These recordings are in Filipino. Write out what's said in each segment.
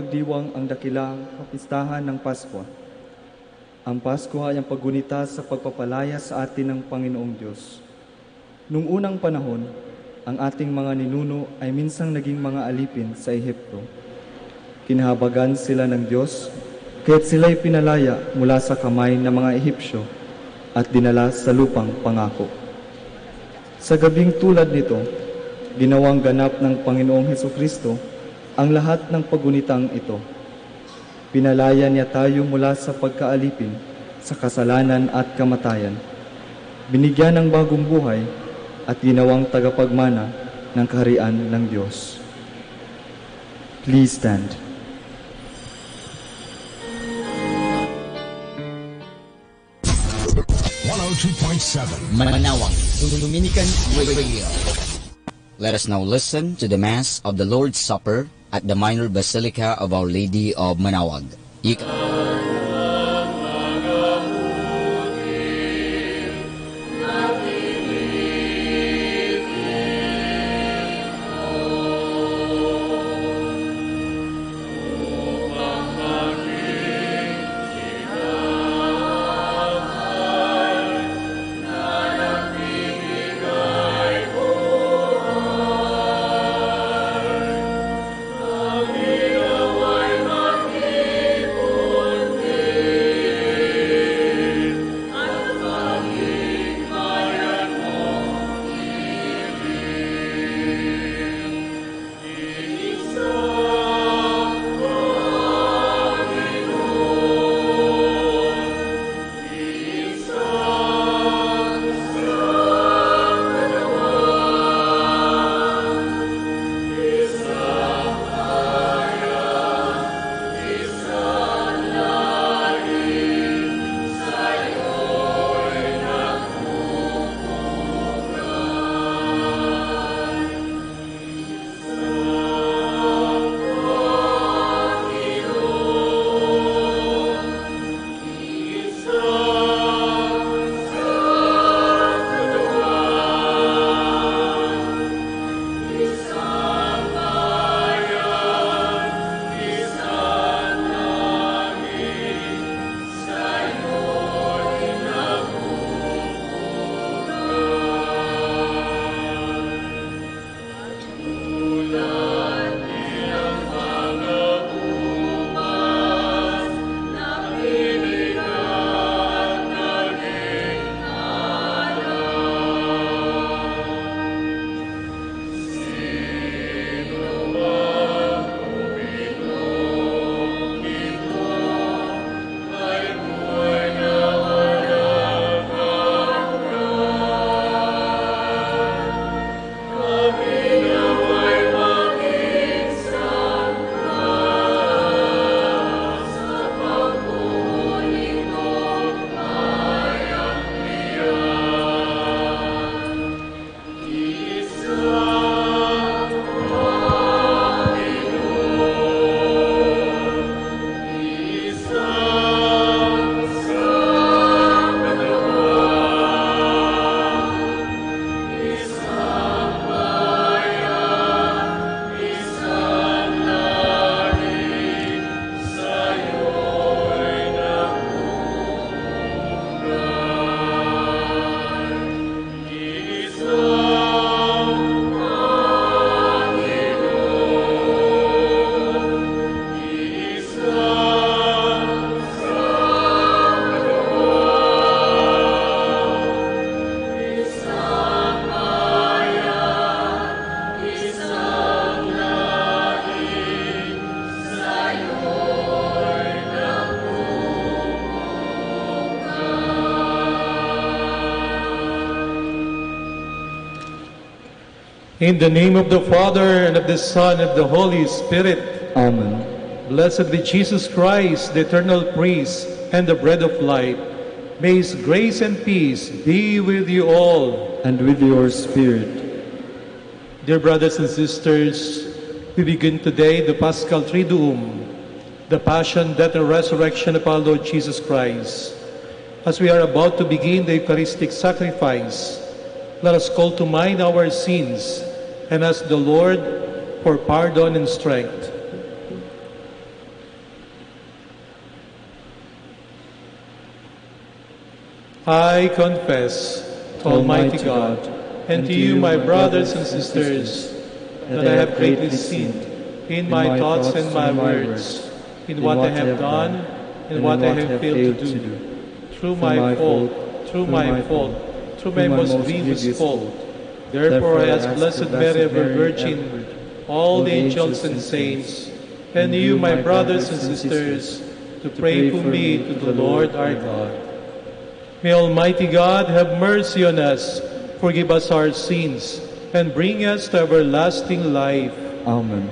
pagdiwang ang dakilang kapistahan ng Pasko. Ang Pasko ay ang paggunita sa pagpapalaya sa atin ng Panginoong Diyos. Nung unang panahon, ang ating mga ninuno ay minsang naging mga alipin sa Ehipto. Kinahabagan sila ng Diyos, kaya't sila'y pinalaya mula sa kamay ng mga Ehipsyo at dinala sa lupang pangako. Sa gabing tulad nito, ginawang ganap ng Panginoong Hesukristo ang lahat ng paggunitang ito. Pinalaya niya tayo mula sa pagkaalipin, sa kasalanan at kamatayan. Binigyan ng bagong buhay at ginawang tagapagmana ng kaharian ng Diyos. Please stand. Manawag Dominican Radio. Let us now listen to the Mass of the Lord's Supper at the Minor Basilica of Our Lady of Manawag. In the name of the Father, and of the Son, and of the Holy Spirit. Amen. Blessed be Jesus Christ, the eternal priest, and the bread of life. May His grace and peace be with you all. And with your spirit. Dear brothers and sisters, we begin today the Paschal Triduum, the Passion, Death, and Resurrection of our Lord Jesus Christ. As we are about to begin the Eucharistic sacrifice, let us call to mind our sins and ask the Lord for pardon and strength. I confess to Almighty God and to you, my brothers and sisters, that I have greatly sinned in my thoughts and my words, in what I have done and what I have failed to do, through my fault, through my most grievous fault. Therefore, I ask Blessed Mary, ever Virgin, all the angels and saints, and you, my brothers and sisters, to pray for me to the Lord our God. May Almighty God have mercy on us, forgive us our sins, and bring us to everlasting life. Amen.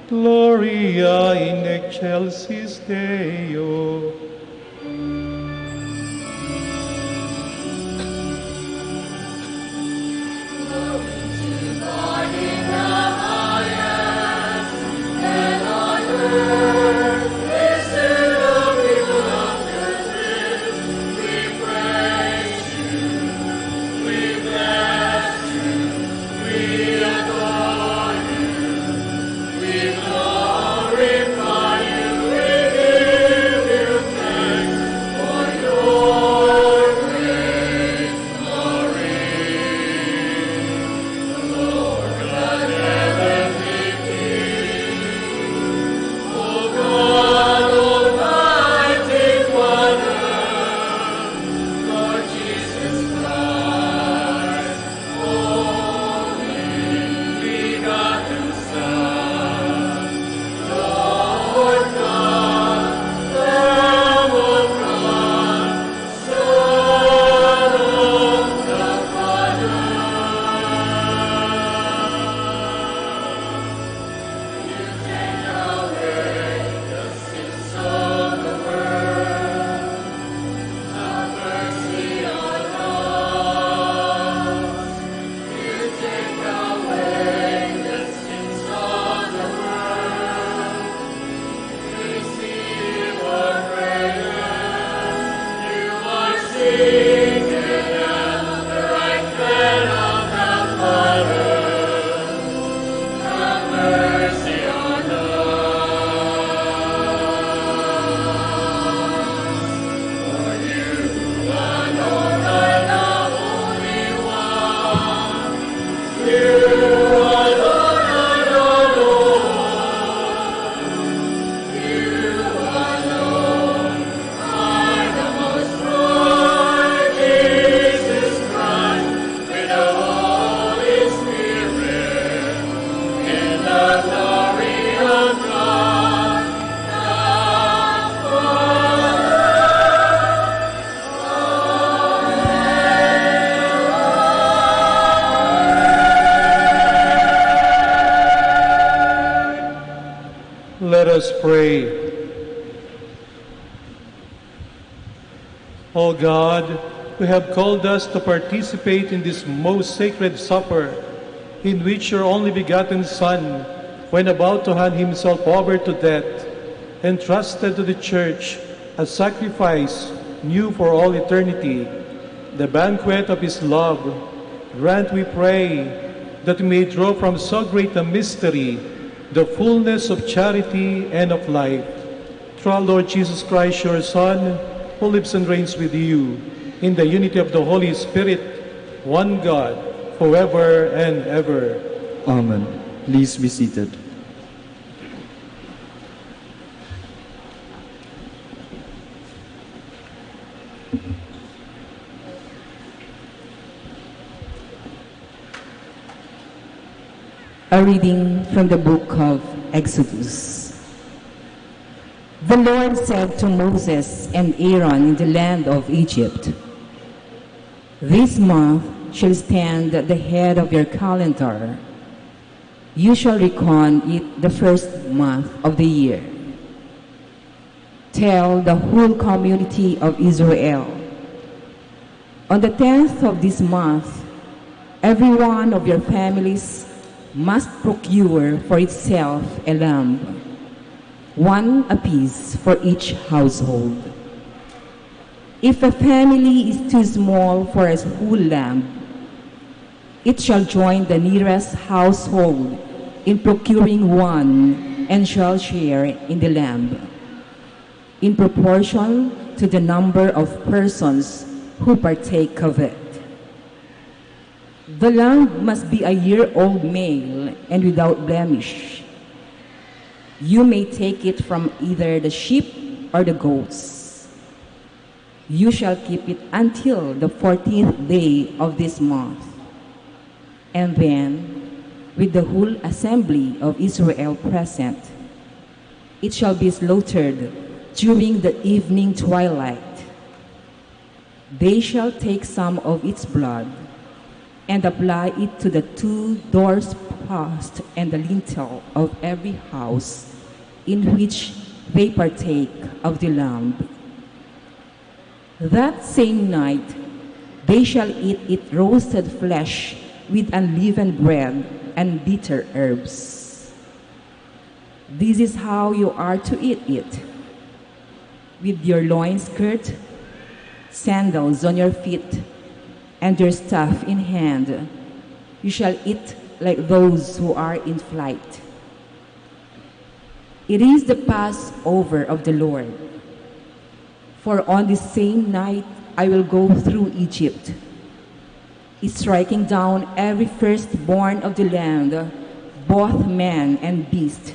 Gloria in excelsis Deo. Let us pray. O God, who have called us to participate in this most sacred supper, in which your only begotten Son, when about to hand himself over to death, entrusted to the Church a sacrifice new for all eternity, the banquet of his love, grant, we pray, that we may draw from so great a mystery the fullness of charity and of life. Through our Lord Jesus Christ, your Son, who lives and reigns with you, in the unity of the Holy Spirit, one God, forever and ever. Amen. Please be seated. A reading from the book of Exodus. The Lord said to Moses and Aaron in the land of Egypt, "This month shall stand at the head of your calendar. You shall reckon it the first month of the year. Tell the whole community of Israel, on the 10th of this month, every one of your families must procure for itself a lamb, one apiece for each household. If a family is too small for a whole lamb, it shall join the nearest household in procuring one and shall share in the lamb, in proportion to the number of persons who partake of it. The lamb must be a year-old male and without blemish. You may take it from either the sheep or the goats. You shall keep it until the 14th day of this month. And then, with the whole assembly of Israel present, it shall be slaughtered during the evening twilight. They shall take some of its blood and apply it to the two doorposts and the lintel of every house in which they partake of the lamb. That same night they shall eat it roasted flesh with unleavened bread and bitter herbs. This is how you are to eat it: with your loin skirt, sandals on your feet, and your staff in hand. You shall eat like those who are in flight. It is the Passover of the Lord. For on the same night I will go through Egypt, striking down every firstborn of the land, both man and beast,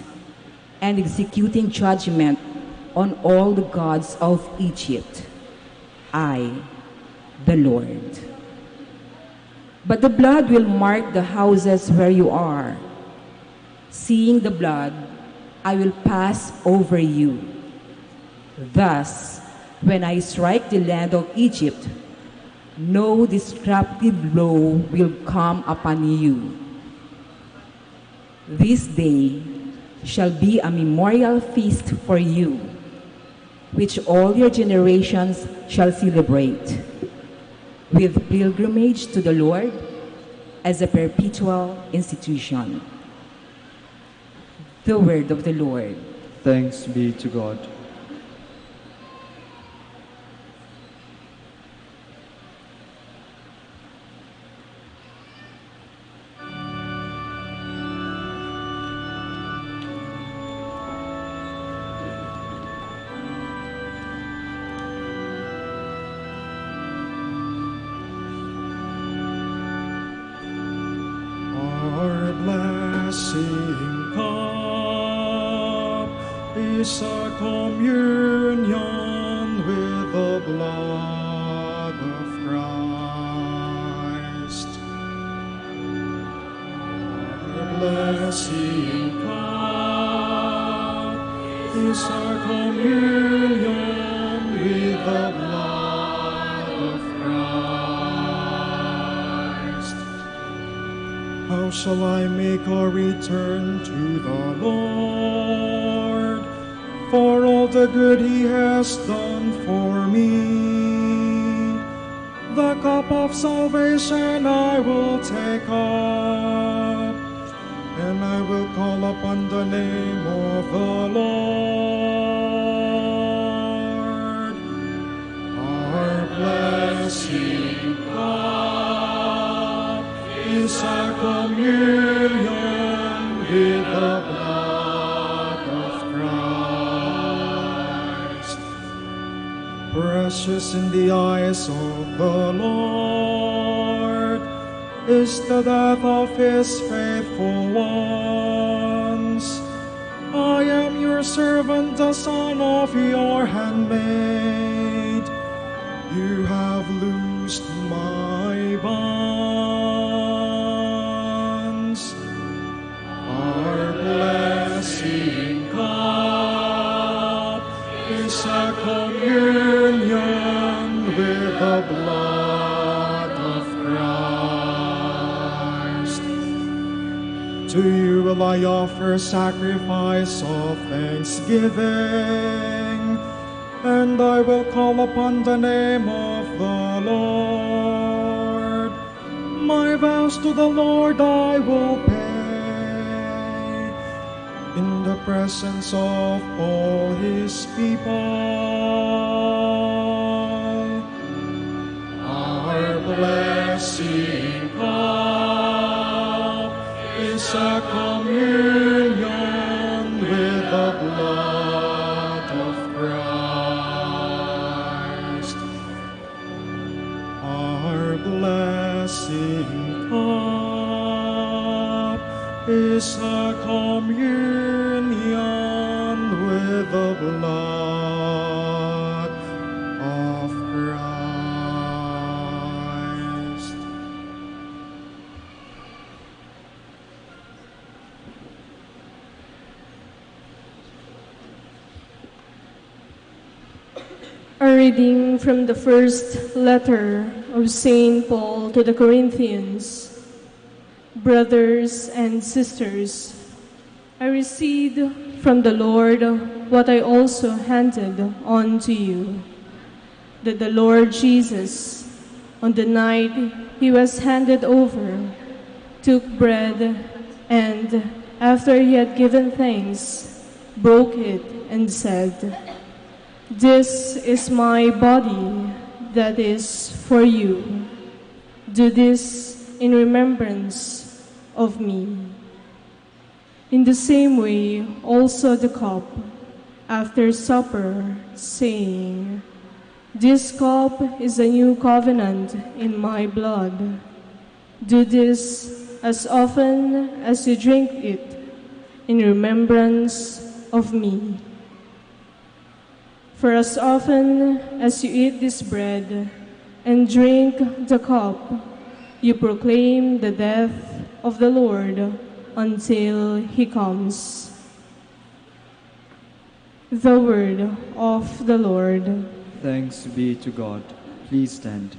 and executing judgment on all the gods of Egypt. I, the Lord. But the blood will mark the houses where you are. Seeing the blood, I will pass over you. Thus, when I strike the land of Egypt, no destructive blow will come upon you. This day shall be a memorial feast for you, which all your generations shall celebrate, with pilgrimage to the Lord as a perpetual institution." The word of the Lord. Thanks be to God. Our blessing cup is a communion with the blood of Christ. Our blessing cup is a communion with the blood of Christ. How shall I make a return to the Lord for all the good He has done for me? The cup of salvation I will take up, and I will call upon the name of the Lord. Our blessing cup is a communion with the blood of Christ. Precious in the eyes of the Lord is the death of His faithful ones. I am your servant, the son of your handmaid. You have loosed my bonds. is a communion with the blood of Christ. To you will I offer sacrifice of thanksgiving, and I will call upon the name of the Lord. My vows to the Lord I will pay in the presence of all his people. Our blessing cup is a communion with the blood of Christ. Our blessing cup is a communion with the blood of Christ. A reading from the first letter of St. Paul to the Corinthians. Brothers and sisters, I received from the Lord what I also handed on to you, that the Lord Jesus, on the night he was handed over, took bread and, after he had given thanks, broke it and said, "This is my body that is for you. Do this in remembrance of me." In the same way, also the cup, after supper, saying, "This cup is a new covenant in my blood. Do this as often as you drink it in remembrance of me. For as often as you eat this bread and drink the cup, you proclaim the death of the Lord until he comes." The word of the Lord. Thanks be to God. Please stand.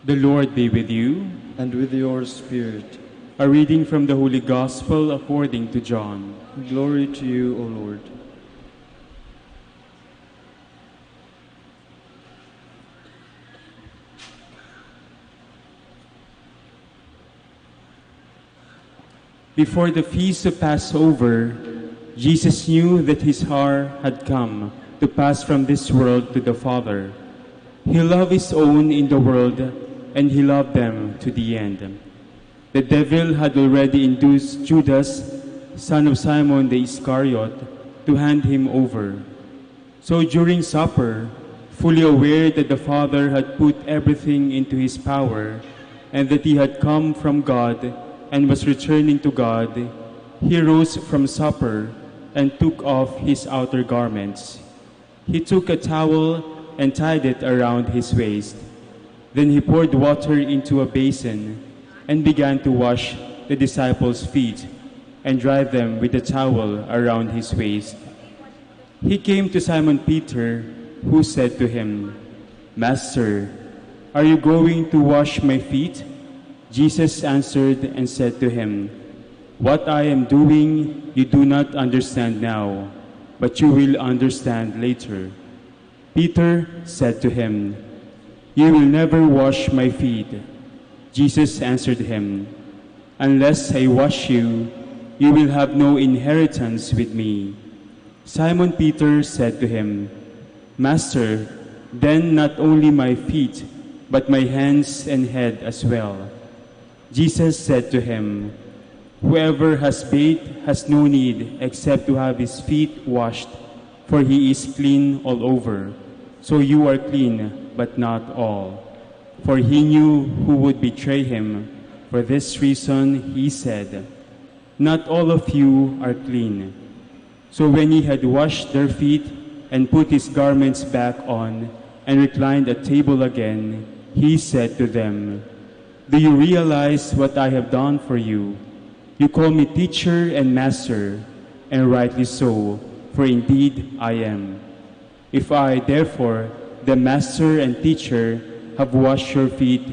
The Lord be with you. And with your spirit. A reading from the Holy Gospel according to John. Glory to you, O Lord. Before the feast of Passover, Jesus knew that his hour had come to pass from this world to the Father. He loved his own in the world, and he loved them to the end. The devil had already induced Judas, son of Simon the Iscariot, to hand him over. So during supper, fully aware that the Father had put everything into his power, and that he had come from God and was returning to God, he rose from supper and took off his outer garments. He took a towel and tied it around his waist. Then he poured water into a basin and began to wash the disciples' feet and dry them with a towel around his waist. He came to Simon Peter, who said to him, "Master, are you going to wash my feet?" Jesus answered and said to him, What I am doing you do not understand now, but you will understand later." Peter said to him, "You will never wash my feet." Jesus answered him, "Unless I wash you, you will have no inheritance with me." Simon Peter said to him, "Master, then not only my feet, but my hands and head as well." Jesus said to him, "Whoever has bathed has no need except to have his feet washed, for he is clean all over. So you are clean, but not all." For he knew who would betray him. For this reason he said, "Not all of you are clean." So when he had washed their feet and put his garments back on and reclined at table again, he said to them, "Do you realize what I have done for you? You call me teacher and master, and rightly so, for indeed I am. If I, therefore, the master and teacher, have washed your feet,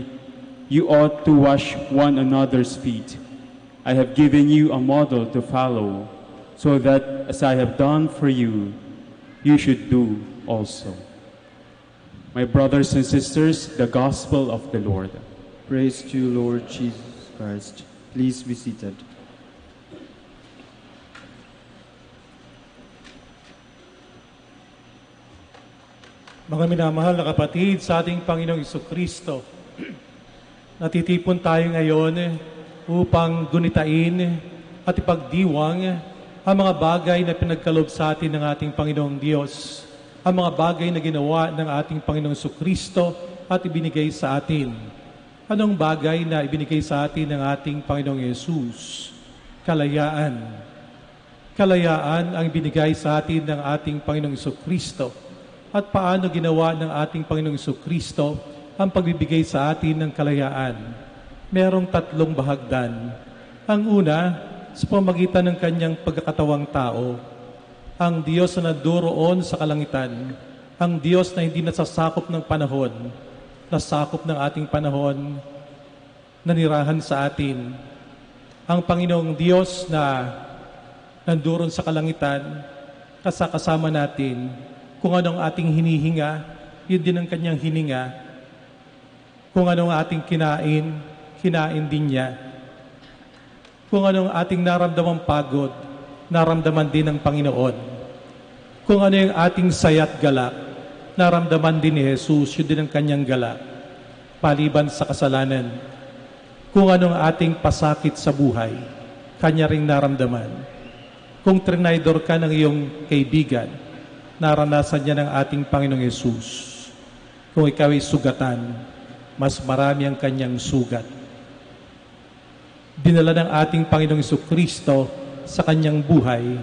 you ought to wash one another's feet. I have given you a model to follow, so that as I have done for you, you should do also." My brothers and sisters, the Gospel of the Lord. Praise to you, Lord Jesus Christ. Please be seated. Mga minamahal na kapatid sa ating Panginoong Jesucristo, natitipon tayo ngayon upang gunitain at ipagdiwang ang mga bagay na pinagkaloob sa atin ng ating Panginoong Diyos, ang mga bagay na ginawa ng ating Panginoong Jesucristo at ibinigay sa atin. Anong bagay na ibinigay sa atin ng ating Panginoong Yesus? Kalayaan. Kalayaan ang ibinigay sa atin ng ating Panginoong Jesucristo. At paano ginawa ng ating Panginoong Jesucristo ang pagbibigay sa atin ng kalayaan? Merong 3 bahagdan. Ang una, sa pamagitan ng kanyang pagkakatawang tao, ang Diyos na nandoon sa kalangitan, ang Diyos na hindi nasasakop ng panahon, nasakop ng ating panahon, nanirahan sa atin. Ang Panginoong Diyos na nandoon sa kalangitan, kasama natin. Kung anong ating hinihinga, yun din ang kanyang hininga. Kung anong ating kinain, kinain din niya. Kung anong ating naramdamang pagod, naramdaman din ng Panginoon. Kung ano yung ating sayat galak, naramdaman din ni Jesus, yun din ang kanyang galak. Paliban sa kasalanan. Kung anong ating pasakit sa buhay, kanya ring naramdaman. Kung trinaydor ka ng iyong kaibigan, naranasan niya ng ating Panginoong Yesus. Kung ikaw ay sugatan, mas marami ang kanyang sugat. Dinala ng ating Panginoong Jesucristo sa kanyang buhay,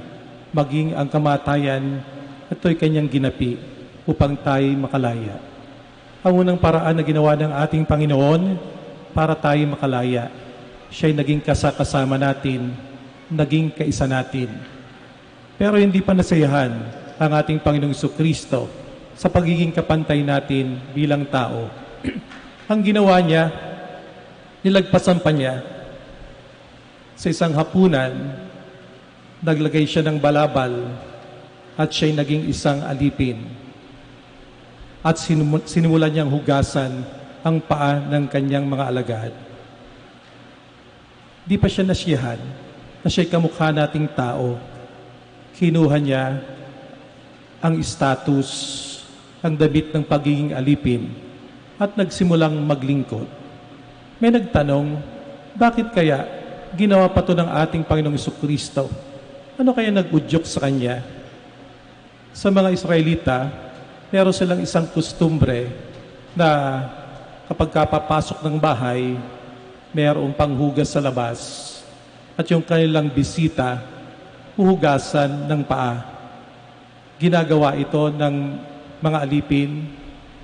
maging ang kamatayan, ito'y kanyang ginapi upang tayo makalaya. Ang unang paraan na ginawa ng ating Panginoon para tayo makalaya, siya'y naging kasama natin, naging kaisa natin. Pero hindi pa nasayahan ang ating Panginoong Jesucristo sa pagiging kapantay natin bilang tao. Ang ginawa niya, nilagpasan pa niya sa isang hapunan, naglagay siya ng balabal at siya'y naging isang alipin. At sinimulan niyang hugasan ang paa ng kanyang mga alagad. Di pa siya nasiyahan na siya'y kamukha nating tao. Kinuha niya ang status, ang damit ng pagiging alipin, at nagsimulang maglingkod. May nagtanong, bakit kaya ginawa pa ito ng ating Panginoong Jesucristo? Ano kaya nag-udyok sa Kanya? Sa mga Israelita, meron silang isang kustumbre na kapag kapapasok ng bahay, mayroong panghugas sa labas at yung kanilang bisita, huhugasan ng paa. Ginagawa ito ng mga alipin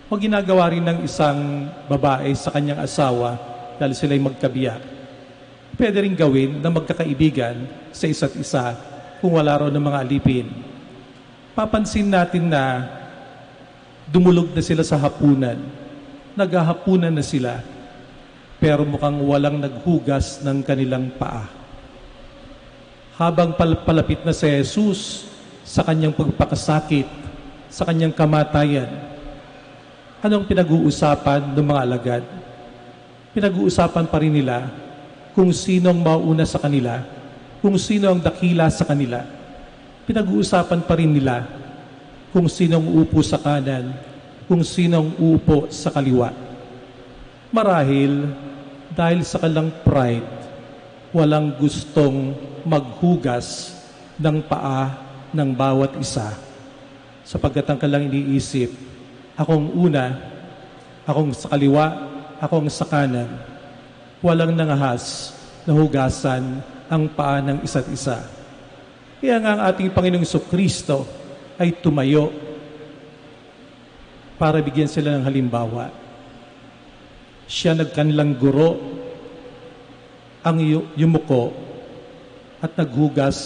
o ginagawa rin ng isang babae sa kanyang asawa dahil sila'y magkabiyak. Pwede rin gawin na magkakaibigan sa isa't isa kung wala raw ng mga alipin. Papansin natin na dumulog na sila sa hapunan. Naghahapunan na sila, pero mukhang walang naghugas ng kanilang paa. habang palapit na si Jesus sa kanyang pagpakasakit, sa kanyang kamatayan, anong pinag-uusapan ng mga alagad? Pinag-uusapan pa rin nila kung sino ang mauna sa kanila, kung sino ang dakila sa kanila. Pinag-uusapan pa rin nila kung sino ang uupo sa kanan, kung sino ang uupo sa kaliwa. Marahil, dahil sa kanilang pride, walang gustong maghugas ng paa ng bawat isa. Sapagkat ang kanilang iniisip, akong una, akong sa kaliwa, akong sa kanan. Walang nangahas na hugasan ang paa ng isa't isa. Kaya nga ang ating Panginoong Jesucristo ay tumayo para bigyan sila ng halimbawa. Siya nagkanilang guro ang yumuko at naghugas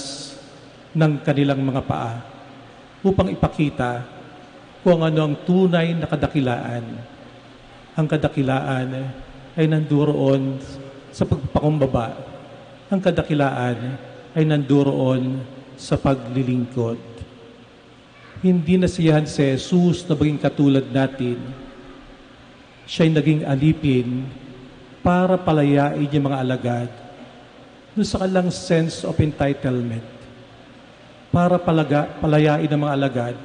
ng kanilang mga paa upang ipakita kung ano ang tunay na kadakilaan. Ang kadakilaan ay nanduroon sa pagpakumbaba. Ang kadakilaan ay nanduroon sa paglilingkod. Hindi nasiyahan si Jesus na maging katulad natin. Siya'y naging alipin para palayain yung mga alagad doon sa kanilang sense of entitlement. Para palayain ang mga alagad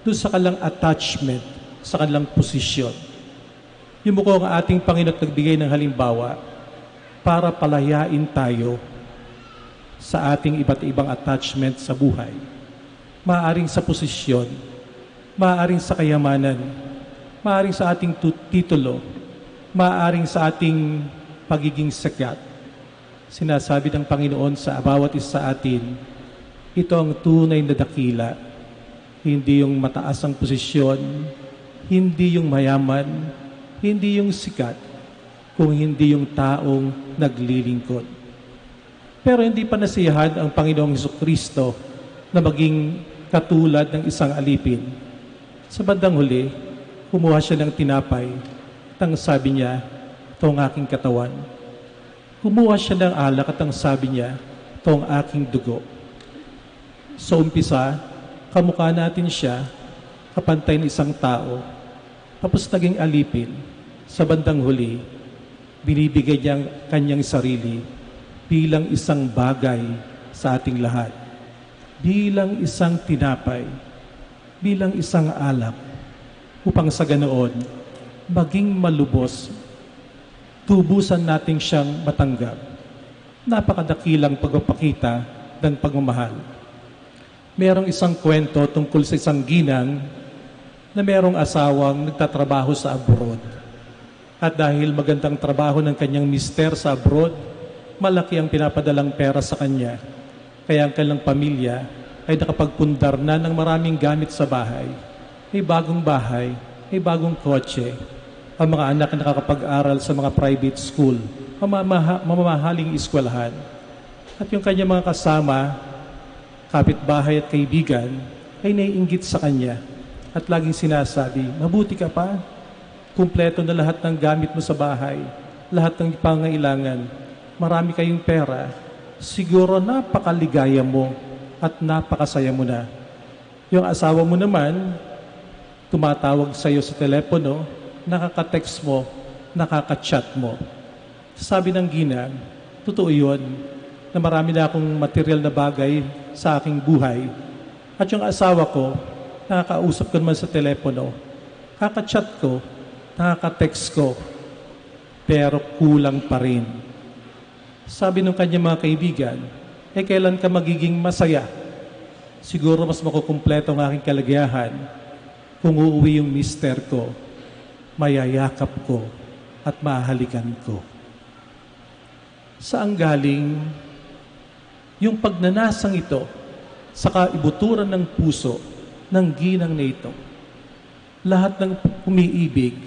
doon sa kanilang attachment sa kanilang posisyon. Yung mukhang ating Panginoon nagbigay ng halimbawa para palayain tayo sa ating iba't ibang attachment sa buhay. Maaaring sa posisyon, maaaring sa kayamanan, maaaring sa ating titulo, maaaring sa ating pagiging sikat. Sinasabi ng Panginoon sa bawat isa sa atin, ito ang tunay na dakila. Hindi yung mataas ang posisyon, hindi yung mayaman, hindi yung sikat, kung hindi yung taong naglilingkod. Pero hindi pa nasiyahan ang Panginoong Jesucristo na maging katulad ng isang alipin. Sa bandang huli, kumuha siya ng tinapay at ang sabi niya, ito ang aking katawan. Kumuha siya ng alak at ang sabi niya, ito ang aking dugo. Sa umpisa, kamukha natin siya, kapantay ng isang tao, tapos naging alipin. Sa bandang huli, binibigay niya ang kanyang sarili bilang isang bagay sa ating lahat. Bilang isang tinapay, bilang isang alak, upang sa ganoon, maging malubos, tubusan natin siyang matanggap. Napakadakilang pagpapakita ng pagmamahal. Merong isang kwento tungkol sa isang ginang na merong asawang nagtatrabaho sa abroad. At dahil magandang trabaho ng kanyang mister sa abroad, malaki ang pinapadalang pera sa kanya. Kaya ang kanilang pamilya ay nakapagpundar na ng maraming gamit sa bahay. May bagong bahay, may bagong kotse. Ang mga anak na nakakapag-aral sa mga private school, mamamahaling eskwelahan. At yung kanyang mga kasama, kapitbahay at kaibigan, ay naiinggit sa kanya. At laging sinasabi, mabuti ka pa. Kumpleto na lahat ng gamit mo sa bahay, lahat ng pangailangan. Marami kayong pera. Siguro napakaligaya mo at napakasaya mo na. Yung asawa mo naman, tumatawag sa iyo sa telepono, nakaka-text mo, nakaka-chat mo. Sabi ng ginang, totoo yun, na marami na akong material na bagay sa aking buhay. At yung asawa ko, nakakausap ko naman sa telepono, kaka-chat ko, nakaka-text ko, pero kulang pa rin. Sabi ng kanyang mga kaibigan, kailan ka magiging masaya? Siguro mas makukumpleto ang aking kalagayahan kung uuwi yung mister ko, mayayakap ko at mahalikan ko. Saan galing yung pagnanasang ito sa kaibuturan ng puso ng ginang na ito? Lahat ng umiibig,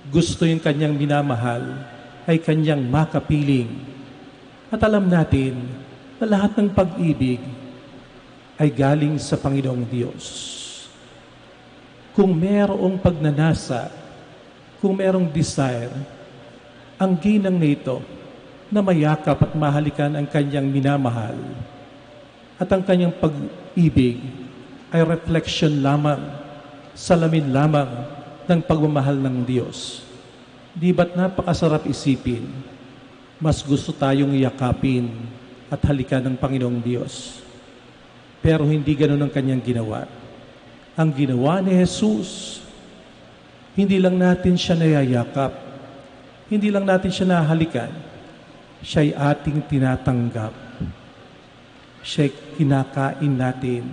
gusto yung kanyang minamahal, ay kanyang makapiling. At alam natin na lahat ng pag-ibig ay galing sa Panginoong Diyos. Kung merong pagnanasa, kung merong desire, ang ginang na ito na mayakap at mahalikan ang kanyang minamahal, At ang kanyang pag-ibig ay reflection lamang, salamin lamang ng pagmamahal ng Diyos. Di ba't napakasarap isipin, mas gusto tayong yakapin at halikan ng Panginoong Diyos. Pero hindi ganoon ang kanyang ginawa. Ang ginawa ni Jesus, hindi lang natin siya nayayakap, hindi lang natin siya nahalikan, siya'y ating tinatanggap. Siya'y kinakain natin.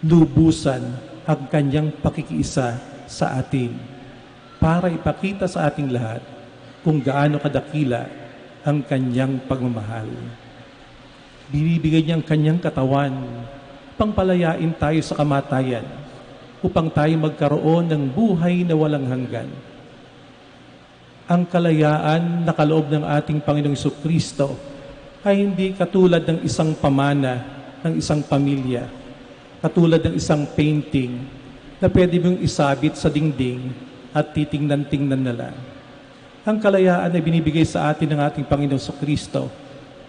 Lubusan ang kanyang pakikiisa sa atin para ipakita sa ating lahat kung gaano kadakila ang kanyang pagmamahal. Binibigay niya ang kanyang katawan, pangpalayain tayo sa kamatayan, upang tayo magkaroon ng buhay na walang hanggan. Ang kalayaan na kaloob ng ating Panginoong Jesucristo ay hindi katulad ng isang pamana, ng isang pamilya, katulad ng isang painting na pwede mong isabit sa dingding at titingnan-tingnan na lang. Ang kalayaan na binibigay sa atin ng ating Panginoong Jesucristo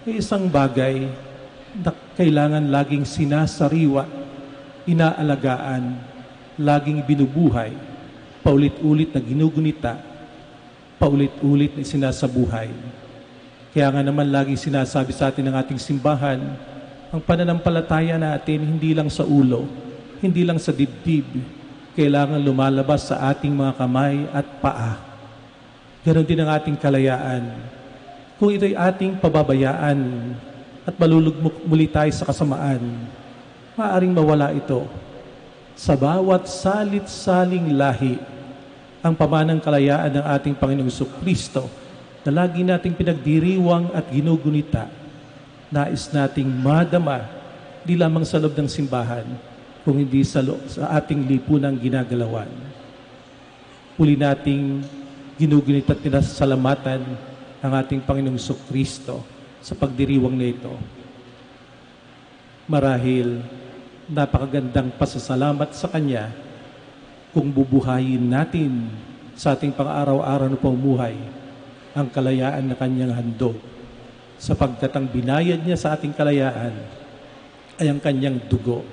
ay isang bagay na kailangan laging sinasariwa, inaalagaan, laging binubuhay, paulit-ulit na ginugunita, paulit-ulit na sinasabuhay. Kaya nga naman laging sinasabi sa atin ng ating simbahan, ang pananampalataya natin hindi lang sa ulo, hindi lang sa dibdib, kailangan lumalabas sa ating mga kamay at paa. Ganon din ang ating kalayaan. Kung ito'y ating pababayaan at malulugmok muli tayo sa kasamaan, maaaring mawala ito. Sa bawat salit-saling lahi, ang pamanang kalayaan ng ating Panginoong Jesucristo na lagi nating pinagdiriwang at ginugunita, nais nating madama, di lamang sa loob ng simbahan, kung hindi sa ating lipunang ginagalawan. Uli nating ginugunita at pinasalamatan ang ating Panginoong Jesucristo sa pagdiriwang na ito. Marahil, napakagandang pasasalamat sa Kanya kung bubuhayin natin sa ating pang-araw-araw na pamumuhay ang kalayaan na Kanyang handog, sapagkat ang binayad niya sa ating kalayaan ay ang Kanyang dugo.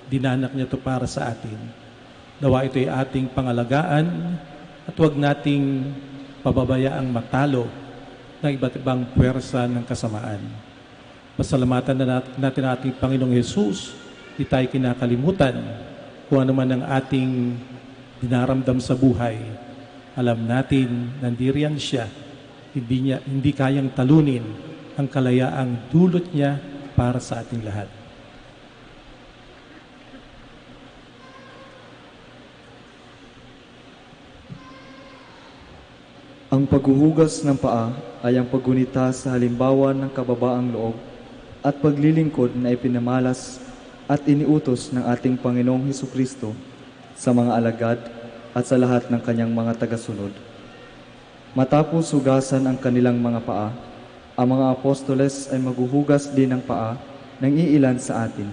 Dinanak niya ito para sa atin. Nawa ito'y ating pangalagaan at huwag nating pababayaang matalo ng iba't ibang puwersa ng kasamaan. Pasalamatan na natin ating Panginoong Jesus, di tayo kinakalimutan kung ano man ang ating dinaramdam sa buhay. Alam natin, nandiriyan siya, hindi kayang talunin ang kalayaang dulot niya para sa ating lahat. Ang paghuhugas ng paa ay ang paggunita sa halimbawa ng kababaang loob at paglilingkod na ipinamalas at iniutos ng ating Panginoong Hesukristo sa mga alagad at sa lahat ng kanyang mga tagasunod. Matapos hugasan ang kanilang mga paa, ang mga apostoles ay maghuhugas din ng paa ng iilan sa atin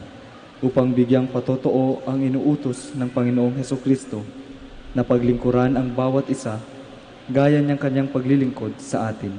upang bigyang patotoo ang inuutos ng Panginoong Hesukristo na paglingkuran ang bawat isa gaya niyang kanyang paglilingkod sa atin.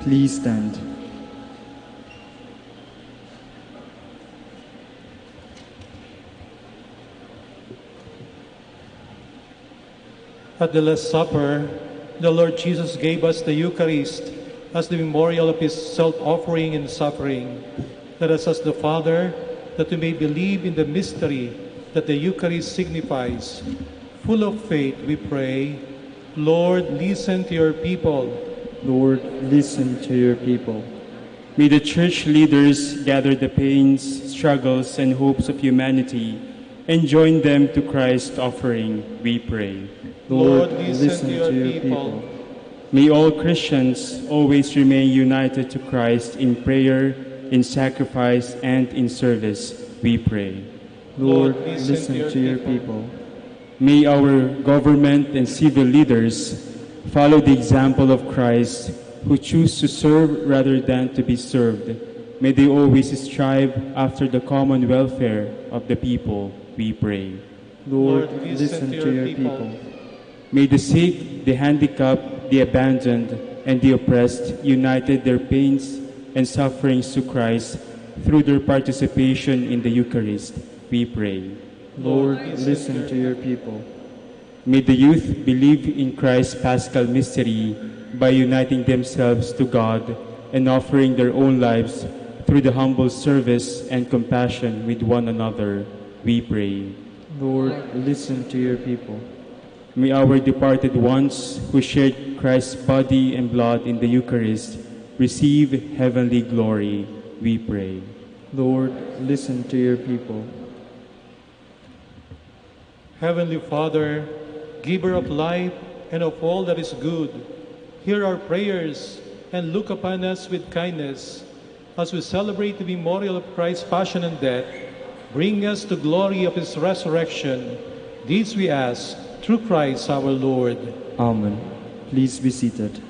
Please stand. At the Last Supper, the Lord Jesus gave us the Eucharist as the memorial of his self-offering and suffering. Let us ask the Father that we may believe in the mystery that the Eucharist signifies. Full of faith, we pray, Lord, listen to your people. Lord, listen to your people. May the church leaders gather the pains, struggles, and hopes of humanity and join them to Christ's offering, we pray. Lord, listen to your people. May all Christians always remain united to Christ in prayer, in sacrifice, and in service, we pray. Lord, listen to your people. May our government and civil leaders follow the example of Christ, who choose to serve rather than to be served. May they always strive after the common welfare of the people, we pray. Lord, listen to your people. May the sick, the handicapped, the abandoned, and the oppressed united their pains and sufferings to Christ through their participation in the Eucharist, we pray. Lord, listen to your people. May the youth believe in Christ's paschal mystery by uniting themselves to God and offering their own lives through the humble service and compassion with one another, we pray. Lord, listen to your people. May our departed ones who shared Christ's body and blood in the Eucharist receive heavenly glory, we pray. Lord, listen to your people. Heavenly Father, giver of life and of all that is good, hear our prayers and look upon us with kindness as we celebrate the memorial of Christ's passion and death. Bring us to glory of his resurrection. These we ask through Christ our Lord. Amen. Please be seated.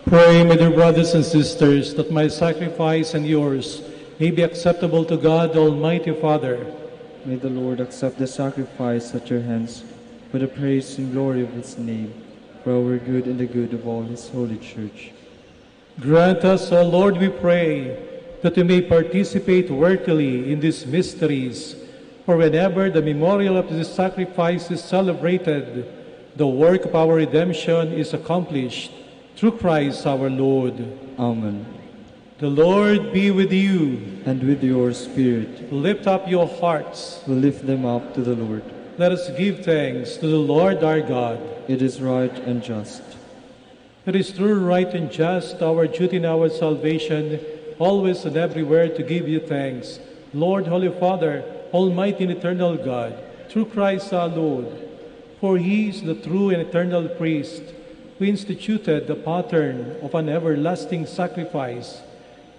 Pray, my dear brothers and sisters, that my sacrifice and yours may be acceptable to God, Almighty Father. May the Lord accept the sacrifice at your hands for the praise and glory of his name, for our good and the good of all his holy church. Grant us, O Lord, we pray, that we may participate worthily in these mysteries. For whenever the memorial of this sacrifice is celebrated, the work of our redemption is accomplished through Christ our Lord. Amen. The Lord be with you. And with your spirit, Lift up your hearts. we lift them up to the Lord. Let us give thanks to the Lord our God. It is right and just. It is true, right, and just, our duty and our salvation, always and everywhere to give you thanks, Lord, Holy Father, Almighty and eternal God, through Christ our Lord. For he is the true and eternal priest, who instituted the pattern of an everlasting sacrifice,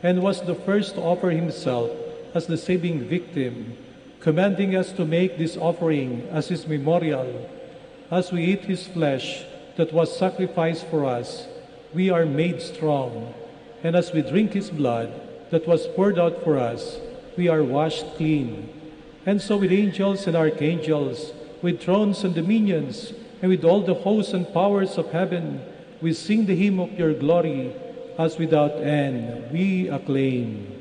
and was the first to offer himself as the saving victim, commanding us to make this offering as his memorial. As we eat his flesh that was sacrificed for us, we are made strong. And as we drink his blood that was poured out for us, we are washed clean. And so with angels and archangels, with thrones and dominions, and with all the hosts and powers of heaven, we sing the hymn of your glory, as without end we acclaim.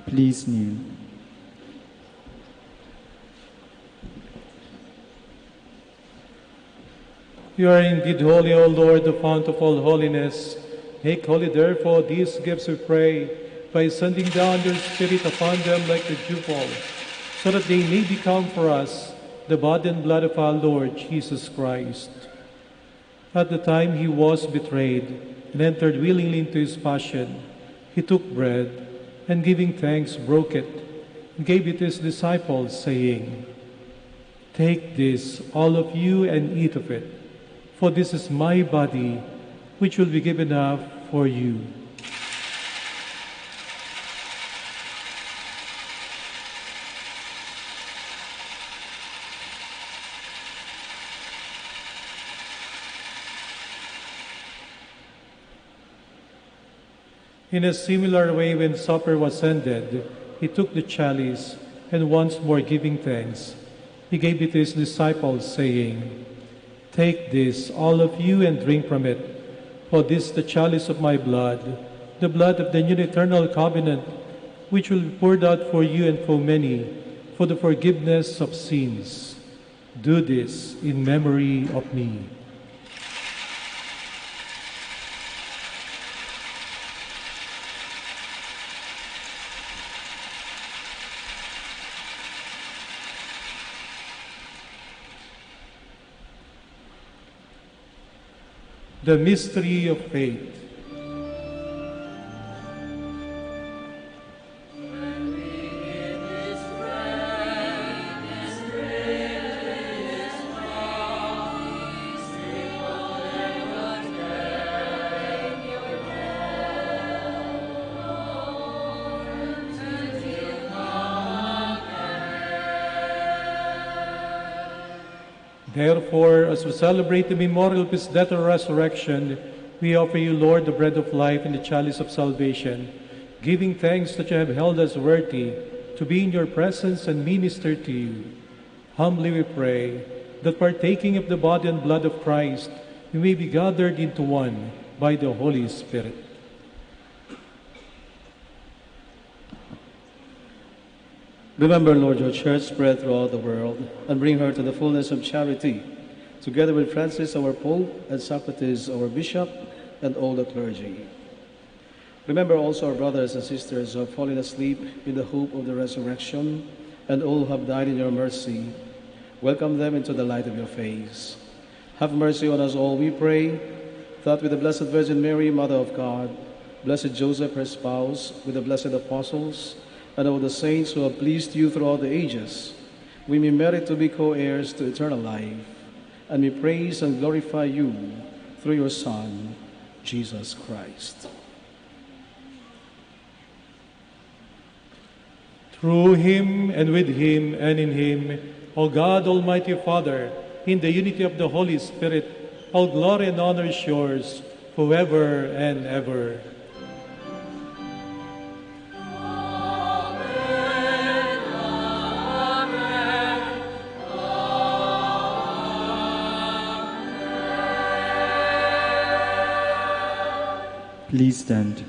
Please kneel. You are indeed holy, O Lord, the fount of all holiness. Make holy, therefore, these gifts, we pray, by sending down your Spirit upon them like the dewfall, so that they may become for us the body and blood of our Lord Jesus Christ. At the time he was betrayed and entered willingly into his passion, he took bread, and giving thanks, broke it, and gave it to his disciples, saying, "Take this, all of you, and eat of it, for this is my body, which will be given up for you." In a similar way, when supper was ended, he took the chalice, and once more giving thanks, he gave it to his disciples, saying, "Take this, all of you, and drink from it, for this is the chalice of my blood, the blood of the new eternal covenant, which will be poured out for you and for many, for the forgiveness of sins. Do this in memory of me." The mystery of faith. Therefore, as we celebrate the memorial of his death and resurrection, we offer you, Lord, the bread of life and the chalice of salvation, giving thanks that you have held us worthy to be in your presence and minister to you. Humbly we pray that partaking of the body and blood of Christ, we may be gathered into one by the Holy Spirit. Remember, Lord, your church spread throughout the world, and bring her to the fullness of charity, together with Francis, our Pope, and Socrates, our Bishop, and all the clergy. Remember also our brothers and sisters who have fallen asleep in the hope of the resurrection, and all who have died in your mercy. Welcome them into the light of your face. Have mercy on us all, we pray, that with the Blessed Virgin Mary, Mother of God, Blessed Joseph, her spouse, with the blessed apostles, and all the saints who have pleased you throughout the ages, we may merit to be co-heirs to eternal life, and may praise and glorify you through your Son, Jesus Christ. Through him, and with him, and in him, O God, Almighty Father, in the unity of the Holy Spirit, all glory and honor is yours, forever and ever. Please stand.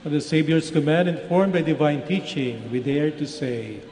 On the Savior's command, informed by divine teaching, we dare to say,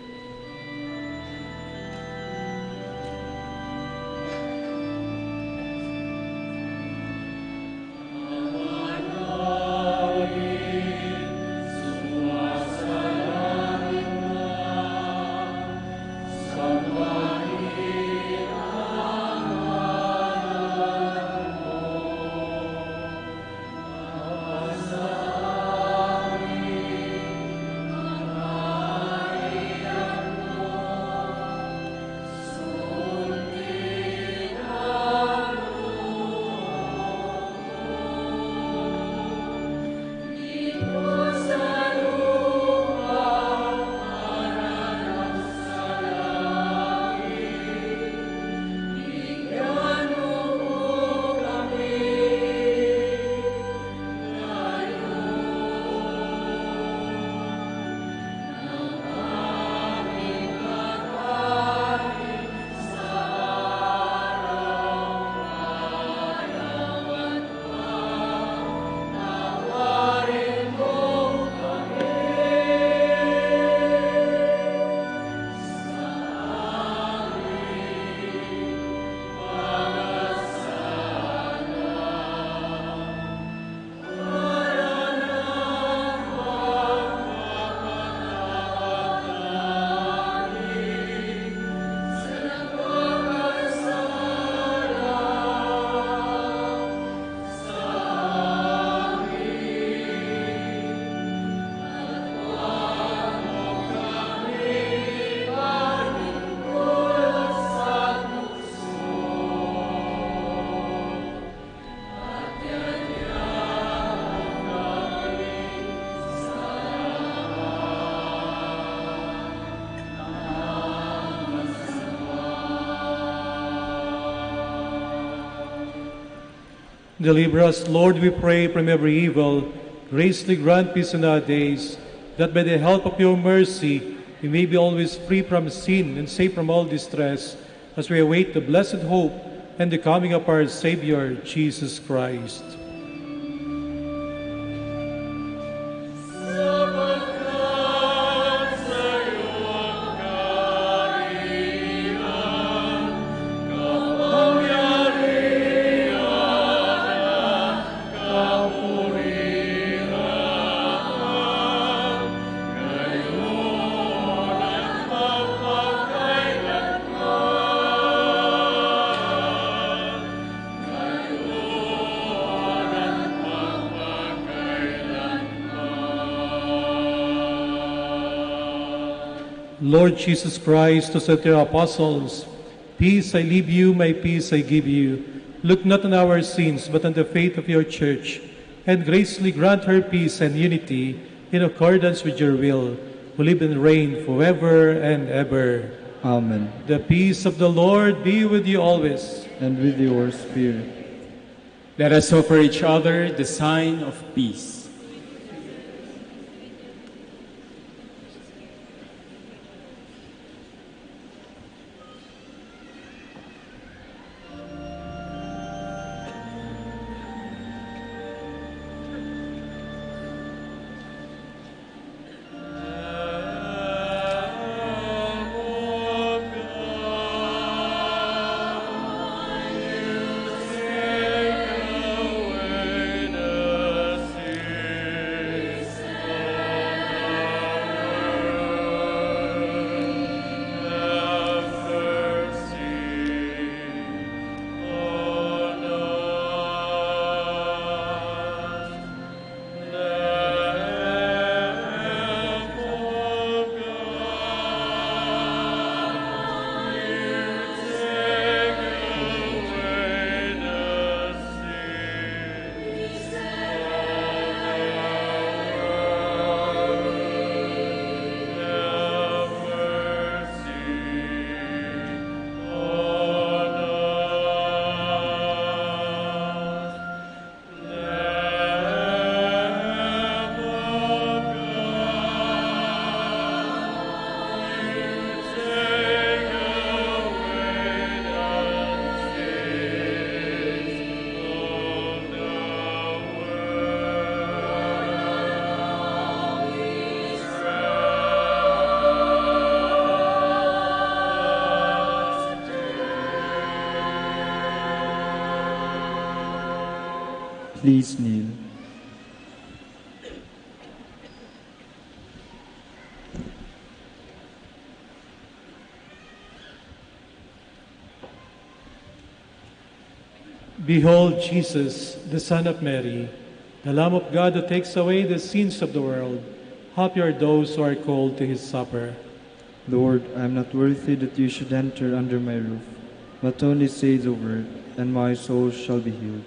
Deliver us, Lord, we pray, from every evil. Graciously grant peace in our days, that by the help of your mercy we may be always free from sin and safe from all distress, as we await the blessed hope and the coming of our Savior, Jesus Christ. Lord Jesus Christ, who said to your apostles, "Peace I leave you, my peace I give you," look not on our sins, but on the faith of your church, and graciously grant her peace and unity in accordance with your will, who live and reign forever and ever. Amen. The peace of the Lord be with you always. And with your spirit. Let us offer each other the sign of peace. Please kneel. Behold Jesus, the Son of Mary, the Lamb of God who takes away the sins of the world. Happy are those who are called to his supper. Lord, I am not worthy that you should enter under my roof, but only say the word, and my soul shall be healed.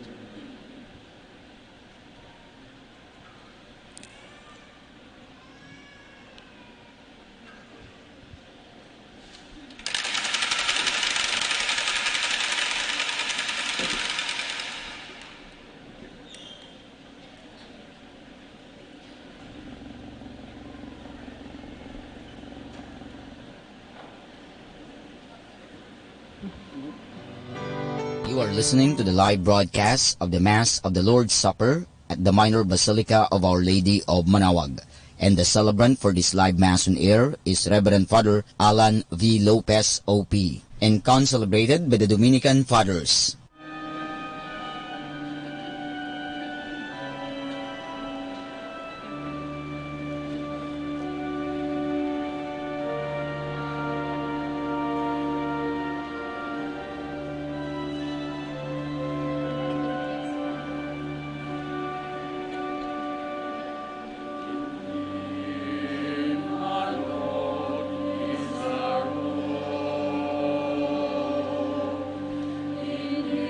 You are listening to the live broadcast of the Mass of the Lord's Supper at the Minor Basilica of Our Lady of Manawag. And the celebrant for this live Mass on air is Reverend Father Alan V. Lopez, OP, and concelebrated by the Dominican Fathers. In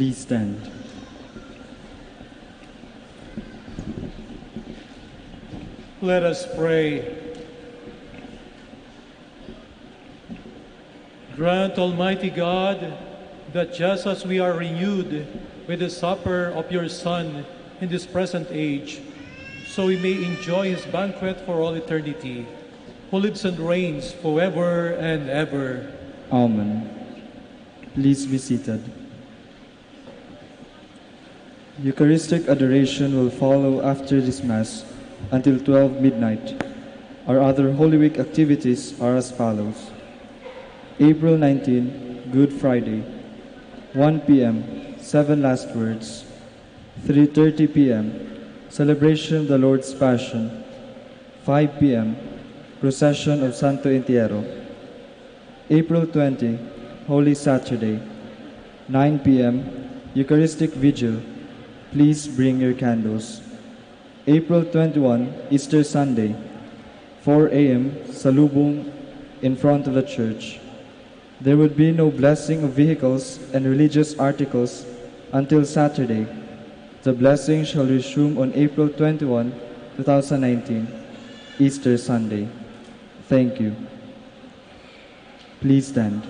Please stand. Let us pray. Grant, Almighty God, that just as we are renewed with the supper of your Son in this present age, so we may enjoy his banquet for all eternity, who lives and reigns forever and ever. Amen. Please be seated. Eucharistic adoration will follow after this Mass until 12 midnight. Our other Holy Week activities are as follows. April 19, Good Friday, 1 p.m., 7 Last Words, 3:30 p.m., celebration of the Lord's Passion, 5 p.m., procession of Santo Entierro. April 20, Holy Saturday, 9 p.m., Eucharistic Vigil. Please bring your candles. April 21, Easter Sunday, 4 a.m., Salubong in front of the church. There will be no blessing of vehicles and religious articles until Saturday. The blessing shall resume on April 21, 2019, Easter Sunday. Thank you. Please stand.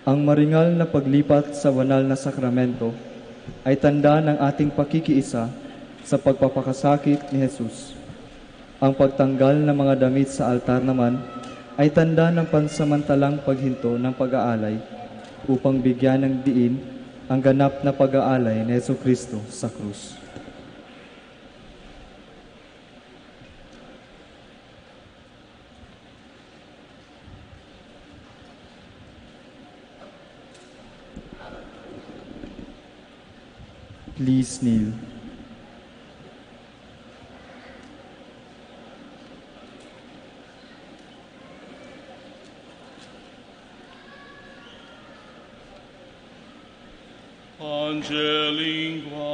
Ang maringal na paglipat sa banal na sakramento ay tanda ng ating pakikiisa sa pagpapakasakit ni Jesus. Ang pagtanggal ng mga damit sa altar naman ay tanda ng pansamantalang paghinto ng pag-aalay upang bigyan ng diin ang ganap na pag-aalay ni Jesucristo sa krus. Please kneel. Angelingua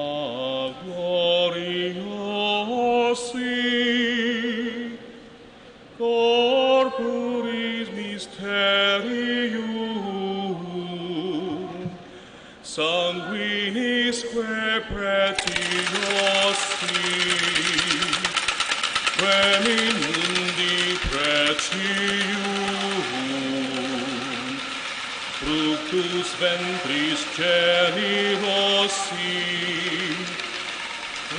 gloriosi, corporis mysterium, sanguinisque pretiosi, quem in mundi pretium, fructus ventris generosi,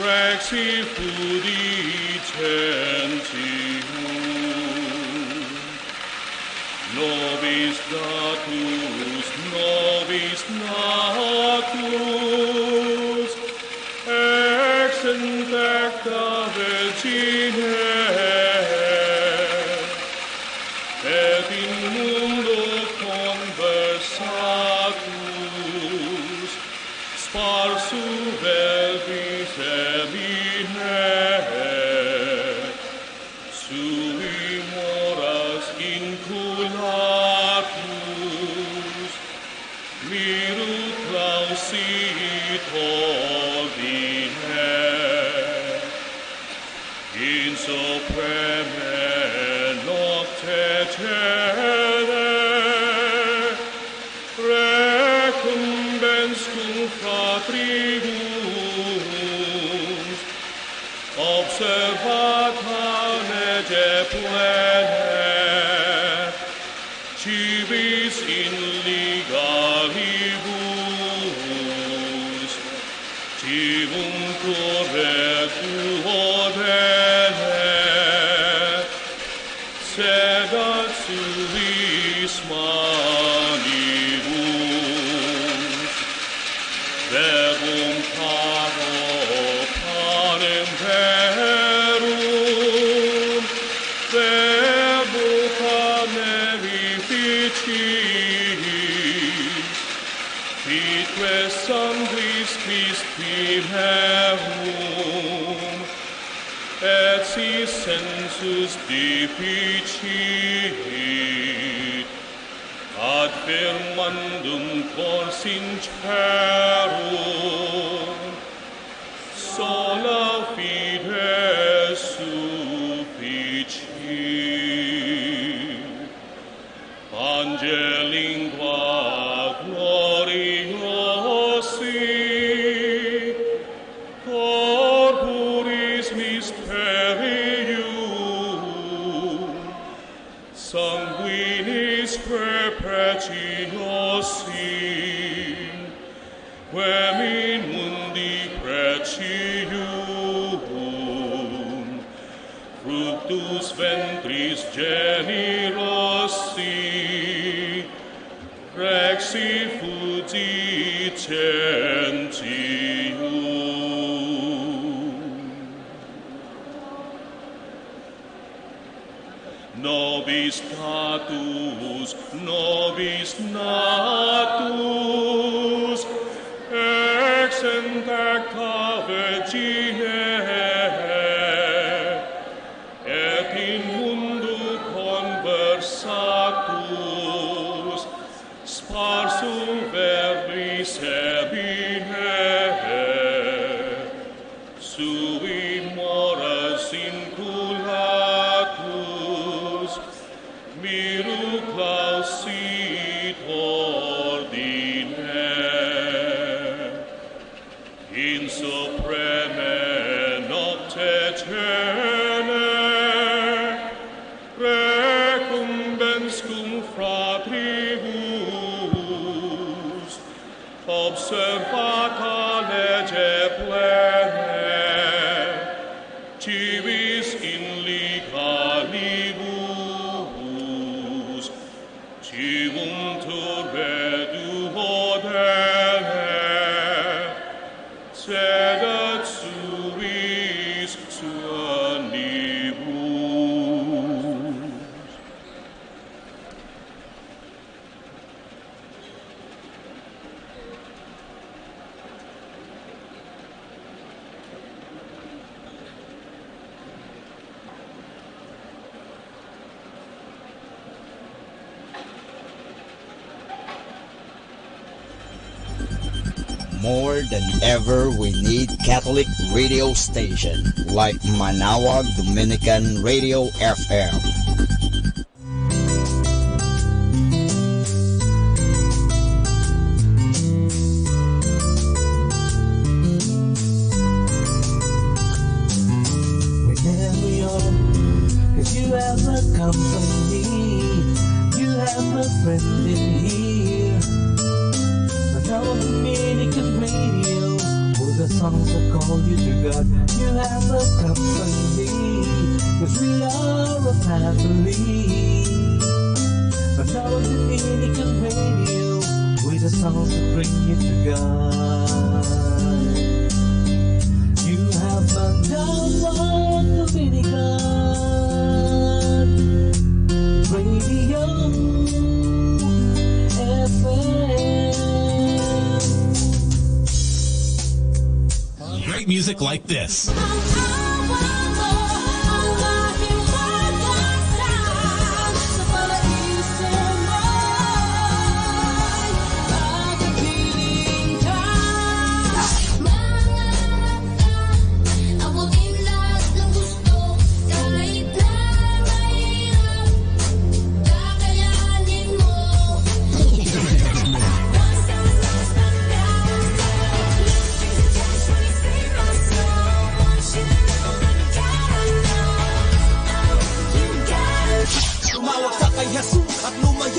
rex effudicentium. Nobis natus, ex infecta Virgine, et in mundo conversatus, sparsu verbis ebine, sui moras inculatus, miru clausit ordine, in supreme nocte cede, recumbens cum fratribus, observata lege plene, civis in legalibus, civum correctuo bene, sedat suis manibus, verbum caro panem verum, verbum panem vificis, pitque sanguis Christi merum, et si sensus deficit, ad firmandum cor sincerum, sola fide sufficit. Angel quem in mundi precium, fructus ventris generosi, rexi fugit centium. Nobis natus, ex intacta Virgine, et in mundo conversatus, sparsum verbis ebine, sui mores inculatus, miru clausit ordine. In supreme nocte tene, recumbens cum fratribus, observata lege plene, civis in legalibus, civum turbe duodene, sedet suis suanibus. More than ever, we need Catholic radio station like Manawag Dominican Radio FM. Whenever you're, if you have a company, you have a friend in here. Manawag Dominican Radio, with the songs that call you to God. You have a company, cause we are a family. Manawag Dominican Radio, with the songs that bring you to God. You have Manawag Dominican Radio FM. Great music like this.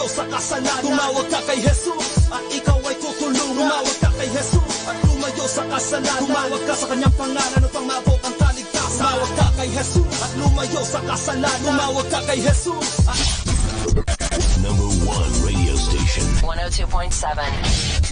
Sa kasalanan, tumawag ka kay Jesus at ikaw ay tutulungan. Tumawag ka kay Jesus at lumayo sa kasalanan. Tumawag ka sa kanyang pangalan upang maabot ang kaligtasan. Tumawag ka kay Jesus at lumayo sa kasalanan. Tumawag ka kay Jesus at... Number 1 radio station 102.7.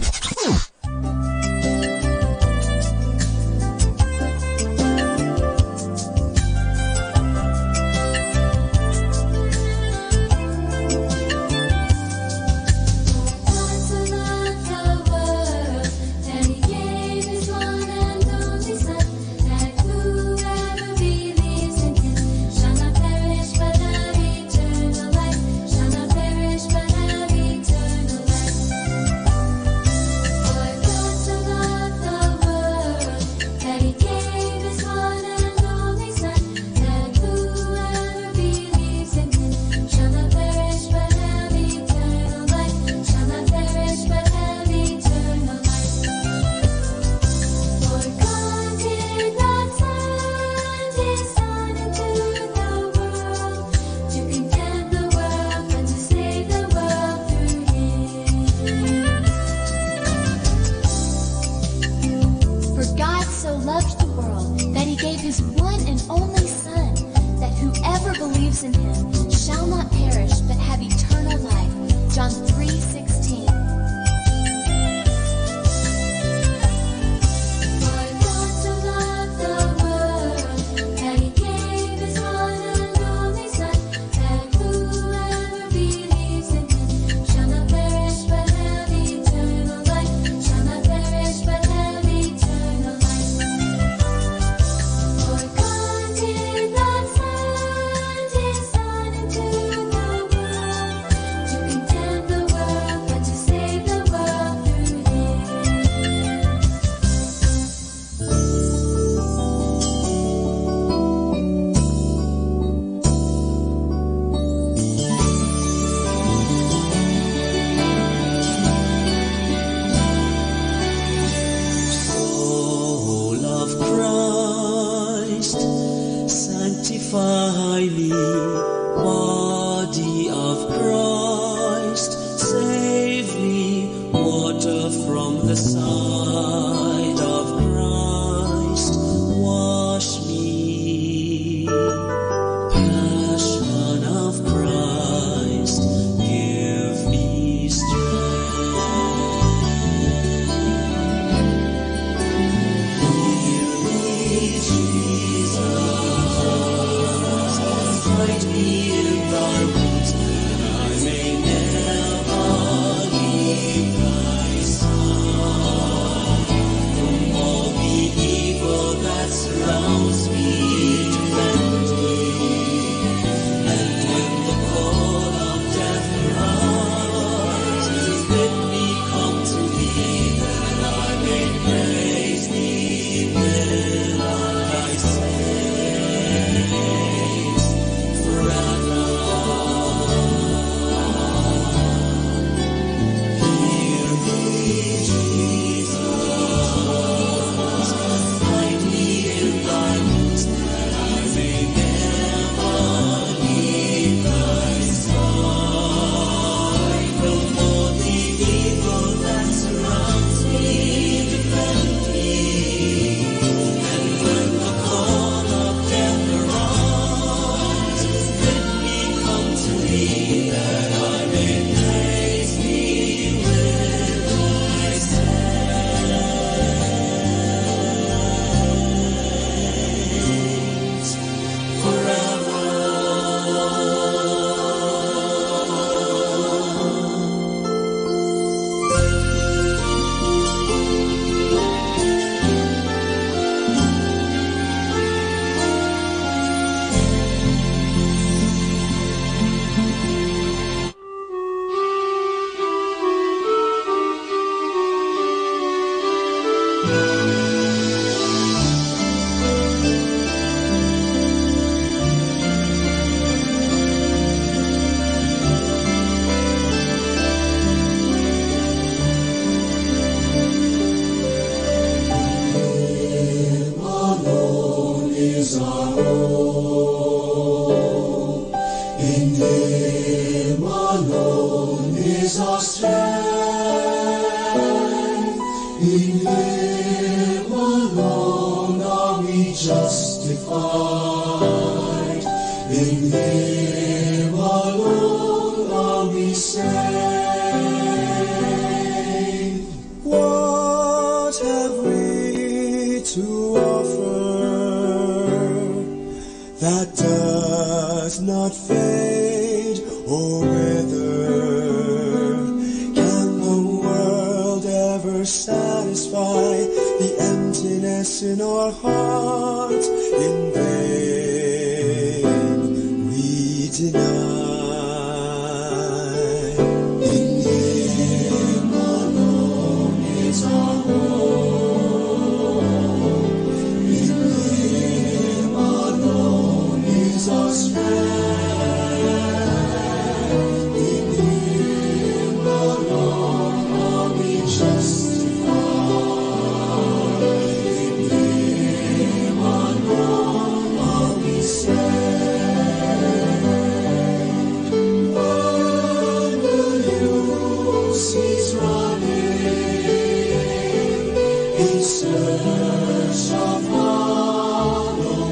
his one and only Son, that whoever believes in him shall not perish but have eternal life. John 3:16. Sanctify me, body of Christ, save me, water from the side of Christ, wash me, passion of Christ, give me strength. Heal me, Jesus. Hide me in thy wounds, that I may never leave thy side. From all the evil that surrounds me, defend me. And when the call of death arises, bid me come to thee, that I may praise thee with thy saints forever. Hear me, Jesus. Hide me in thy wounds, that I may never leave thy side. From all the evil that surrounds me, defend me. And when the call of death arises, bid me come to thee, that I may praise thee with thy saints forever. Alone is our hope. In Him alone is our strength. In Him alone are we justified. In Him alone are we saved. What have we to offer that does not fade or wither? Can the world ever satisfy the emptiness in our hearts? In vain we deny. In Him alone is our hope. In Him alone is our strength. In Him alone are we justified. In Him alone are we saved. When the Ulysses running in search of hollow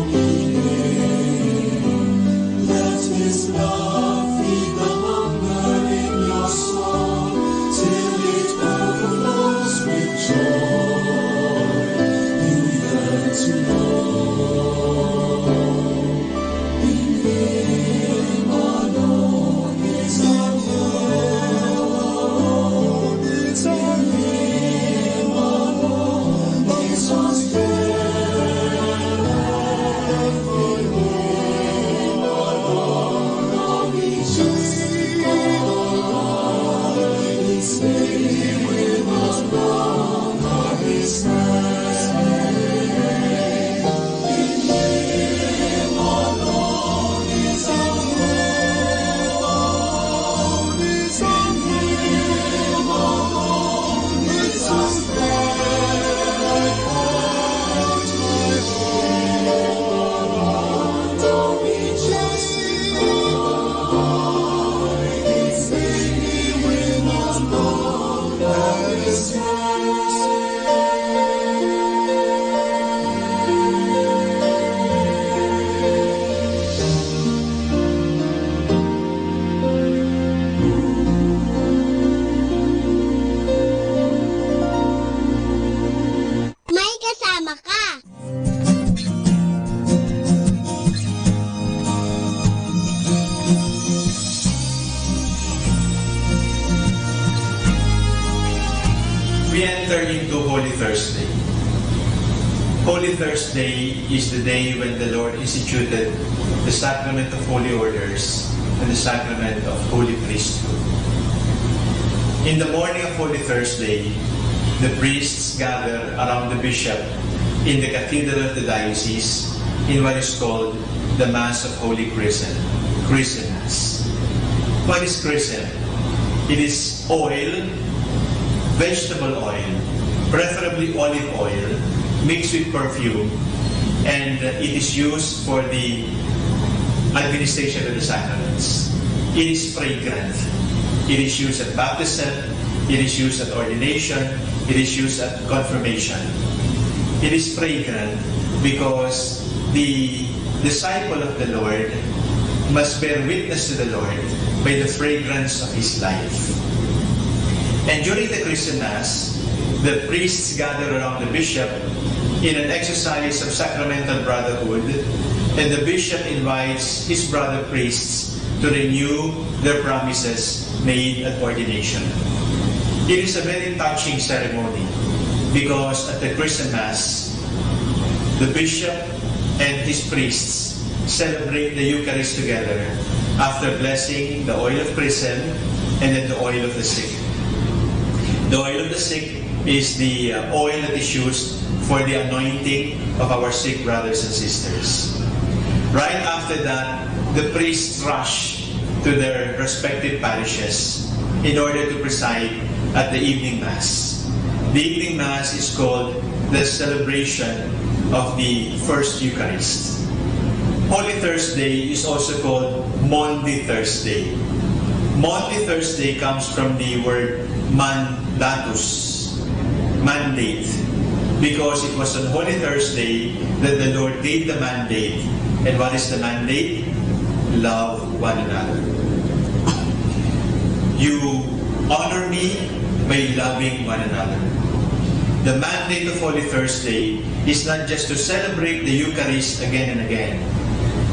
into Holy Thursday. Holy Thursday is the day when the Lord instituted the sacrament of holy orders and the sacrament of holy priesthood. In the morning of Holy Thursday, the priests gather around the bishop in the cathedral of the diocese in what is called the Mass of Holy Chrism Mass. What is chrism? It is oil, vegetable oil, preferably olive oil, mixed with perfume, and it is used for the administration of the sacraments. It is fragrant. It is used at baptism, it is used at ordination, it is used at confirmation. It is fragrant because the disciple of the Lord must bear witness to the Lord by the fragrance of his life. And during the Chrism Mass, the priests gather around the bishop in an exercise of sacramental brotherhood, and the bishop invites his brother priests to renew their promises made at ordination. It is a very touching ceremony because at the Chrism Mass, the bishop and his priests celebrate the Eucharist together after blessing the oil of chrism and then the oil of the sick. The oil of the sick is the oil that is used for the anointing of our sick brothers and sisters. Right after that, the priests rush to their respective parishes in order to preside at the evening Mass. The evening Mass is called the celebration of the First Eucharist. Holy Thursday is also called Maundy Thursday. Maundy Thursday comes from the word mandatus, mandate, because it was on Holy Thursday that the Lord gave the mandate. And what is the mandate? Love one another. You honor me by loving one another. The mandate of Holy Thursday is not just to celebrate the Eucharist again and again.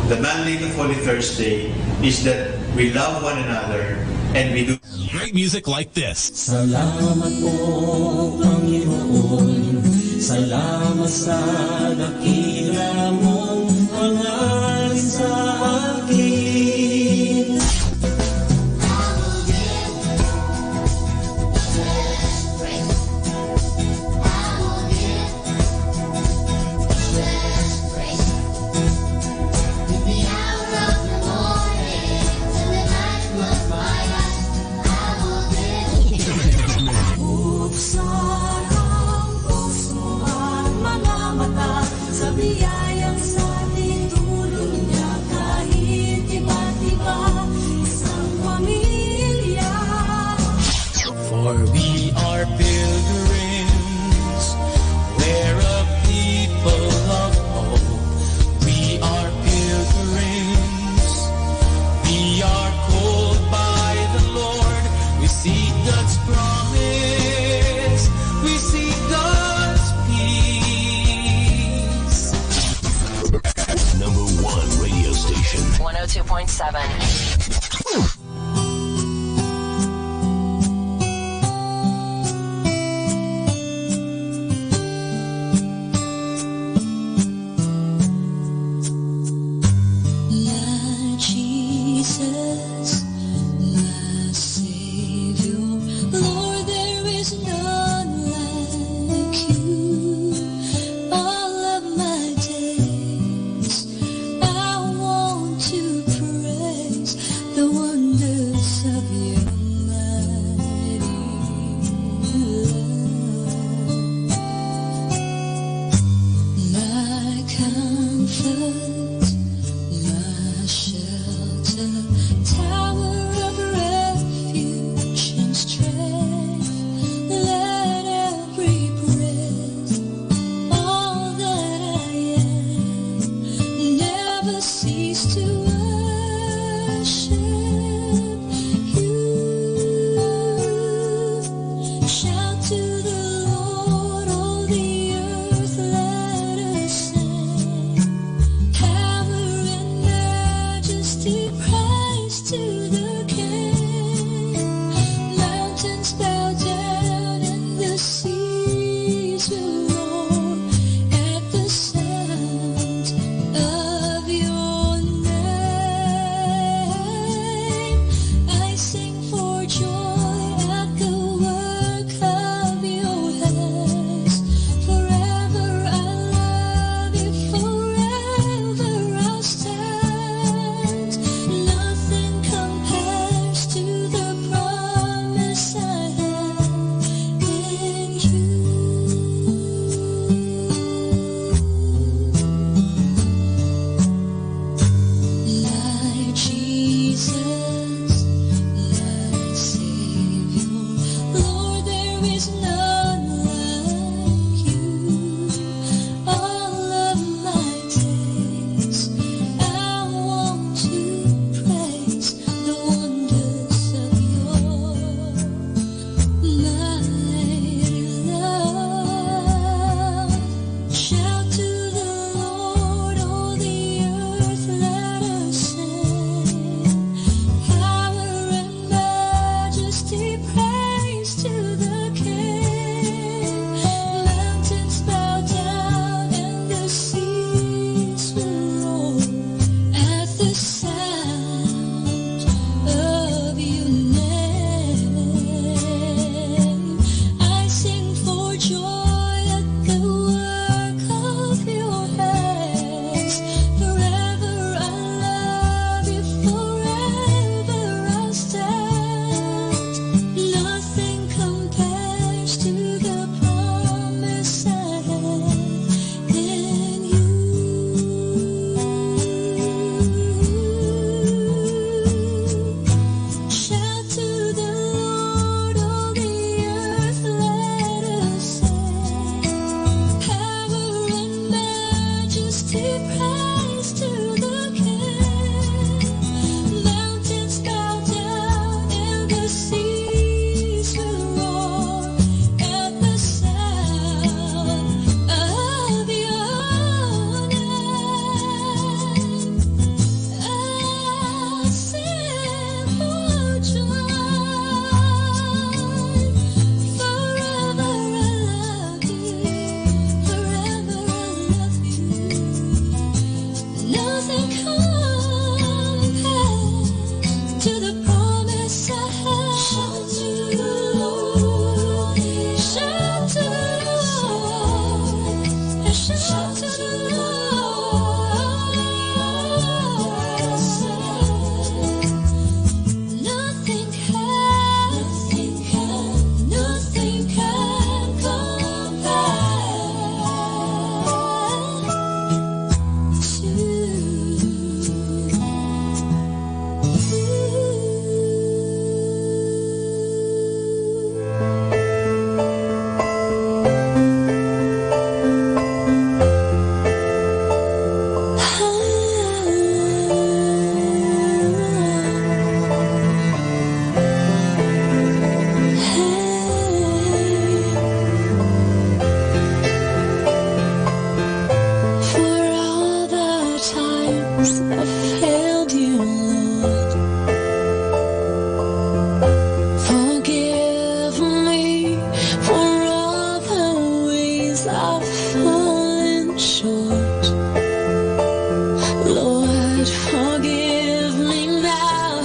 The mandate of Holy Thursday is that we love one another and we do great music like this. Salamat po, Panginoon. Salamat sa dakila mong hangarin sa akin. For we are pilgrims, we're a people of hope. We are pilgrims, we are called by the Lord. We seek God's promise, we seek God's peace. Number 1 radio station. 102.7. Praise have fallen short. Lord, forgive me now.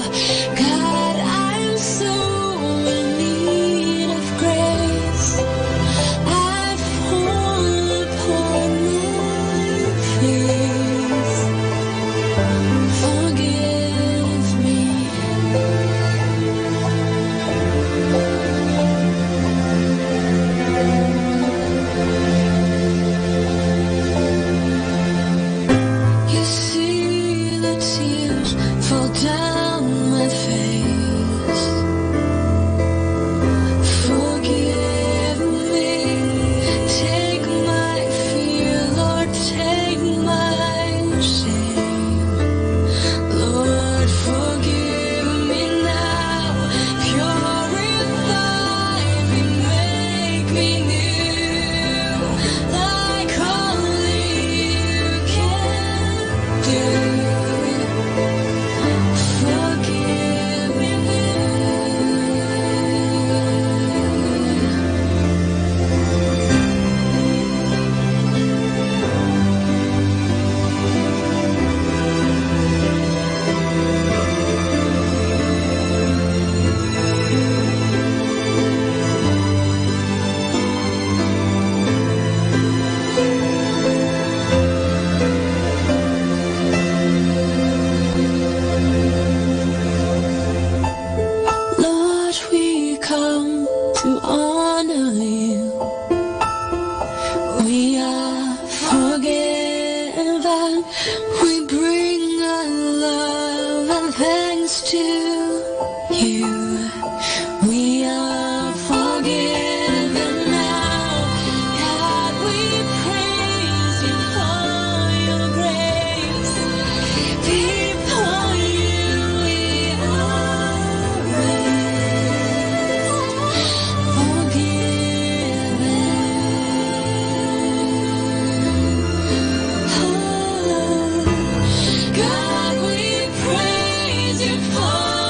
God, I'm so in need of grace. I fall upon my face. Forgive me. You see the tears fall down my face. Forgive me. Take my fear, Lord, take my shame. Lord, forgive me now. Purify me, make me new, like only you can do. Forgive me. Lord, we come to honor you. We are forgiven. We bring our love and thanks to you. We are forgiven now. God, we praise you for your grace. Before you we are raised. Forgiven. God, we praise you for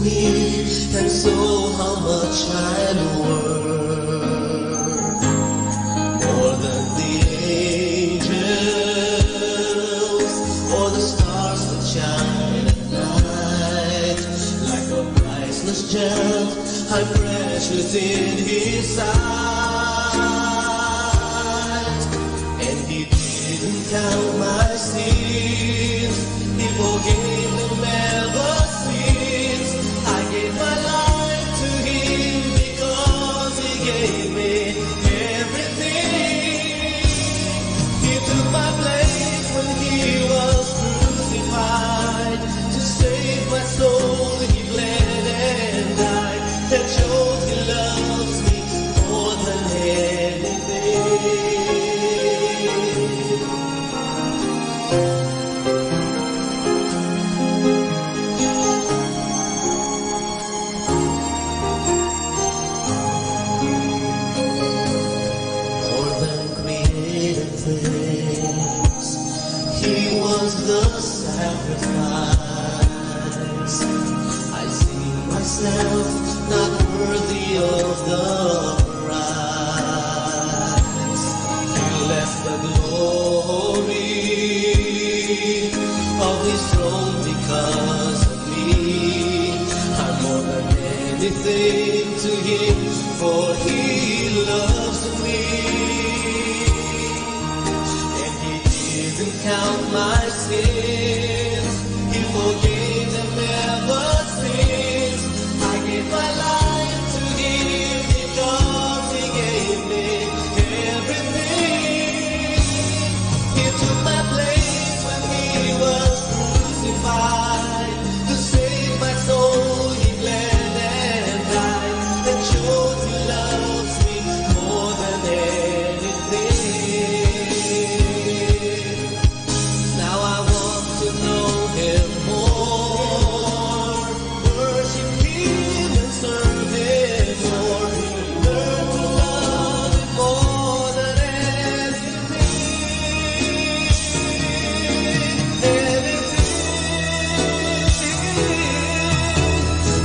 me, and so how much I'm worth, more than the angels or the stars that shine at night. Like a priceless gem, I'm precious in His sight. And He didn't count my sins, He forgave them ever since. I gave my life to Him because He gave me everything. He took my place when He was crucified. To save my soul He bled and died. That shows He loves me more than anything. More than created things, He was the sacrifice. I see myself not worthy of the prize. He left the glory of His throne because of me. I'm more than anything to Him, for He loves me. And He didn't count my sins, He forgave them ever since. I gave my life to Him because He gave me everything. He took my place when He was crucified. To save my soul He bled and died. That shows He loves me more than anything. Now I want to know Him more, worship Him and serve Him more, learn to love Him more than anything.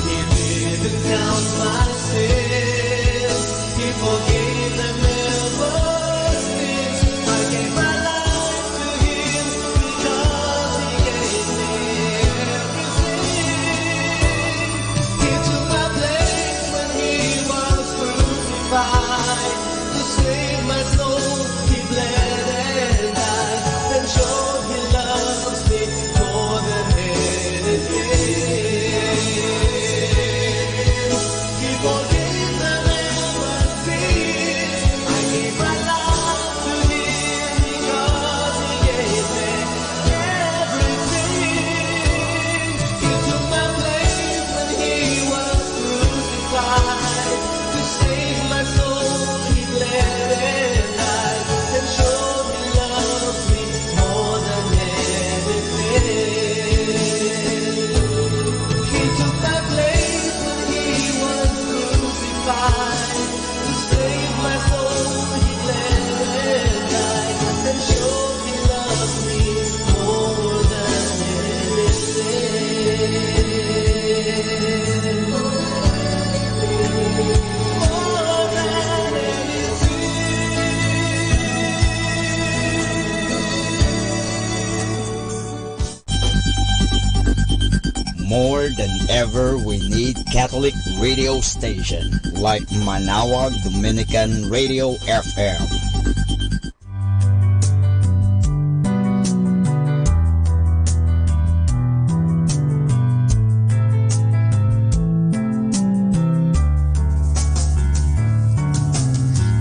He didn't count my sins, He forgave them ever since. I gave my life to Him because He gave me everything. He took my place when He was crucified. To save my soul He bled and died, and showed He loves me more than anything. He forgave them ever since. I gave my life to Him because He gave me everything. He took my place when He was crucified. To save my soul He bled and died, and showed He loves me more than anything. He took my place when He was crucified. To save my soul He bled and died, and showed He loves me more than anything. More than More than ever, we need Catholic radio station like Manawag Dominican Radio FM.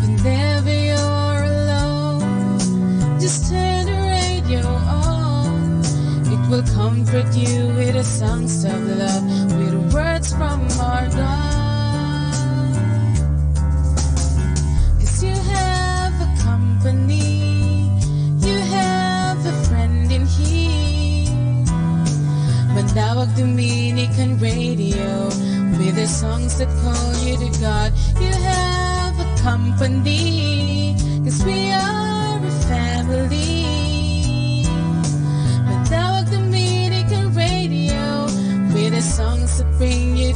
Whenever you're alone, just turn the radio on. It will comfort you with the songs of love, with words from our God. 'Cause you have a company, you have a friend in here. Manawag Dominican Radio, with the songs that call you to God. You have a company, 'cause we are a family. Manawag Dominican Radio, with the songs that bring you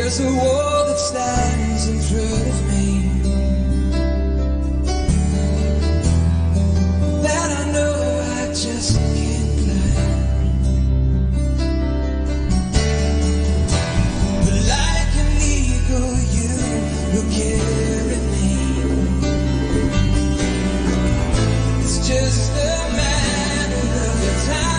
There's a wall that stands in front of me that I know I just can't climb. But like an eagle, you will carry me. It's just a matter of time.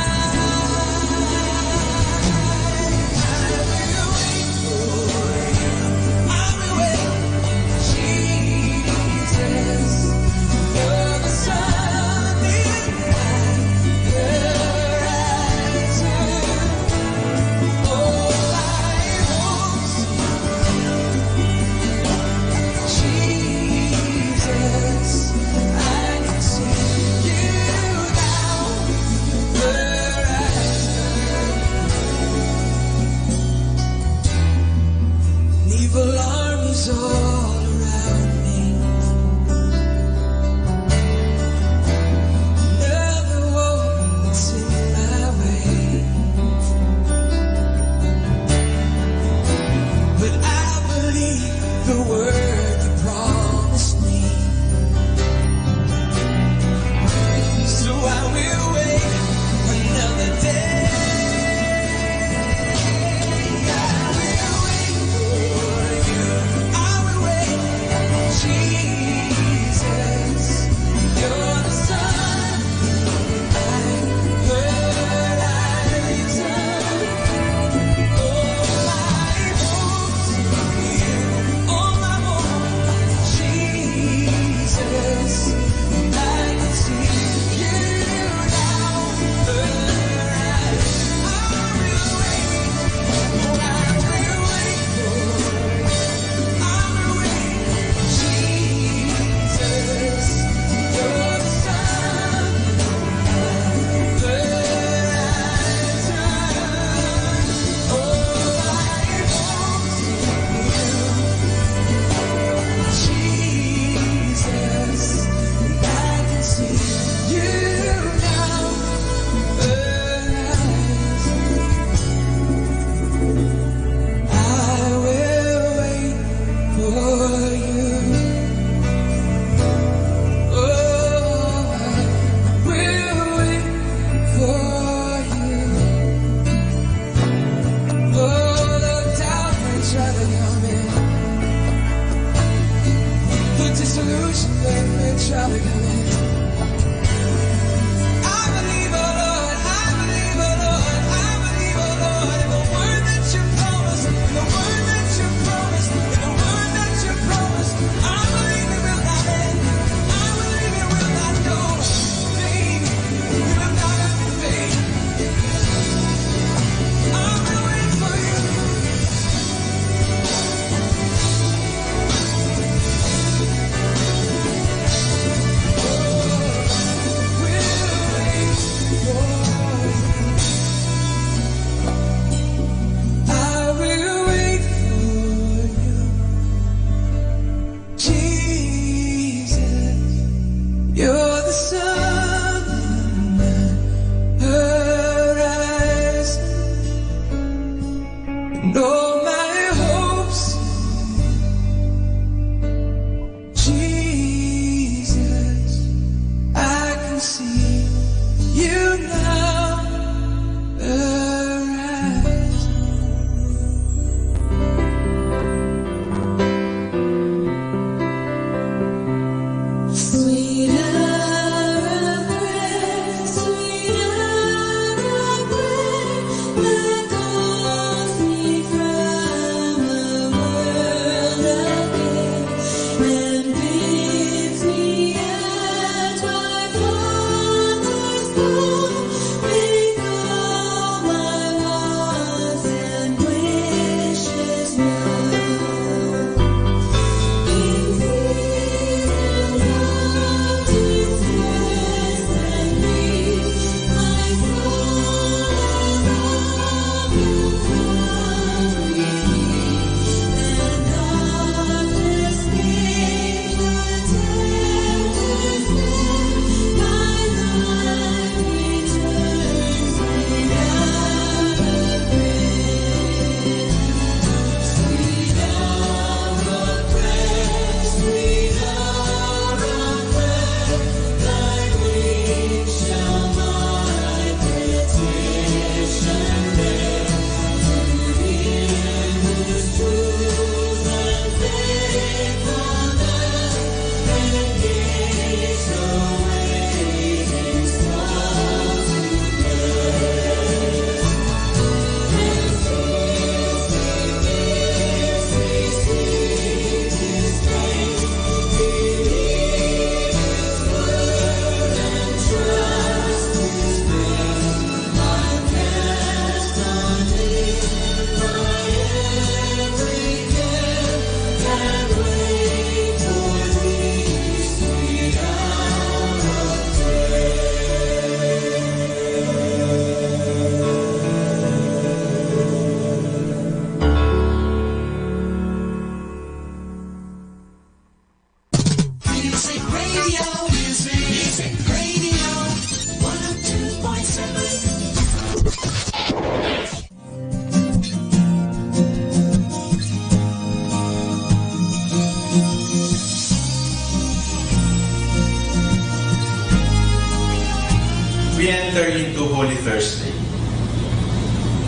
Evil armies all around me. Another war that's in my way. But I believe the word you promised me. So I will wait another day.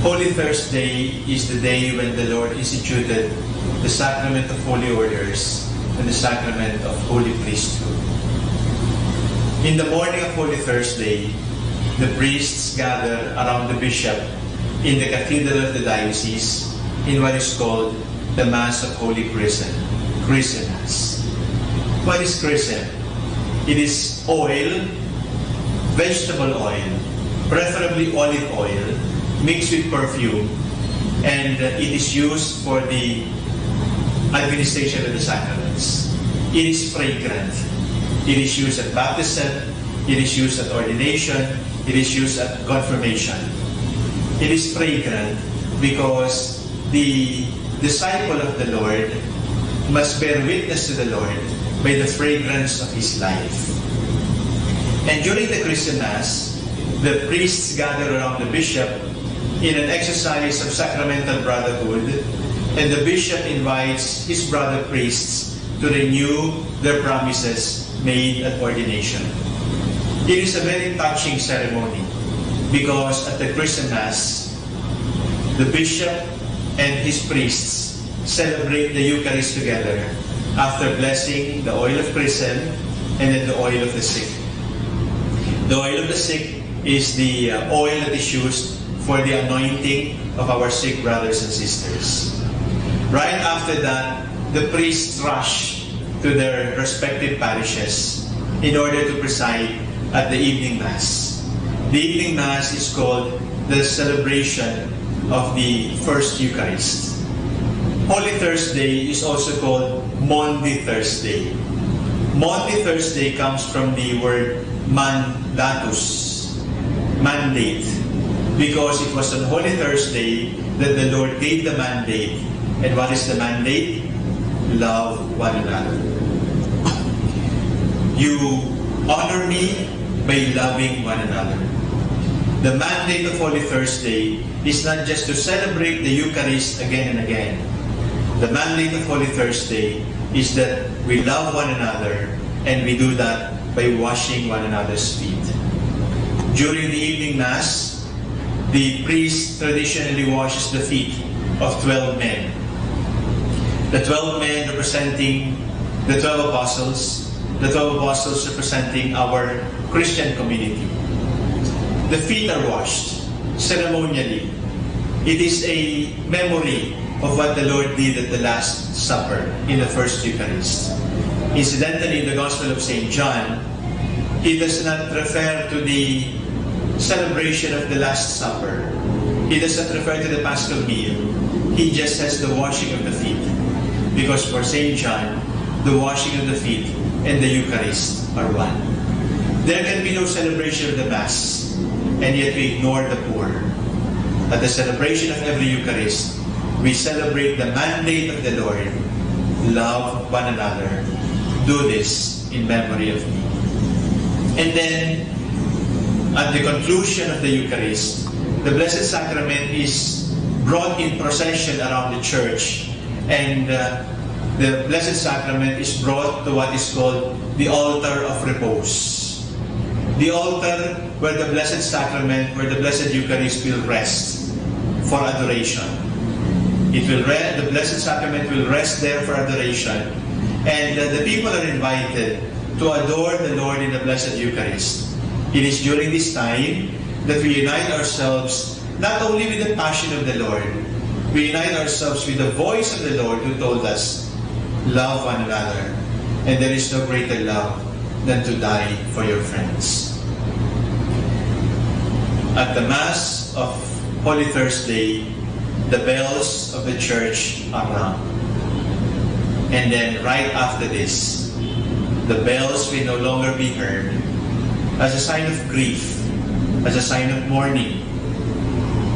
Holy Thursday is the day when the Lord instituted the sacrament of holy orders and the sacrament of holy priesthood. In the morning of Holy Thursday, the priests gather around the bishop in the cathedral of the diocese in what is called the Mass of Holy Chrism, Chrism Mass. What is chrism? It is oil, vegetable oil, preferably olive oil, mixed with perfume, and it is used for the administration of the sacraments. It is fragrant. It is used at baptism, it is used at ordination, it is used at confirmation. It is fragrant because the disciple of the Lord must bear witness to the Lord by the fragrance of his life. And during the Chrism Mass, the priests gather around the bishop in an exercise of sacramental brotherhood, and the bishop invites his brother priests to renew their promises made at ordination. It is a very touching ceremony because at the Chrism Mass, the bishop and his priests celebrate the Eucharist together after blessing the oil of chrism and then the oil of the sick. The oil of the sick is the oil that is used for the anointing of our sick brothers and sisters. Right after that, the priests rush to their respective parishes in order to preside at the evening Mass. The evening Mass is called the celebration of the First Eucharist. Holy Thursday is also called Maundy Thursday. Maundy Thursday comes from the word mandatus, mandate, because it was on Holy Thursday that the Lord gave the mandate. And what is the mandate? Love one another. You honor me by loving one another. The mandate of Holy Thursday is not just to celebrate the Eucharist again and again. The mandate of Holy Thursday is that we love one another, and we do that by washing one another's feet. During the evening Mass, the priest traditionally washes the feet of 12 men. The 12 men representing the 12 apostles, the 12 apostles representing our Christian community. The feet are washed ceremonially. It is a memory of what the Lord did at the Last Supper in the First Eucharist. Incidentally, in the Gospel of St. John, he does not refer to the celebration of the Last Supper. He does not refer to the Paschal meal. He just says the washing of the feet. Because for St. John, the washing of the feet and the Eucharist are one. There can be no celebration of the Mass, and yet we ignore the poor. At the celebration of every Eucharist, we celebrate the mandate of the Lord. Love one another. Do this in memory of me. And then, at the conclusion of the Eucharist, the Blessed Sacrament is brought in procession around the church, and the Blessed Sacrament is brought to what is called the altar of repose. The altar where the Blessed Sacrament, where the Blessed Eucharist will rest for adoration. The Blessed Sacrament will rest there for adoration, and the people are invited to adore the Lord in the Blessed Eucharist. It is during this time that we unite ourselves not only with the passion of the Lord, we unite ourselves with the voice of the Lord who told us, love one another, and there is no greater love than to die for your friends. At the Mass of Holy Thursday, the bells of the church are rung. And then right after this, the bells will no longer be heard as a sign of grief, as a sign of mourning,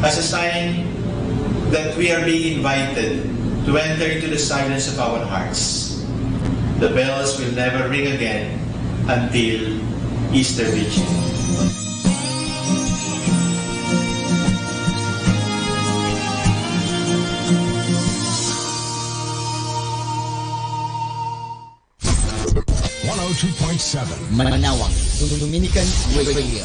as a sign that we are being invited to enter into the silence of our hearts. The bells will never ring again until Easter Vigil. Manawag, Dominican Radio.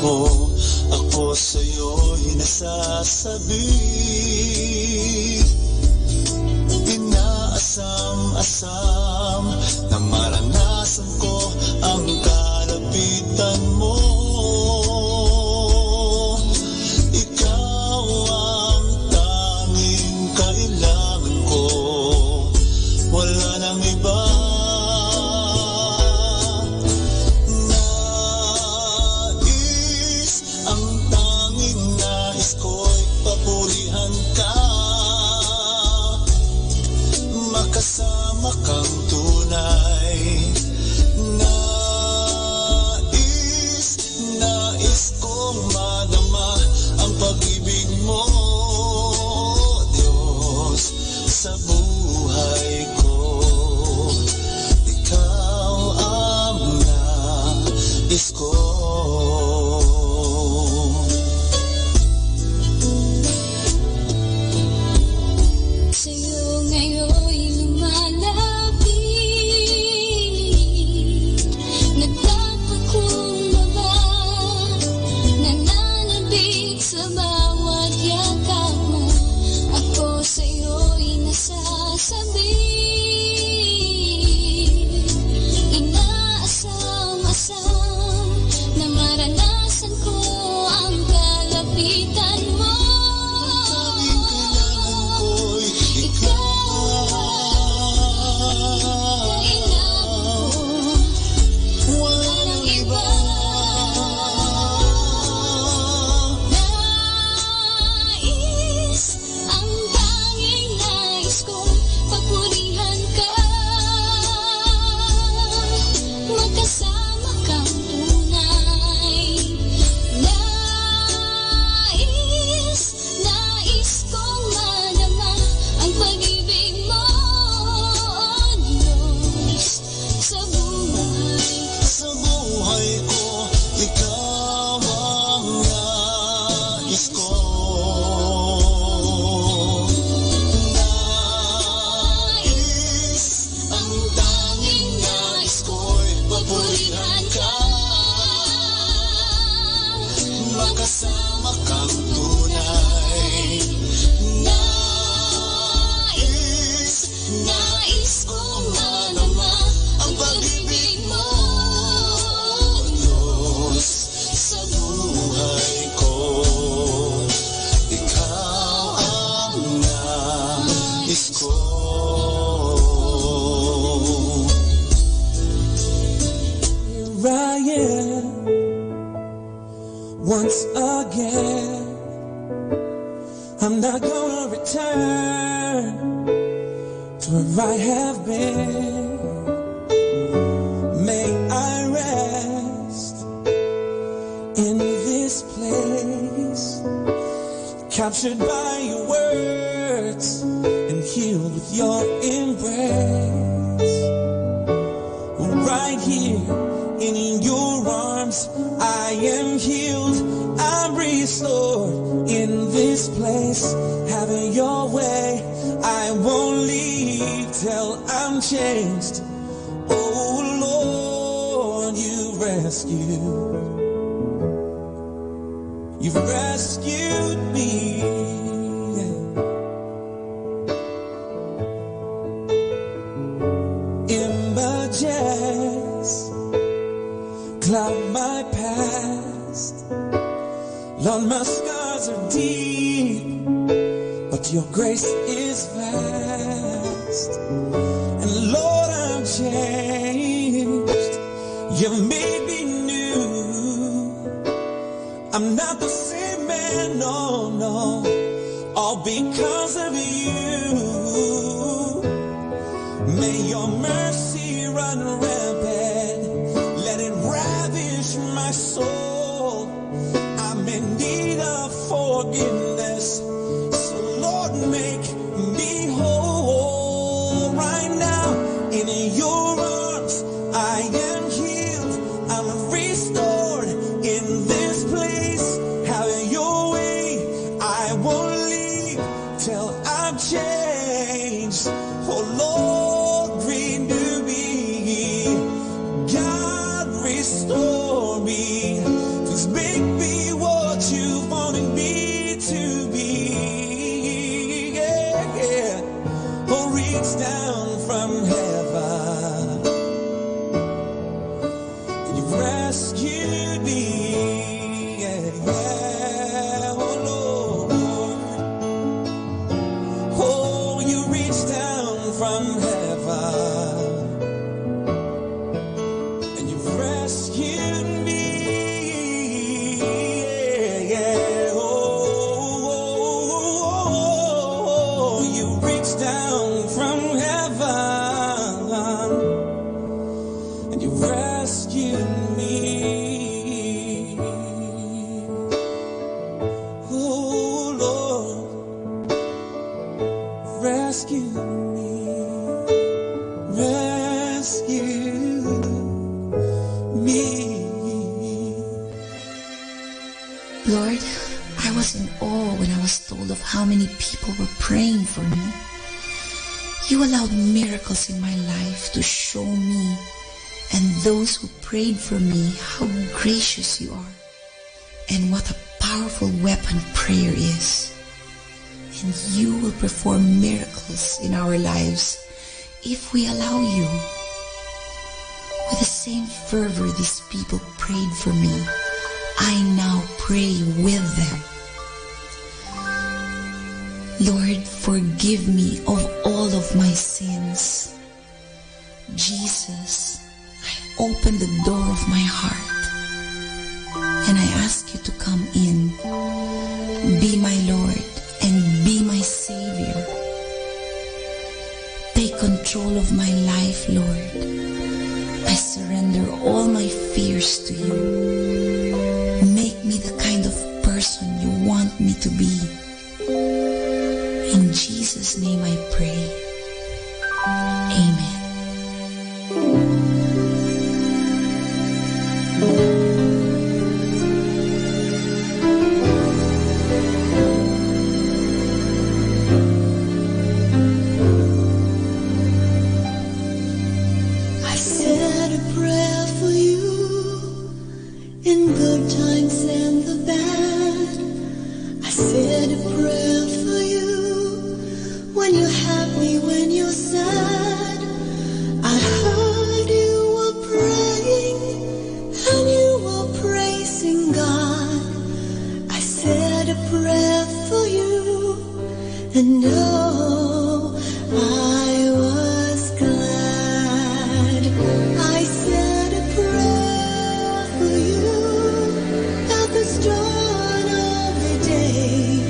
Ako sa'yo'y nasasabi, inaasam-asam na maranasan ko ang kalapitan mo. Ikaw ang tanging kailangan ko, wala nang iba. Makasama kang tunay. Nais kong madama ang pag-ibig mo, Diyos, sa buhay ko. Ikaw ang nais ko. Sa'yo ngayon'y lumalapit, nagpapakumbaba, nananabik sa bawat yakap mo. Ako sa'yo'y nasasabi, inaasam-asam na maranasan ko ang kalapitan mo. Makasama kang tunay. Nais kong madama ang pag-ibig mo, Diyos, sa buhay ko. Ikaw ang nais ko. Here I am once again. I'm not gonna return to where I have been. May I rest in this place, captured by your words and healed with your embrace. Right here in your arms, I am healed, I'm restored in this place. Having your way, I won't leave till I'm changed. Oh Lord, you've rescued me. Images cloud my past. Lord, my scars are deep, but your grace is vast. And Lord, I'm changed. You made me new. I'm not the same man, no, no, all because of you. May your mercy run rampant, let it ravish my soul. I'm in need of forgiveness, so Lord, make me whole. Right now, in your arms, I am healed, I'm restored in this place. Have your way, I won't leave till I'm changed. Oh Lord, renew me, God, restore me. Please make me rescue me. Lord, I was in awe when I was told of how many people were praying for me. You allowed miracles in my life to show me and those who prayed for me how gracious you are and what a powerful weapon prayer is. And you will perform miracles in our lives if we allow you. With the same fervor these people prayed for me, I now pray with them. Lord, forgive me of all of my sins. Jesus, I open the door of my heart and I ask you to come in. Be my Lord and be my Savior. Take control of my life, Lord. I surrender all my fears to you. Make me the kind of person you want me to be. In Jesus' name I pray. Amen. I said a prayer for you in good times and the bad. I said a prayer for you when you're happy, when you're sad. I heard you were praying and you were praising God. I said a prayer for you and oh, I was glad. I said a prayer for you at the start of the day.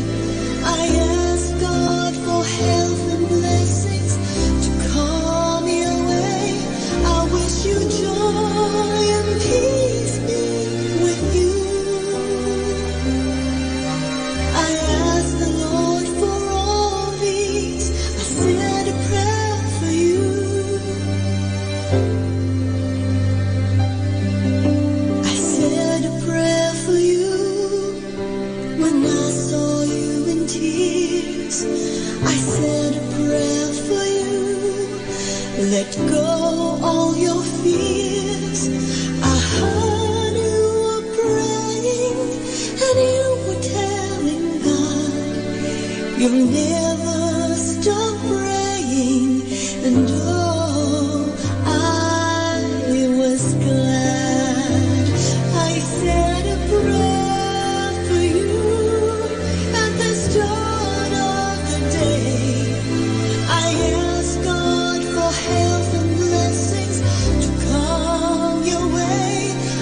I asked God for health and blessings to come your way. I wish you joy and peace be with you. I asked the Lord for all these. I said a prayer for you. I said a prayer for you when I saw you in tears. I said a prayer for you. Let go all your fears. I heard you were praying and you were telling God you'll never stop praying. And oh, I was glad. I said a prayer for you at the start of the day. I asked God for health and blessings to come your way.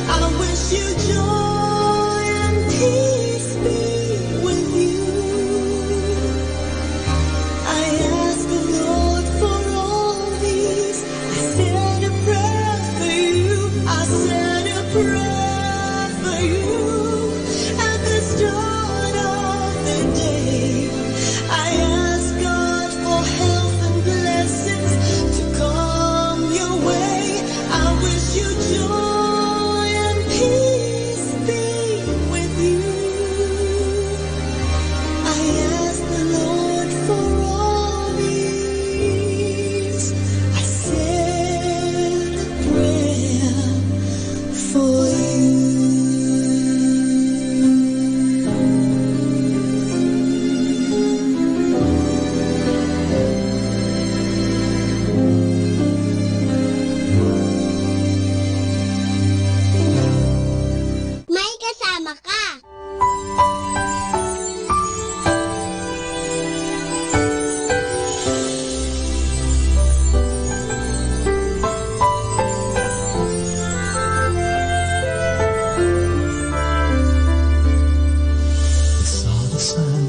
I wish you joy and peace be with you. I asked the Lord for all these. I said a prayer for you. I said a prayer for you at the start of the day. I asked God for health and blessings to come your way. I wish you joy and peace be with you. I asked the Lord for all these. I said a prayer for you. May kasama ka. Saw the sun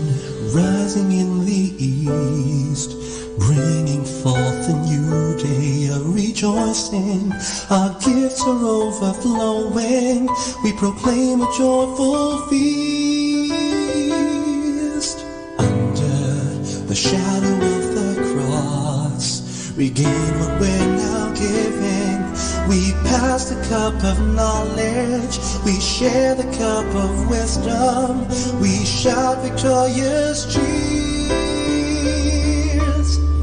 rising in the east, bringing forth a new day, a rejoicing. Our gifts are overflowing. We proclaim a joyful feast under the shadow of the cross. We gain what we're now giving. We pass the cup of knowledge. We share the cup of wisdom. We shout victorious cheers.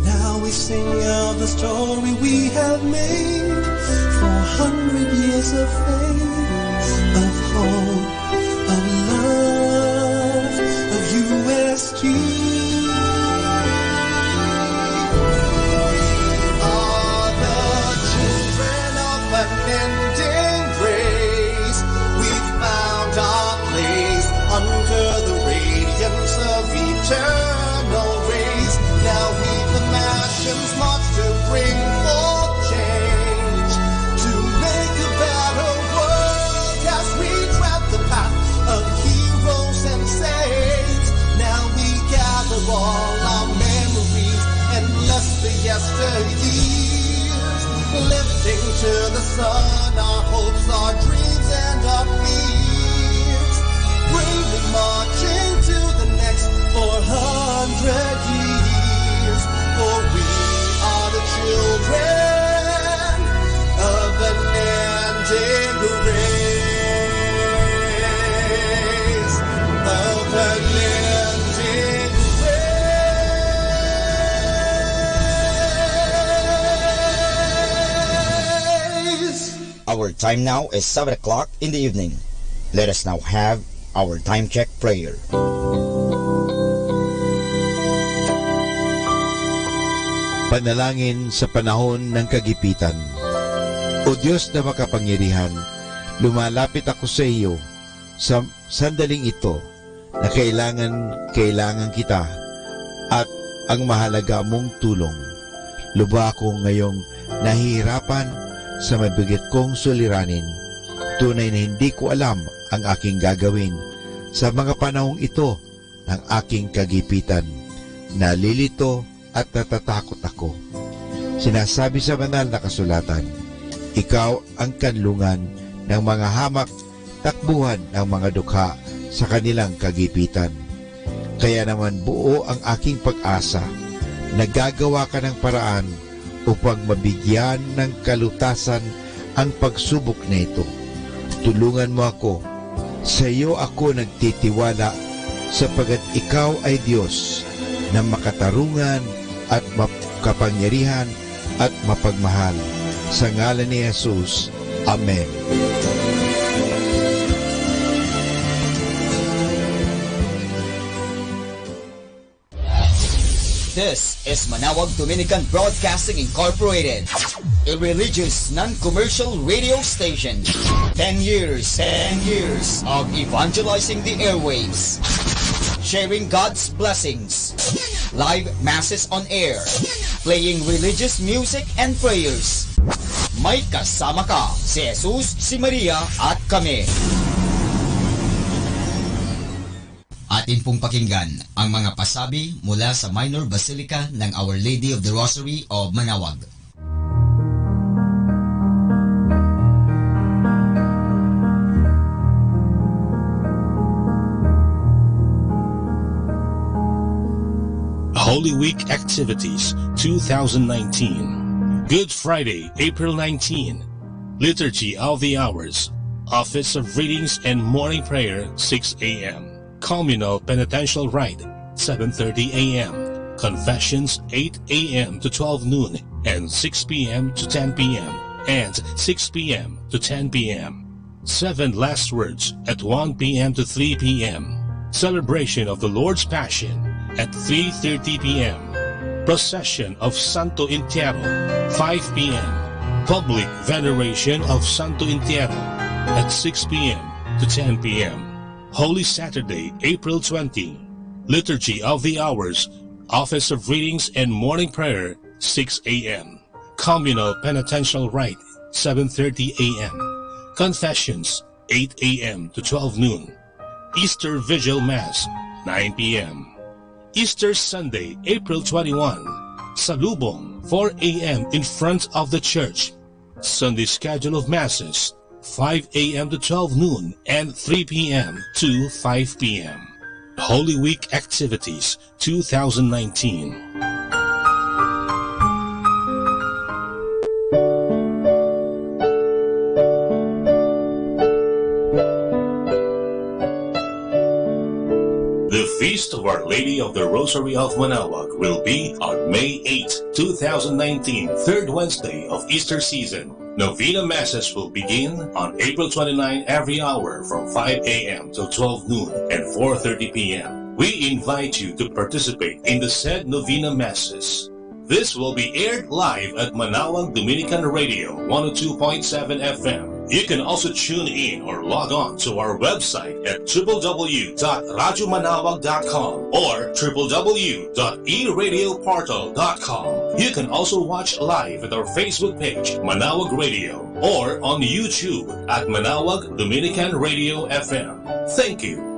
Now we sing of the story we have made. 400 years of faith, of hope, of love, of UST. Are the children of unending grace. We found our place under the radiance of eternal rays. Now we the nations march to bring forth change, to make a better world as we tread the path of heroes and saints. Now we gather all our memories and bless the yesteryears, lifting to the sun our hopes, our dreams, and our fears. Bravely marching to the next 400 years, for we are the children of an ending race, of an ending race. Our time now is 7 o'clock in the evening. Let us now have our time check prayer. Panalangin sa panahon ng kagipitan. O Diyos na makapangyarihan, lumalapit ako sa iyo sa sandaling ito na kailangan kita at ang mahalaga mong tulong. Lubha ako ngayong nahihirapan sa mabigat kong suliranin. Tunay na hindi ko alam ang aking gagawin sa mga panahong ito ng aking kagipitan. Nalilito at natatakot ako. Sinasabi sa banal na kasulatan, ikaw ang kanlungan ng mga hamak, takbuhan ng mga dukha sa kanilang kagipitan. Kaya naman buo ang aking pag-asa na gagawa ka ng paraan upang mabigyan ng kalutasan ang pagsubok na ito. Tulungan mo ako. Sa iyo ako nagtitiwala sapagat ikaw ay Diyos na makatarungan at makapangyarihan at mapagmahal. Sa ngalan ni Jesus. Amen. This is Manawag Dominican Broadcasting Incorporated, a religious non-commercial radio station. 10 years of evangelizing the airwaves, sharing God's blessings, live masses on air, playing religious music and prayers. May kasama ka, si Jesus, si Maria at kami. Atin pong pakinggan ang mga pasabi mula sa Minor Basilica ng Our Lady of the Rosary of Manawag. Holy Week Activities 2019. Good Friday, April 19. Liturgy of the Hours. Office of Readings and Morning Prayer, 6 a.m. Communal Penitential Rite, 7:30 a.m. Confessions, 8 a.m. to 12 noon and 6 p.m. to 10 p.m. and 6 p.m. to 10 p.m. 7 Last Words at 1 p.m. to 3 p.m. Celebration of the Lord's Passion at 3:30 p.m. Procession of Santo Entierro, 5 p.m. Public Veneration of Santo Entierro at 6 p.m. to 10 p.m. Holy Saturday, April 20. Liturgy of the Hours. Office of Readings and Morning Prayer, 6 a.m. Communal Penitential Rite, 7:30 a.m. Confessions, 8 a.m. to 12 noon. Easter Vigil Mass, 9 p.m. Easter Sunday, April 21. Salubong, 4 a.m. in front of the church. Sunday schedule of Masses, 5 a.m. to 12 noon and 3 p.m. to 5 p.m. Holy Week Activities 2019. Feast of Our Lady of the Rosary of Manaoag will be on May 8, 2019, third Wednesday of Easter season. Novena Masses will begin on April 29 every hour from 5 a.m. till 12 noon and 4:30 p.m. We invite you to participate in the said Novena Masses. This will be aired live at Manaoag Dominican Radio 102.7 FM. You can also tune in or log on to our website at www.radyomanawag.com or www.eradioportal.com. You can also watch live at our Facebook page, Manaoag Radio, or on YouTube at Manaoag Dominican Radio FM. Thank you.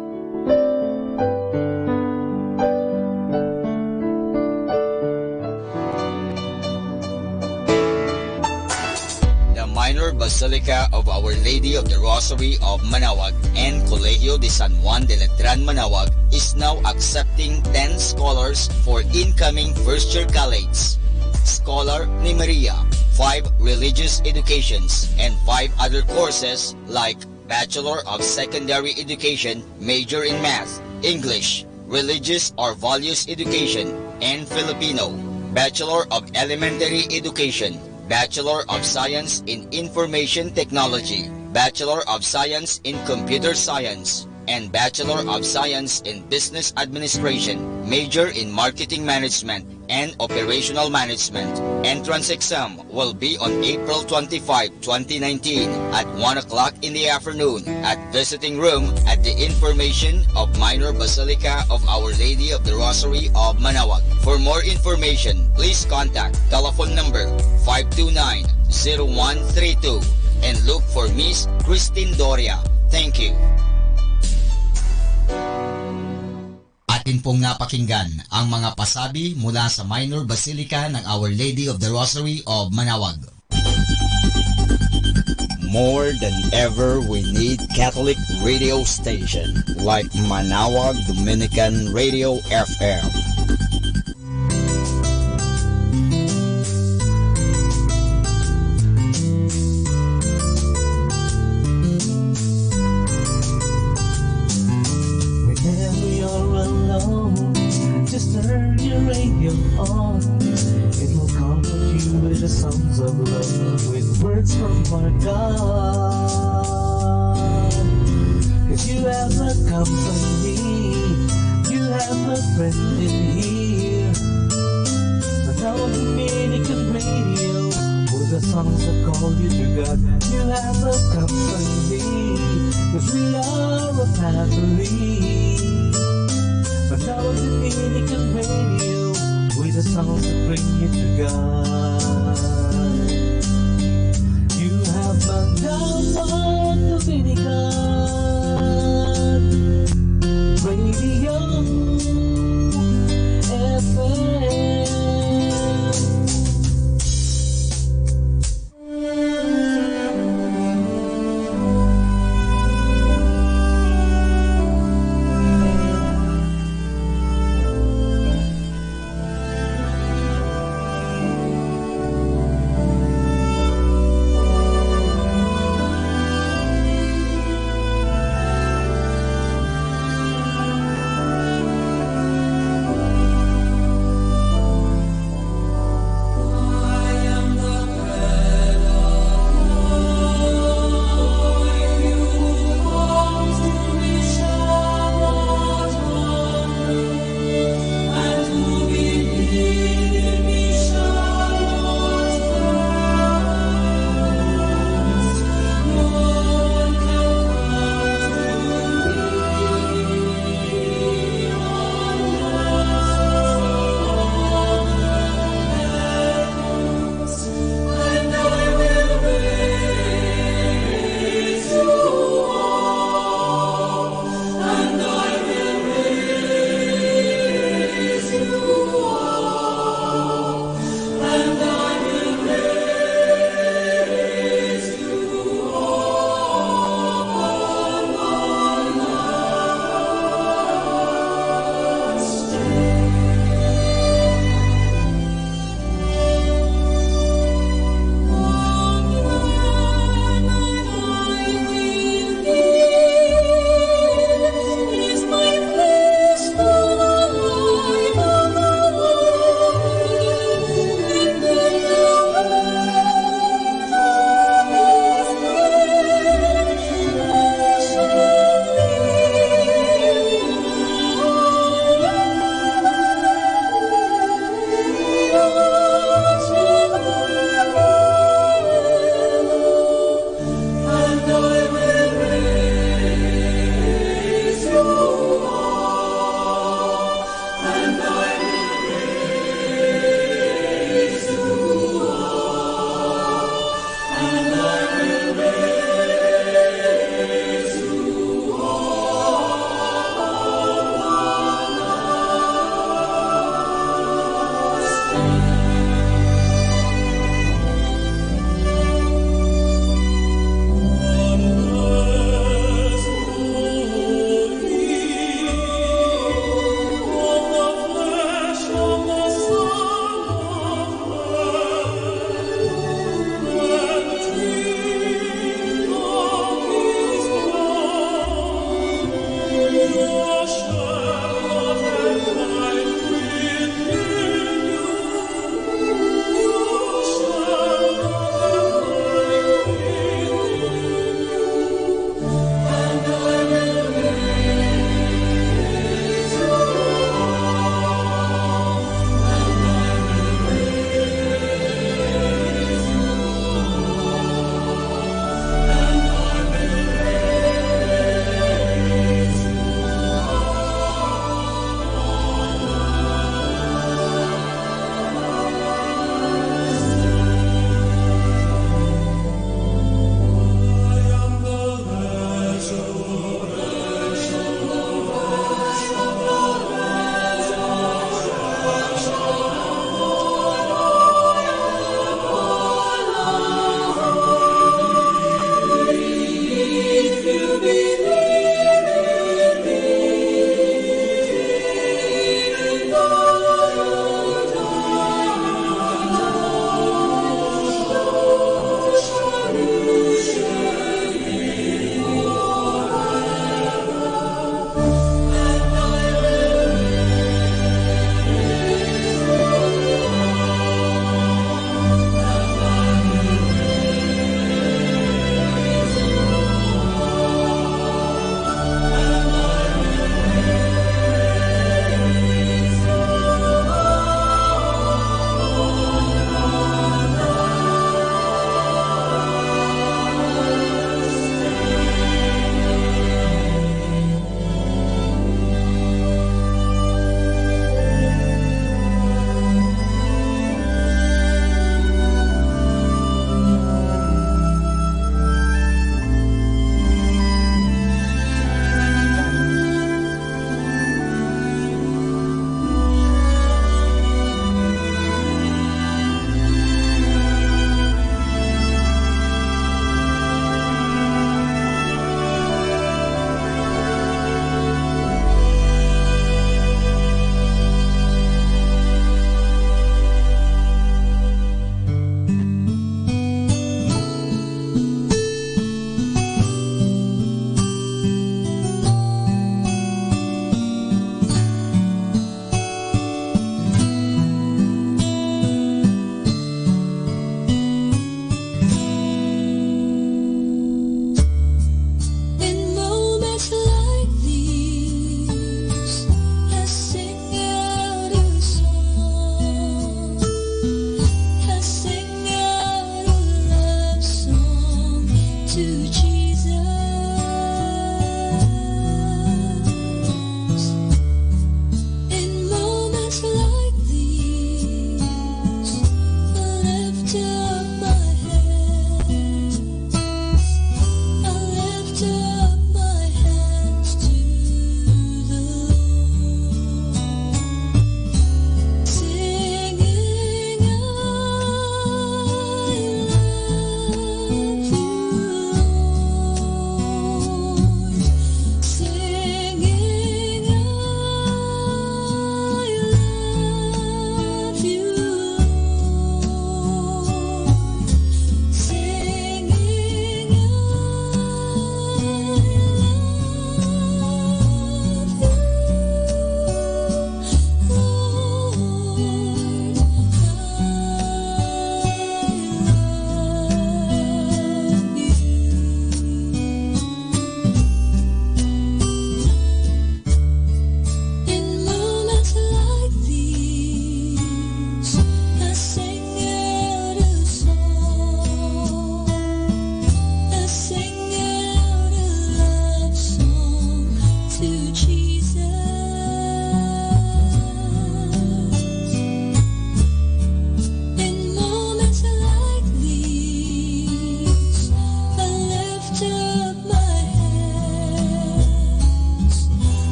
Minor Basilica of Our Lady of the Rosary of Manaoag and Colegio de San Juan de Letran Manaoag is now accepting 10 scholars for incoming first-year colleagues. Scholar ni Maria, 5 religious educations, and 5 other courses like Bachelor of Secondary Education, major in Math, English, Religious or Values Education, and Filipino, Bachelor of Elementary Education, Bachelor of Science in Information Technology, Bachelor of Science in Computer Science, and Bachelor of Science in Business Administration, major in Marketing Management and Operational Management. Entrance exam will be on April 25, 2019 at 1 o'clock in the afternoon at visiting room at the information of Minor Basilica of Our Lady of the Rosary of Manaoag. For more information, please contact telephone number 529-0132 and look for Miss Christine Doria. Thank you. Atin pong napakinggan ang mga pasabi mula sa Minor Basilica ng Our Lady of the Rosary of Manaoag. More than ever, we need Catholic radio station like Manaoag Dominican Radio FM. Just turn your radio on. It will comfort you with the songs of love, with words from our God. Cause you have a company, you have a friend in here. Manaoag Dominican Radio, with the songs that call you to God. You have a company, cause we are a family. Manaoag Dominican Radio, with the songs that bring you to God. You have Manaoag Dominican Radio FM.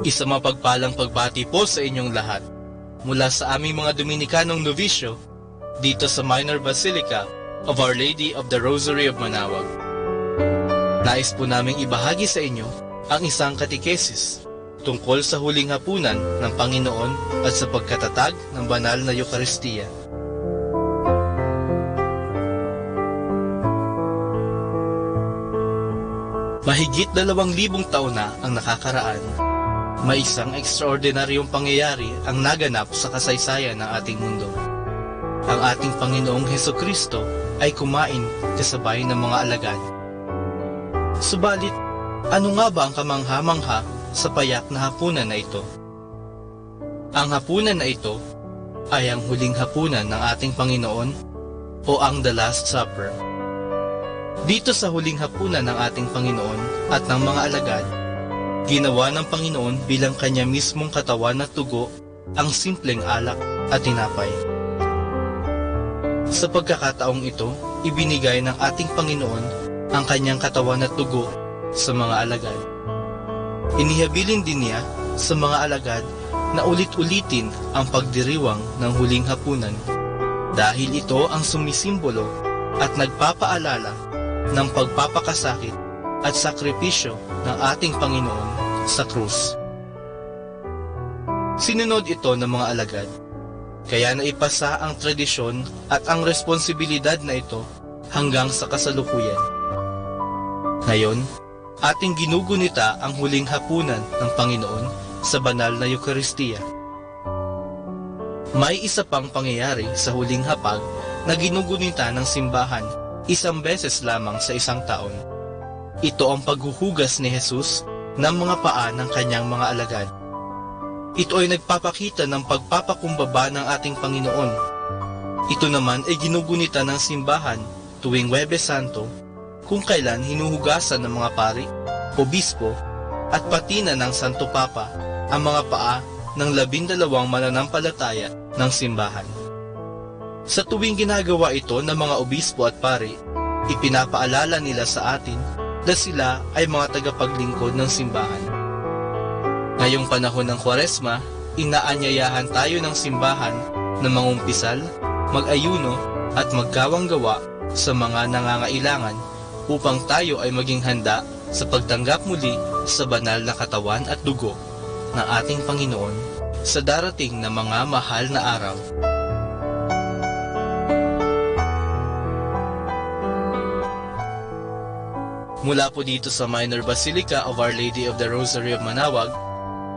Isa mapagpalang pagbati po sa inyong lahat mula sa aming mga Dominikanong Novisyo dito sa Minor Basilica of Our Lady of the Rosary of Manawag. Nais po naming ibahagi sa inyo ang isang katikesis tungkol sa huling hapunan ng Panginoon at sa pagkatatag ng banal na Eucharistia. Mahigit 2,000 taon na ang nakakaraan. May isang ekstraordinaryong pangyayari ang naganap sa kasaysayan ng ating mundo. Ang ating Panginoong Hesukristo ay kumain kasabay ng mga alagad. Subalit, ano nga ba ang kamangha-mangha sa payak na hapunan na ito? Ang hapunan na ito ay ang huling hapunan ng ating Panginoon o ang The Last Supper. Dito sa huling hapunan ng ating Panginoon at ng mga alagad, ginawa ng Panginoon bilang kanya mismong katawan at dugo ang simpleng alak at tinapay. Sa pagkakataong ito, ibinigay ng ating Panginoon ang kanyang katawan at dugo sa mga alagad. Inihabilin din niya sa mga alagad na ulit-ulitin ang pagdiriwang ng huling hapunan dahil ito ang sumisimbolo at nagpapaalala ng pagpapakasakit at sakripisyo ng ating Panginoon sa krus. Sinunod ito ng mga alagad, kaya naipasa ang tradisyon at ang responsibilidad na ito hanggang sa kasalukuyan. Ngayon, ating ginugunita ang huling hapunan ng Panginoon sa banal na Eucharistia. May isa pang pangyayari sa huling hapag na ginugunita ng simbahan isang beses lamang sa isang taon. Ito ang paghuhugas ni Jesus ng mga paa ng kanyang mga alagad. Ito ay nagpapakita ng pagpapakumbaba ng ating Panginoon. Ito naman ay ginugunita ng simbahan tuwing Huwebes Santo kung kailan hinuhugasan ng mga pari, obispo at pati na ng Santo Papa ang mga paa ng 12 mananampalataya ng simbahan. Sa tuwing ginagawa ito ng mga obispo at pari, ipinapaalala nila sa atin na sila ay mga tagapaglingkod ng simbahan. Ngayong panahon ng Kwaresma, inaanyayahan tayo ng simbahan na mangumpisal, mag-ayuno at magkawang gawa sa mga nangangailangan upang tayo ay maging handa sa pagtanggap muli sa banal na katawan at dugo ng ating Panginoon sa darating na mga mahal na araw. Mula po dito sa Minor Basilica of Our Lady of the Rosary of Manawag,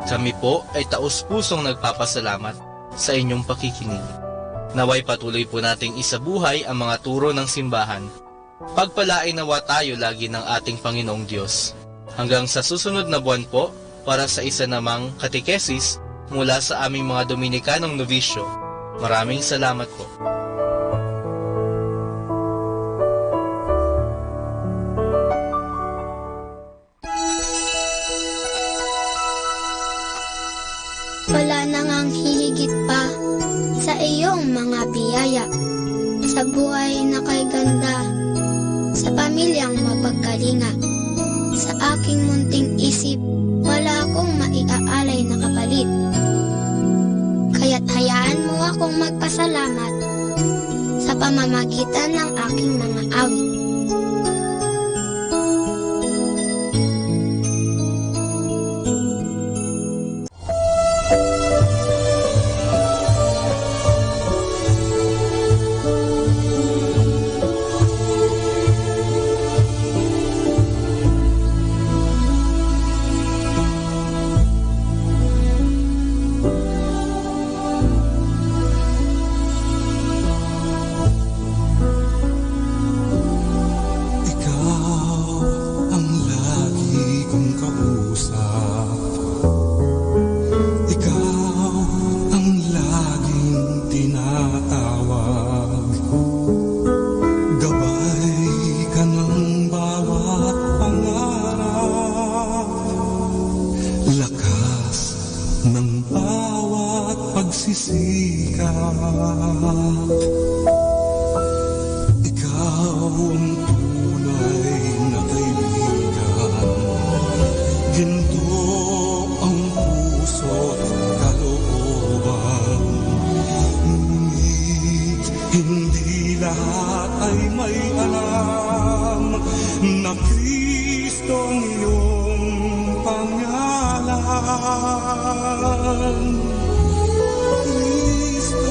kami po ay taus-pusong nagpapasalamat sa inyong pakikinig. Naway patuloy po nating isabuhay ang mga turo ng simbahan. Pagpalain nawa tayo lagi ng ating Panginoong Diyos. Hanggang sa susunod na buwan po, para sa isa namang katikesis mula sa aming mga Dominikanong Novisyo. Maraming salamat po. Wala nang ang hihigit pa sa iyong mga biyaya, sa buhay na kay ganda, sa pamilyang mapagkalinga. Sa aking munting isip, wala akong maiaalay na kapalit. Kaya't hayaan mo akong magpasalamat sa pamamagitan ng aking mga awit. lahat ay may alam na Kristo ang iyong pangalan. Kristo,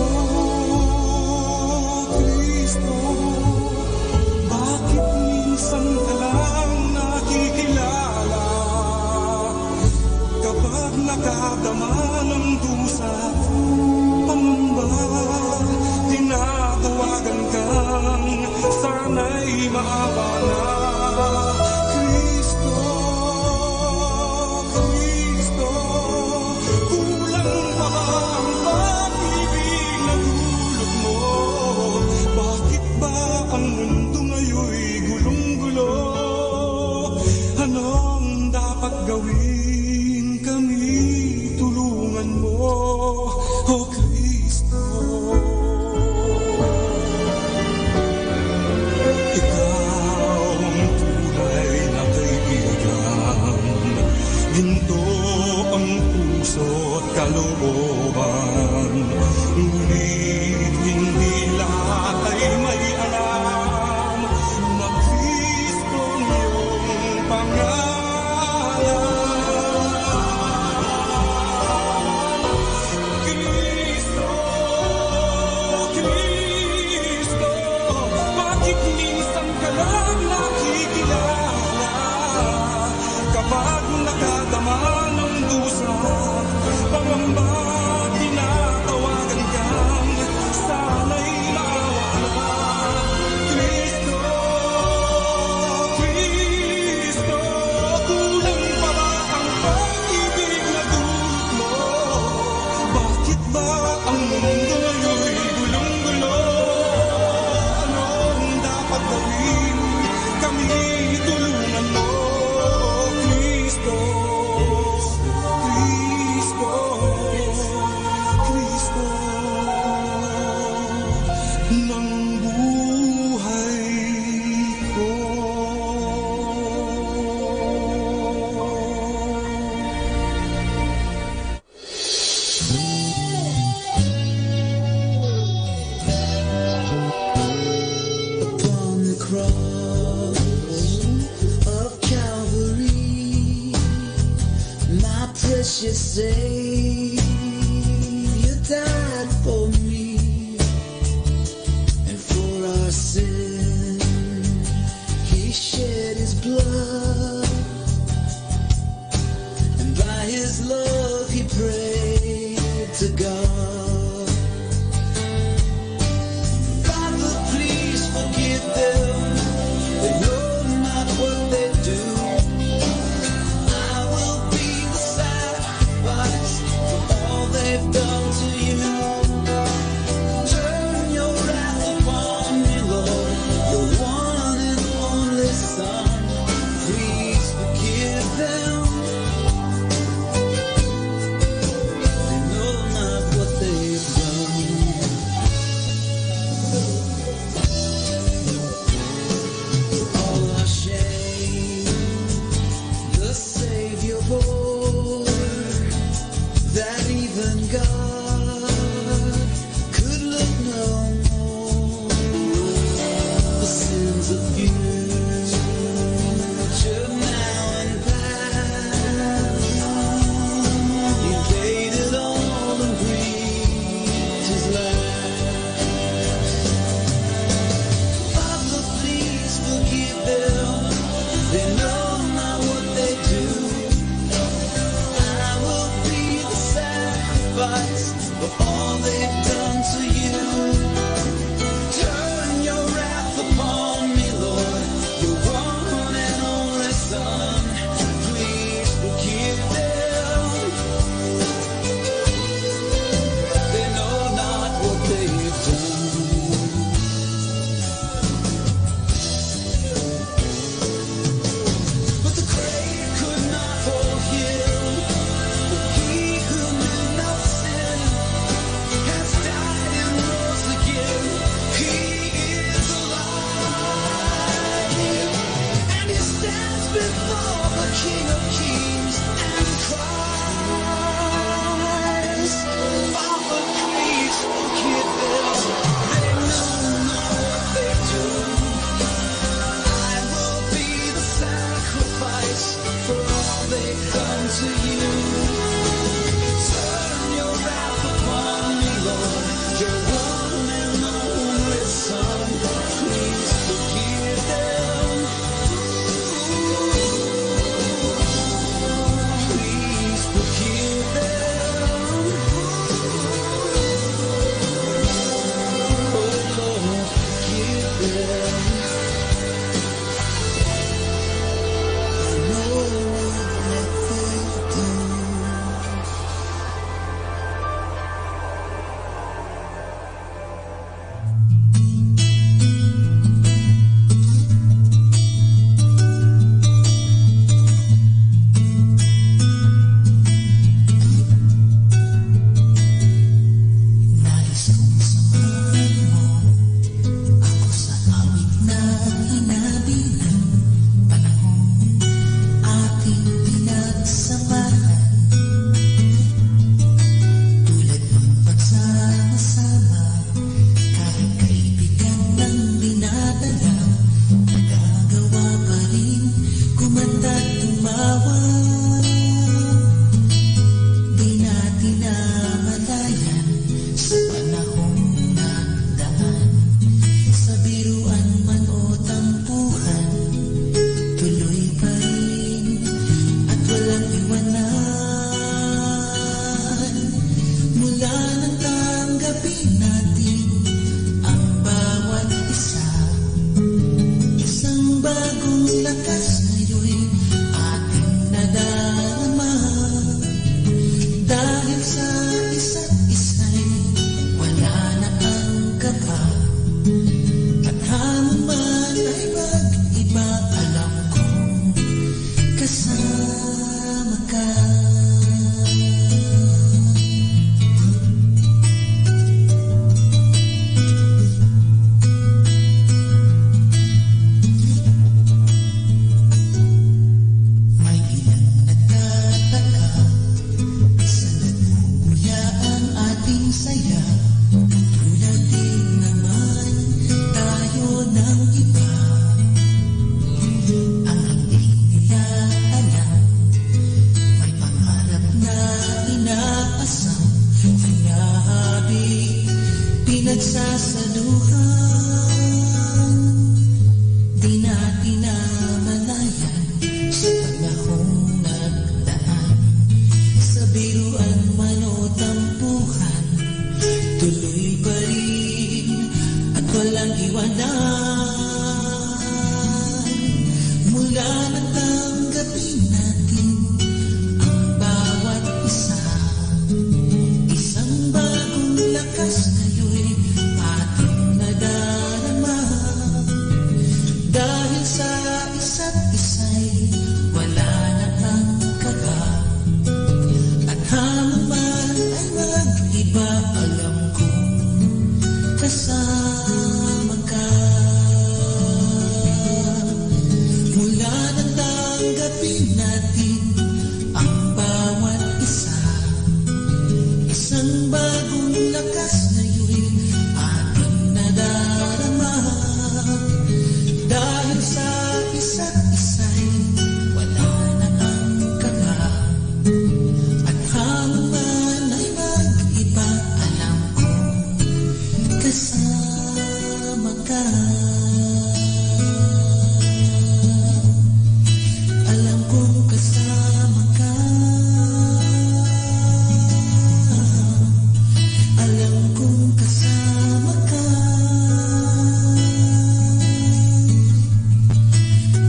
Kristo, bakit minsan ka lang nakikilala? Kapag nakadama ng dusa, pangamba, tinatawagan kang sana'y maawa na. Kristo, Kristo, kulang pa ba ang pag-ibig na dulot mo? Bakit ba ang mundo ngayon'y gulong-gulo? Anong dapat gawin? Kami tulungan mo, O Kristo. Ikaw ang tunay na kaibigan, ginto ang puso't kalooban. Ngunit hindi lahat ay may alam na Kristo ang iyong pangalan. Kristo, Kristo, bakit minsan ka lang nakikilala? Kapag nakadama ng dusa, pangamba, tinatawagan kang sana'y maawa na. Kristo, Kristo, kulang pa ba ang pag-ibig na dulot mo? Bakit ba ang mundo ngayon'y gulong-gulo? Anong dapat gawin? Kami tulungan mo, Kristo. liwanag. Mula na tanggapin natin ang bawat isa. Isang bagong lakas ngayon'y ating nadarama. Dahil sa isa't isa'y wala na ang kaba. At haman ay mag-iba, alam kong kasama ka. Mula nang tanggapin natin ang bawat isa. Isang bagong lakas ngayon'y ating nadarama. Dahil sa isa't isa'y wala na ang kaba. At hangman ay mag-iba, alam kong kasama ka. Alam kong kasama ka. Alam kong kasama ka.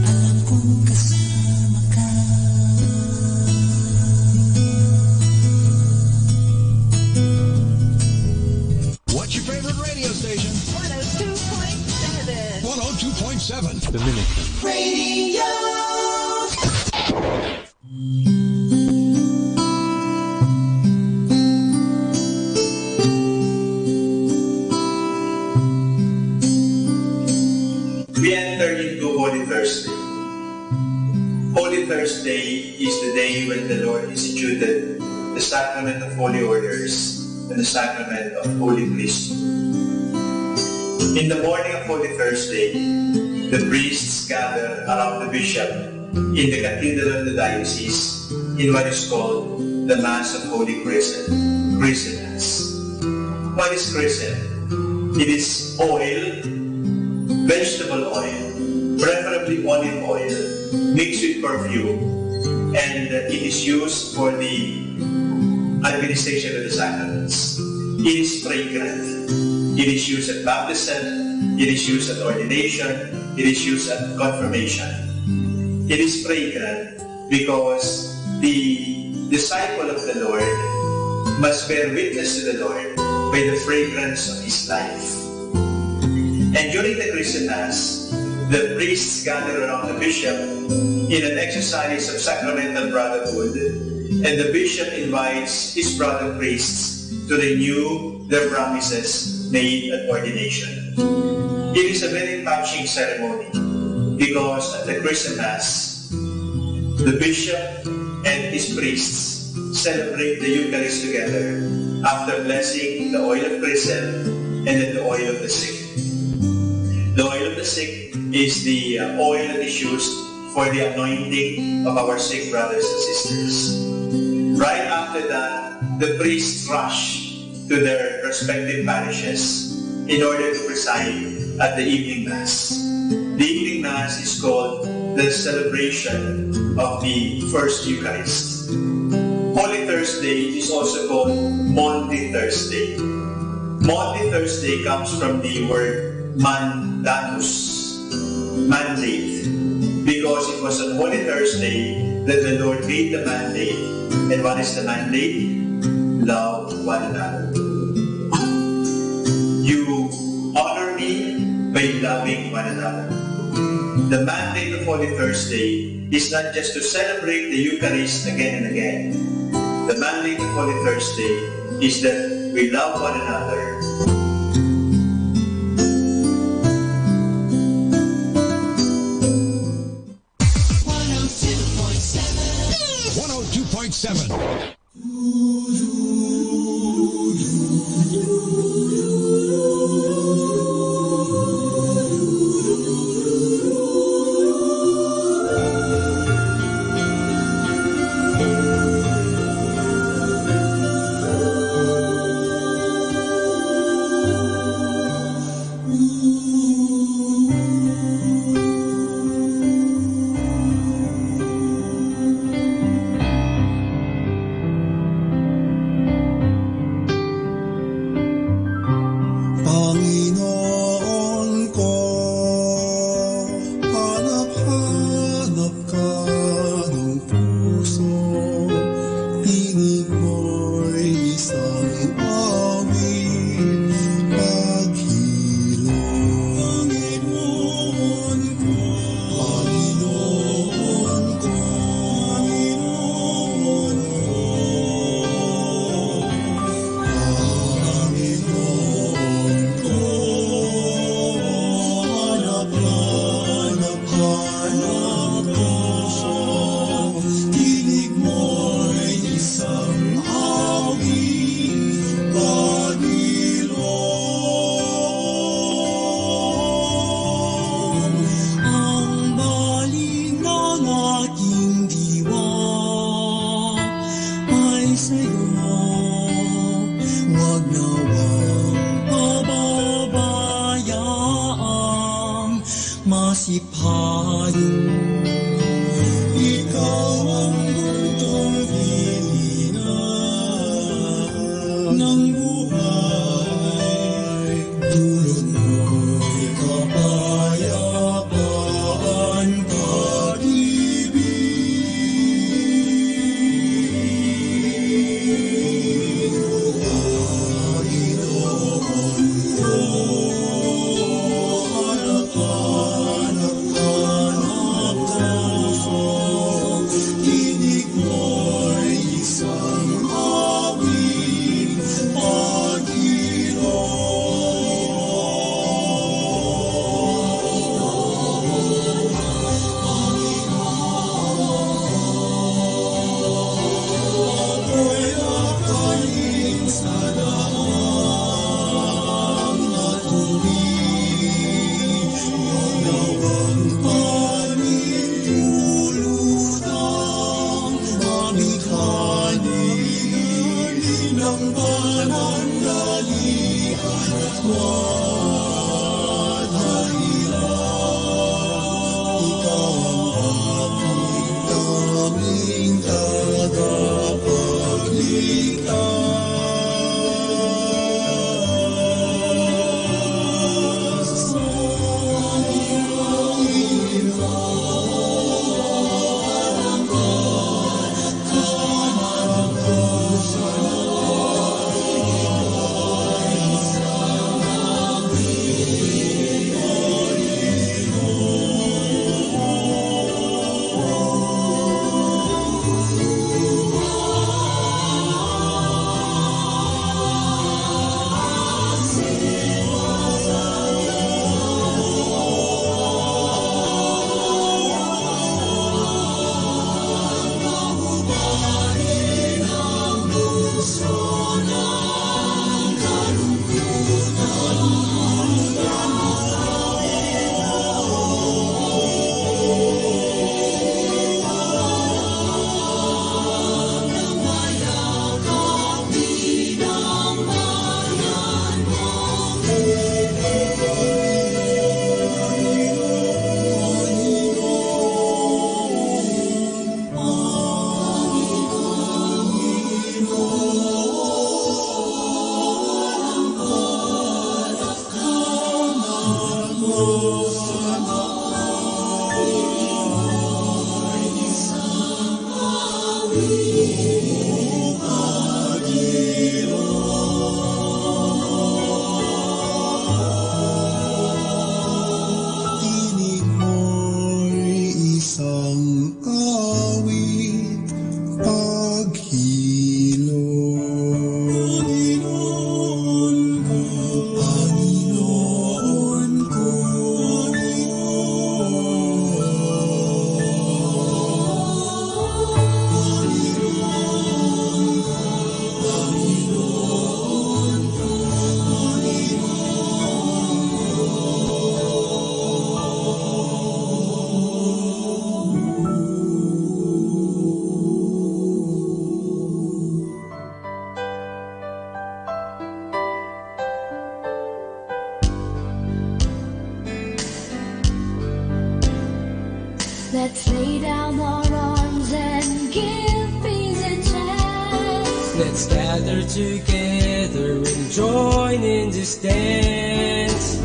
Alam kong kasama ka. What's your favorite radio station? 102.7. 102.7. Dominican Radio. We enter into Holy Thursday. Holy Thursday is the day when the Lord instituted the sacrament of holy orders and the sacrament of holy priesthood. In the morning of Holy Thursday, the priests gather around the bishop in the cathedral of the diocese in what is called the Mass of Holy Chrism, Chrismmas. What is chrism? It is oil, vegetable oil, preferably olive oil, mixed with perfume, and it is used for the administration of the sacraments. It is fragrant. It is used at baptism, it is used at ordination, it is used at confirmation. It is fragrant because the disciple of the Lord must bear witness to the Lord by the fragrance of his life. And during the Christmas, the priests gather around the bishop in an exercise of sacramental brotherhood, and the bishop invites his brother priests to renew their promises made at ordination. It is a very touching ceremony because at the Christmas, the bishop and his priests celebrate the Eucharist together after blessing the oil of chrism and then the oil of the sick. The oil of the sick is the oil that is used for the anointing of our sick brothers and sisters. Right after that, the priests rush to their respective parishes in order to preside at the evening Mass. The evening Mass is called the celebration of the First Eucharist. Holy Thursday is also called Maundy Thursday. Maundy Thursday comes from the word mandatus, mandate, because it was on Holy Thursday that the Lord gave the mandate. And what is the mandate? Love one another. You honor me by loving one another. The mandate of Holy Thursday is not just to celebrate the Eucharist again and again. The mandate of Holy Thursday is that we love one another. masipahin. Ikaw ang buntong hilingan ng buhay. Dulot mo'y kapayapaan, pag-ibig. Panginoon ko, hanap-hanap ng puso. Tinig mo'y isang awit, ako'y akayin sa daang matuwid. Nawang panintulutang mabighani ng panandalian at wadahirap. Ikaw ang aking daming tagapagligtas. Tinig mo'y isang awit, paghilo. Panginoon ko, Let's lay down our arms and give peace a chance. Let's gather together and join in this dance.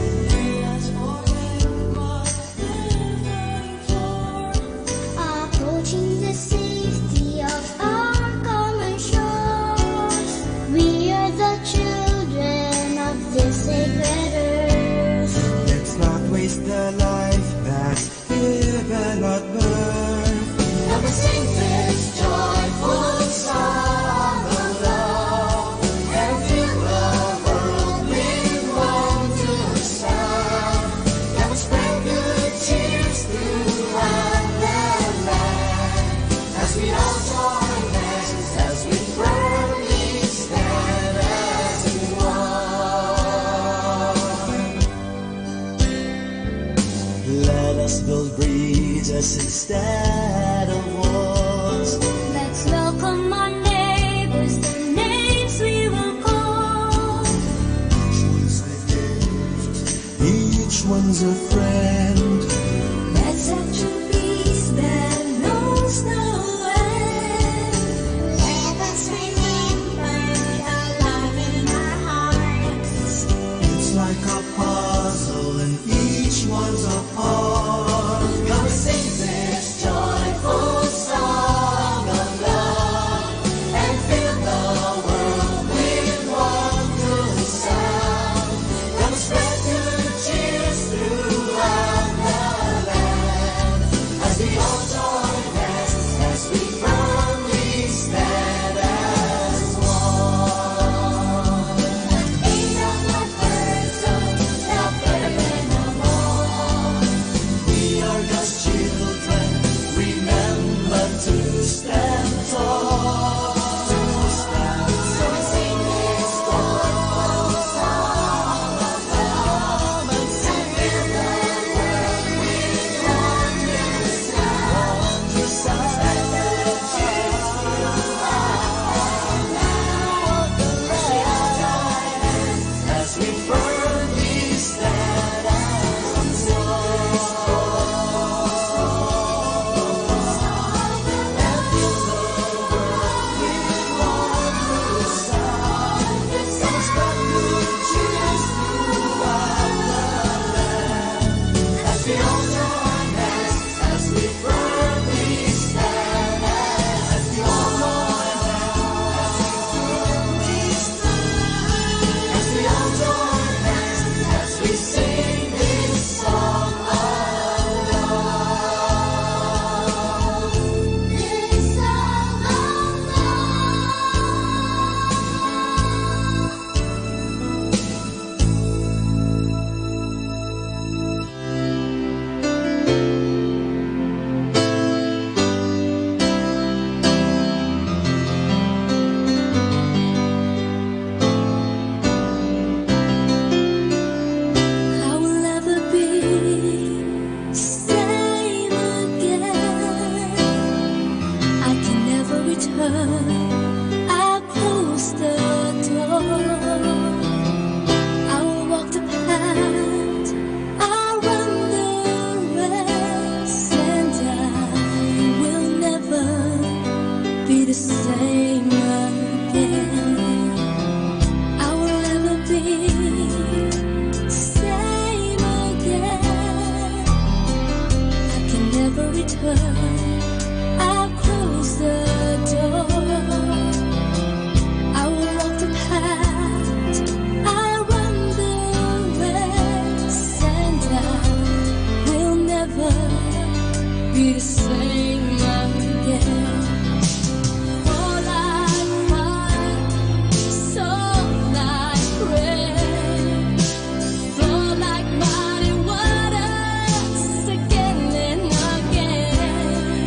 Approaching the safety of our common shores, we are the children of this sacred earth. Let's not waste the life that's given at birth. Let us sing this joyful song of love and fill the world with wondrous sound. Let us spread good cheers throughout the land as we all join hands, as we firmly stand as one. Let us build bridges instead of walls. Let's welcome our neighbors, the names we will call. each one one's a friend. Let's have true peace that knows no end. Let us remember the love in our hearts. It's like a puzzle and each one's a part. Come sing this joyful song of love and fill the world with wondrous sound. Come spread good cheers throughout the land as we all join hands, as we firmly stand as one. Ain't of my person, the burden of all. We are God's children, remember to stand tall. So we sing this joyful song of love and fill the world with wondrous sound. Spread the cheers throughout the land as we all join hands, As we firmly stand as we sing this song of love. this song of I will never be same again. I can never return. I'll close the door. I will walk the path. I'll run the race, and I will never be the same again. I will never be same again. I can never return. I'll close the door. I will walk the path. I'll run the race, and I will never be the same again. All I find, so I pray, flow like mighty waters again and again.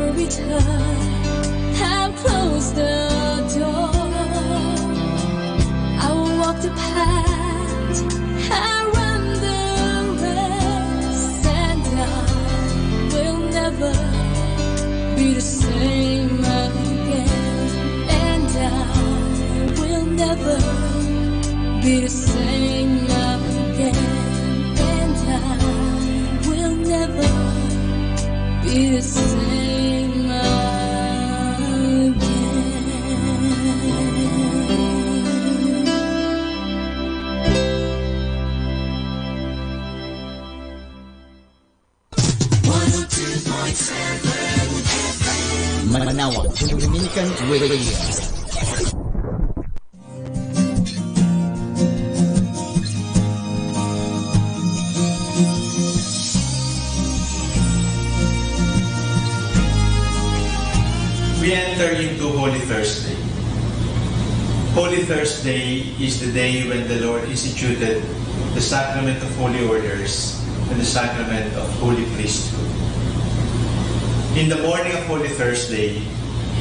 every time I've closed the door. I will walk the path, I run the race, and I will never be the same again. And I will never be the same again. And I will never be the same again. Manawag, Dominican Radio. We enter into Holy Thursday. Holy Thursday is the day when the Lord instituted the sacrament of holy orders and the sacrament of holy priesthood. In the morning of Holy Thursday,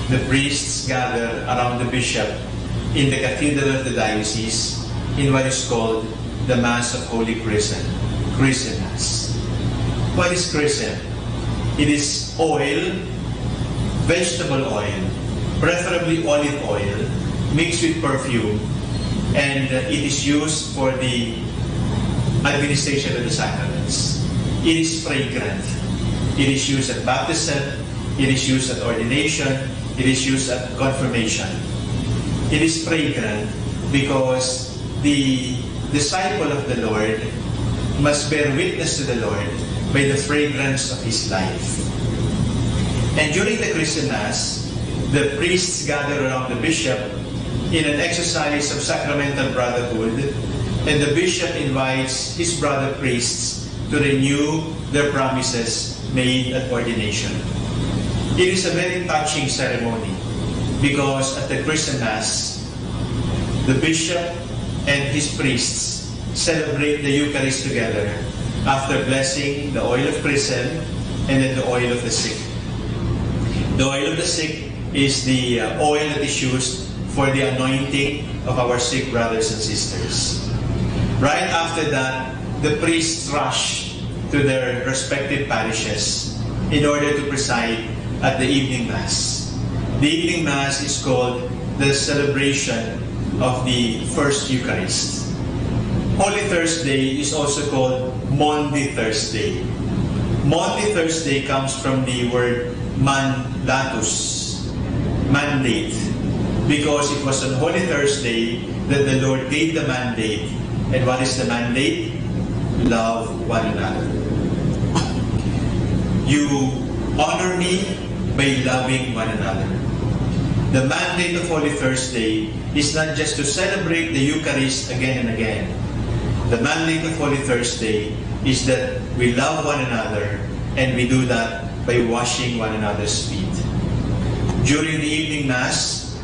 the priests gather around the bishop in the cathedral of the diocese in what is called the Mass of Holy Chrism, Chrism Mass. What is chrism? It is oil, vegetable oil, preferably olive oil, mixed with perfume, and it is used for the administration of the sacraments. It is fragrant. It is used at baptism, it is used at ordination, it is used at confirmation. It is fragrant because the disciple of the Lord must bear witness to the Lord by the fragrance of his life. And during the Chrism Mass, the priests gather around the bishop in an exercise of sacramental brotherhood, and the bishop invites his brother priests to renew their promises made at ordination. It is a very touching ceremony because at the Chrism Mass, the bishop and his priests celebrate the Eucharist together after blessing the oil of chrism and then the oil of the sick. The oil of the sick is the oil that is used for the anointing of our sick brothers and sisters. Right after that, the priests rush to their respective parishes in order to preside at the evening Mass. The evening Mass is called the celebration of the First Eucharist. Holy Thursday is also called Maundy Thursday. Maundy Thursday comes from the word mandatus, mandate, because it was on Holy Thursday that the Lord gave the mandate. And what is the mandate? Love one another. You honor me by loving one another. The mandate of Holy Thursday is not just to celebrate the Eucharist again and again. The mandate of Holy Thursday is that we love one another, and we do that by washing one another's feet. During the evening Mass,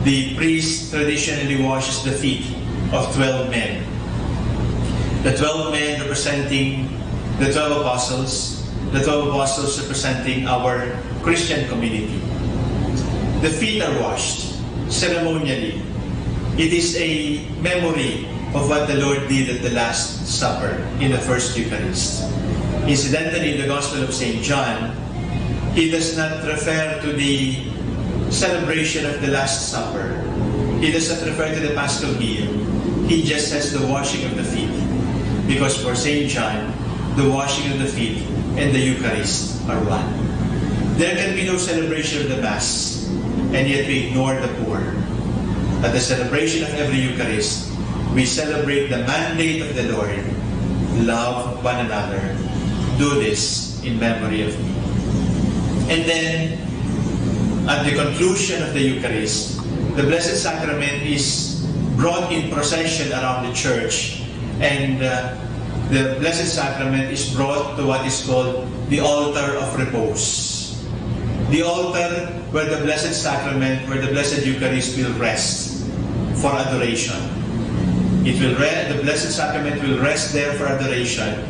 the priest traditionally washes the feet of 12 men. The 12 men representing the 12 apostles, the 12 apostles representing our Christian community. The feet are washed ceremonially. It is a memory of what the Lord did at the Last Supper in the First Eucharist. Incidentally, in the Gospel of St. John, he does not refer to the celebration of the Last Supper. He does not refer to the Paschal meal. He just says the washing of the feet. Because for St. John, the washing of the feet and the Eucharist are one. There can be no celebration of the Mass, and yet we ignore the poor. At the celebration of every Eucharist, we celebrate the mandate of the Lord. Love one another. Do this in memory of me. And then, at the conclusion of the Eucharist, the Blessed Sacrament is brought in procession around the church, and the Blessed Sacrament is brought to what is called the altar of repose. The altar where the Blessed Sacrament, where the Blessed Eucharist will rest for adoration. The Blessed Sacrament will rest there for adoration,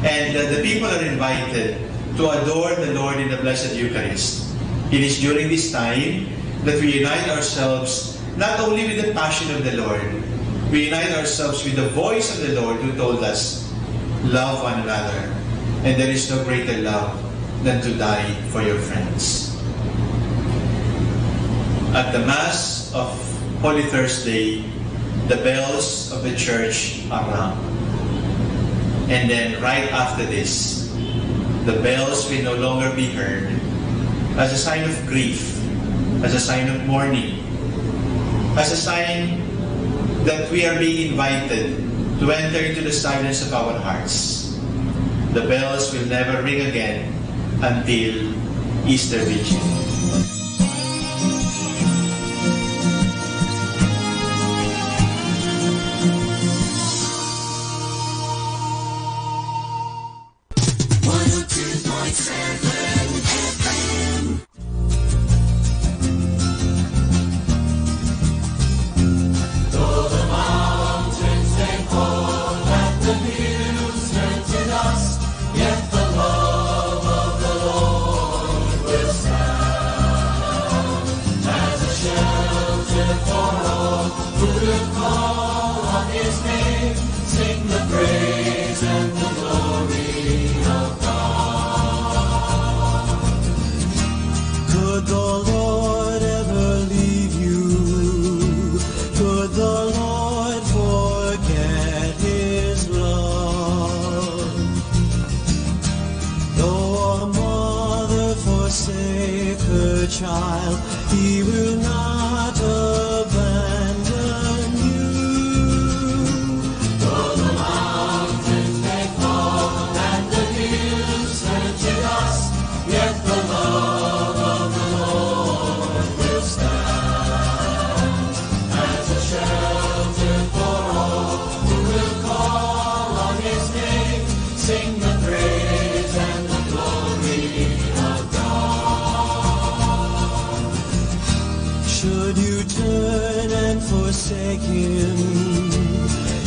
and the people are invited to adore the Lord in the Blessed Eucharist. It is during this time that we unite ourselves not only with the passion of the Lord, we unite ourselves with the voice of the Lord who told us, love one another, and there is no greater love than to die for your friends. At the Mass of Holy Thursday, the bells of the church are rung. And then right after this, the bells will no longer be heard as a sign of grief, as a sign of mourning, as a sign that we are being invited to enter into the silence of our hearts. The bells will never ring again until Easter Vigil. Could the Lord ever leave you? Could the Lord forget His love? Though a mother forsake her child, He will not abandon you. Though the mountains may fall and the hills turn to dust, yet the love of the Lord will stand as a shelter for all who will call on His name, sing the praise and the glory of God. Should you turn and forsake Him,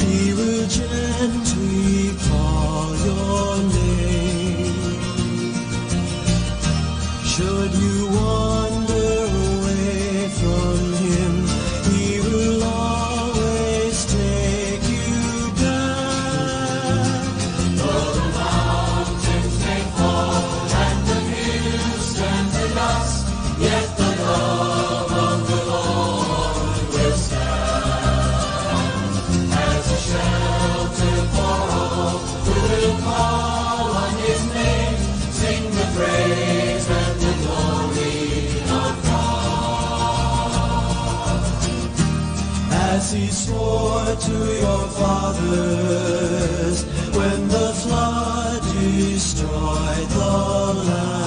He will gently call your name. Should you wander away from Him, He will always take you back. Though the mountains may fall and the hills turn to dust, yet the love of the Lord will stand as a shelter for all who will call on His name, sing the praise and the glory of God. As He swore to your fathers when the flood destroyed the land,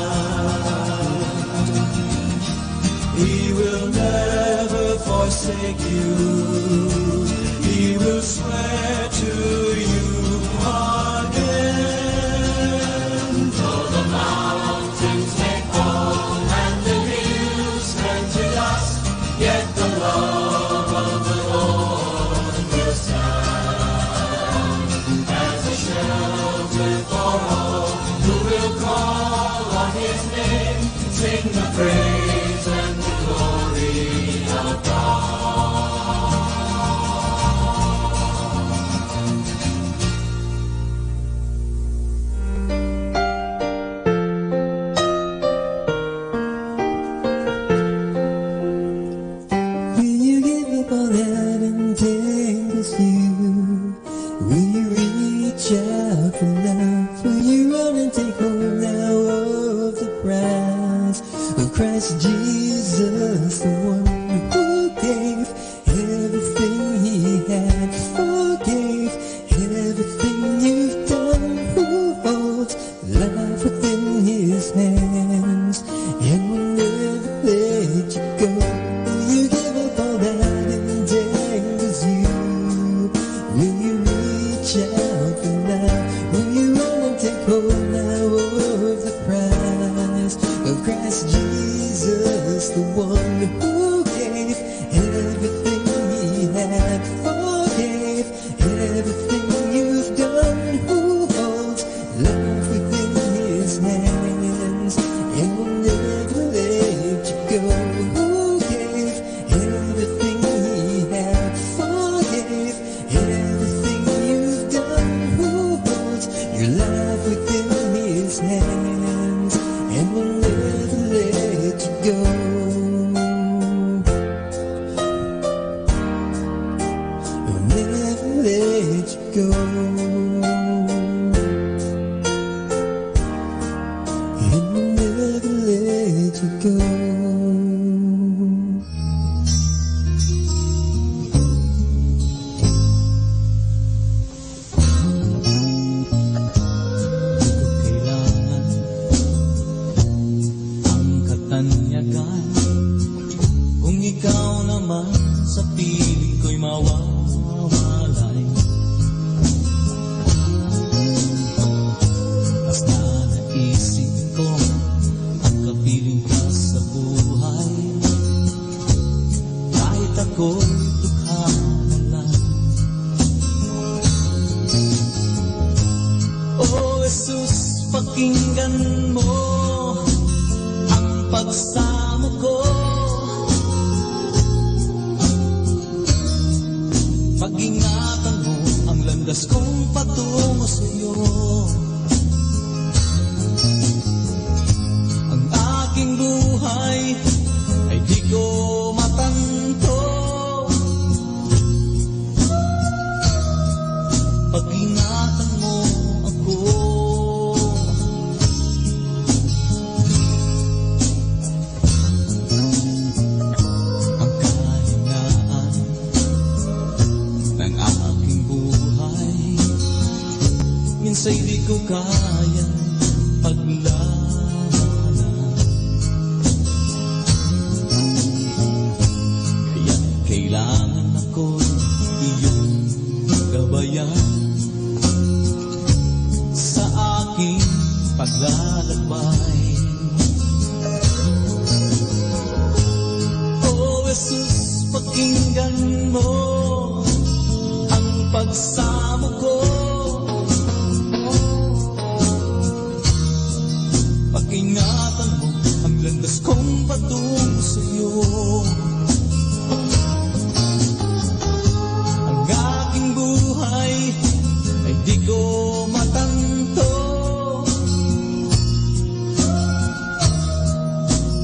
He will never forsake you. He will swear to you again. Though the mountains may fall and the hills turn to dust, yet the love of the Lord will stand as a shelter for all who will call on His name, sing the praise and the glory of God. Will you give up all that entangles you? Will you reach out for love? Will you run and take hold now of the prize of Christ Jesus, the one who gave everything He had, forgave everything you've done, who holds life within His hands and will never let you go. Will you give up all that entangles you? Will you reach out for love? Will you run and take hold now of the prize of Christ Jesus, the one who gave everything He had, forgave everything you've done, who holds life within His hands and will never let and we'll never let you go. Kung ikaw naman sa piling ko'y mawawalay, basta naisip ko ang kapiling ka sa buhay, kahit ako'y dukha na lang. Oh Jesus, pakinggan mo ang pagsamo ko. Pag-ingatan mo ang landas kong patungo sa'yo. Ang aking buhay ay di ko matanto. Pag-ingatan mo ako. Minsa'y di ko kayang paglabanan, kaya't kailangan ako'y iyong gabayan sa aking paglalakbay. Oh Jesus, pakinggan mo ang pagsamo ko. Pag-ingatan mo ang landas kong patungo sa'yo. Ang aking buhay ay di ko matanto.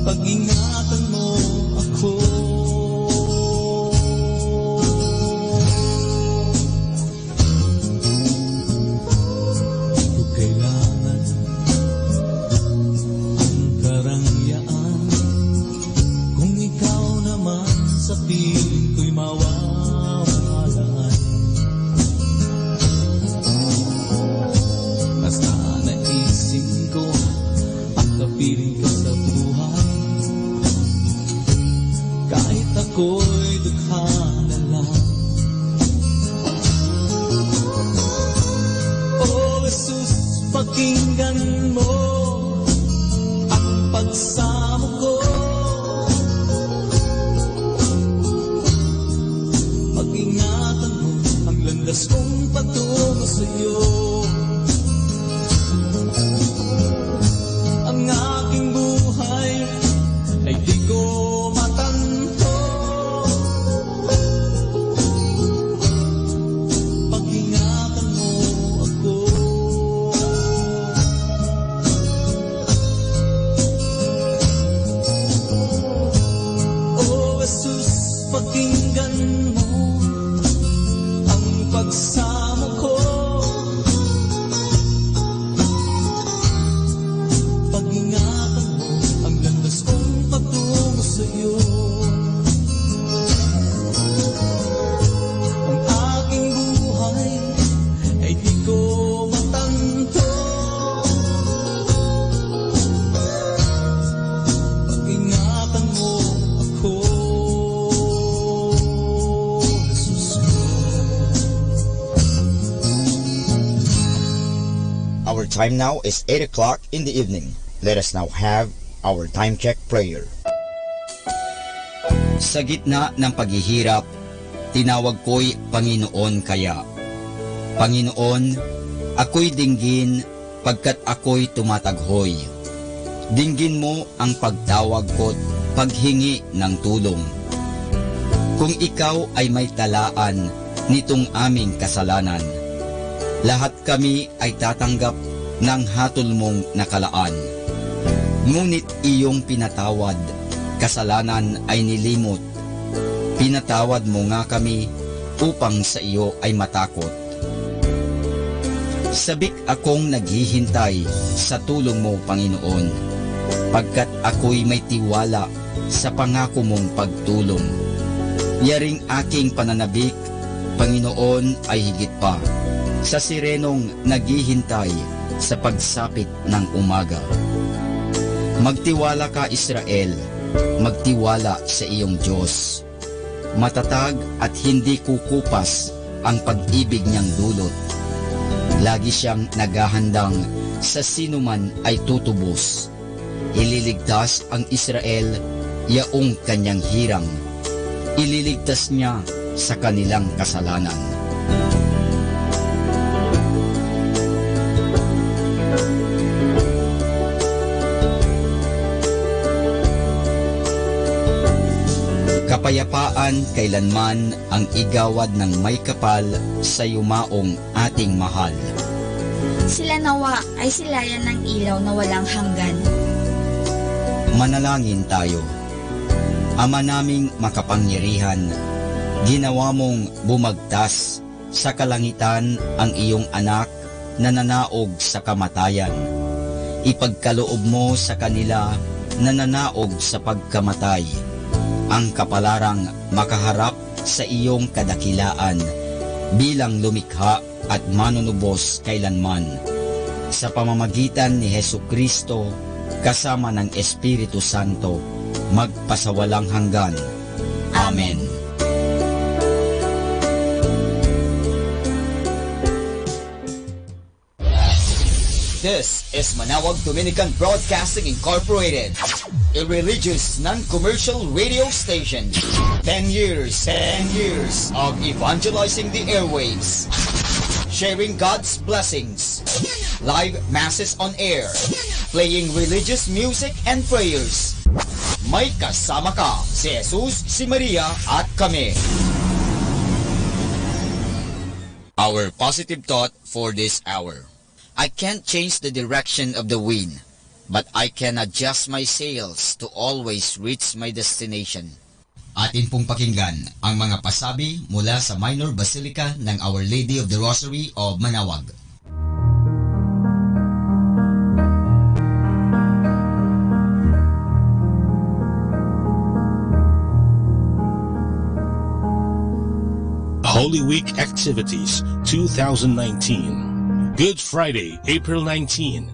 Pag-ingatan mo ako. Sa piling ko'y mawawalay, basta naisip ko ang kapiling ka sa buhay, kahit ako'y dukha na lang. Oh Jesus, pakinggan mo ang pagsamo ko. Pag-ingatan mo ang landas kong patungo sa'yo. Ang aking buhay ay di ko matanto. Pag-ingatan mo ako. Oh Jesus, pakinggan mo ang pagsamo ko. Pag-ingatan mo ang landas kong patungo sa'yo. Ang aking buhay ay di ko matanto. Pag-ingatan mo ako. Our time now is 8 o'clock in the evening. Let us now have our time check prayer. Sa gitna ng paghihirap, tinawag ko'y Panginoon kaya. Panginoon, ako'y dinggin pagkat ako'y tumataghoy. Dinggin mo ang pagtawag ko't paghingi ng tulong. Kung ikaw ay may talaan nitong aming kasalanan, lahat kami ay tatanggap ng hatol mong nakalaan. Ngunit iyong pinatawad, kasalanan ay nilimot. Pinatawad mo nga kami upang sa iyo ay matakot. Sabik akong naghihintay sa tulong mo, Panginoon, pagkat ako'y may tiwala sa pangako mong pagtulong. Yaring aking pananabik, Panginoon, ay higit pa sa sirenong naghihintay sa pagsapit ng umaga. Magtiwala ka, Israel, magtiwala sa iyong Diyos. Matatag at hindi kukupas ang pag-ibig niyang dulot. Lagi siyang naghahandang sa sinuman ay tutubos. Ililigtas ang Israel, yaong kanyang hirang. Ililigtas niya sa kanilang kasalanan. Kapayapaan kailanman ang igawad ng may kapal sa yumaong ating mahal. Sila nawa ay silayan ng ilaw na walang hanggan. Manalangin tayo. Ama naming makapangyarihan, ginawa mong bumagtas sa kalangitan ang iyong anak na nanaog sa kamatayan. Ipagkaloob mo sa kanila na nanaog sa pagkamatay ang kapalarang makaharap sa iyong kadakilaan bilang lumikha at manunubos kailanman. Sa pamamagitan ni Hesukristo kasama ng Espiritu Santo, magpasawalang hanggan. Amen. This is Manawag Dominican Broadcasting Incorporated, a religious non-commercial radio station. 10 years of evangelizing the airwaves, sharing God's blessings, live masses on air, playing religious music and prayers. May kasama ka, si Jesus, si Maria, at kami. Our positive thought for this hour. I can't change the direction of the wind, but I can adjust my sails to always reach my destination. Atin pong pakinggan ang mga pasabi mula sa Minor Basilica ng Our Lady of the Rosary of Manawag. Holy Week Activities 2019. Good Friday, April 19.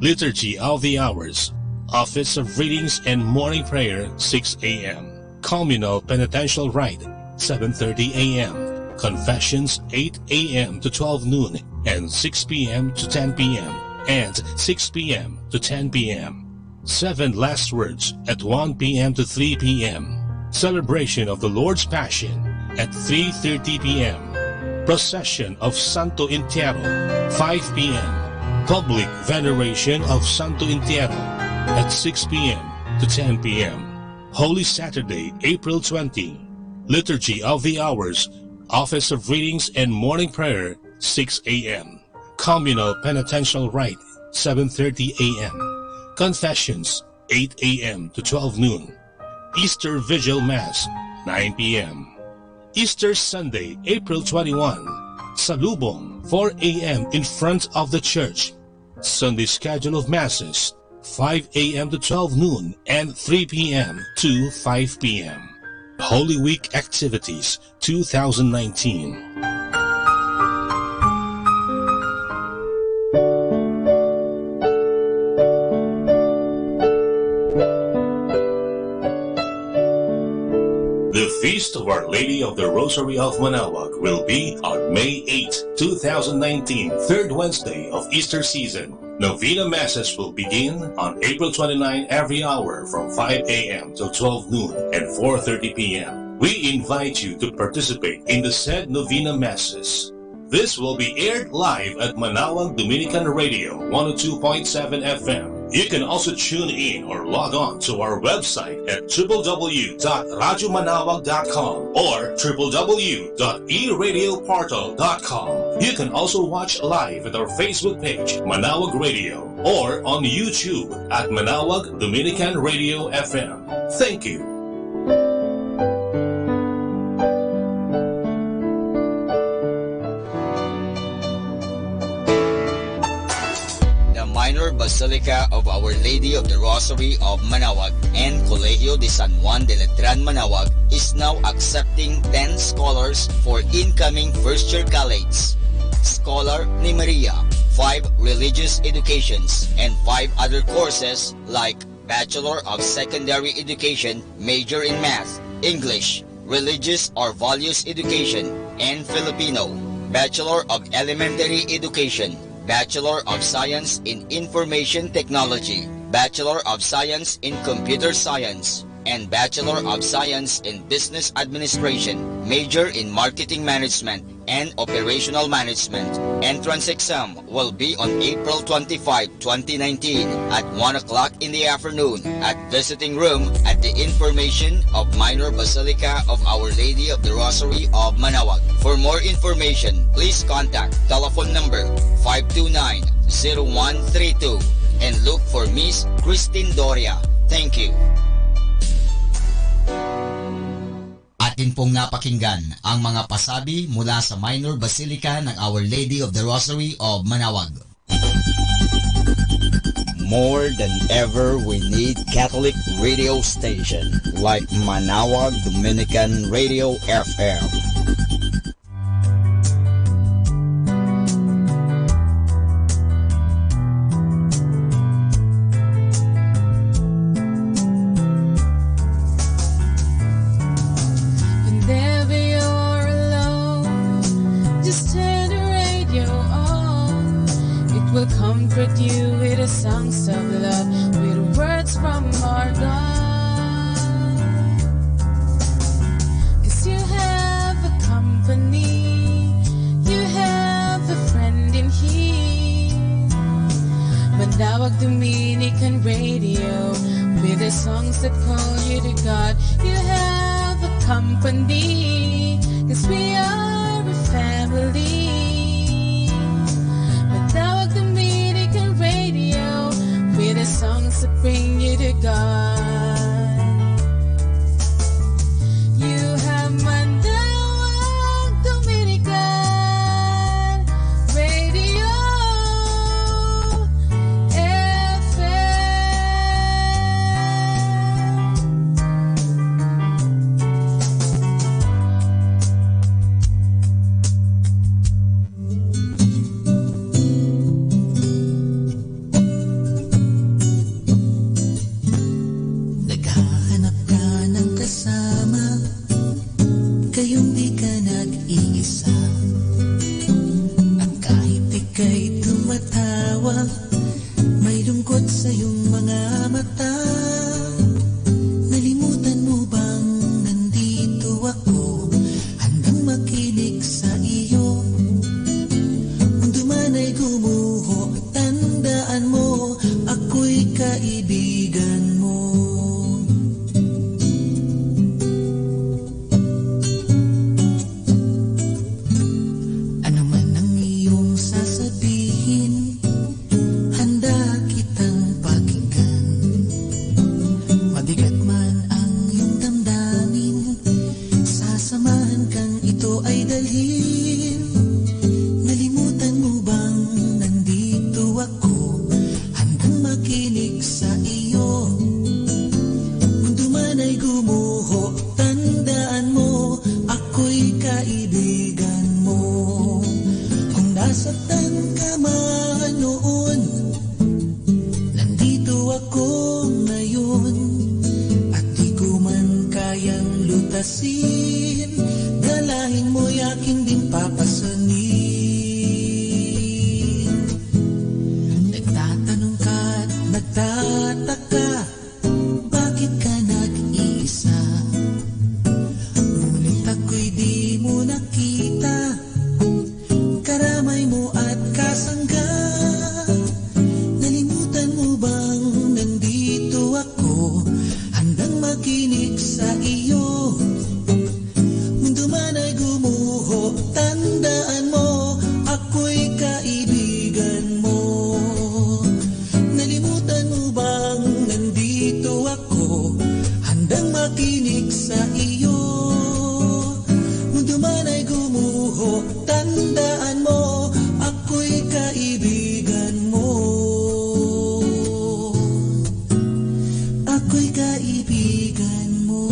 Liturgy of the Hours. Office of Readings and Morning Prayer, 6 a.m. Communal Penitential Rite, 7:30 a.m. Confessions, 8 a.m. to 12 noon and 6 p.m. to 10 p.m. and 6 p.m. to 10 p.m. 7 Last Words at 1 p.m. to 3 p.m. Celebration of the Lord's Passion at 3:30 p.m. Procession of Santo Entierro, 5 p.m. Public Veneration of Santo Entierro at 6 p.m. to 10 p.m. Holy Saturday, April 20. Liturgy of the Hours. Office of Readings and Morning Prayer, 6 a.m. Communal Penitential Rite, 7:30 a.m. Confessions, 8 a.m. to 12 noon. Easter Vigil Mass, 9 p.m. Easter Sunday, April 21, Salubong, 4 a.m. in front of the church. Sunday schedule of Masses, 5 a.m. to 12 noon and 3 p.m. to 5 p.m. Holy Week Activities 2019. The Feast of Our Lady of the Rosary of Manawag will be on May 8, 2019, third Wednesday of Easter season. Novena Masses will begin on April 29 every hour from 5 a.m. till 12 noon and 4:30 p.m. We invite you to participate in the said Novena Masses. This will be aired live at Manawag Dominican Radio 102.7 FM. You can also tune in or log on to our website at www.radyomanawag.com or www.eradioportal.com. You can also watch live at our Facebook page, Manawag Radio, or on YouTube at Manawag Dominican Radio FM. Thank you. Basilica of Our Lady of the Rosary of Manaoag and Colegio de San Juan de Letran Manaoag is now accepting 10 scholars for incoming first-year college. Scholar ni Maria, 5 religious educations, and 5 other courses like Bachelor of Secondary Education, major in Math, English, Religious or Values Education, and Filipino, Bachelor of Elementary Education, Bachelor of Science in Information Technology, Bachelor of Science in Computer Science, and Bachelor of Science in Business Administration, major in Marketing Management and Operational Management. Entrance exam will be on April 25, 2019 at 1 o'clock in the afternoon at visiting room at the Information of Minor Basilica of Our Lady of the Rosary of Manaoag. For more information, please contact telephone number 529-0132 and look for Miss Christine Doria. Thank you. Atin pong napakinggan ang mga pasabi mula sa Minor Basilica ng Our Lady of the Rosary of Manaoag. More than ever, we need Catholic radio station like Manaoag Dominican Radio FM. Comfort you with the songs of love, with words from our God. 'Cause you have a company, you have a friend in here. Manaoag Dominican Radio, with the songs that call you to God. You have a company, 'cause we are a family. With the songs that bring you to God. You have Manaoag Dominican Radio may lungkot sa iyong mga mata. Nalimutan mo bang nandito ako, handang makinig sa iyo? Mundo man ay gumuho, tandaan mo, ako'y kaibigan mo. Ano man ang iyong sasabihin, dalahin mo'y aking din papasanin. Nagtatanong ka at nagtataka, bakit ka nag-iisa? Ngunit ako'y di mo nakita, karamay mo at kasangga. Nalimutan mo bang nandito ako, handang makinig sa iyo? Tandaan mo, ako'y kaibigan mo. Nalimutan mo bang ako'y kaibigan mo.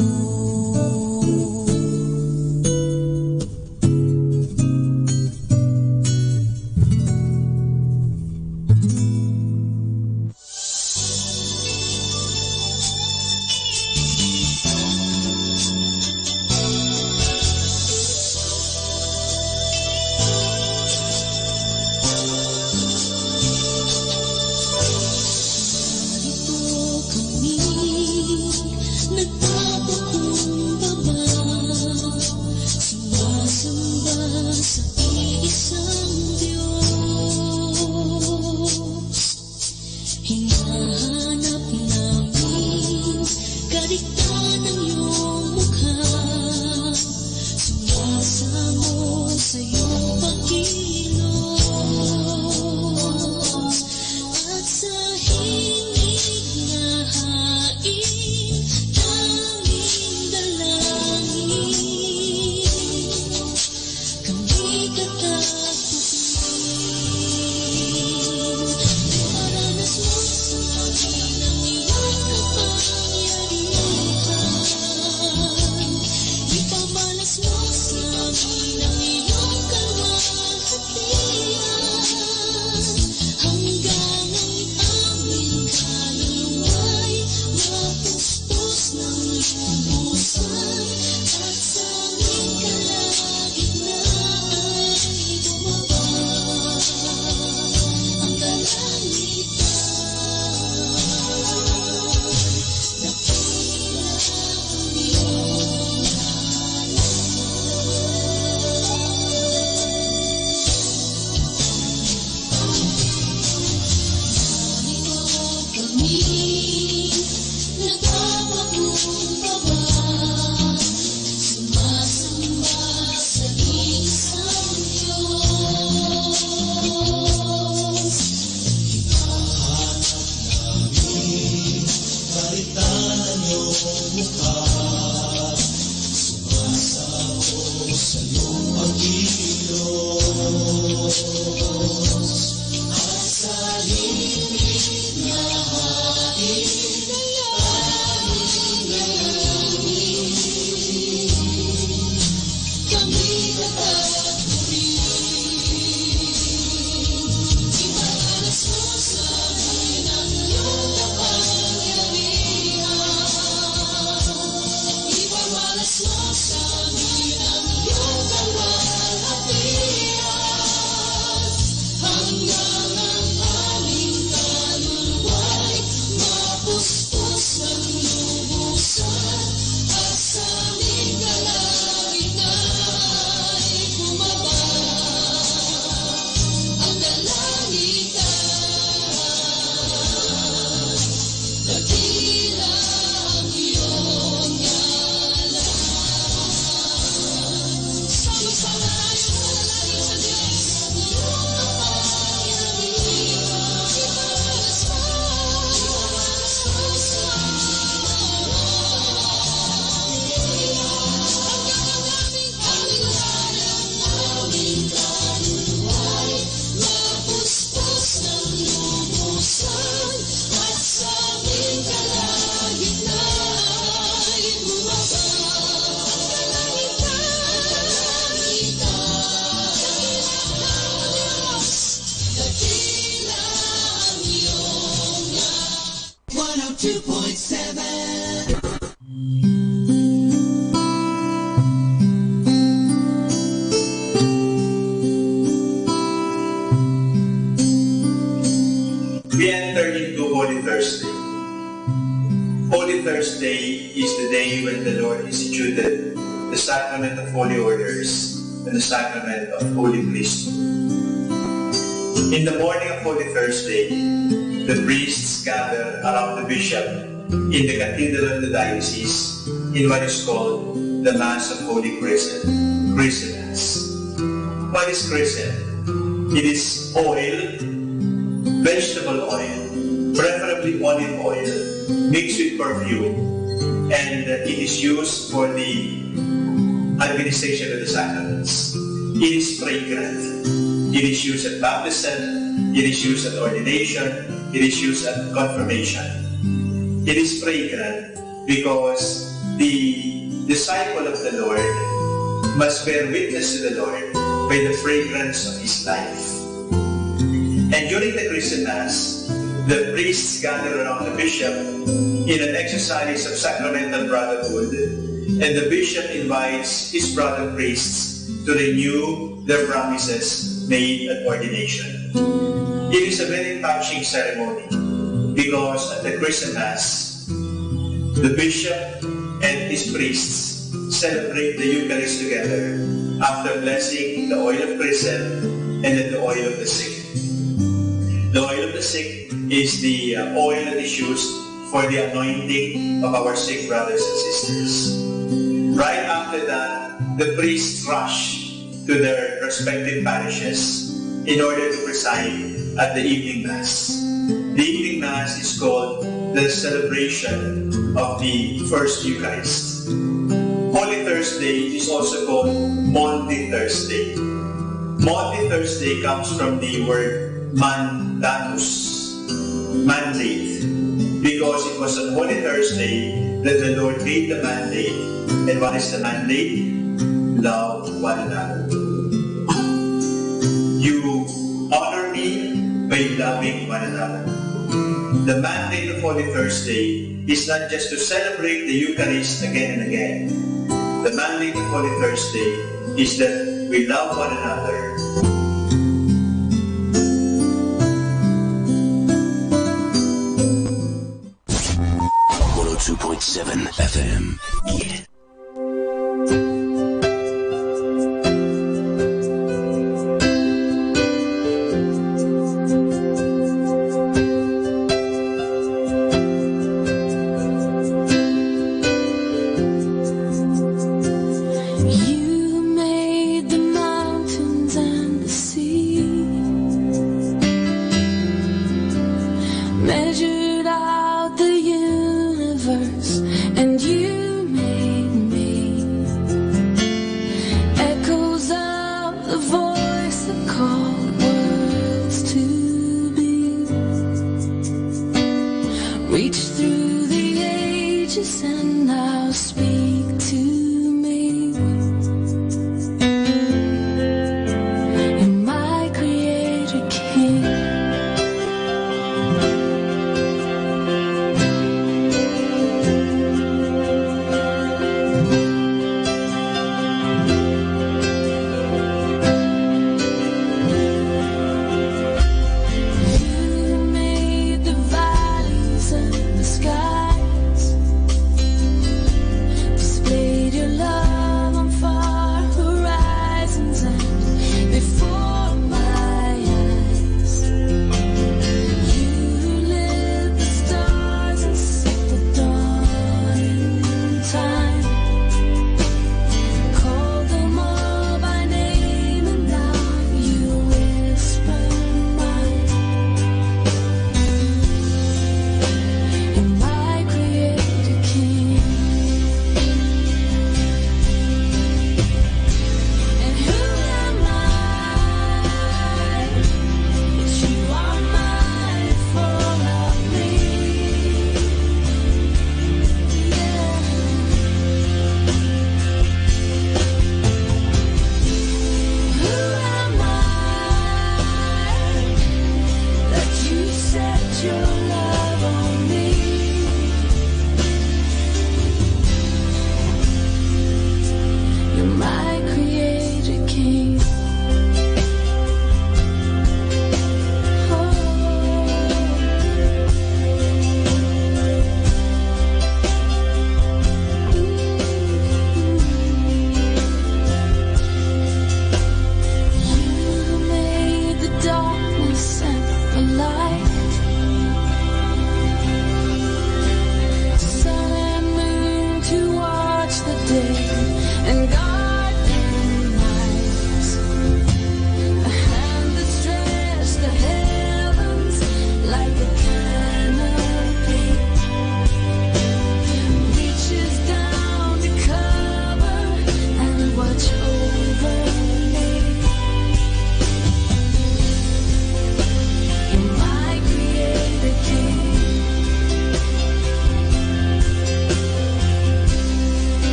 We enter into Holy Thursday. Holy Thursday is the day when the Lord instituted the sacrament of holy orders and the sacrament of holy priesthood. In the morning of Holy Thursday, the priests gather around the bishop in the cathedral of the diocese in what is called the Mass of Holy Christmas. What is chrism? It is oil, vegetable oil, preferably olive oil, mixed with perfume, and it is used for the administration of the sacraments. It is fragrant. It is used at baptism, it is used at ordination, it is used at confirmation. It is fragrant because the disciple of the Lord must bear witness to the Lord by the fragrance of his life. And during the Christian Mass, the priests gather around the bishop in an exercise of sacramental brotherhood, and the bishop invites his brother priests to renew their promises made at ordination. It is a very touching ceremony because at the Christian Mass, the bishop and his priests celebrate the Eucharist together after blessing the oil of chrism and then the oil of the sick. The oil of the sick is the oil that is used for the anointing of our sick brothers and sisters. Right after that, the priests rush to their respective parishes in order to preside at the evening Mass. The evening Mass is called the celebration of the First Eucharist. Holy Thursday is also called Maundy Thursday. Maundy Thursday comes from the word mandatus, mandate, because it was on Holy Thursday that the Lord gave the mandate. And what is the mandate? Love one another. You honor me by loving one another. The mandate of Holy Thursday is not just to celebrate the Eucharist again and again. The mandate of Holy Thursday is that we love one another. 102.7 FM. Get it. Measured out the universe, and you made me. Echoes of the voice that called worlds to be. Reach through the ages and now speak to me. You're my creator king. Displayed your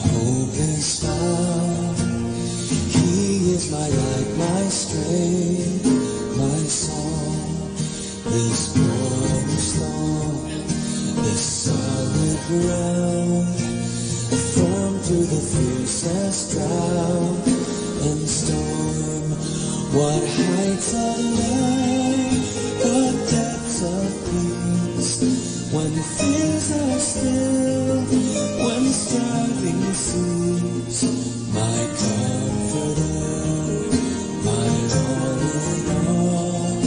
hope is found. He is my light, my strength, my song. This cornerstone, this solid ground, firm through the fiercest drought and storm. What heights of love, what depths of peace, when fears are still, when striving cease. My comforter, my all in all.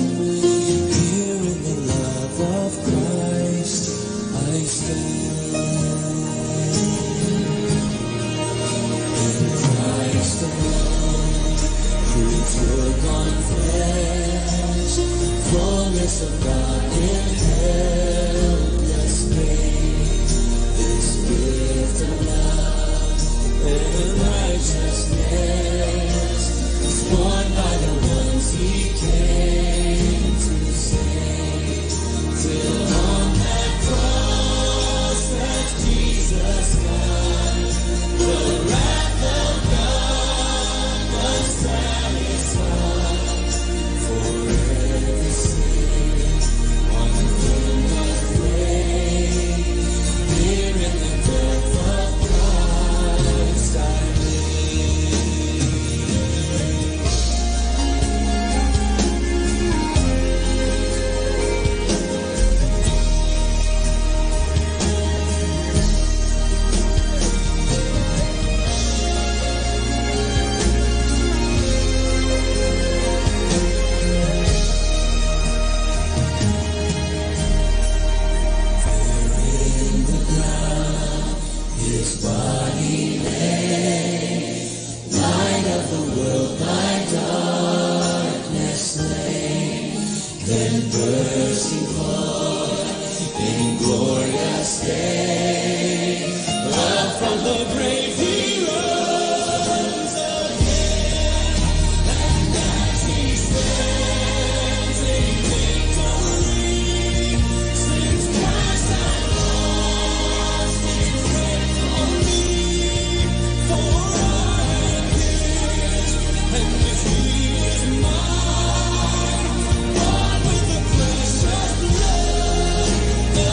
Here in the love of Christ I stand. In Christ alone, who took on flesh, fullness of God in helpless pain. This gift of love and righteousness is born by the ones He came to save. Till on that cross that Jesus died, the wrath of God was satisfied. For every sin on Him was laid. Here in the death of Christ I His body lay, light of the world, my darkness lay. Then bursting forth in glorious day, up from the grave He rose again. And as He stands in victory, since Christ hath lost His grave for me, for I am His, and He is mine, bought with the precious blood of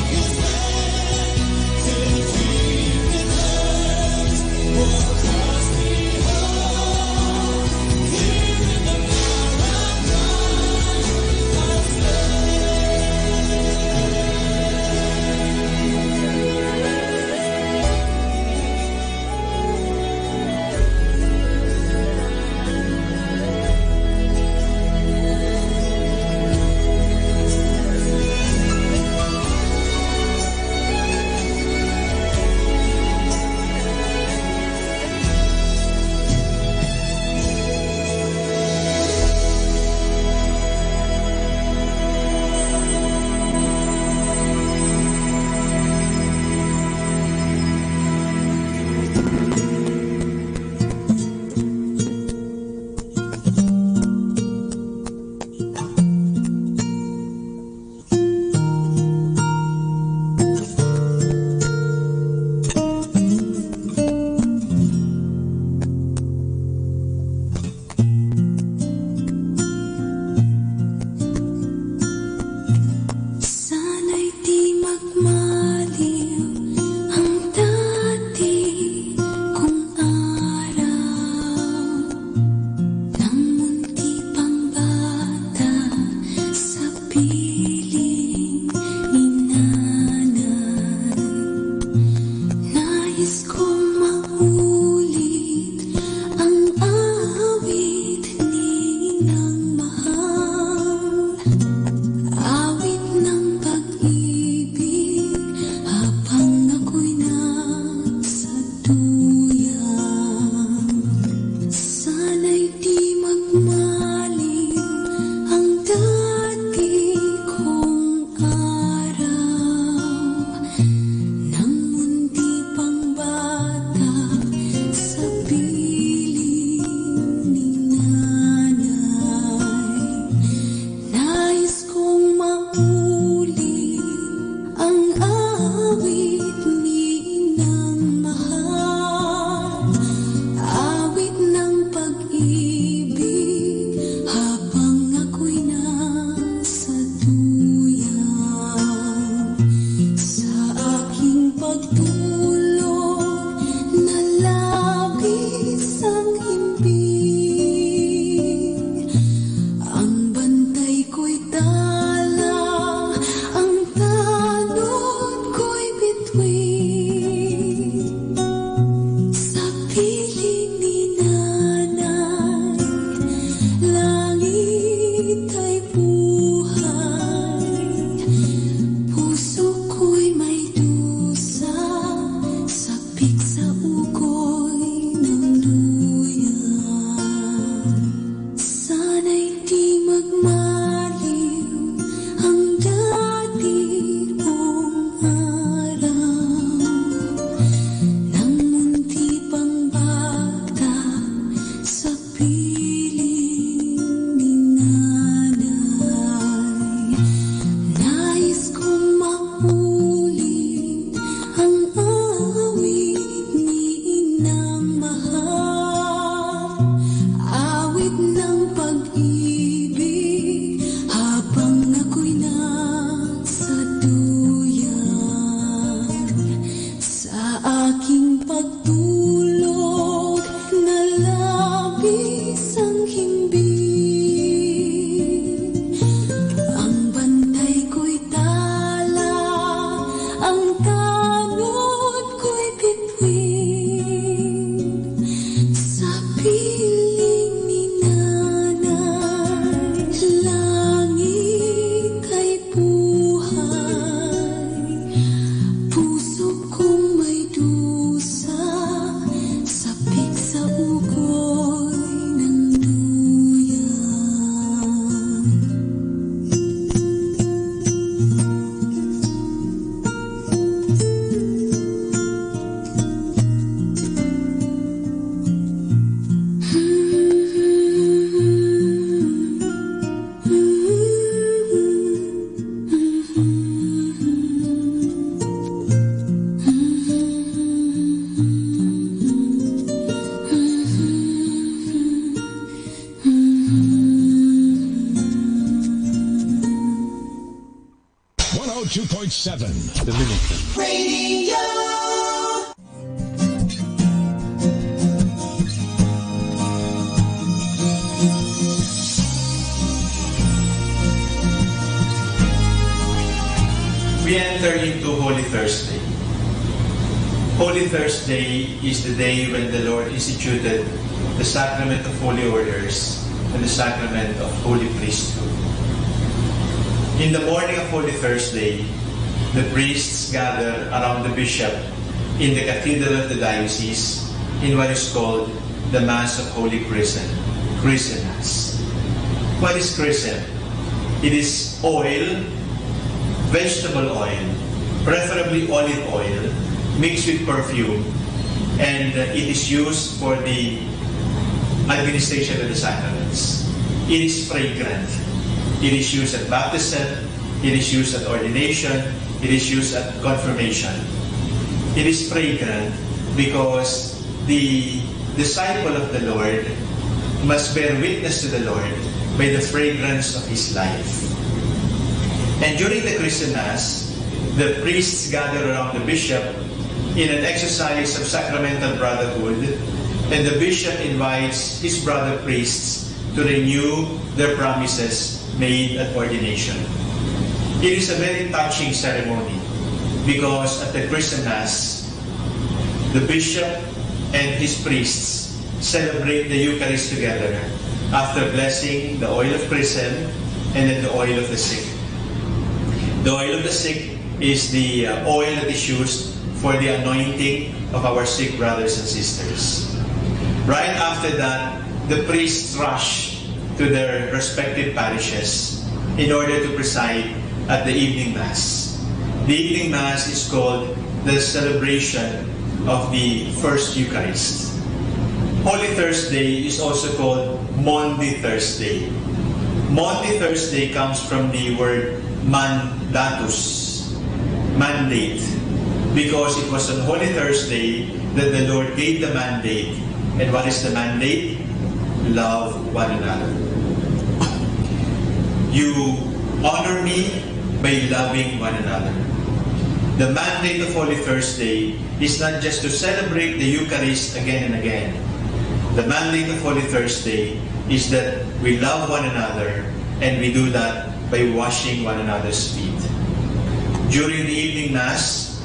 His pagtulog na labis ang himbing. Ang bantay ko'y tala, ang tanod ko'y bituin. Sa piling ni nanay, langit ay buhay. Puso ko'y may dusa, sapik sa ukoy ng duyan. Sana'y di magmaliw ang dati kong araw. Nang munti pang bata sa piling ni nanay. Nais kong makulit ang awit ni Inang Mahal. Awit ng pag-ibig habang ako'y nasa duyan. Sa aking pagtulog na labis ang himbing. Ang bantay ko'y tala, ang tanod ko'y bituin. Sa piling ni nanay, langit ay buhay. Puso kong may dusa, sapik sa ukoy ng duyan. The Dominican Radio. We enter into Holy Thursday. Holy Thursday is the day when the Lord instituted the sacrament of holy orders and the sacrament of holy priesthood. In the morning of Holy Thursday, the priests gather around the bishop in the cathedral of the diocese in what is called the Mass of Holy Chrism, Chrismas. What is chrism? It is oil, vegetable oil, preferably olive oil, mixed with perfume, and it is used for the administration of the sacraments. It is fragrant. It is used at baptism, it is used at ordination, it is used at confirmation. It is fragrant because the disciple of the Lord must bear witness to the Lord by the fragrance of his life. And during the Christmas, the priests gather around the bishop in an exercise of sacramental brotherhood, and the bishop invites his brother priests to renew their promises made at ordination. It is a very touching ceremony because at the Christmas, the bishop and his priests celebrate the Eucharist together after blessing the oil of chrism and then the oil of the sick. The oil of the sick is the oil that is used for the anointing of our sick brothers and sisters. Right after that, the priests rush to their respective parishes in order to preside at the evening Mass. The evening Mass is called the celebration of the First Eucharist. Holy Thursday is also called Maundy Thursday. Maundy Thursday comes from the word mandatus, mandate, because it was on Holy Thursday that the Lord gave the mandate. And what is the mandate? Love one another. You honor me by loving one another. The mandate of Holy Thursday is not just to celebrate the Eucharist again and again. The mandate of Holy Thursday is that we love one another, and we do that by washing one another's feet. During the evening Mass,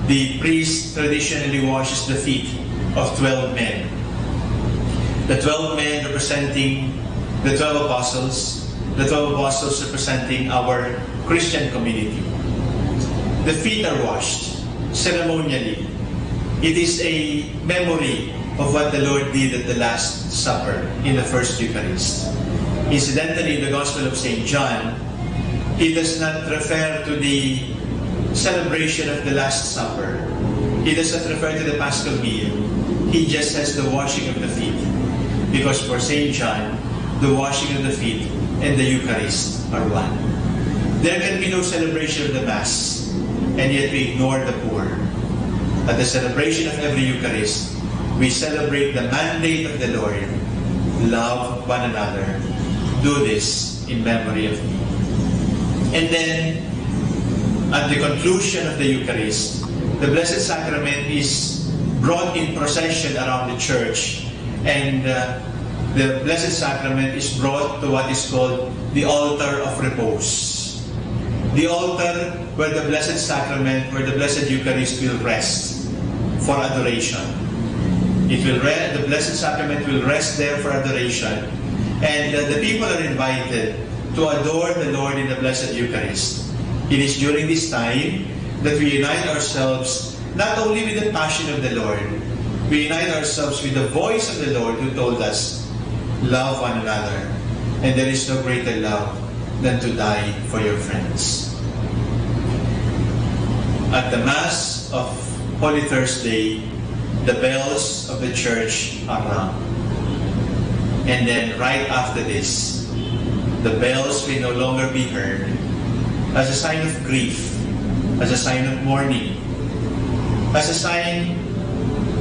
the priest traditionally washes the feet of 12 men. The 12 men representing the 12 apostles, the 12 apostles representing our Christian community. The feet are washed ceremonially. It is a memory of what the Lord did at the Last Supper in the First Eucharist. Incidentally, in the Gospel of St. John, he does not refer to the celebration of the Last Supper. He does not refer to the Paschal meal. He just says the washing of the feet. Because for St. John, the washing of the feet and the Eucharist are one. There can be no celebration of the Mass, and yet we ignore the poor. At the celebration of every Eucharist, we celebrate the mandate of the Lord. Love one another. Do this in memory of me. And then, at the conclusion of the Eucharist, the Blessed Sacrament is brought in procession around the church, and the Blessed Sacrament is brought to what is called the altar of repose. The altar where the Blessed Sacrament, where the Blessed Eucharist will rest for adoration. The Blessed Sacrament will rest there for adoration, and the people are invited to adore the Lord in the Blessed Eucharist. It is during this time that we unite ourselves not only with the passion of the Lord, we unite ourselves with the voice of the Lord who told us, love one another, and there is no greater love than to die for your friends. At the Mass of Holy Thursday, the bells of the church are rung. And then right after this, the bells will no longer be heard as a sign of grief, as a sign of mourning, as a sign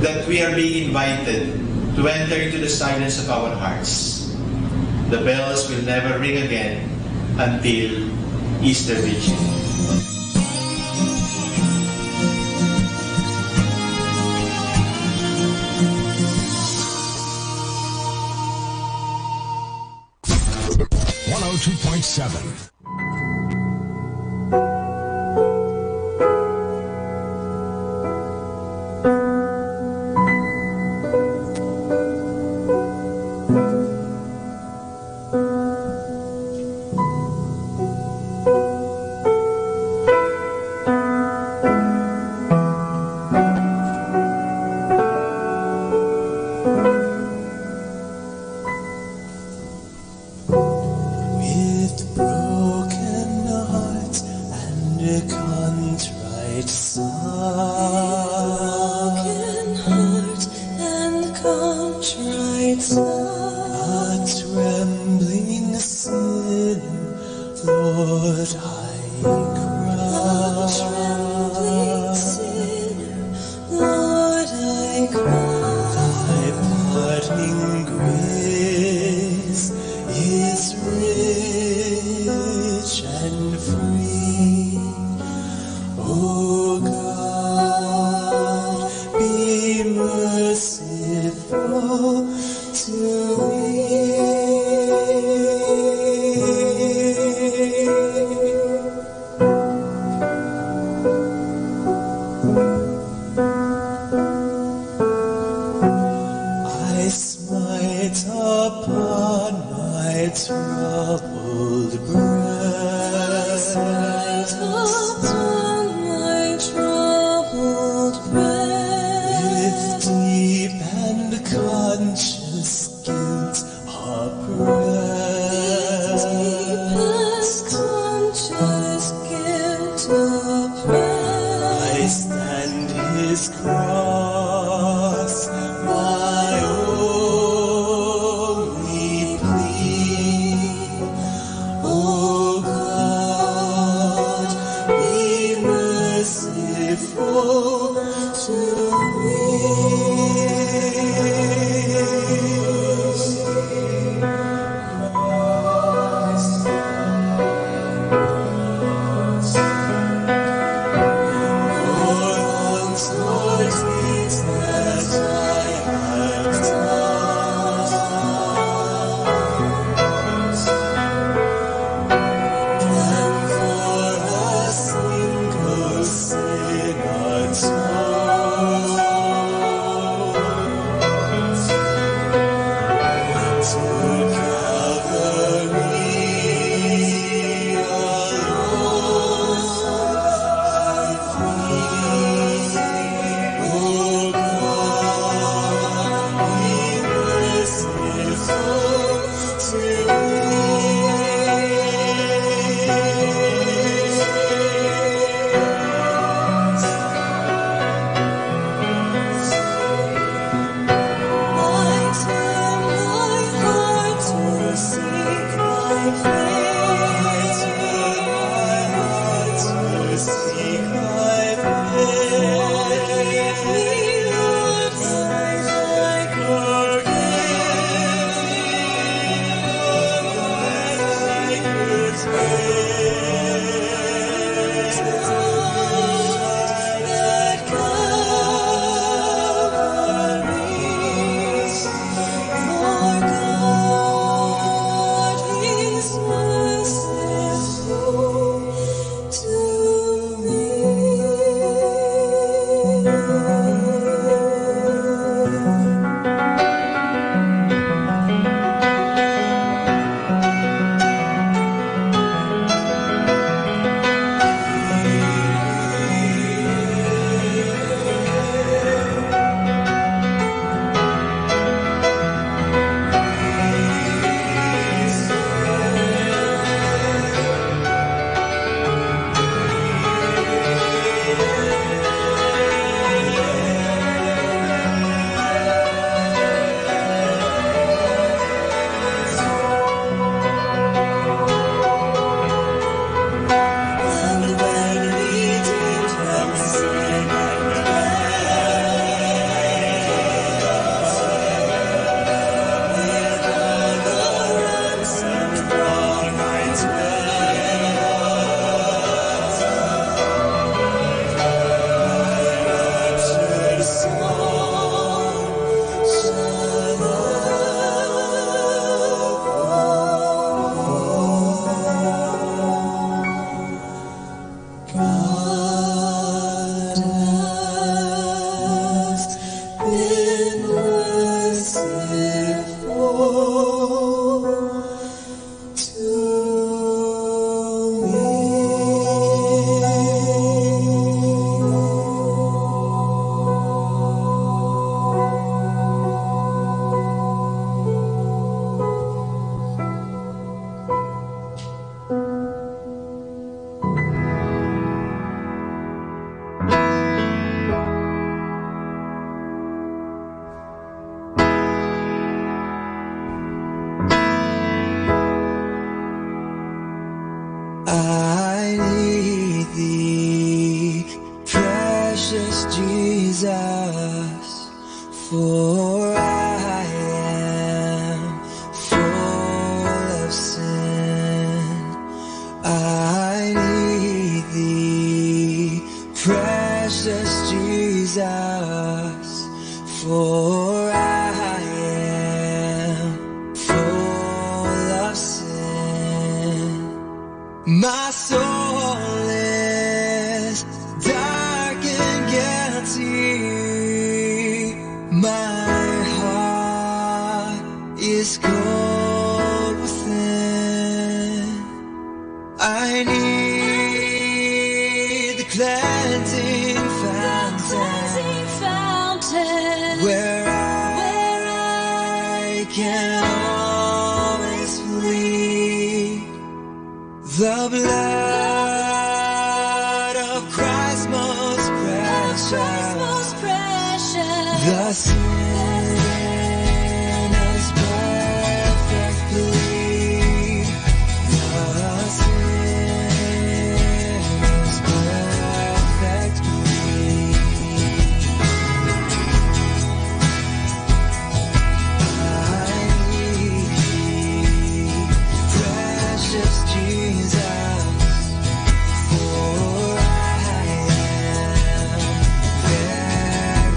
that we are being invited to enter into the silence of our hearts. The bells will never ring again until Easter Vigil.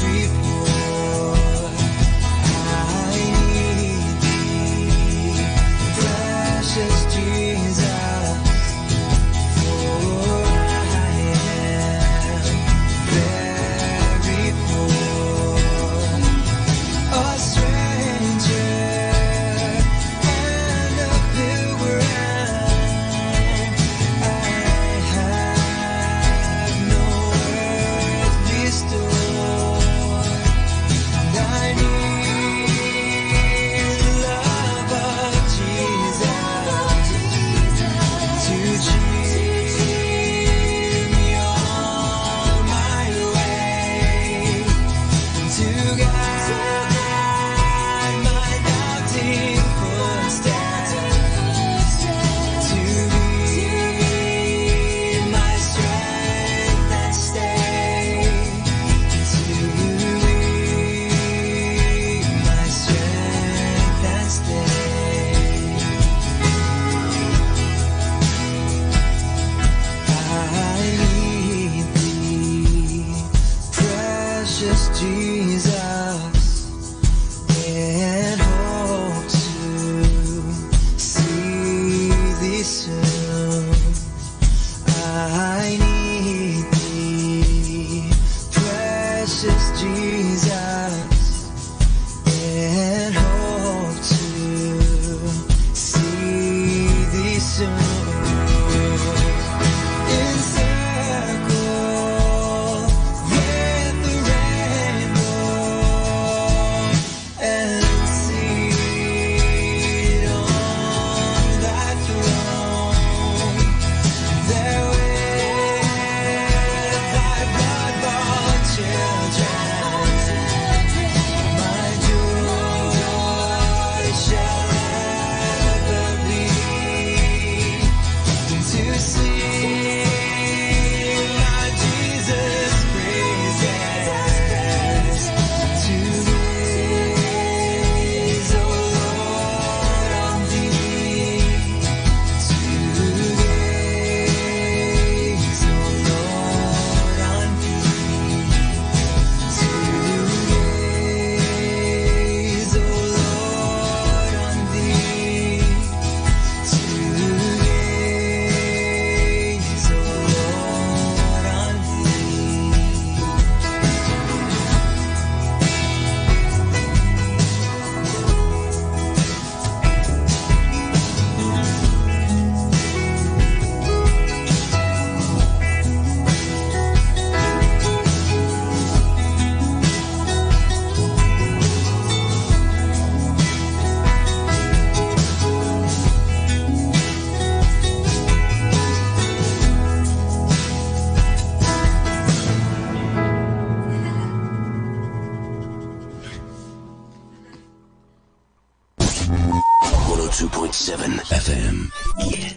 Very poor. precious Jesus, and hope to see thee soon. I need thee, precious Jesus, and hope to see thee soon. FM. Yeah.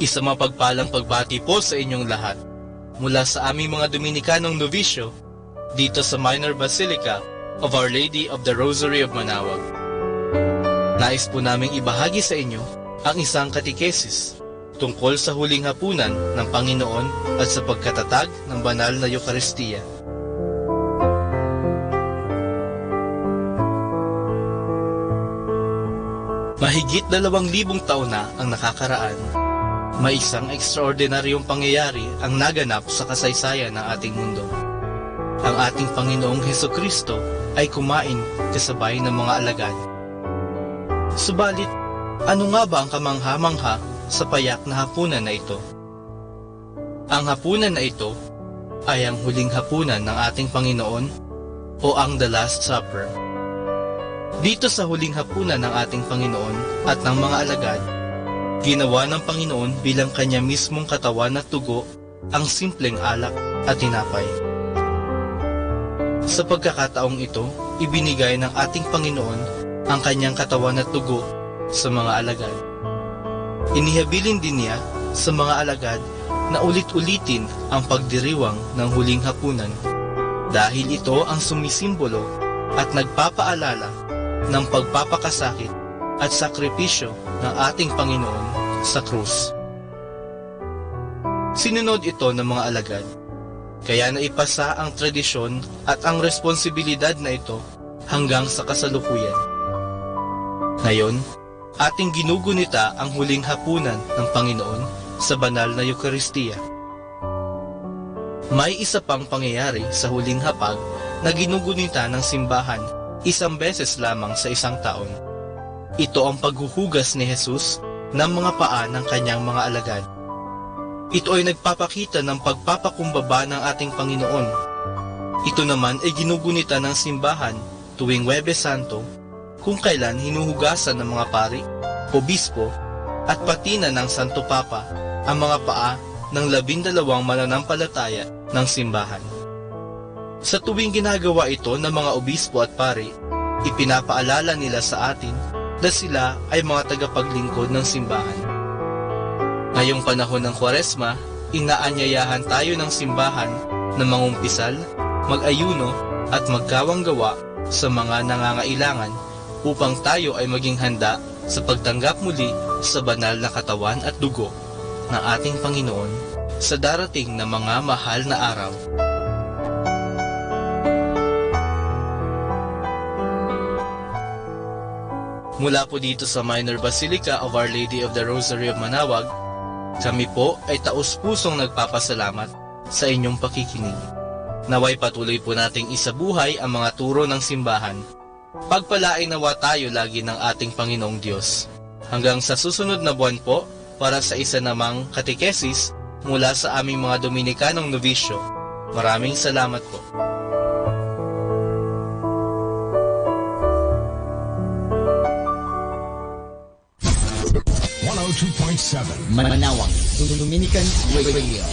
Isa mapagpalang pagbati po sa inyong lahat mula sa aming mga Dominikanong Novisyo dito sa Minor Basilica of Our Lady of the Rosary of Manaoag. Nais po naming ibahagi sa inyo ang isang katikesis tungkol sa huling hapunan ng Panginoon at sa pagkatatag ng banal na Eucharistia. Mahigit 2,000 taon na ang nakakaraan. May isang ekstraordinaryong pangyayari ang naganap sa kasaysayan ng ating mundo. Ang ating Panginoong Hesukristo ay kumain kasabay ng mga alagad. Subalit, ano nga ba ang kamangha-mangha sa payak na hapunan na ito? Ang hapunan na ito ay ang huling hapunan ng ating Panginoon o ang The Last Supper. Dito sa huling hapunan ng ating Panginoon at ng mga alagad, ginawa ng Panginoon bilang kanya mismong katawan at dugo ang simpleng alak at tinapay. Sa pagkakataong ito, ibinigay ng ating Panginoon ang kanyang katawan at dugo sa mga alagad. Inihabilin din niya sa mga alagad na ulit-ulitin ang pagdiriwang ng huling hapunan dahil ito ang sumisimbolo at nagpapaalala ng pagpapakasakit at sakripisyo ng ating Panginoon sa krus. Sinunod ito ng mga alagad, kaya naipasa ang tradisyon at ang responsibilidad na ito hanggang sa kasalukuyan. Ngayon, ating ginugunita ang huling hapunan ng Panginoon sa banal na Eucharistia. May isa pang pangyayari sa huling hapag na ginugunita ng simbahan isang beses lamang sa isang taon. Ito ang paghuhugas ni Jesus ng mga paa ng kanyang mga alagad. Ito ay nagpapakita ng pagpapakumbaba ng ating Panginoon. Ito naman ay ginugunita ng simbahan tuwing Huwebes Santo, kung kailan hinuhugasan ng mga pari, obispo, at pati na ng Santo Papa ang mga paa ng 12 mananampalataya ng simbahan. Sa tuwing ginagawa ito ng mga obispo at pari, ipinapaalala nila sa atin na sila ay mga tagapaglingkod ng simbahan. Ngayong panahon ng Kwaresma, inaanyayahan tayo ng simbahan na mangumpisal, mag-ayuno at magkawang gawa sa mga nangangailangan upang tayo ay maging handa sa pagtanggap muli sa banal na katawan at dugo ng ating Panginoon sa darating na mga mahal na araw. Mula po dito sa Minor Basilica of Our Lady of the Rosary of Manawag, kami po ay taus-pusong nagpapasalamat sa inyong pakikinig. Naway patuloy po nating isabuhay ang mga turo ng simbahan. Pagpalain nawa tayo lagi ng ating Panginoong Diyos. Hanggang sa susunod na buwan po, para sa isa namang katekesis mula sa aming mga Dominikanong Novisyo. Maraming salamat po. Manawag, Dominican Radio.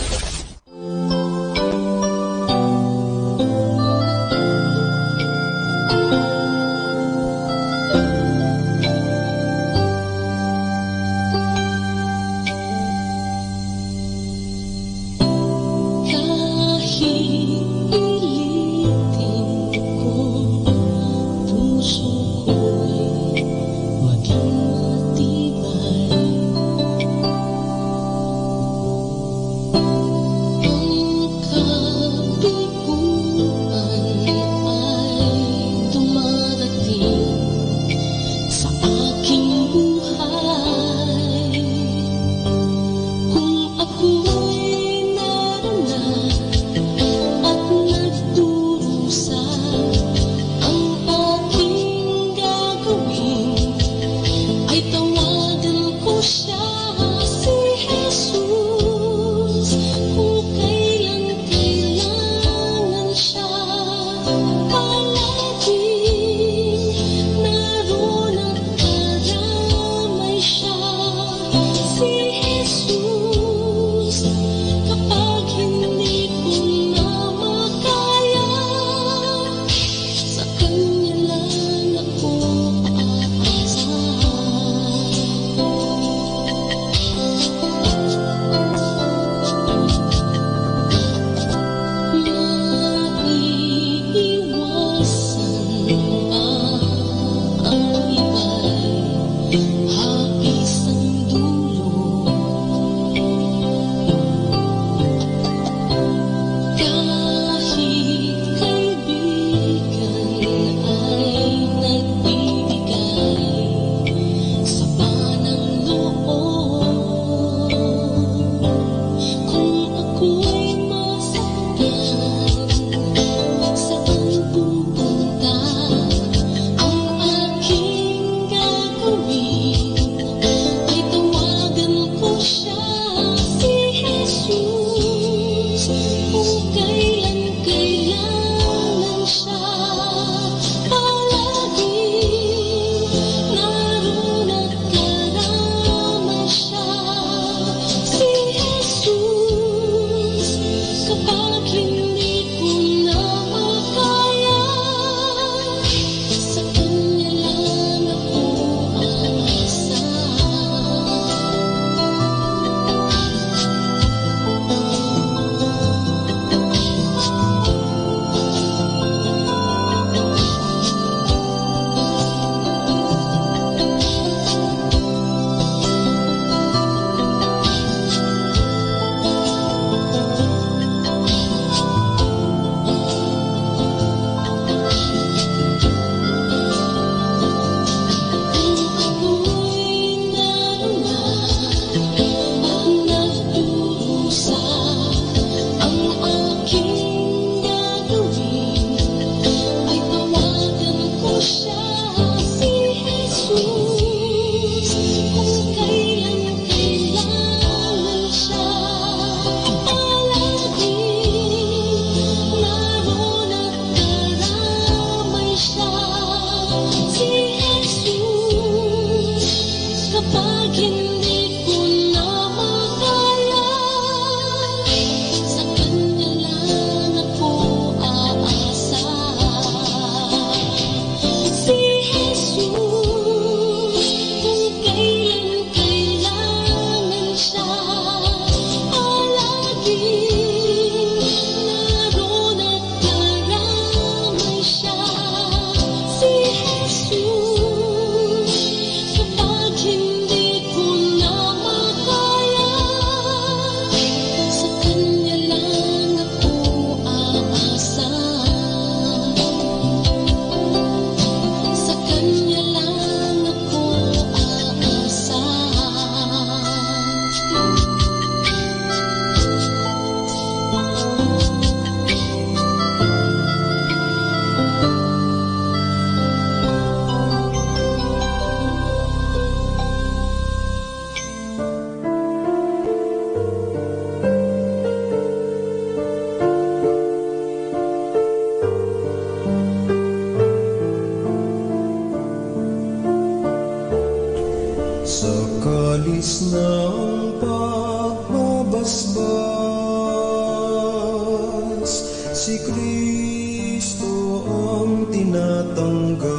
sa kalis ng pagbabasbas, si Kristo ang tinatanggal.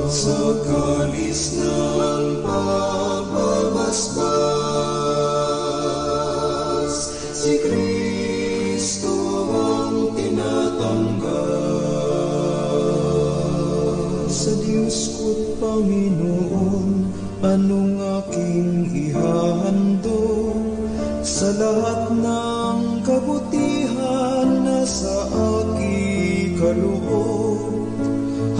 Sa kalis ng pagbabasbas, si Kristo ang tinatanggal. Sa Diyos ko't Panginoon, anong aking ihahandog sa lahat ng kabutihan na sa aking kaloob?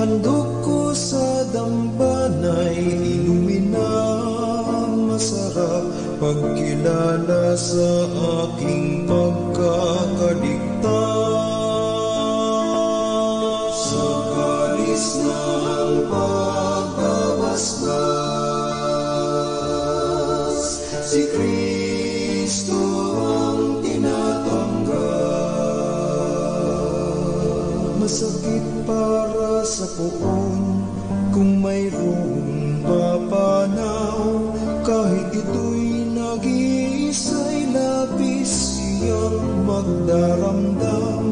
Handog ko sa dambanay, inumin ang masarap, pagkilala sa aking pagkakaligtas. Sa kalis ng pagbabasbas, si Kristo ang tinatanggal. Masakit para sa poon kung mayroong papanaw, kahit ito'y nag-iisa'y labis siyang magdaramdam.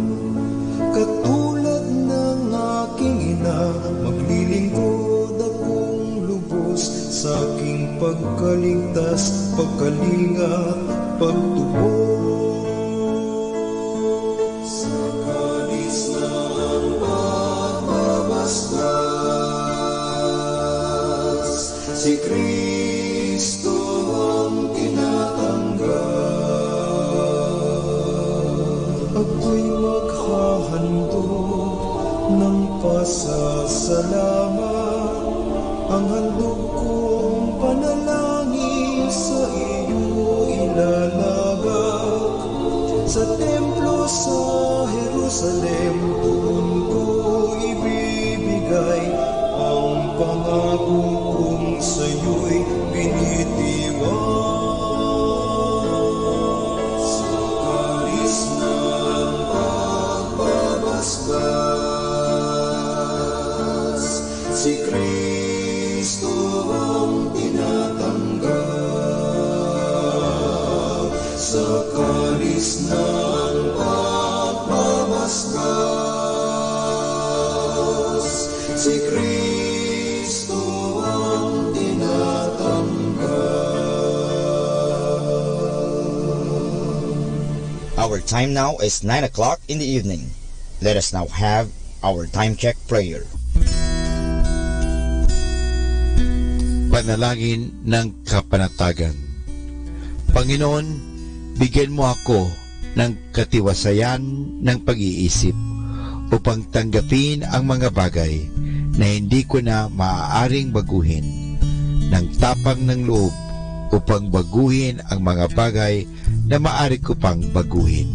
Katulad ng aking ina, maglilingkod akong lubos sa aking pagkaligtas, pagkalingat, pagtubos. Sa kalis ng pagbabasbas, si Kristo ang tinatanggal. Ako'y maghahandog ng pasasalamat, ang handog kong panalangin sa iyo ilalagak. Sa templo sa Jerusalem, doon ko ibibigay ang pangako kong sa'yo'y binitiwan. Sa kalis ng pagbabasbas, si Kristo ang tinatanggal. Sa kalis ng pagbabasbas, si Kristo ang tinatanggal. Our time now is 9 o'clock in the evening. Let us now have our time check prayer. Panalangin ng kapanatagan. Panginoon, bigyan mo ako ng katiwasayan ng pag-iisip upang tanggapin ang mga bagay na hindi ko na maaaring baguhin, ng tapang ng loob upang baguhin ang mga bagay na maaari ko pang baguhin,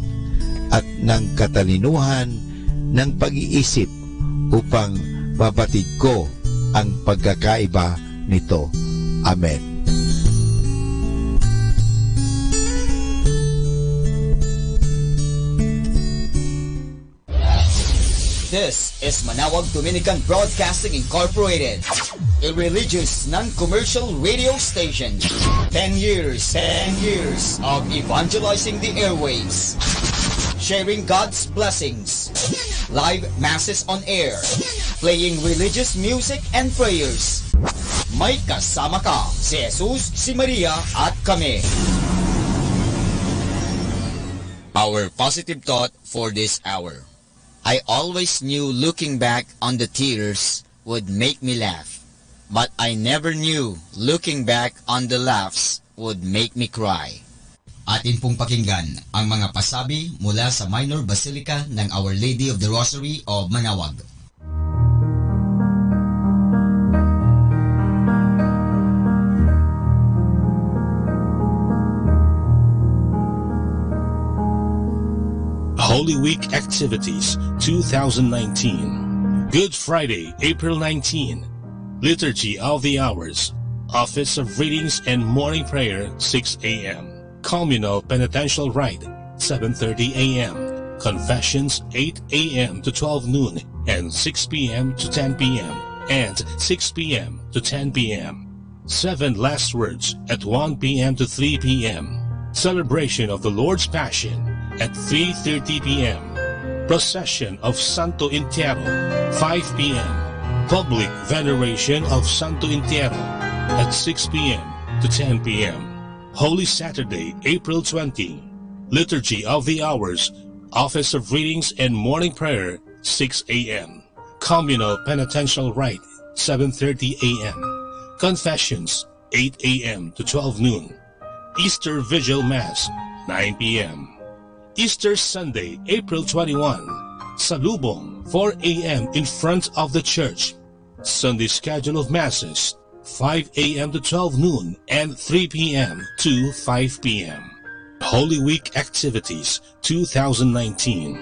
at ng katalinuhan ng pag-iisip upang mabatid ko ang pagkakaiba nito. Amen. This is Manawag Dominican Broadcasting Incorporated, a religious non-commercial radio station. 10 years of evangelizing the airwaves, sharing God's blessings, live masses on air, playing religious music and prayers. May kasama ka, si Jesus, si Maria, at kami. Our positive thought for this hour. I always knew looking back on the tears would make me laugh, but I never knew looking back on the laughs would make me cry. Atin pong pakinggan ang mga pasabi mula sa Minor Basilica ng Our Lady of the Rosary of Manawag. Holy Week Activities 2019. Good Friday, April 19. Liturgy of the Hours. Office of Readings and Morning Prayer, 6 a.m. Communal Penitential Rite, 7:30 a.m. Confessions, 8 a.m. to 12 noon and 6 p.m. to 10 p.m. and 6 p.m. to 10 p.m. 7 Last Words at 1 p.m. to 3 p.m. Celebration of the Lord's Passion at 3:30 p.m. Procession of Santo Entierro, 5 p.m. Public Veneration of Santo Entierro at 6 p.m. to 10 p.m. Holy Saturday, April 20. Liturgy of the Hours, Office of Readings and Morning Prayer, 6 a.m. Communal Penitential Rite, 7:30 a.m. Confessions, 8 a.m. to 12 noon. Easter Vigil Mass, 9 p.m. Easter Sunday, April 21. Salubong, 4 a.m. in front of the church. Sunday schedule of Masses, 5 a.m. to 12 noon and 3 p.m. to 5 p.m. Holy Week Activities 2019.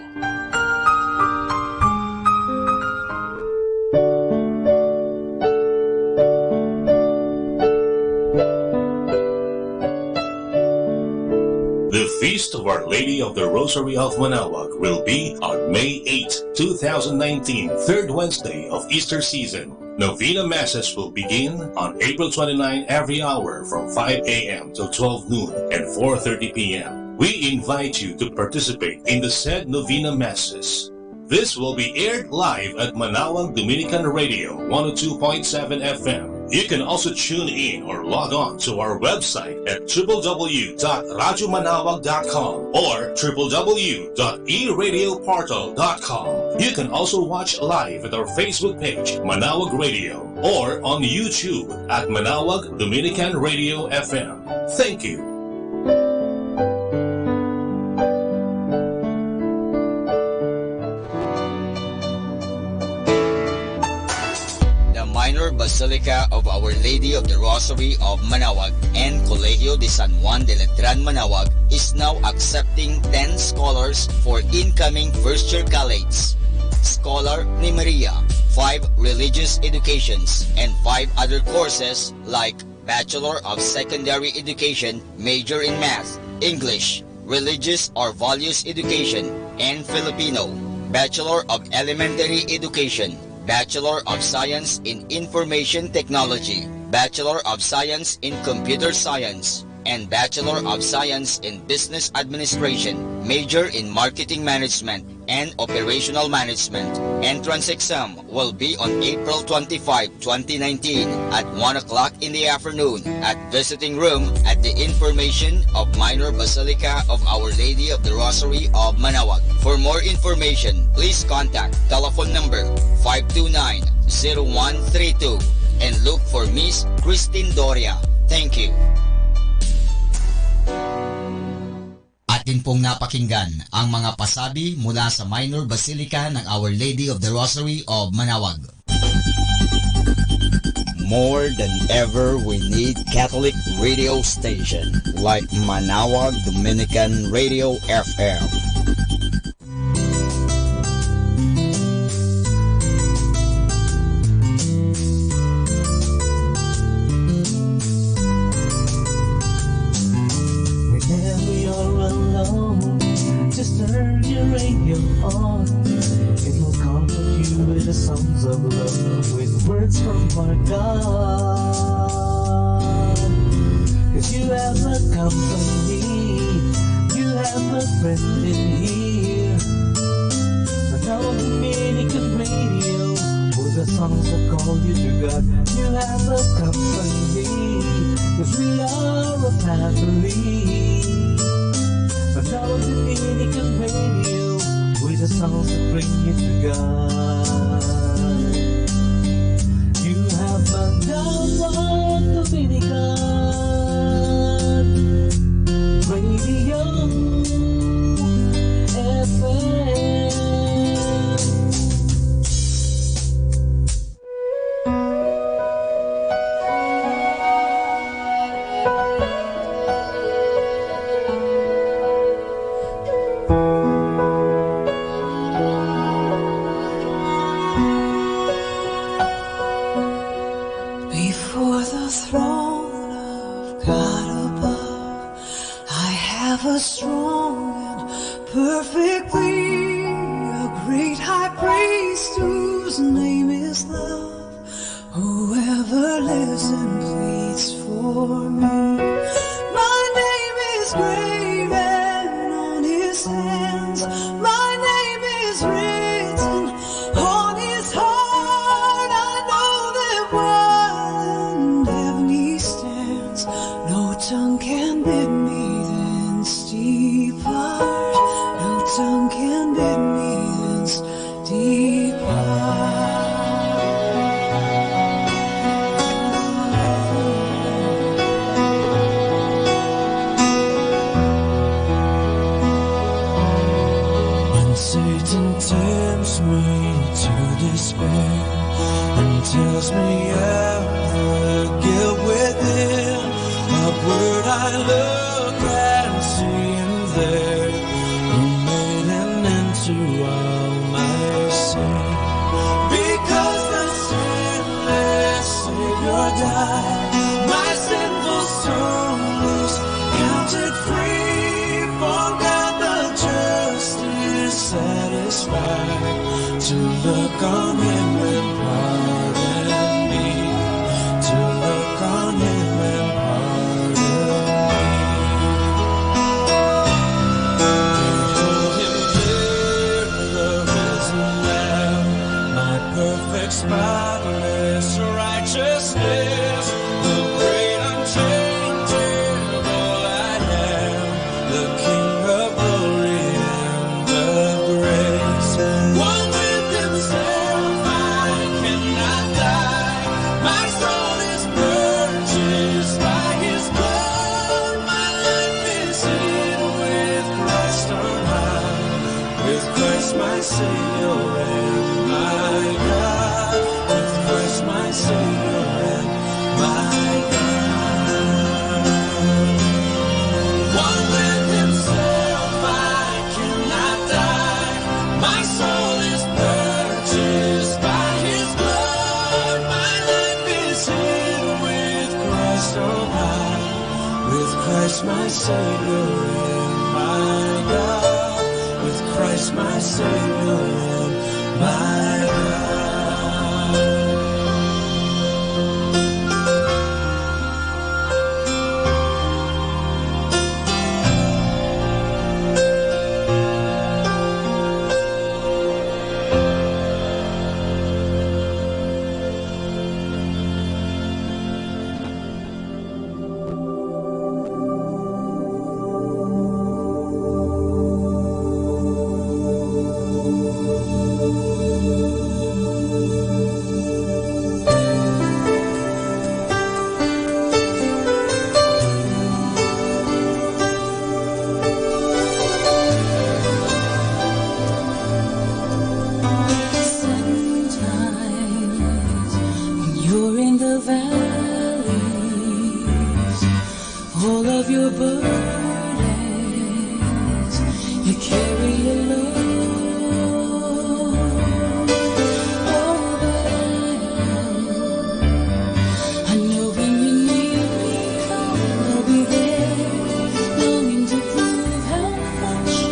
The Feast of Our Lady of the Rosary of Manaoag will be on May 8, 2019, third Wednesday of Easter season. Novena Masses will begin on April 29 every hour from 5 a.m. till 12 noon and 4:30 p.m. We invite you to participate in the said Novena Masses. This will be aired live at Manaoag Dominican Radio 102.7 FM. You can also tune in or log on to our website at www.radyomanawag.com or www.eradioportal.com. You can also watch live at our Facebook page, Manaoag Radio, or on YouTube at Manaoag Dominican Radio FM. Thank you. Minor Basilica of Our Lady of the Rosary of Manaoag and Colegio de San Juan de Letran Manaoag is now accepting 10 scholars for incoming first-year colleagues. Scholar ni Maria, 5 religious educations, and 5 other courses like Bachelor of Secondary Education, major in Math, English, Religious or Values Education, and Filipino. Bachelor of Elementary Education, Bachelor of Science in Information Technology, Bachelor of Science in Computer Science, and Bachelor of Science in Business Administration, major in Marketing Management and Operational Management. Entrance exam will be on April 25, 2019 at 1 o'clock in the afternoon at visiting room at the information of Minor Basilica of Our Lady of the Rosary of Manaoag. For more information, please contact telephone number 529-0132 and look for Miss Christine Doria. Thank you. Atin pong napakinggan ang mga pasabi mula sa Minor Basilica ng Our Lady of the Rosary of Manaoag. More than ever, we need Catholic radio station like Manaoag Dominican Radio FM. Just turn your radio on. It will comfort you with the songs of love, with words from our God. Cause you have a company, you have a friend in here. Manaoag Dominican Radio, with the songs that call you to God. You have a company, cause we are a family. Manaoag Dominican Radio, with the songs that bring you to God. You have Manaoag Dominican Radio FM. Before the throne of God above, I have a strong and perfect plea, a great high priest whose name is love. Whoever lives and pleads for me. My name is graven on his hands. My name is written on his heart. I know that while in heaven he stands, no tongue can bid me thence depart. No tongue can bid me thence depart. Satan tempts me to despair and tells me of the guilt within. Upward I look and see him there, who made an end to all my sin. Because the sinless Savior died, my sinful soul is counted free. For God the just is satisfied to look on him and pardon me, to look on him and pardon me. Behold him there, the risen Lamb, my perfect spotless righteousness, the great unchangeable I am, the King of glory and of grace. One with himself I cannot die. My soul is purchased by his blood. My life is hid with Christ on high, with Christ my Savior and my God, with Christ my Savior and my God. One with himself I cannot die. My soul is purchased by his blood. My life is hid with Christ on high, with Christ my Savior and my God, with Christ my Savior and my God. Sometimes when you're in the valleys, all of your burdens you carry alone. Oh, but I know when you need me, I'll be there, longing to prove how much I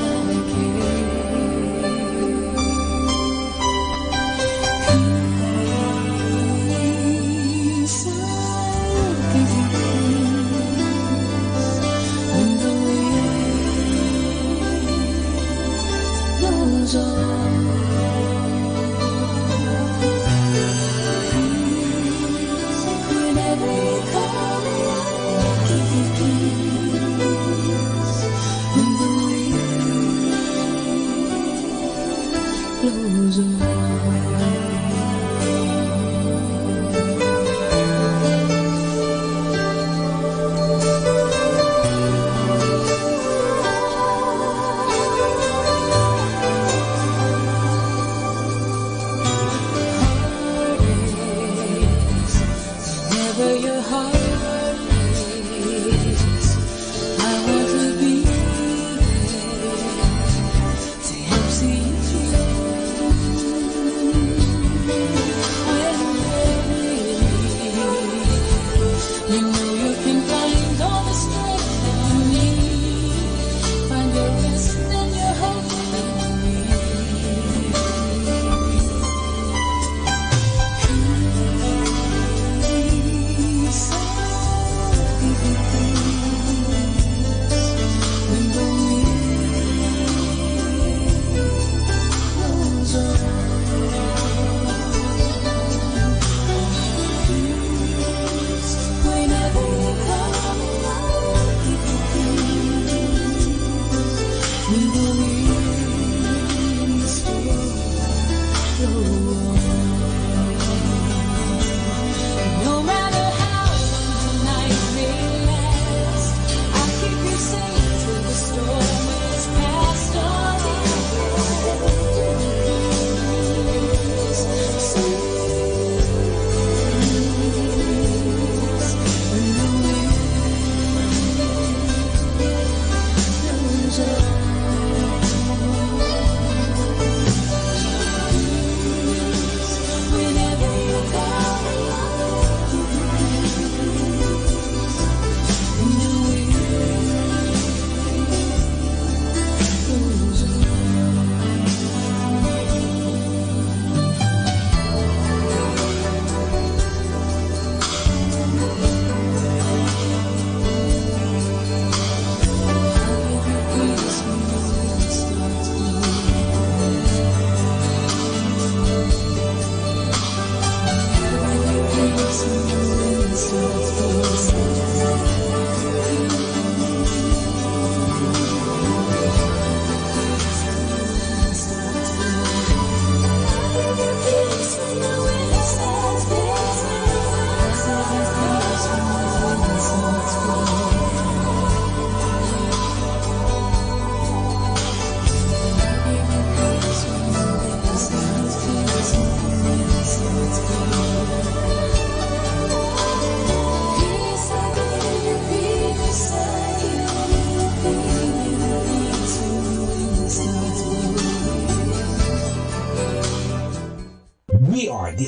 care. Peace I'll give you, when the wind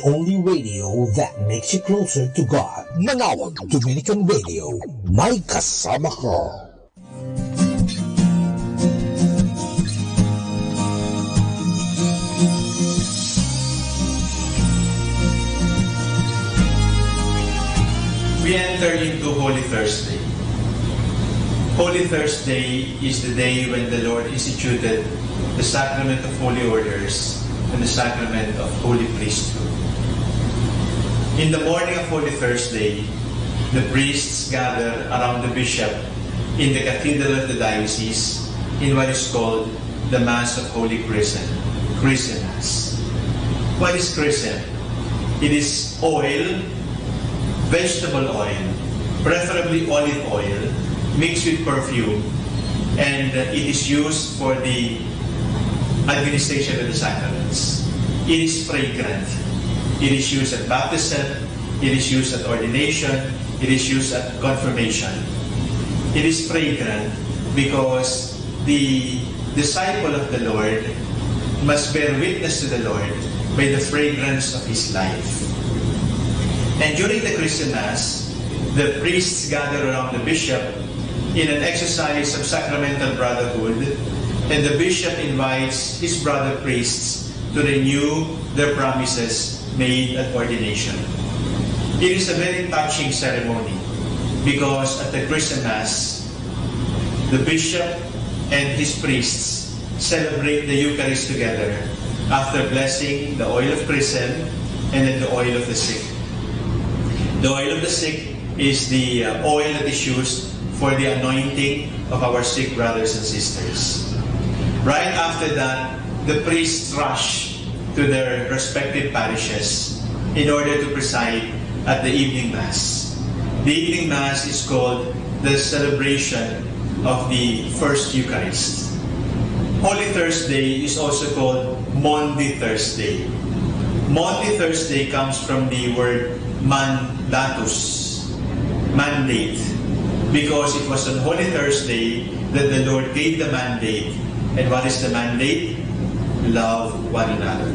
only radio that makes you closer to God. Manawag Dominican Radio, may kasama ka. We enter into Holy Thursday. Holy Thursday is the day when the Lord instituted the sacrament of holy orders and the sacrament of holy priesthood. In the morning of Holy Thursday, the priests gather around the bishop in the cathedral of the diocese in what is called the Mass of Holy Chrism Mass. What is chrism? It is oil, vegetable oil, preferably olive oil, mixed with perfume, and it is used for the administration of the sacraments. It is fragrant. It is used at baptism, it is used at ordination, it is used at confirmation. It is fragrant because the disciple of the Lord must bear witness to the Lord by the fragrance of his life. And during the Chrism Mass, the priests gather around the bishop in an exercise of sacramental brotherhood, and the bishop invites his brother priests to renew their promises made at ordination. It is a very touching ceremony because at the Chrism Mass, the bishop and his priests celebrate the Eucharist together after blessing the oil of chrism and then the oil of the sick. The oil of the sick is the oil that is used for the anointing of our sick brothers and sisters. Right after that, the priests rush to their respective parishes in order to preside at the evening Mass. The evening Mass is called the celebration of the First Eucharist. Holy Thursday is also called Maundy Thursday. Maundy Thursday comes from the word mandatus, mandate, because it was on Holy Thursday that the Lord gave the mandate. And what is the mandate? Love one another.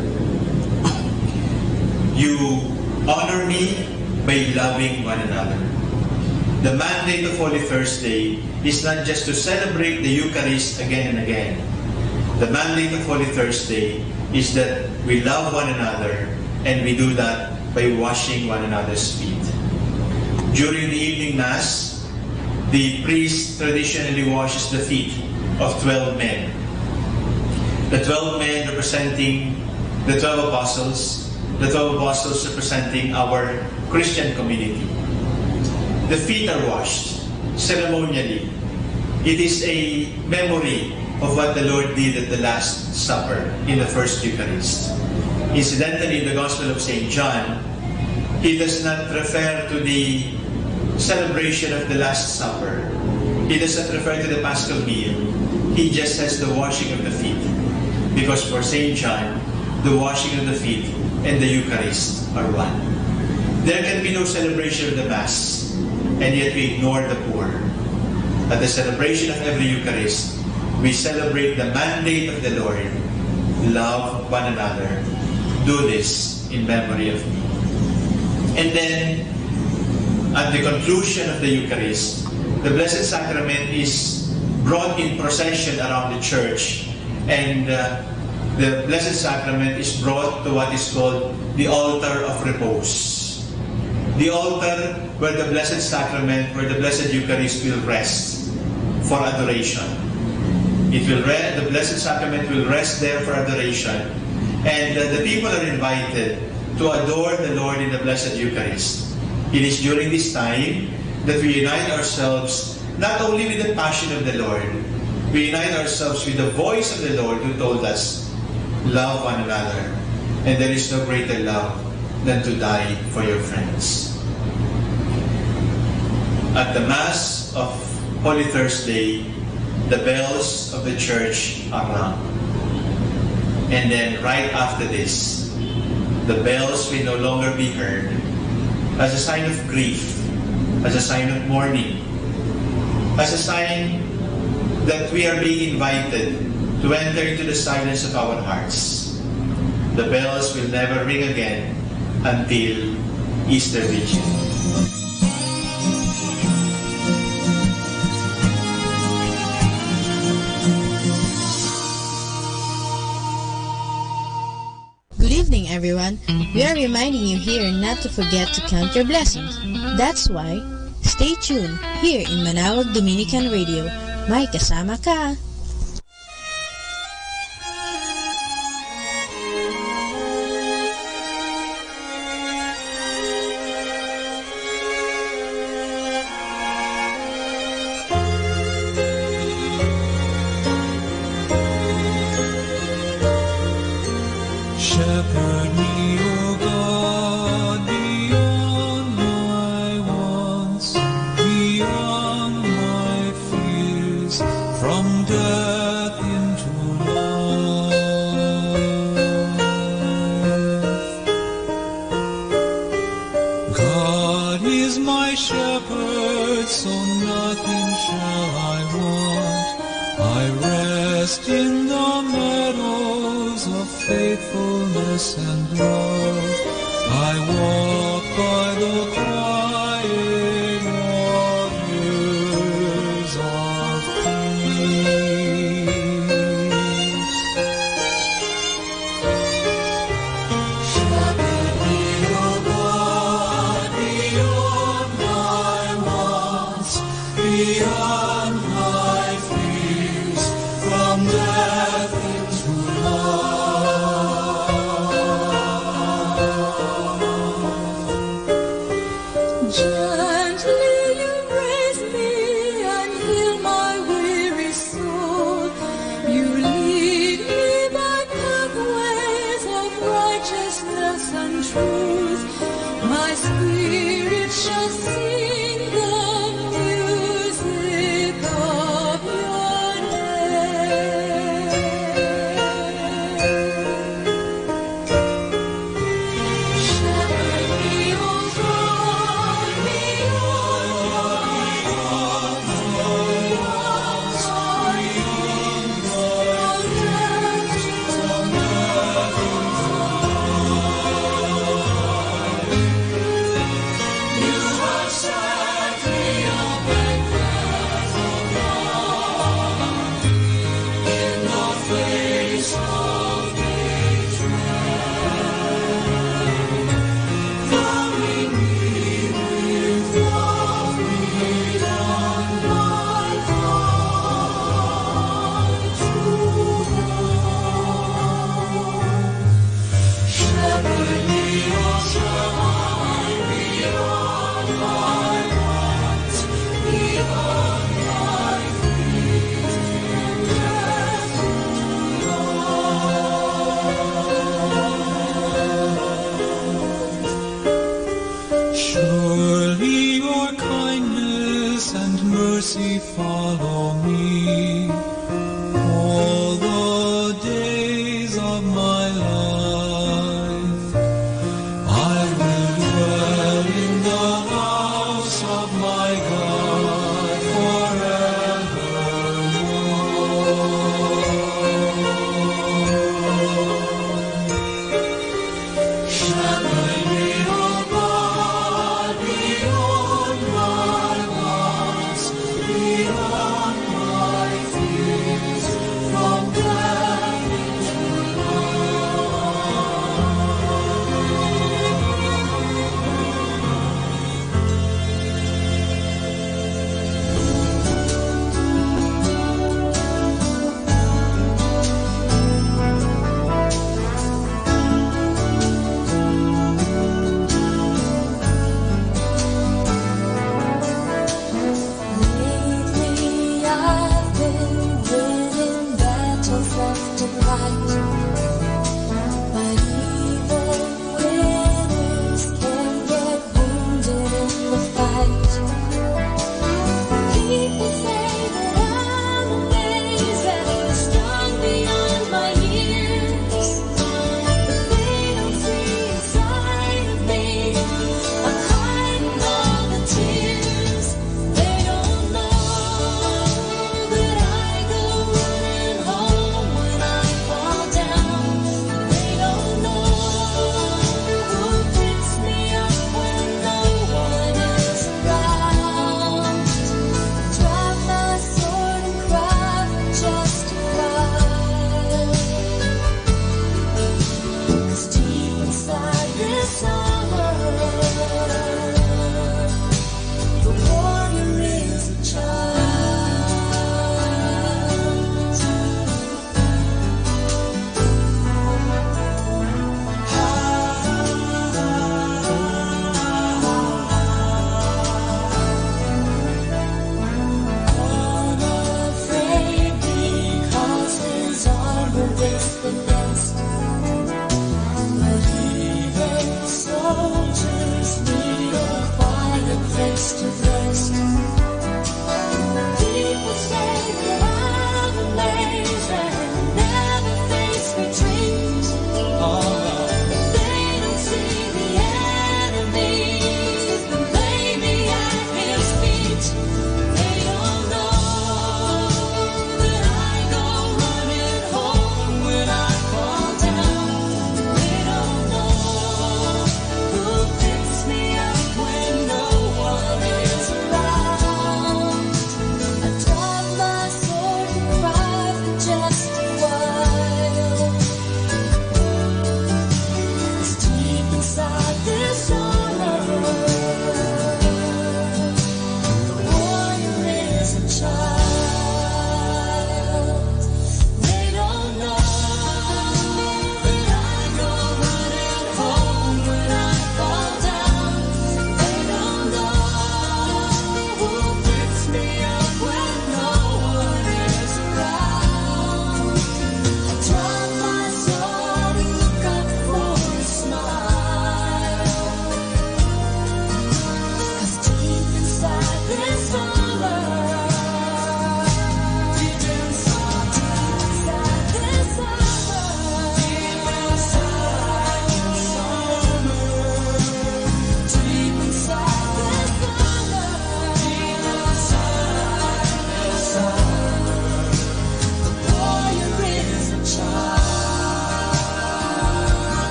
You honor me by loving one another. The mandate of Holy Thursday is not just to celebrate the Eucharist again and again. The mandate of Holy Thursday is that we love one another, and we do that by washing one another's feet. During the evening Mass, the priest traditionally washes the feet of 12 men. The 12 men representing the 12 apostles, the 12 apostles representing our Christian community. The feet are washed ceremonially. It is a memory of what the Lord did at the Last Supper in the First Eucharist. Incidentally, in the Gospel of St. John, he does not refer to the celebration of the Last Supper. He does not refer to the Paschal meal. He just says the washing of the feet. Because for St. John, the washing of the feet and the Eucharist are one. There can be no celebration of the Mass, and yet we ignore the poor. At the celebration of every Eucharist, we celebrate the mandate of the Lord. Love one another. Do this in memory of me. And then, at the conclusion of the Eucharist, the Blessed Sacrament is brought in procession around the church, and the Blessed Sacrament is brought to what is called the altar of repose. The altar where the Blessed Sacrament, where the Blessed Eucharist will rest for adoration. The Blessed Sacrament will rest there for adoration, and the people are invited to adore the Lord in the Blessed Eucharist. It is during this time that we unite ourselves not only with the passion of the Lord, we unite ourselves with the voice of the Lord who told us, love one another, and there is no greater love than to die for your friends. At the Mass of Holy Thursday, the bells of the church are rung. And then right after this, the bells will no longer be heard as a sign of grief, as a sign of mourning, as a sign that we are being invited to enter into the silence of our hearts. The bells will never ring again until Easter Vigil. Good evening, everyone. We are reminding you here not to forget to count your blessings. That's why, stay tuned here in Manawag Dominican Radio. May kasama ka! Shepherd me, O God, beyond my wants, beyond my fears, from death into life. God is my shepherd, so nothing shall I want. I rest in the meadows of faithfulness and love. I walk by the quiet waters of peace. Shepherd me, O God, beyond my wants, beyond my fears, from death into Gently you raise me and heal my weary soul. You lead me by pathways of righteousness and truth. My spirit shall sing the music of your name. Shepherd me, O God, you have set me up and breath of life in the face of betrayal. Covering me with love, laid on my heart to hold. Shepherd me, O God, beyond my wants, beyond my fears, from death into life. Surely your kindness and mercy follow me all the days of my life. I will dwell in the house of my God forevermore. Shepherd me, O God, beyond my wants, beyond my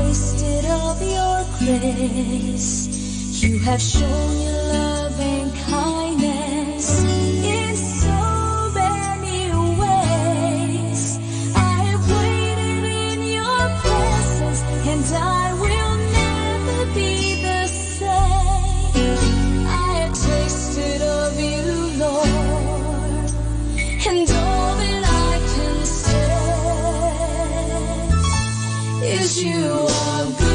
tasted of your grace. You have shown your love and kindness in so many ways. I have waited in your presence, and I will never be the same. I have tasted of you, Lord, and all that I can say is you are good.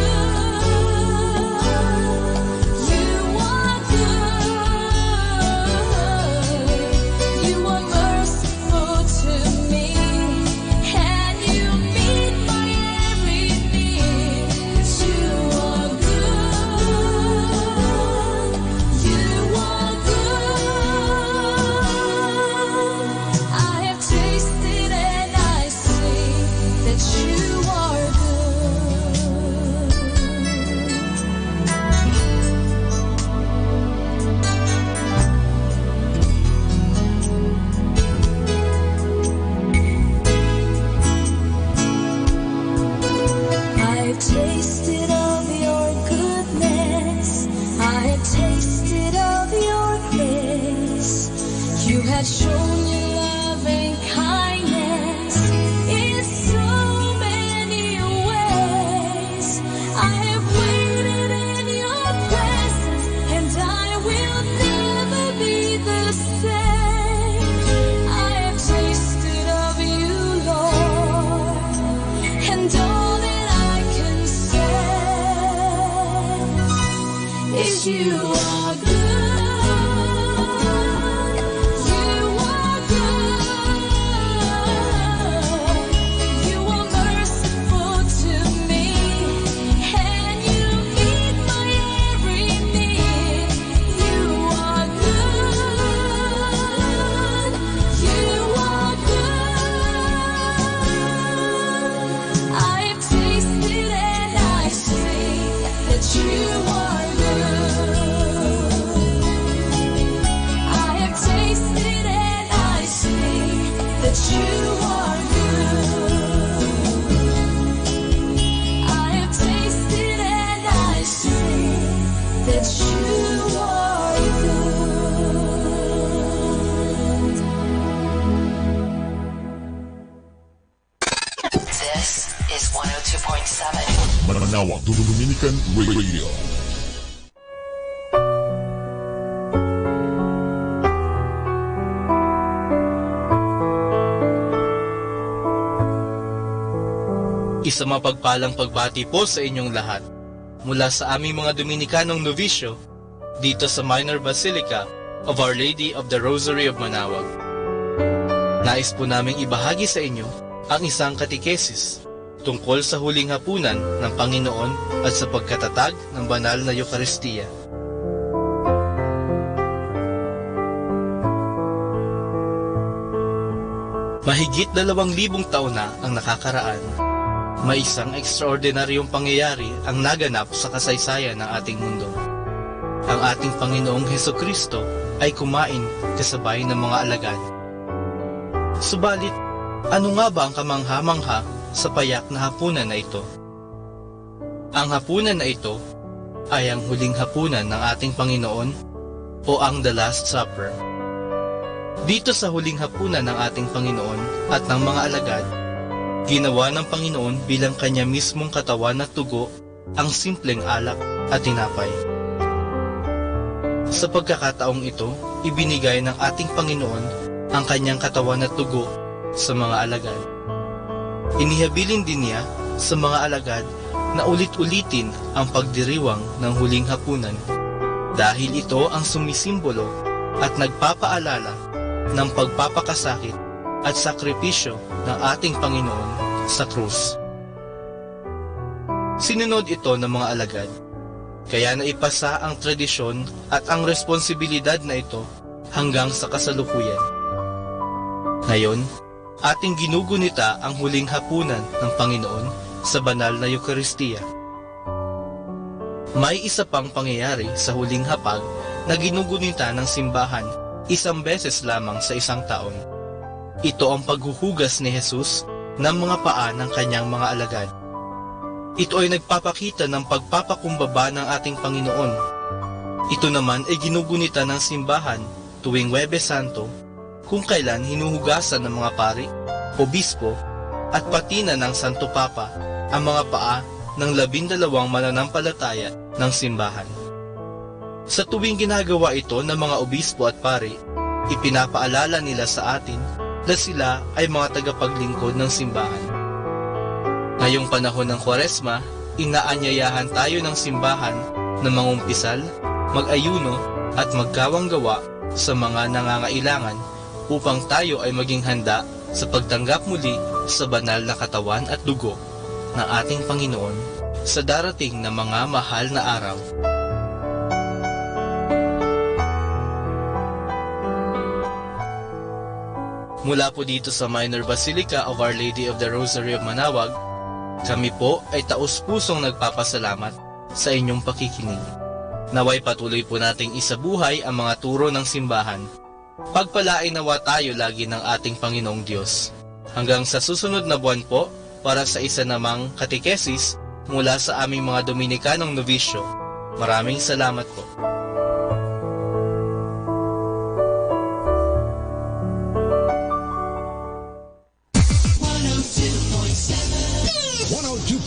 Manawag Dominican Radio. Isa mapagpalang pagbati po sa inyong lahat mula sa aming mga Dominikanong novisyo dito sa Minor Basilica of Our Lady of the Rosary of Manawag. Nais po naming ibahagi sa inyo ang isang katikesis tungkol sa huling hapunan ng Panginoon at sa pagkatatag ng banal na Eucharistia. Mahigit 2,000 taon na ang nakakaraan. May isang ekstraordinaryong pangyayari ang naganap sa kasaysayan ng ating mundo. Ang ating Panginoong Hesukristo ay kumain kasabay ng mga alagad. Subalit, ano nga ba ang kamangha-mangha sa payak na hapunan na ito? Ang hapunan na ito ay ang huling hapunan ng ating Panginoon o ang The Last Supper. Dito sa huling hapunan ng ating Panginoon at ng mga alagad, ginawa ng Panginoon bilang kanya mismong katawan at tugo ang simpleng alak at tinapay. Sa pagkakataong ito, ibinigay ng ating Panginoon ang kanyang katawan at tugo sa mga alagad. Inihabilin din niya sa mga alagad na ulit-ulitin ang pagdiriwang ng huling hapunan dahil ito ang sumisimbolo at nagpapaalala ng pagpapakasakit at sakripisyo ng ating Panginoon sa krus. Sinunod ito ng mga alagad, kaya naipasa ang tradisyon at ang responsibilidad na ito hanggang sa kasalukuyan. Ngayon, ating ginugunita ang huling hapunan ng Panginoon sa banal na Eucharistia. May isa pang pangyayari sa huling hapag na ginugunita ng simbahan isang beses lamang sa isang taon. Ito ang paghuhugas ni Jesus ng mga paa ng kanyang mga alagad. Ito ay nagpapakita ng pagpapakumbaba ng ating Panginoon. Ito naman ay ginugunita ng simbahan tuwing Huwebes Santo, kung kailan hinuhugasan ng mga pari, obispo, at pati na ng Santo Papa ang mga paa ng 12 mananampalataya ng simbahan. Sa tuwing ginagawa ito ng mga obispo at pari, ipinapaalala nila sa atin na sila ay mga tagapaglingkod ng simbahan. Ngayong panahon ng Kwaresma, inaanyayahan tayo ng simbahan na mangumpisal, mag-ayuno at magkawang-gawa sa mga nangangailangan upang tayo ay maging handa sa pagtanggap muli sa banal na katawan at dugo ng ating Panginoon sa darating na mga mahal na araw. Mula po dito sa Minor Basilica of Our Lady of the Rosary of Manawag, kami po ay taus-pusong nagpapasalamat sa inyong pakikinig. Naway patuloy po nating isabuhay ang mga turo ng simbahan. Pagpalain nawa tayo lagi ng ating Panginoong Diyos. Hanggang sa susunod na buwan po, para sa isa namang katekesis mula sa aming mga Dominikanong novisyo. Maraming salamat po. You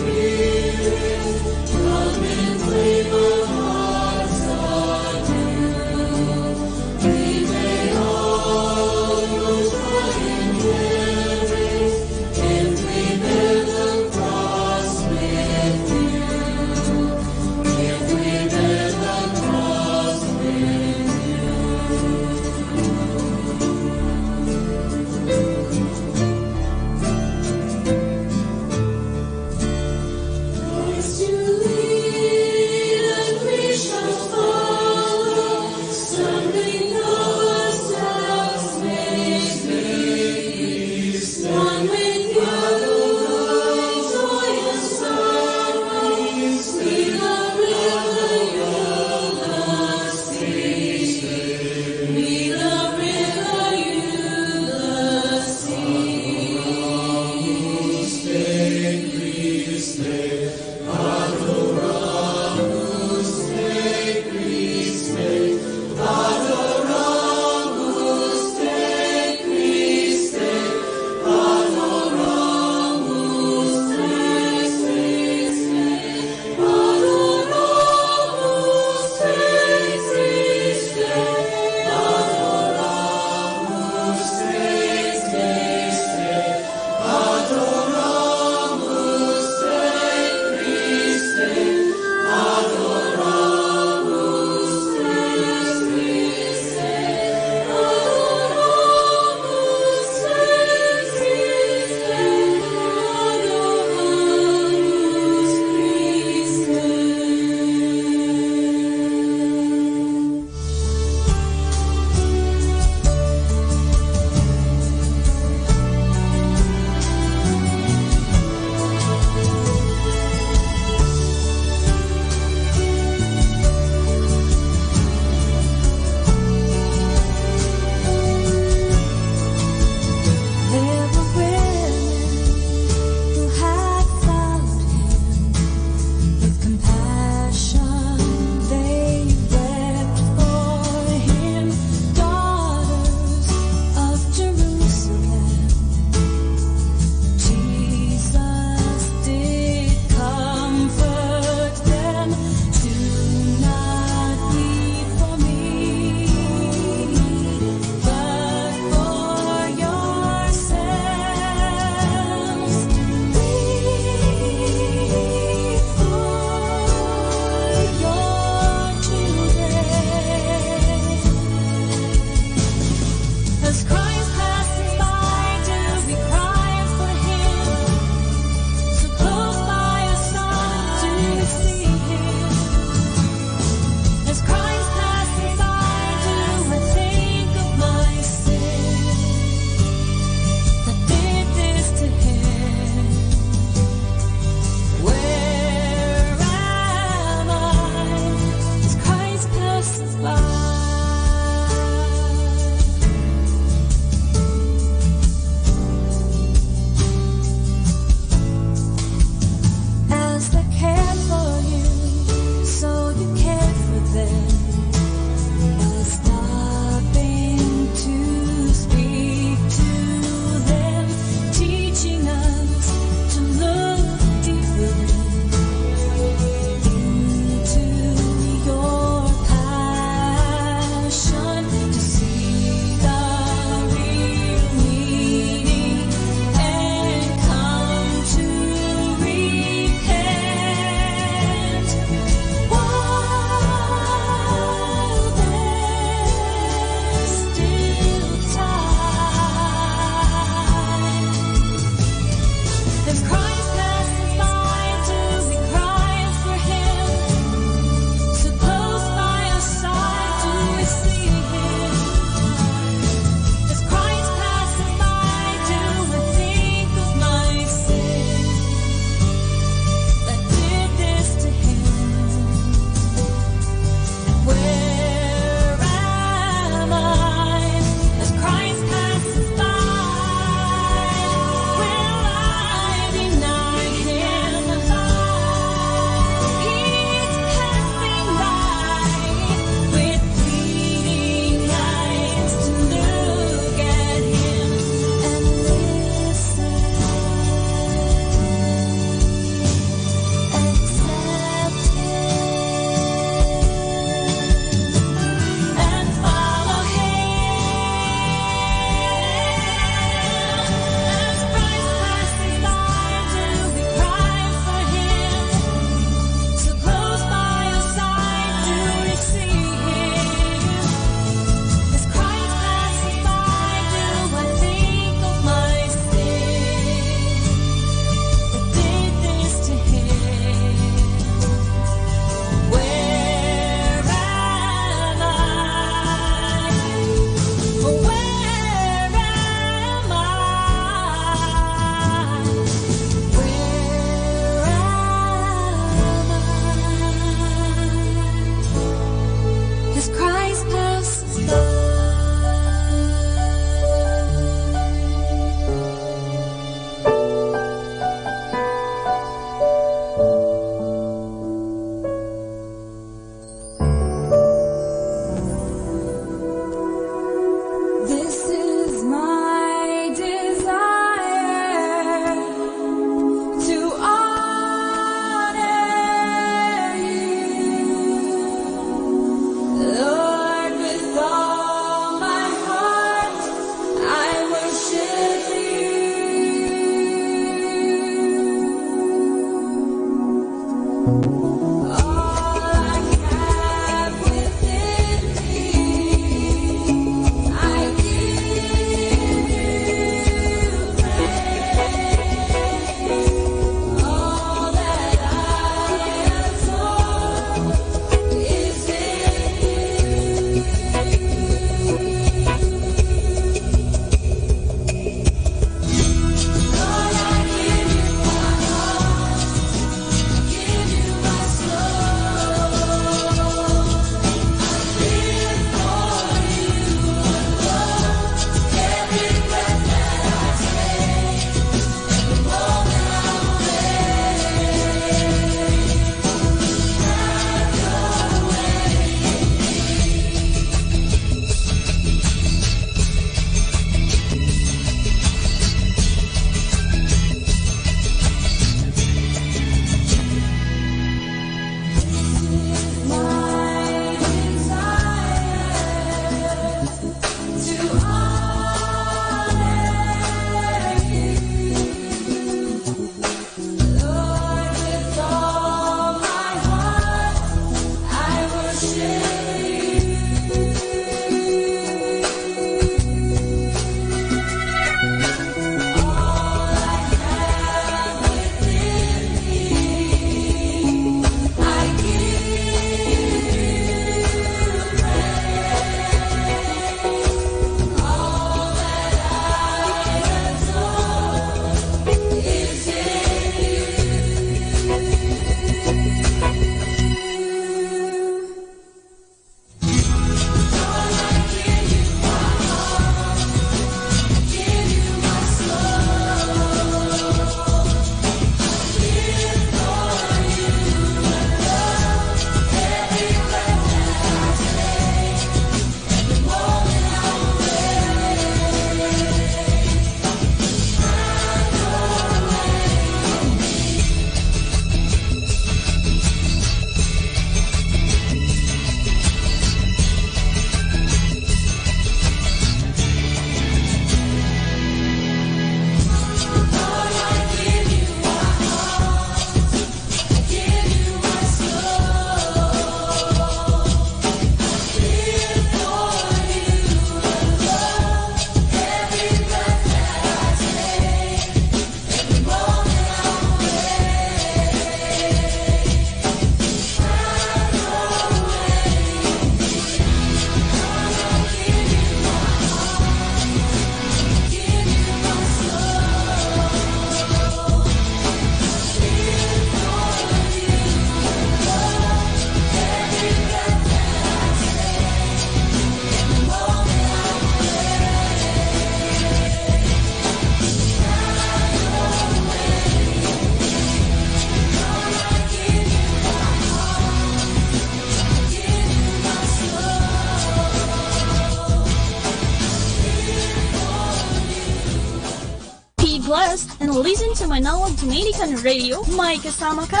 blessed and listen to Manawag Dominican Radio. May kasama ka!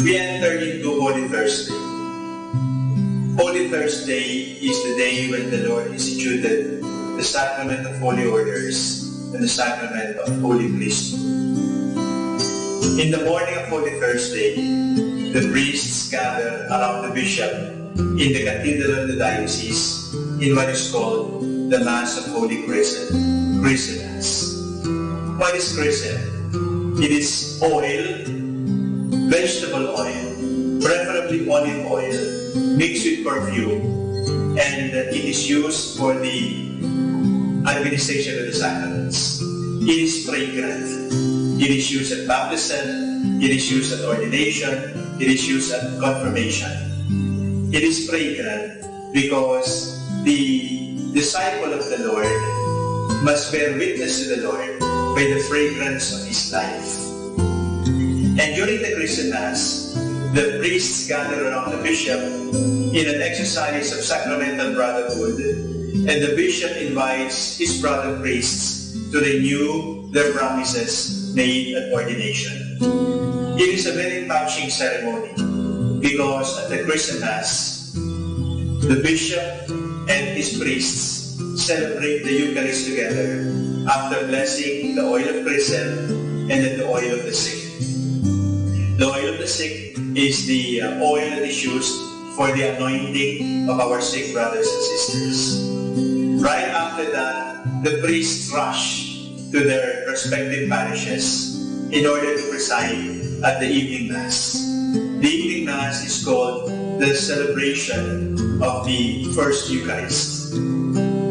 We enter into Holy Thursday. Holy Thursday is the day when the Lord instituted the sacrament of Holy Orders and the sacrament of Holy Priesthood. In the morning of Holy Thursday, the priests gather around the bishop in the cathedral of the diocese in what is called the Mass of Holy Chrism, Christmas. What is Chrism? It is oil, vegetable oil, preferably olive oil, mixed with perfume, and it is used for the administration of the sacraments. It is fragrant. It is used at baptism, it is used at ordination, it is used at confirmation. It is fragrant because the disciple of the Lord must bear witness to the Lord by the fragrance of his life. And during the Christian Mass, the priests gather around the bishop in an exercise of sacramental brotherhood, and the bishop invites his brother priests to renew their promises made at ordination. It is a very touching ceremony because at the Christian Mass, the bishop and his priests celebrate the Eucharist together after blessing the oil of chrism and then the oil of the sick. The oil of the sick is the oil that is used for the anointing of our sick brothers and sisters. Right after that, the priests rush to their respective parishes in order to preside at the evening Mass. The evening Mass is called the celebration of the First Eucharist.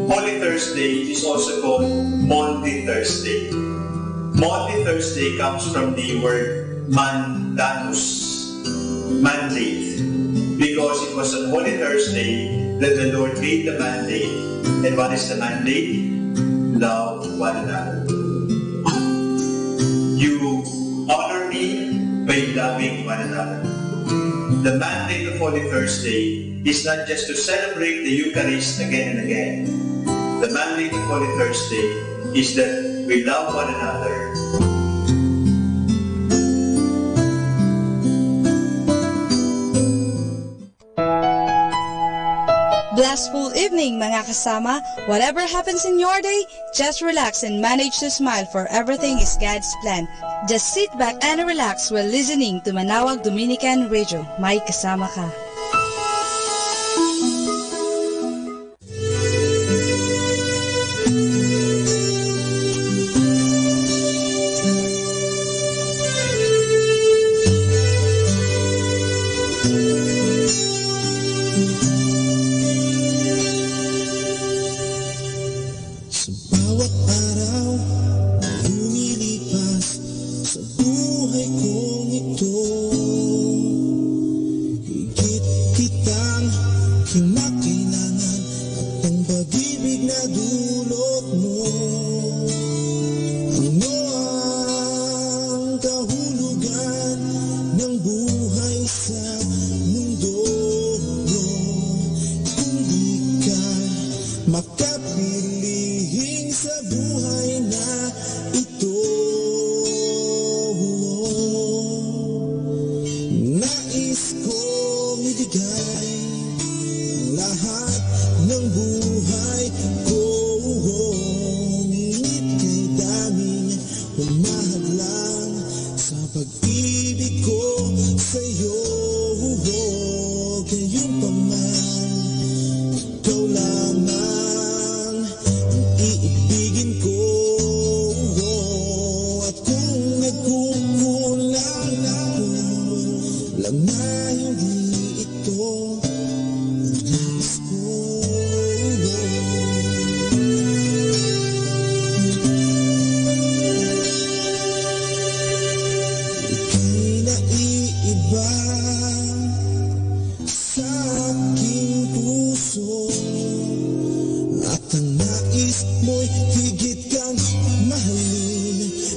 Holy Thursday is also called Maundy Thursday. Maundy Thursday comes from the word mandatus, mandate, because it was on Holy Thursday that the Lord gave the mandate. And what is the mandate? Love one another. You honor me by loving one another. The mandate of Holy Thursday is not just to celebrate the Eucharist again and again. The mandate of Holy Thursday is that we love one another. Blessful evening mga kasama. Whatever happens in your day, just relax and manage to smile, for everything is God's plan. Just sit back and relax while listening to Manawag Dominican Radio. May kasama ka.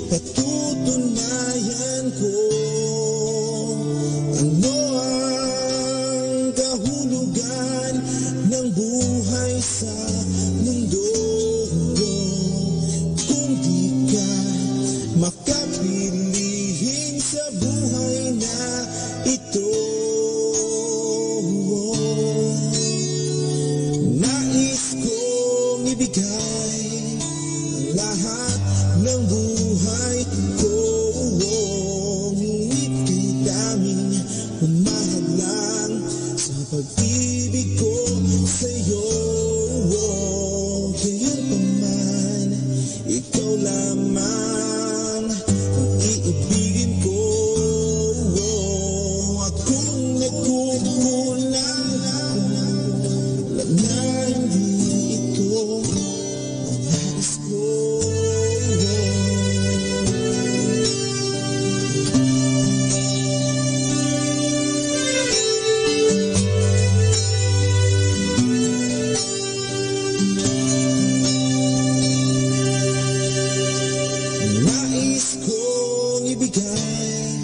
Patutunayan ko makapilihin sa buhay na ito. Nais kong ibigay ang lahat ng buhay ko, ngunit kay daming humahadlang sa pag-ibig ko sa'yo. Ngayon pa man, ikaw lamang ang iibigin ko. At kung nagkukulang, alam na hindi ito ang nais ko. Nais kong ibigay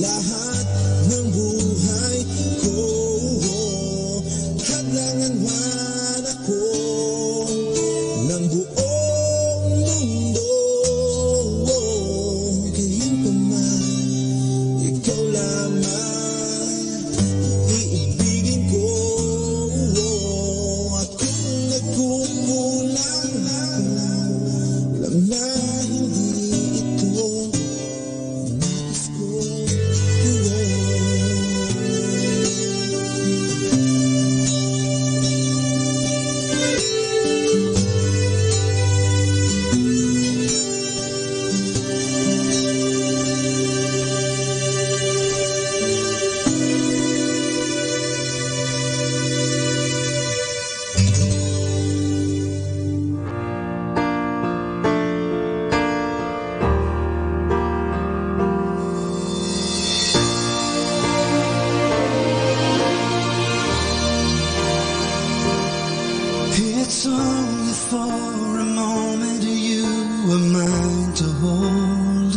lahat ng buhay ko, hadlangan man ako ng buong mundo. Ngayon pa man, ikaw lamang ang iibigin ko. At kung nagkukulang, alam na hindi ito ang nais ko. It's only for a moment you are mine to hold.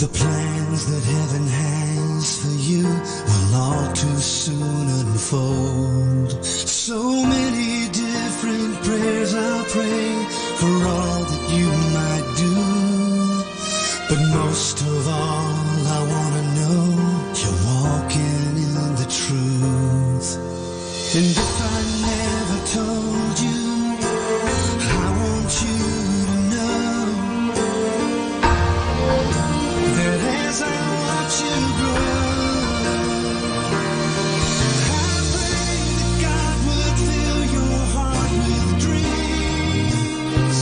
The plans that heaven has for you will all too soon unfold. So many different prayers I'll pray for all that you might do. But most of all, I want to know you're walking in the truth. And if I never told you, I want you to know that as I watch you grow, I pray that God would fill your heart with dreams,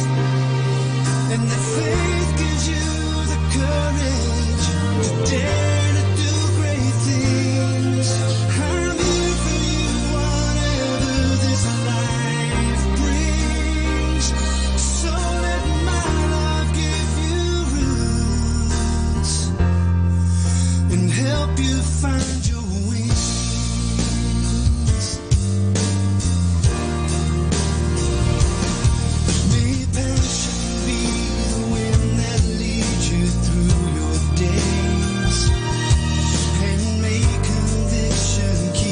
and that faith gives you the courage to dare to do great things. I'm here for you, whatever this life brings. So let my love give you roots and help you find your wings. May passion be the wind that leads you through your days, and may conviction keep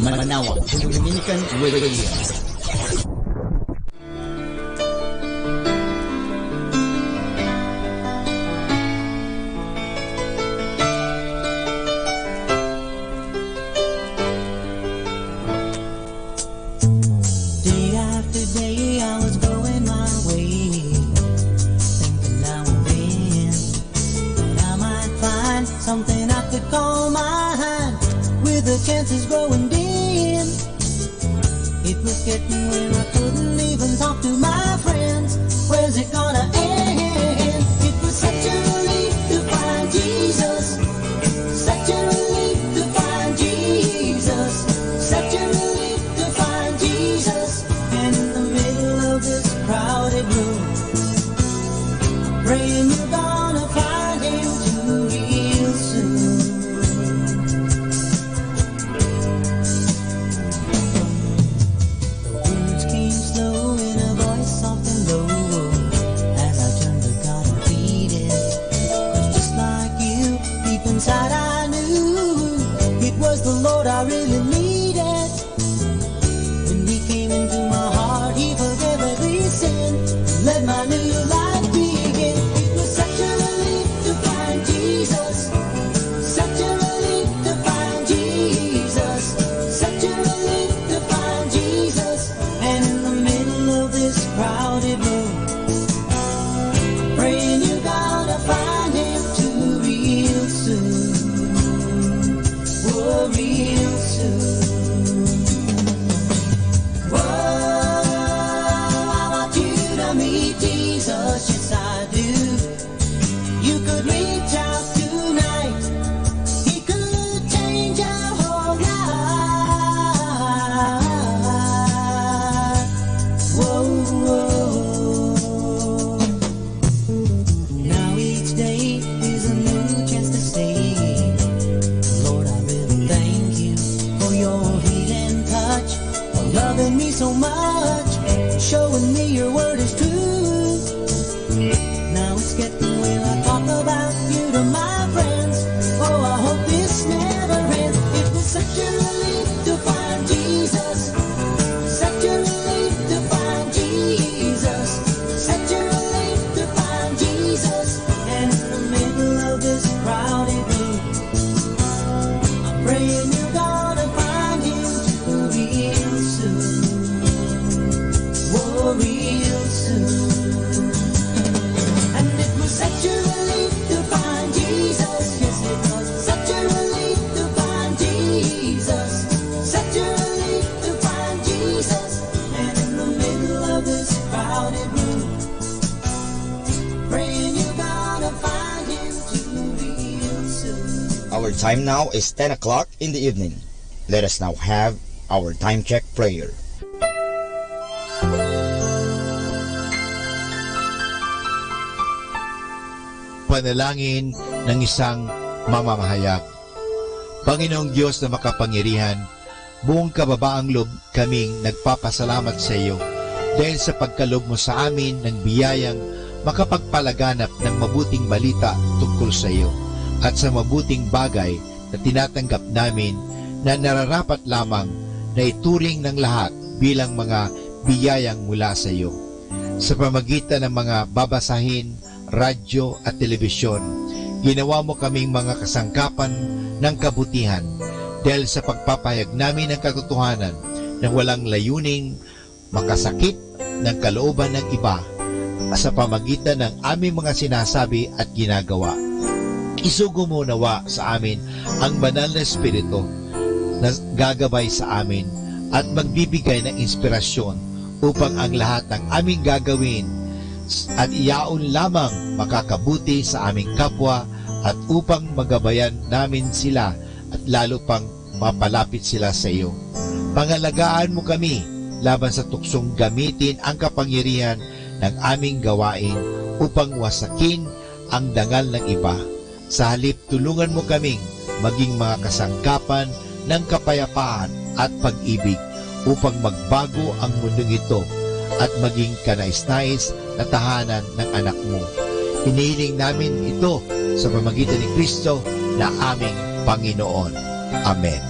Manawag Dominican Radio. Day after day I was going my way, thinking now and then that I might find something I could call mine, with the chances growing dim. It was getting where I couldn't even talk to my friends. Where's it gonna end? It was such a relief to find Jesus, such a relief to find Jesus, such a relief to find Jesus. And in the middle of this crowded room, praying you're gonna find him too real soon. The words came slow in a voice soft and low, as I turned to God and pleaded. 'Cause just like you, deep inside I knew it was the Lord I really needed. When he came into my heart, he forgave every sin, let my new life begin. It was such a relief to find Jesus, such a relief to find Jesus, such a relief to find Jesus. And in the middle of this crowded room, praying you're gonna find him too real soon, oh, real soon. I want you to meet Jesus, yes I do. You could reach out tonight, he could change your whole life. Whoa, whoa. Now each day is a new chance to stay. Lord, I really thank you for your healing touch, for loving me so much, showing me your word is true. Now it's getting where I talk about you to my friends. Oh, I hope this never ends. It was such a relief to find Jesus, such a relief to find Jesus, such a relief to find Jesus. And in the middle of this crowded room, I'm praying you're gonna find him too real soon, oh, real soon. And it was such a relief to find Jesus, yes it was such a relief to find Jesus, such a relief to find Jesus. And in the middle of this crowded room, praying you're gonna find him too real soon. Our time now is 10 o'clock in the evening. Let us now have our time check prayer. Panalangin ng isang mamamahayag. Panginoong Diyos na makapangyarihan, buong kababaang loob kaming nagpapasalamat sa iyo dahil sa pagkalob mo sa amin ng biyayang makapagpalaganap ng mabuting balita tungkol sa iyo at sa mabuting bagay na tinatanggap namin na nararapat lamang na ituring ng lahat bilang mga biyayang mula sa iyo. Sa pamagitan ng mga babasahin, radyo at telebisyon, ginawa mo kaming mga kasangkapan ng kabutihan dahil sa pagpapahayag namin ng katotohanan na walang layuning makasakit ng kalooban ng iba sa pamagitan ng aming mga sinasabi at ginagawa. Isugo mo nawa sa amin ang banal na Espiritu na gagabay sa amin at magbibigay ng inspirasyon upang ang lahat ng aming gagawin at iyaon lamang makakabuti sa aming kapwa at upang magabayan namin sila at lalo pang mapalapit sila sa iyo. Pangalagaan mo kami laban sa tuksong gamitin ang kapangyarihan ng aming gawain upang wasakin ang dangal ng iba. Sa halip, tulungan mo kaming maging mga kasangkapan ng kapayapaan at pag-ibig upang magbago ang mundong ito at maging kanais-nais na tahanan ng anak mo. Hinihiling namin ito sa pamamagitan ni Kristo na aming Panginoon. Amen.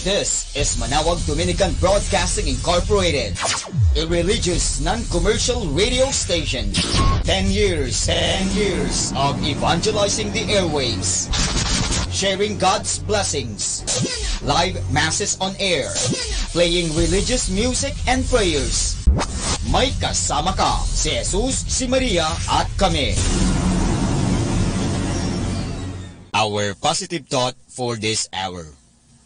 This is Manawag Dominican Broadcasting Incorporated, a religious, non-commercial radio station. 10 years of evangelizing the airwaves, sharing God's blessings, live masses on air, playing religious music and prayers. May kasama ka, si Jesus, si Maria, at kami. Our positive thought for this hour.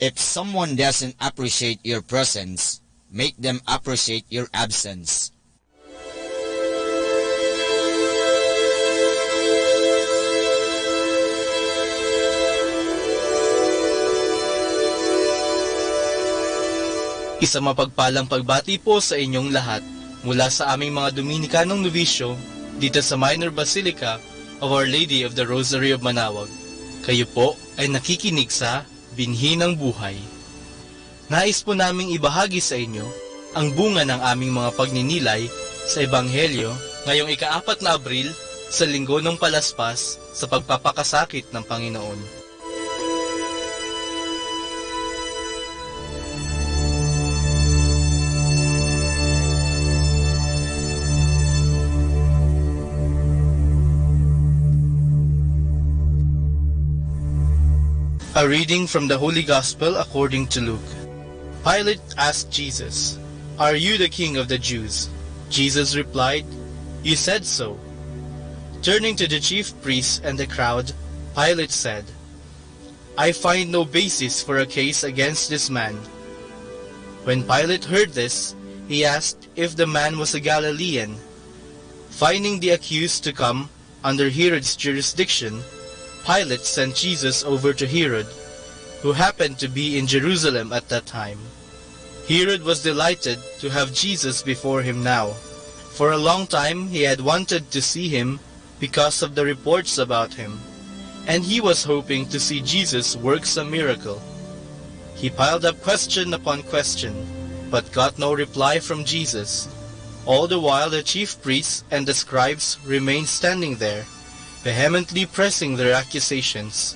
If someone doesn't appreciate your presence, make them appreciate your absence. Isang mapagpalang pagbati po sa inyong lahat mula sa aming mga Dominikanong Novisyo dito sa Minor Basilica of Our Lady of the Rosary of Manawag. Kayo po ay nakikinig sa Binhi ng Buhay. Nais po naming ibahagi sa inyo ang bunga ng aming mga pagninilay sa Ebanghelyo ngayong ika-4 na Abril sa Linggo ng Palaspas sa pagpapakasakit ng Panginoon. A reading from the Holy Gospel according to Luke. Pilate asked Jesus, "Are you the king of the Jews?" Jesus replied, "You said so." Turning to the chief priests and the crowd, Pilate said, "I find no basis for a case against this man." When Pilate heard this, he asked if the man was a Galilean. Finding the accused to come under Herod's jurisdiction, Pilate sent Jesus over to Herod, who happened to be in Jerusalem at that time. Herod was delighted to have Jesus before him now. For a long time he had wanted to see him because of the reports about him, and he was hoping to see Jesus work some miracle. He piled up question upon question, but got no reply from Jesus. All the while the chief priests and the scribes remained standing there, vehemently pressing their accusations.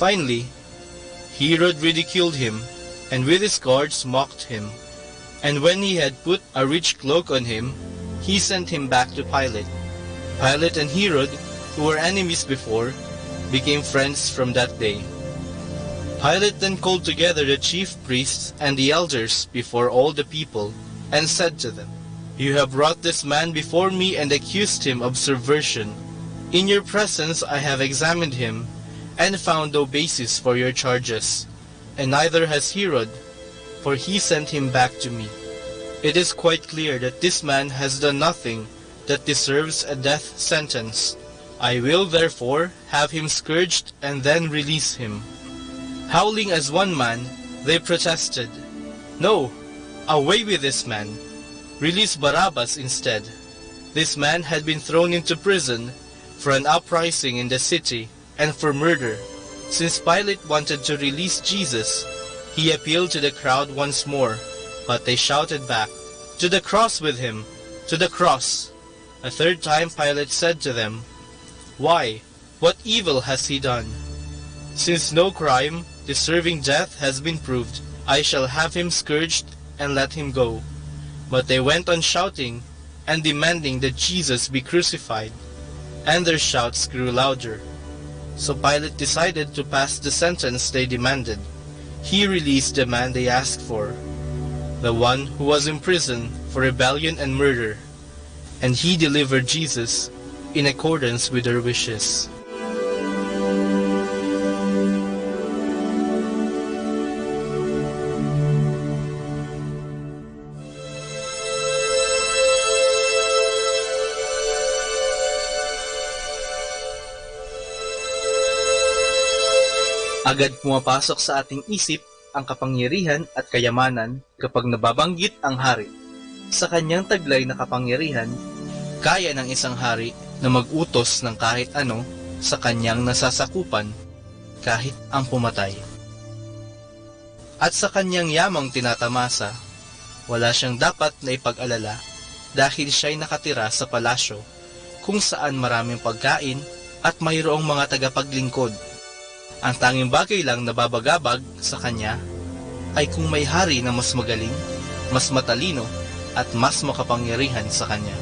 Finally, Herod ridiculed him, and with his guards mocked him. And when he had put a rich cloak on him, he sent him back to Pilate. Pilate and Herod, who were enemies before, became friends from that day. Pilate then called together the chief priests and the elders before all the people, and said to them, "You have brought this man before me and accused him of subversion. In your presence I have examined him, and found no basis for your charges, and neither has Herod, for he sent him back to me. It is quite clear that this man has done nothing that deserves a death sentence. I will therefore have him scourged and then release him." Howling as one man, they protested, "No, away with this man. Release Barabbas instead." This man had been thrown into prison for an uprising in the city and for murder. Since Pilate wanted to release Jesus, he appealed to the crowd once more, but they shouted back, "To the cross with him! To the cross!" A third time Pilate said to them, "Why? What evil has he done? Since no crime deserving death has been proved, I shall have him scourged and let him go." But they went on shouting and demanding that Jesus be crucified, and their shouts grew louder. So Pilate decided to pass the sentence they demanded. He released the man they asked for, the one who was in prison for rebellion and murder, and he delivered Jesus in accordance with their wishes. Agad pumapasok sa ating isip ang kapangyarihan at kayamanan kapag nababanggit ang hari. Sa kanyang taglay na kapangyarihan, kaya ng isang hari na mag-utos ng kahit ano sa kanyang nasasakupan, kahit ang pumatay. At sa kanyang yamang tinatamasa, wala siyang dapat na ipag-alala dahil siya'y nakatira sa palasyo kung saan maraming pagkain at mayroong mga tagapaglingkod. Ang tanging bagay lang na babagabag sa kanya ay kung may hari na mas magaling, mas matalino, at mas makapangyarihan sa kanya.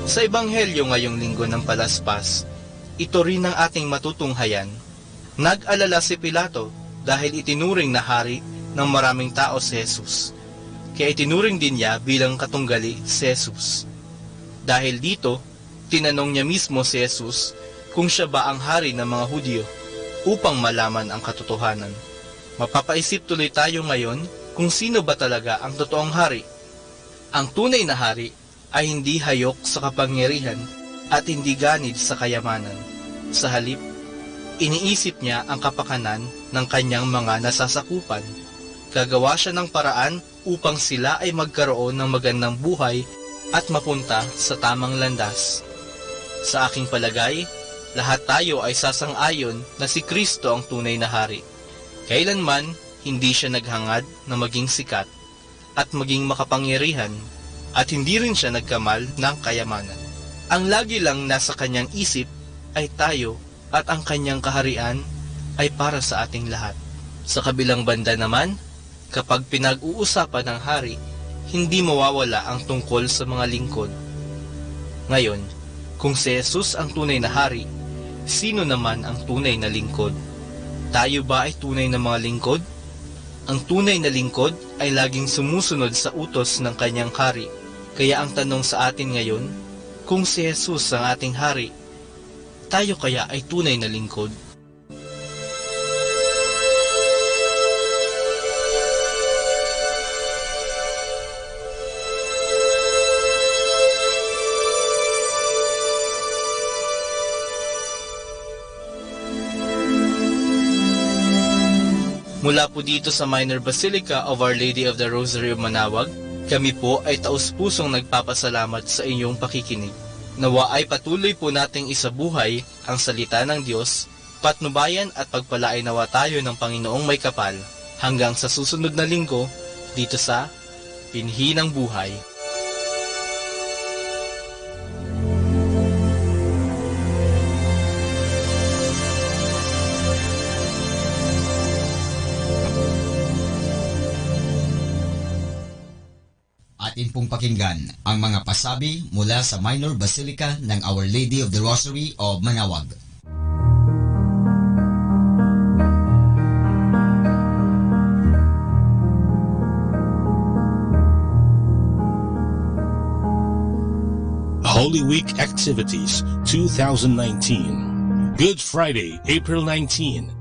Sa Ebanghelyo ngayong linggo ng Palaspas, ito rin ang ating matutunghayan. Nag-alala si Pilato dahil itinuring na hari ng maraming tao si Jesus. Kaya itinuring din niya bilang katunggali si Jesus. Dahil dito, tinanong niya mismo si Jesus kung siya ba ang hari ng mga Hudyo upang malaman ang katotohanan. Mapapaisip tuloy tayo ngayon kung sino ba talaga ang totoong hari. Ang tunay na hari ay hindi hayok sa kapangyarihan at hindi ganid sa kayamanan. Sa halip, iniisip niya ang kapakanan ng kanyang mga nasasakupan. Gagawa siya ng paraan upang sila ay magkaroon ng magandang buhay at mapunta sa tamang landas. Sa aking palagay, lahat tayo ay sasang-ayon na si Kristo ang tunay na hari. Kailanman, hindi siya naghangad na maging sikat at maging makapangyarihan at hindi rin siya nagkamal ng kayamanan. Ang lagi lang nasa kanyang isip ay tayo at ang kanyang kaharian ay para sa ating lahat. Sa kabilang banda naman, kapag pinag-uusapan ng hari, hindi mawawala ang tungkol sa mga lingkod. Ngayon, kung si Jesus ang tunay na hari, sino naman ang tunay na lingkod? Tayo ba ay tunay na mga lingkod? Ang tunay na lingkod ay laging sumusunod sa utos ng kanyang hari. Kaya ang tanong sa atin ngayon, kung si Jesus ang ating hari, tayo kaya ay tunay na lingkod? Mula po dito sa Minor Basilica of Our Lady of the Rosary of Manaoag, kami po ay taus-pusong nagpapasalamat sa inyong pakikinig. Nawa ay patuloy po nating isabuhay ang salita ng Diyos, patnubayan at pagpalain nawa tayo ng Panginoong may kapal hanggang sa susunod na linggo dito sa Pinhi ng Buhay. Atin pong pakinggan ang mga pasabi mula sa Minor Basilica ng Our Lady of the Rosary of Manaoag. Holy Week Activities 2019. Good Friday, April 19.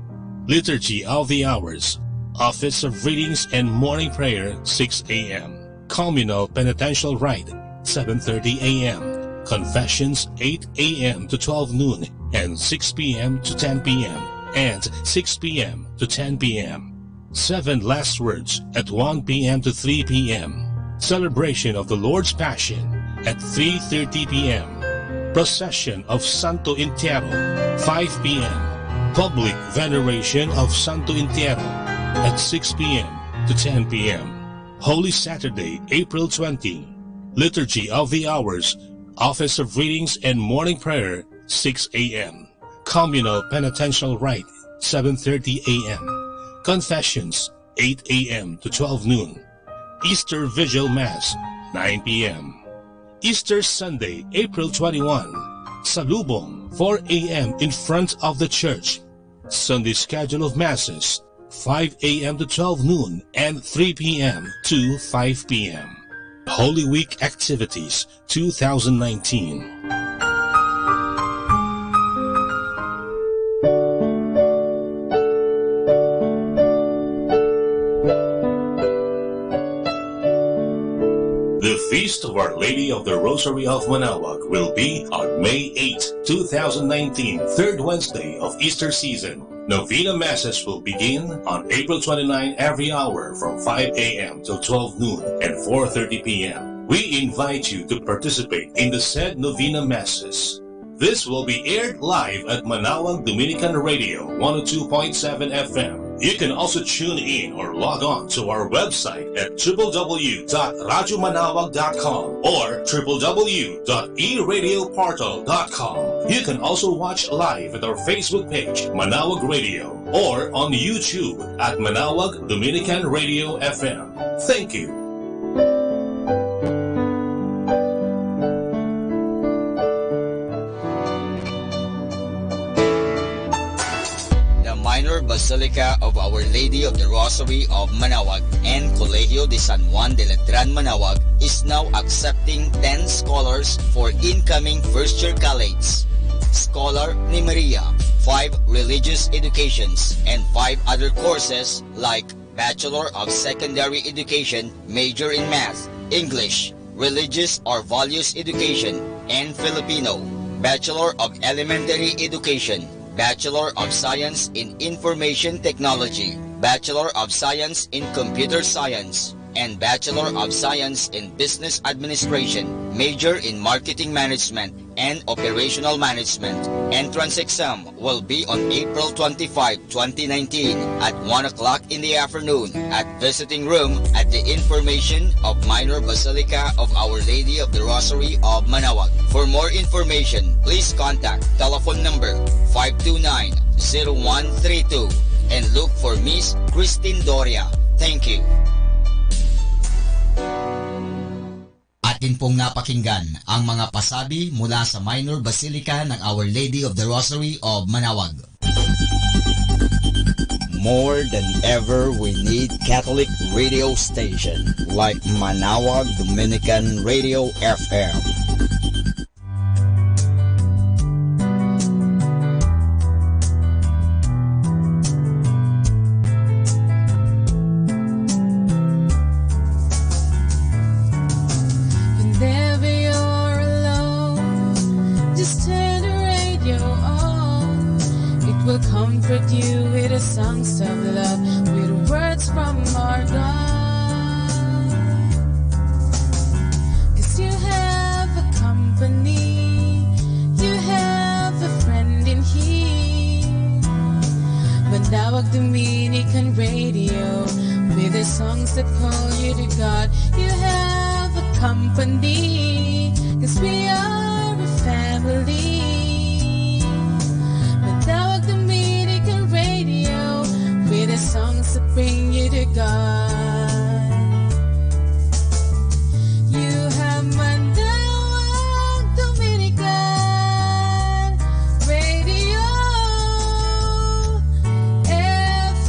Liturgy of the Hours. Office of Readings and Morning Prayer, 6 a.m. Communal Penitential Rite, 7:30 a.m. Confessions, 8 a.m. to 12 noon and 6 p.m. to 10 p.m. and 6 p.m. to 10 p.m. 7 Last Words at 1 p.m. to 3 p.m. Celebration of the Lord's Passion at 3:30 p.m. Procession of Santo Entierro, 5 p.m. Public Veneration of Santo Entierro at 6 p.m. to 10 p.m. Holy Saturday, April 20. Liturgy of the Hours. Office of Readings and Morning Prayer, 6 a.m. Communal Penitential Rite, 7:30 a.m. Confessions, 8 a.m. to 12 noon. Easter Vigil Mass, 9 p.m. Easter Sunday, April 21. Salubong, 4 a.m. in front of the church. Sunday schedule of Masses, 5 a.m. to 12 noon and 3 p.m. to 5 p.m. Holy Week Activities 2019. The Feast of Our Lady of the Rosary of Manaoag will be on May 8, 2019, third Wednesday of Easter season. Novena Masses will begin on April 29 every hour from 5 a.m. till 12 noon and 4:30 p.m. We invite you to participate in the said Novena Masses. This will be aired live at Manaoag Dominican Radio 102.7 FM. You can also tune in or log on to our website at www.radyomanawag.com or www.eradioportal.com. You can also watch live at our Facebook page, Manawag Radio, or on YouTube at Manawag Dominican Radio FM. Thank you. Minor Basilica of Our Lady of the Rosary of Manawag and Colegio de San Juan de Letran Manawag is now accepting 10 scholars for incoming first-year colleagues. Scholar ni Maria, 5 religious educations and 5 other courses like Bachelor of Secondary Education, major in Math, English, Religious or Values Education, and Filipino. Bachelor of Elementary Education, Bachelor of Science in Information Technology, Bachelor of Science in Computer Science, and Bachelor of Science in Business Administration, major in Marketing Management and Operational Management. Entrance exam will be on April 25, 2019 at 1 o'clock in the afternoon at visiting room at the information of Minor Basilica of Our Lady of the Rosary of Manawag. For more information, please contact telephone number 529-0132 and look for Miss Christine Doria. Thank you. Atin pong napakinggan ang mga pasabi mula sa Minor Basilica ng Our Lady of the Rosary of Manawag. More than ever, we need Catholic radio station like Manawag Dominican Radio FM. Comfort you with the songs of love, with words from our God. 'Cause you have a company, you have a friend in here. Manawag Dominican Radio, with the songs that call you to God. You have a company, 'cause we are a family. With the songs that bring you to God. You have Manawag Dominican Radio FM.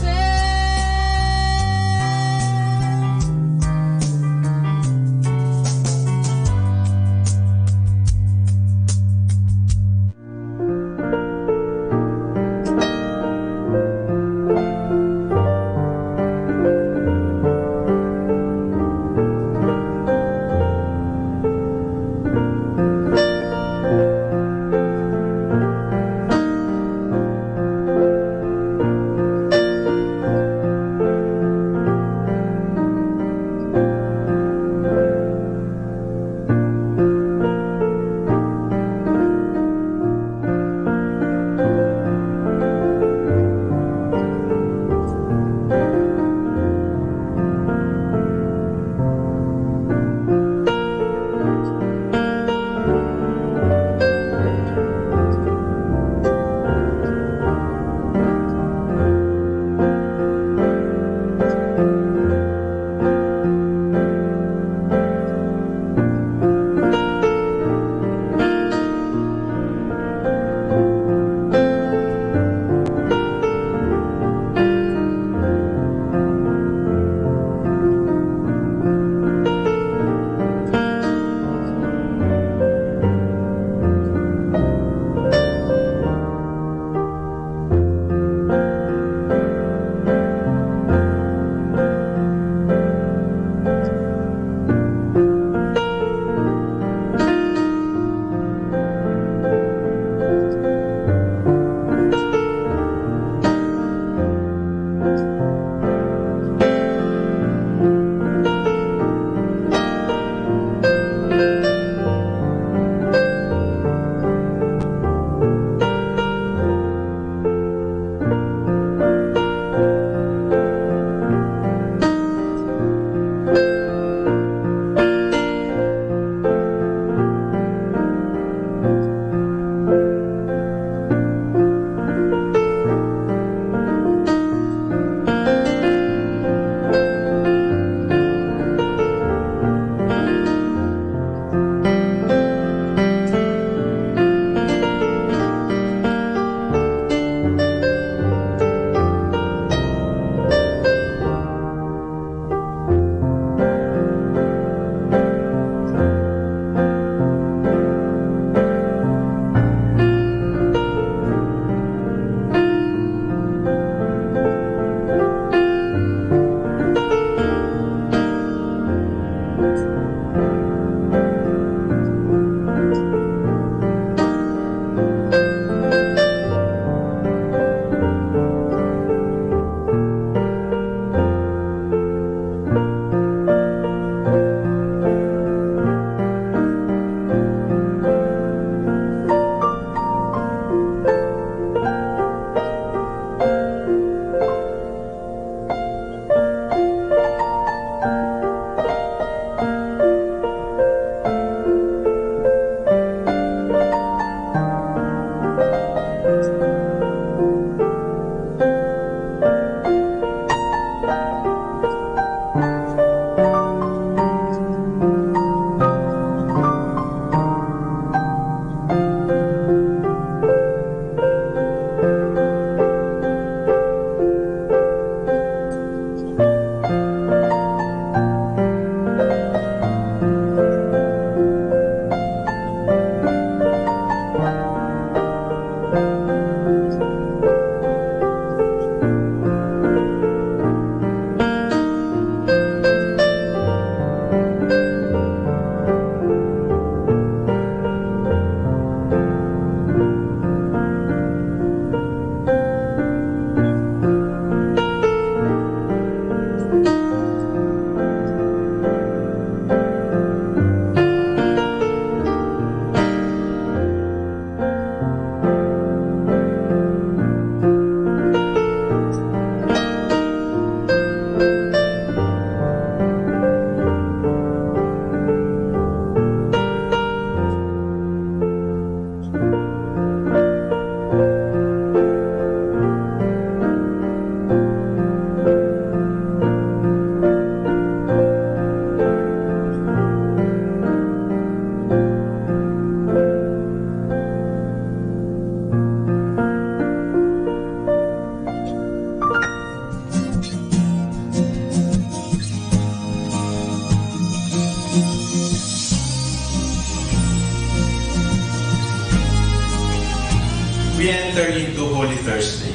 we enter into Holy Thursday.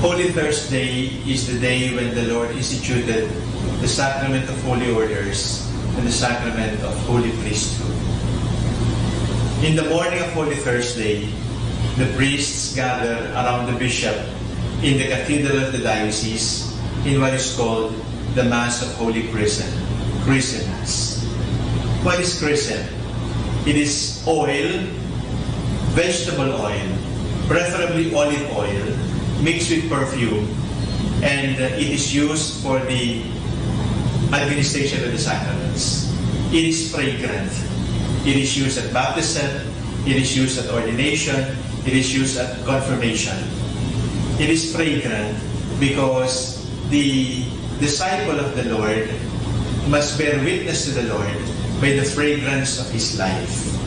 Holy Thursday is the day when the Lord instituted the sacrament of holy orders and the sacrament of holy priesthood. In the morning of Holy Thursday, the priests gather around the bishop in the cathedral of the diocese in what is called the Mass of Holy Chrism, Mass. What is chrism? It is oil, vegetable oil, preferably olive oil, mixed with perfume, and it is used for the administration of the sacraments. It is fragrant. It is used at baptism, it is used at ordination, it is used at confirmation. It is fragrant because the disciple of the Lord must bear witness to the Lord by the fragrance of his life.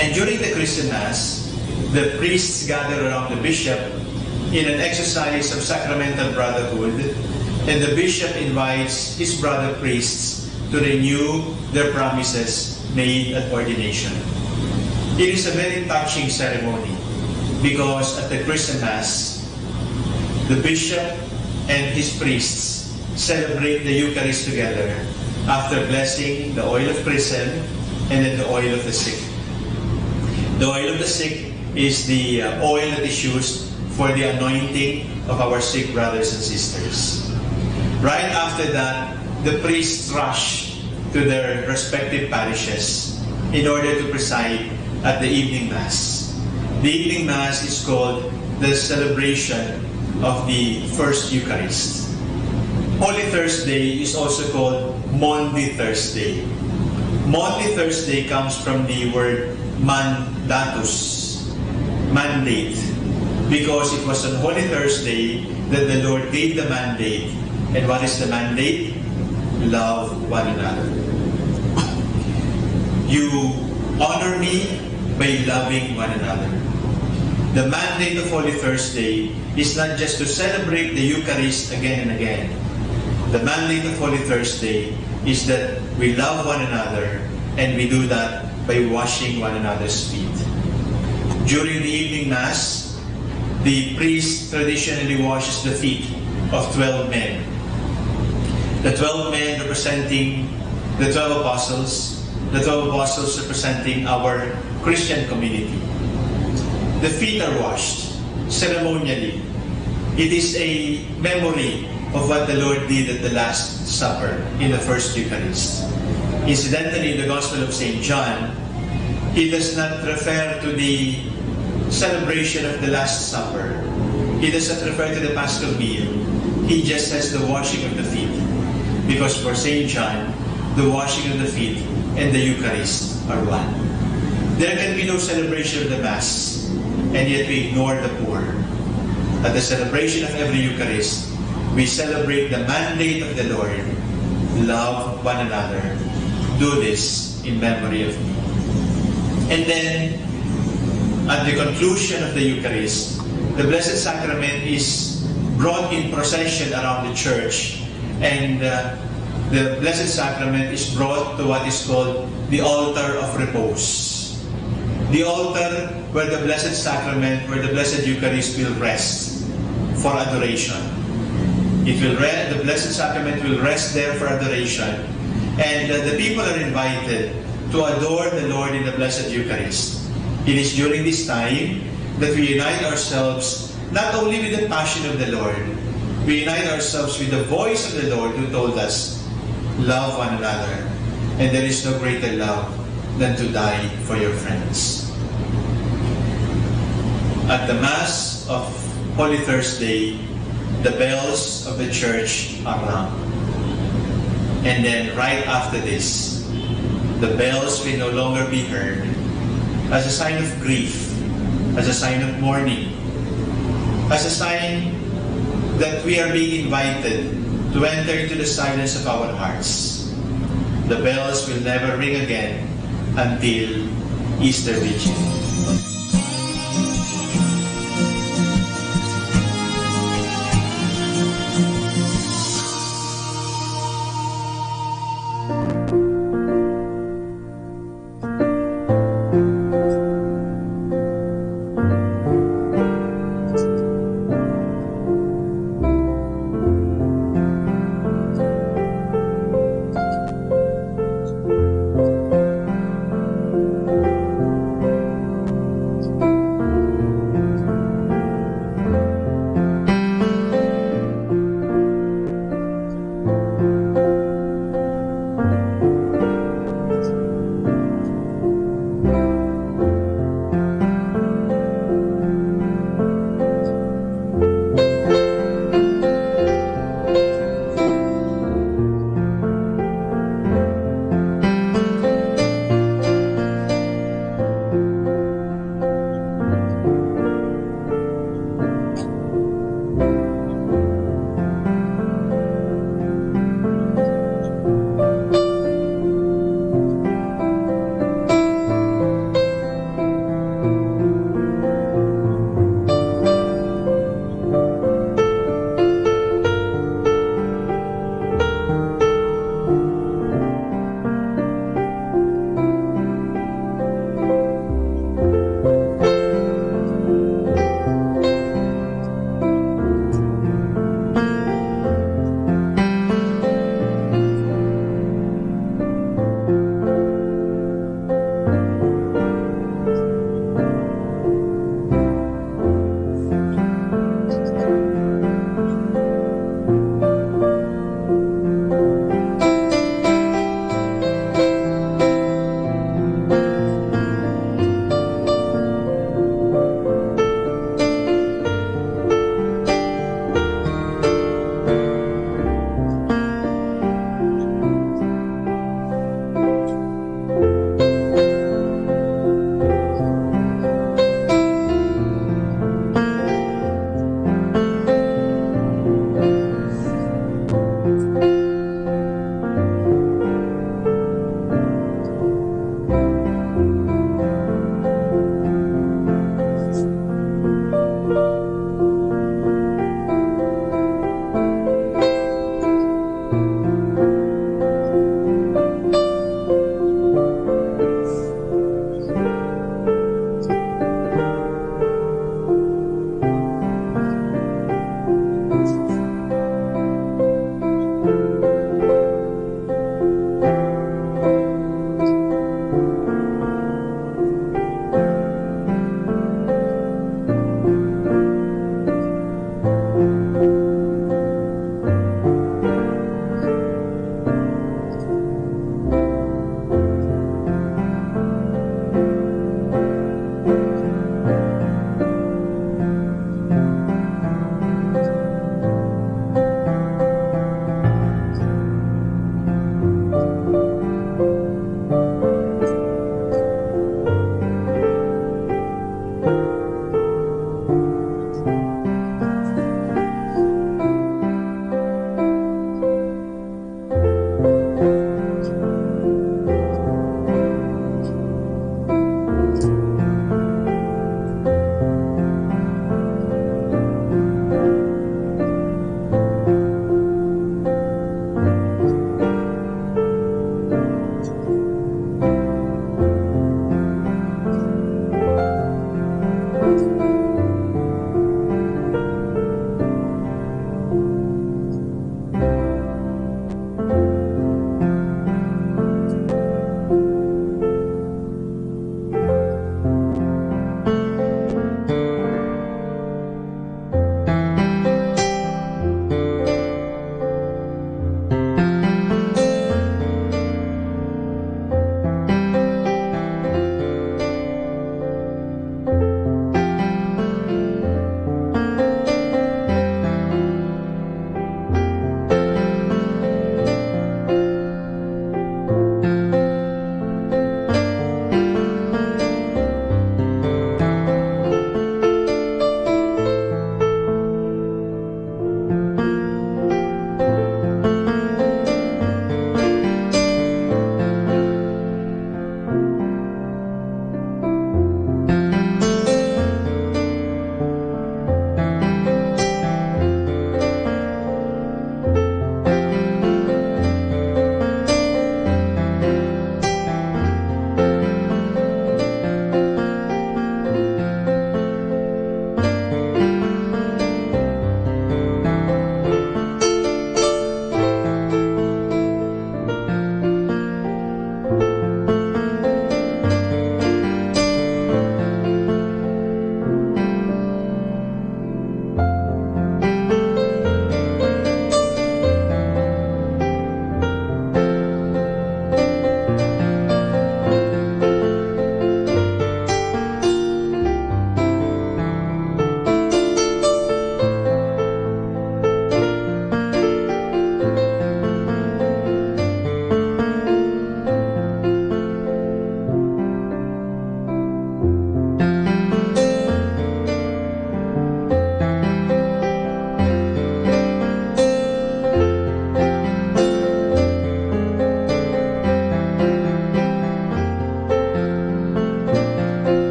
And during the Christian Mass, the priests gather around the bishop in an exercise of sacramental brotherhood, and the bishop invites his brother priests to renew their promises made at ordination. It is a very touching ceremony because at the Christian Mass, the bishop and his priests celebrate the Eucharist together after blessing the oil of chrism and then the oil of the sick. The oil of the sick is the oil that is used for the anointing of our sick brothers and sisters. Right after that, the priests rush to their respective parishes in order to preside at the evening Mass. The evening Mass is called the celebration of the First Eucharist. Holy Thursday is also called Maundy Thursday. Maundy Thursday comes from the word mandatus, mandate, because it was on Holy Thursday that the Lord gave the mandate. And what is the mandate? Love one another. You honor me by loving one another. The mandate of Holy Thursday is not just to celebrate the Eucharist again and again. The mandate of Holy Thursday is that we love one another, and we do that by washing one another's feet. During the evening Mass, the priest traditionally washes the feet of 12 men. The 12 men representing the 12 apostles, the 12 apostles representing our Christian community. The feet are washed ceremonially. It is a memory of what the Lord did at the Last Supper in the First Eucharist. Incidentally, in the Gospel of St. John, he does not refer to the celebration of the Last Supper. He does not refer to the Paschal meal. He just says the washing of the feet. Because for St. John, the washing of the feet and the Eucharist are one. There can be no celebration of the Mass, and yet we ignore the poor. At the celebration of every Eucharist, we celebrate the mandate of the Lord. Love one another. Do this in memory of me. And then, at the conclusion of the Eucharist, the Blessed Sacrament is brought in procession around the church, and the Blessed Sacrament is brought to what is called the altar of repose. The altar where the Blessed Sacrament, where the Blessed Eucharist will rest for adoration. The Blessed Sacrament will rest there for adoration, and the people are invited to adore the Lord in the Blessed Eucharist. It is during this time that we unite ourselves not only with the passion of the Lord, we unite ourselves with the voice of the Lord who told us, love one another, and there is no greater love than to die for your friends. At the Mass of Holy Thursday, the bells of the church are rung. And then right after this, the bells will no longer be heard as a sign of grief, as a sign of mourning, as a sign that we are being invited to enter into the silence of our hearts. The bells will never ring again until Easter Vigil.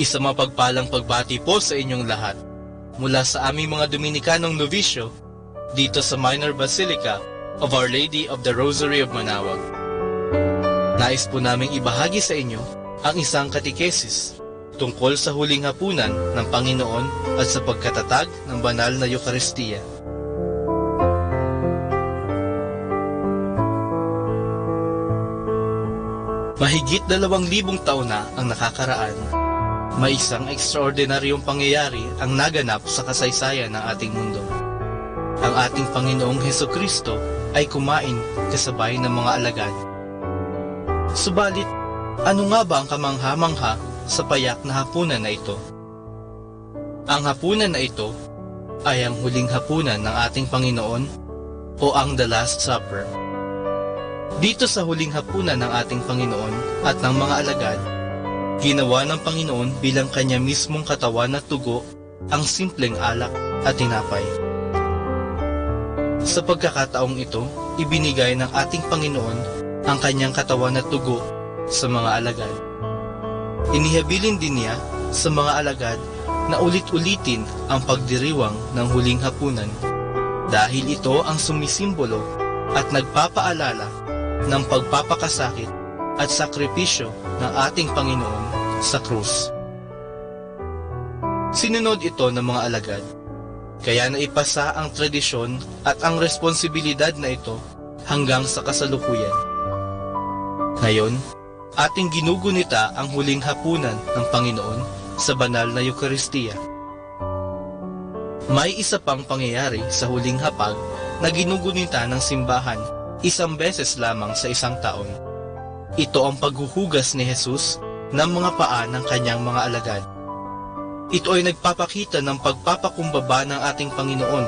Isa mapagpalang pagbati po sa inyong lahat mula sa aming mga Dominikanong Novisyo dito sa Minor Basilica of Our Lady of the Rosary of Manaoag. Nais po naming ibahagi sa inyo ang isang katikesis tungkol sa huling hapunan ng Panginoon at sa pagkatatag ng banal na Eucharistia. Mahigit 2,000 taon na ang nakakaraan. May isang ekstraordinaryong pangyayari ang naganap sa kasaysayan ng ating mundo. Ang ating Panginoong Hesukristo ay kumain kasabay ng mga alagad. Subalit, ano nga ba ang kamangha-mangha sa payak na hapunan na ito? Ang hapunan na ito ay ang huling hapunan ng ating Panginoon o ang The Last Supper. Dito sa huling hapunan ng ating Panginoon at ng mga alagad, ginawa ng Panginoon bilang kanya mismong katawan at dugo ang simpleng alak at tinapay. Sa pagkakataong ito, ibinigay ng ating Panginoon ang kanyang katawan at dugo sa mga alagad. Inihabilin din niya sa mga alagad na ulit-ulitin ang pagdiriwang ng huling hapunan dahil ito ang sumisimbolo at nagpapaalala ng pagpapakasakit at sakripisyo ng ating Panginoon sa krus. Sinunod ito ng mga alagad, kaya naipasa ang tradisyon at ang responsibilidad na ito hanggang sa kasalukuyan. Ngayon, ating ginugunita ang huling hapunan ng Panginoon sa banal na Eucharistia. May isa pang pangyayari sa huling hapag na ginugunita ng simbahan isang beses lamang sa isang taon. Ito ang paghuhugas ni Jesus ng mga paa ng kanyang mga alagad. Ito ay nagpapakita ng pagpapakumbaba ng ating Panginoon.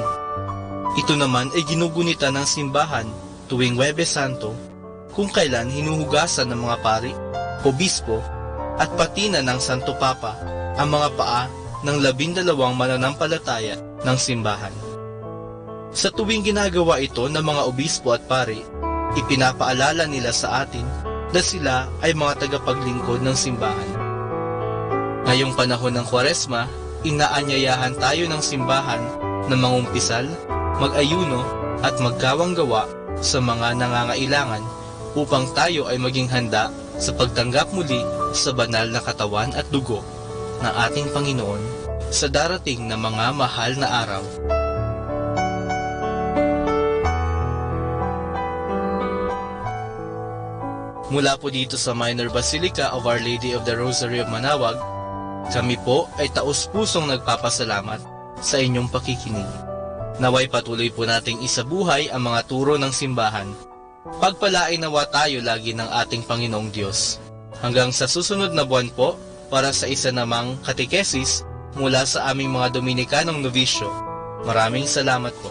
Ito naman ay ginugunita ng simbahan tuwing Huwebes Santo kung kailan hinuhugasan ng mga pari, obispo at pati na ng Santo Papa ang mga paa ng 12 mananampalataya ng simbahan. Sa tuwing ginagawa ito ng mga obispo at pari, ipinapaalala nila sa atin na sila ay mga tagapaglingkod ng simbahan. Ngayong panahon ng Kwaresma, inaanyayahan tayo ng simbahan na mangumpisal, mag-ayuno at magkawang-gawa sa mga nangangailangan upang tayo ay maging handa sa pagtanggap muli sa banal na katawan at dugo ng ating Panginoon sa darating na mga mahal na araw. Mula po dito sa Minor Basilica of Our Lady of the Rosary of Manaoag, kami po ay taus-pusong nagpapasalamat sa inyong pakikinig. Naway patuloy po nating isabuhay ang mga turo ng simbahan. Pagpalain nawa tayo lagi ng ating Panginoong Diyos. Hanggang sa susunod na buwan po, para sa isa namang katikesis mula sa aming mga Dominikanong Novisyo. Maraming salamat po.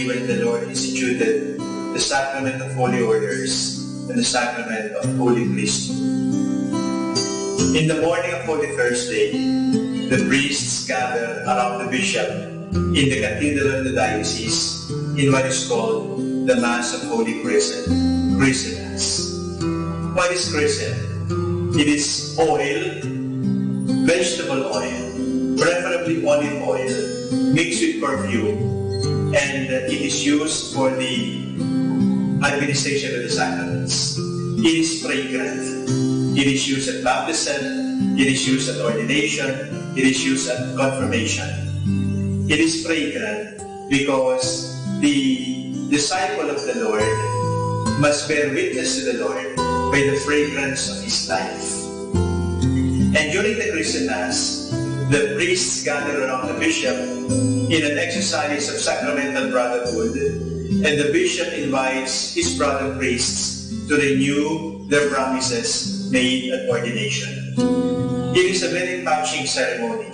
day when the Lord instituted the sacrament of holy orders and the sacrament of holy priesthood. In the morning of Holy Thursday, the priests gather around the bishop in the cathedral of the diocese in what is called the Mass of Holy Chrism, Chrismass. What is chrism? It is oil, vegetable oil, preferably olive oil, mixed with perfume, and it is used for the administration of the sacraments. It is fragrant. It is used at baptism, it is used at ordination, it is used at confirmation. It is fragrant because the disciple of the Lord must bear witness to the Lord by the fragrance of his life. And during the Christmas, the priests gather around the bishop in an exercise of sacramental brotherhood, and the bishop invites his brother priests to renew their promises made at ordination. It is a very touching ceremony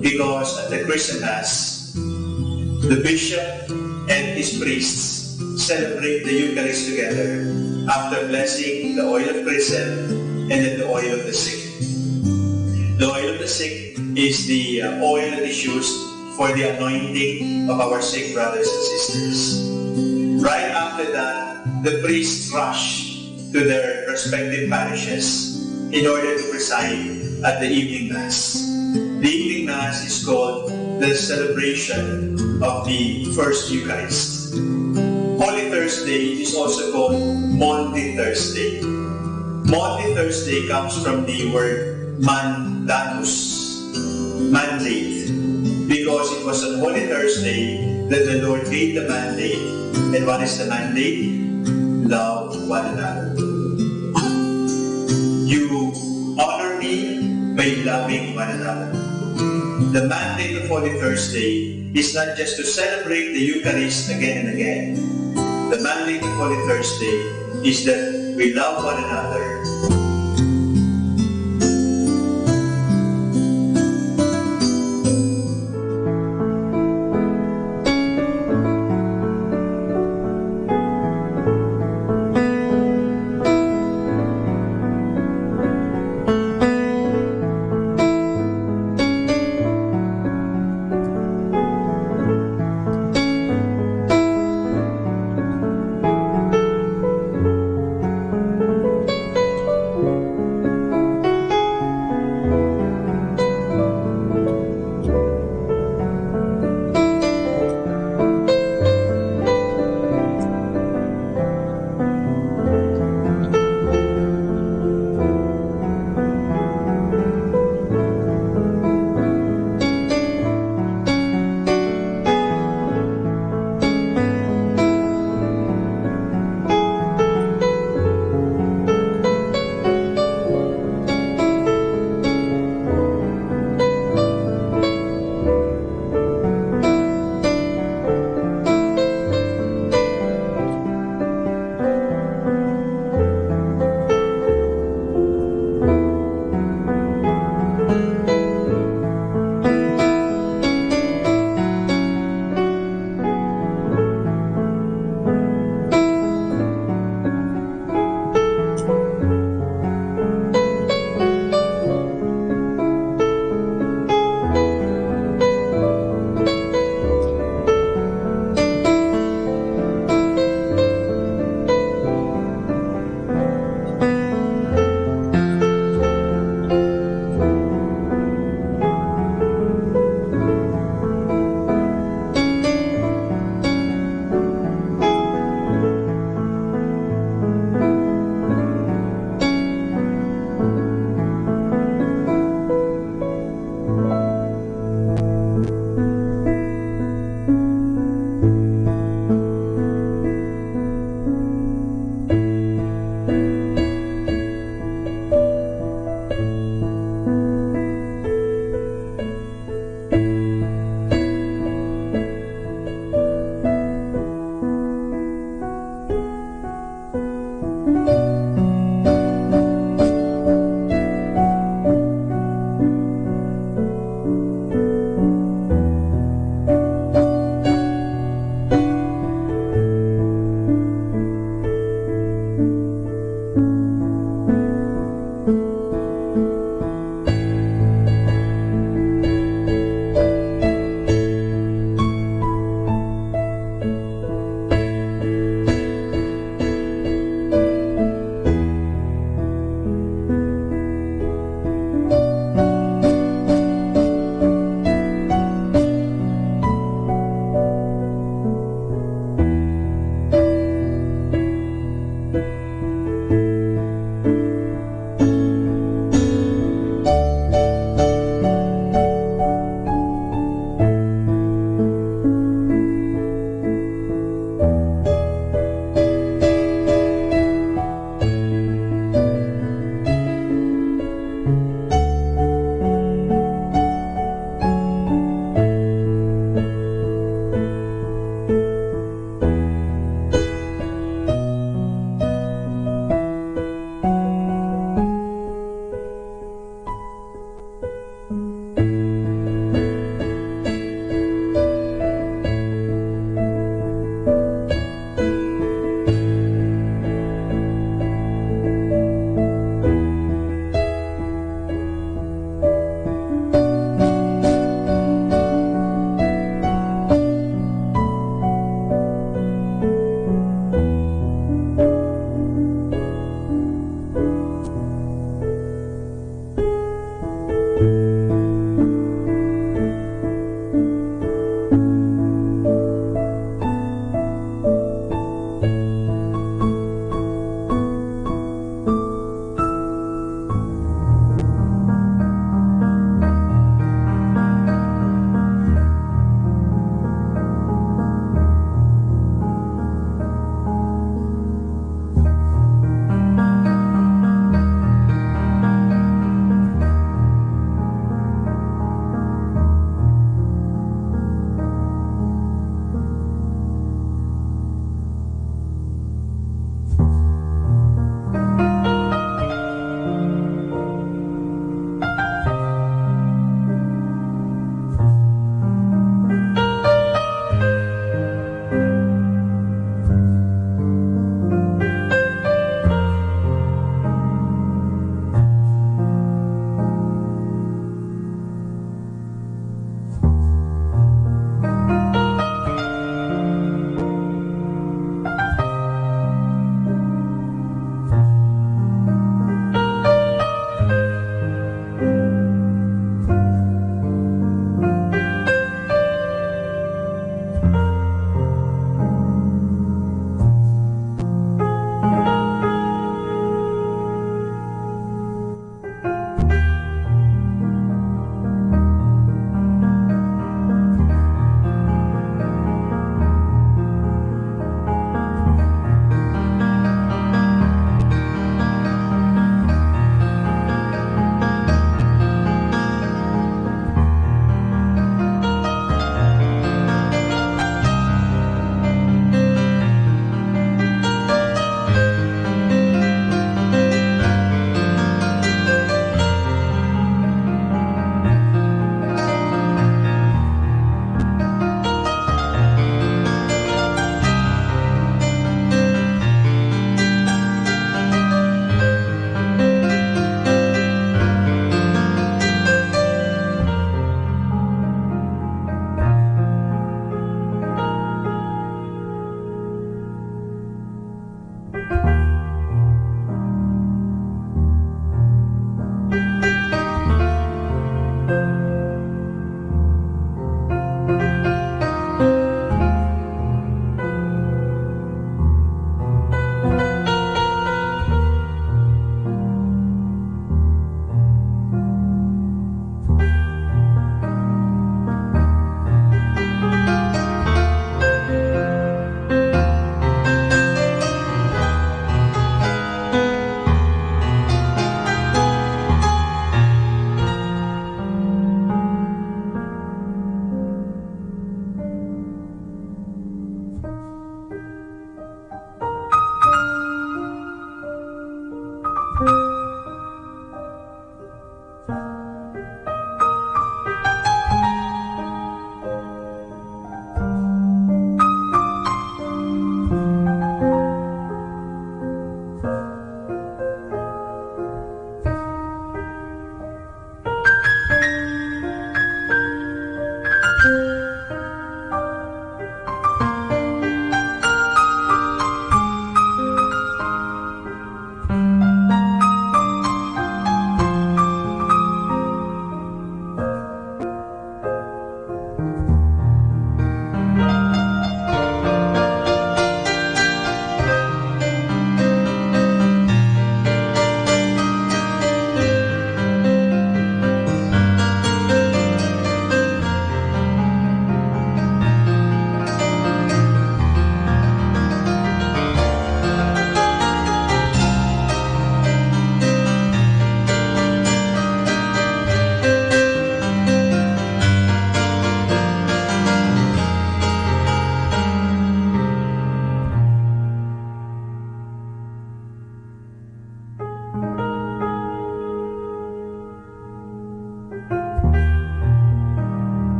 because at the Christmas, the bishop and his priests celebrate the Eucharist together after blessing the oil of chrism and then the oil of the sick. The oil of the sick is the oil that is used for the anointing of our sick brothers and sisters. Right after that, the priests rush to their respective parishes in order to preside at the evening Mass. The evening Mass is called the celebration of the First Eucharist. Holy Thursday is also called Maundy Thursday. Maundy Thursday comes from the word mandatus, mandate, because it was on Holy Thursday that the Lord gave the mandate. And what is the mandate? Love one another. You honor me by loving one another. The mandate of Holy Thursday is not just to celebrate the Eucharist again and again. The mandate of Holy Thursday is that we love one another.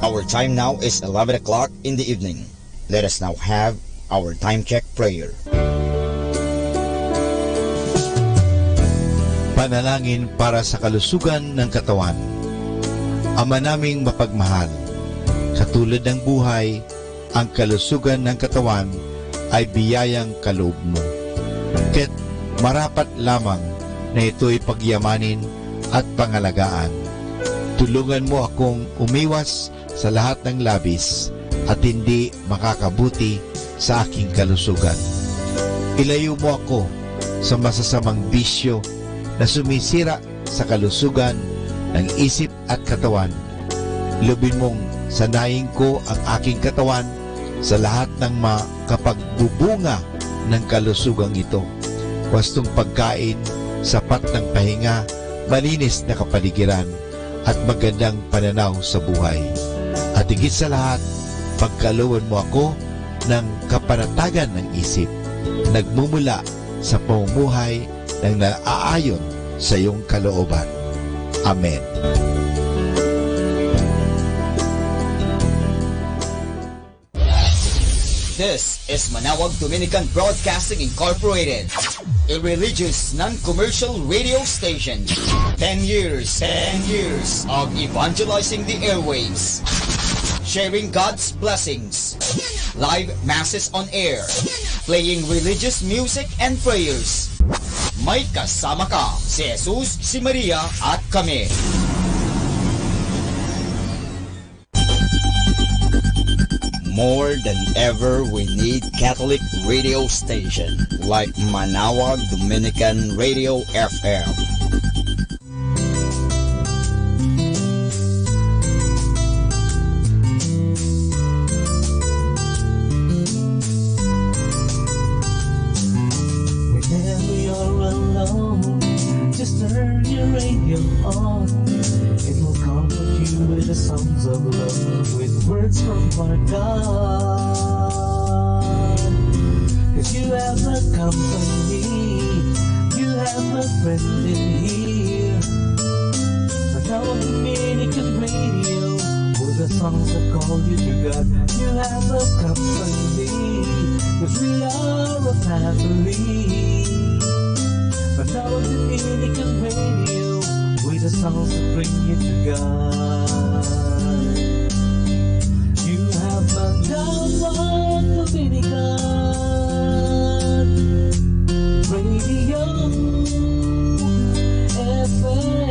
Our time now is 11 o'clock in the evening. Let us now have our time check prayer. Panalangin para sa kalusugan ng katawan. Ama naming mapagmahal, katulad ng buhay, ang kalusugan ng katawan ay biyayang kaloob mo. Kaya't marapat lamang na ito'y pagyamanin at pangalagaan. Tulungan mo akong umiwas sa lahat ng labis at hindi makakabuti sa aking kalusugan. Ilayo mo ako sa masasamang bisyo na sumisira sa kalusugan ng isip at katawan. Lubin mong sanayin ko ang aking katawan sa lahat ng makapagbubunga ng kalusugang ito. Wastong pagkain, sapat ng pahinga, malinis na kapaligiran, at magandang pananaw sa buhay. At higit sa lahat, pagkalooban mo ako ng kapanatagan ng isip, nagmumula sa pamumuhay ng naaayon sa iyong kalooban. Amen. This is Manawag Dominican Broadcasting Incorporated, a religious non-commercial radio station. 10 years of evangelizing the airwaves, sharing God's blessings, live masses on air, playing religious music and prayers. May kasama ka, si Jesus, si Maria, at kami. More than ever, we need Catholic radio station like Manawag Dominican Radio FM. Whenever you're alone, just turn your radio on. It will comfort you with the songs of love, with words from our God. 'Cause you have a company, you have a friend in here. Manawag Dominican Radio, with the songs that call you to God. You have a company, 'cause we are a family. Manawag Dominican Radio, with the songs that bring you to God. You have Manawag Dominican Radio FM.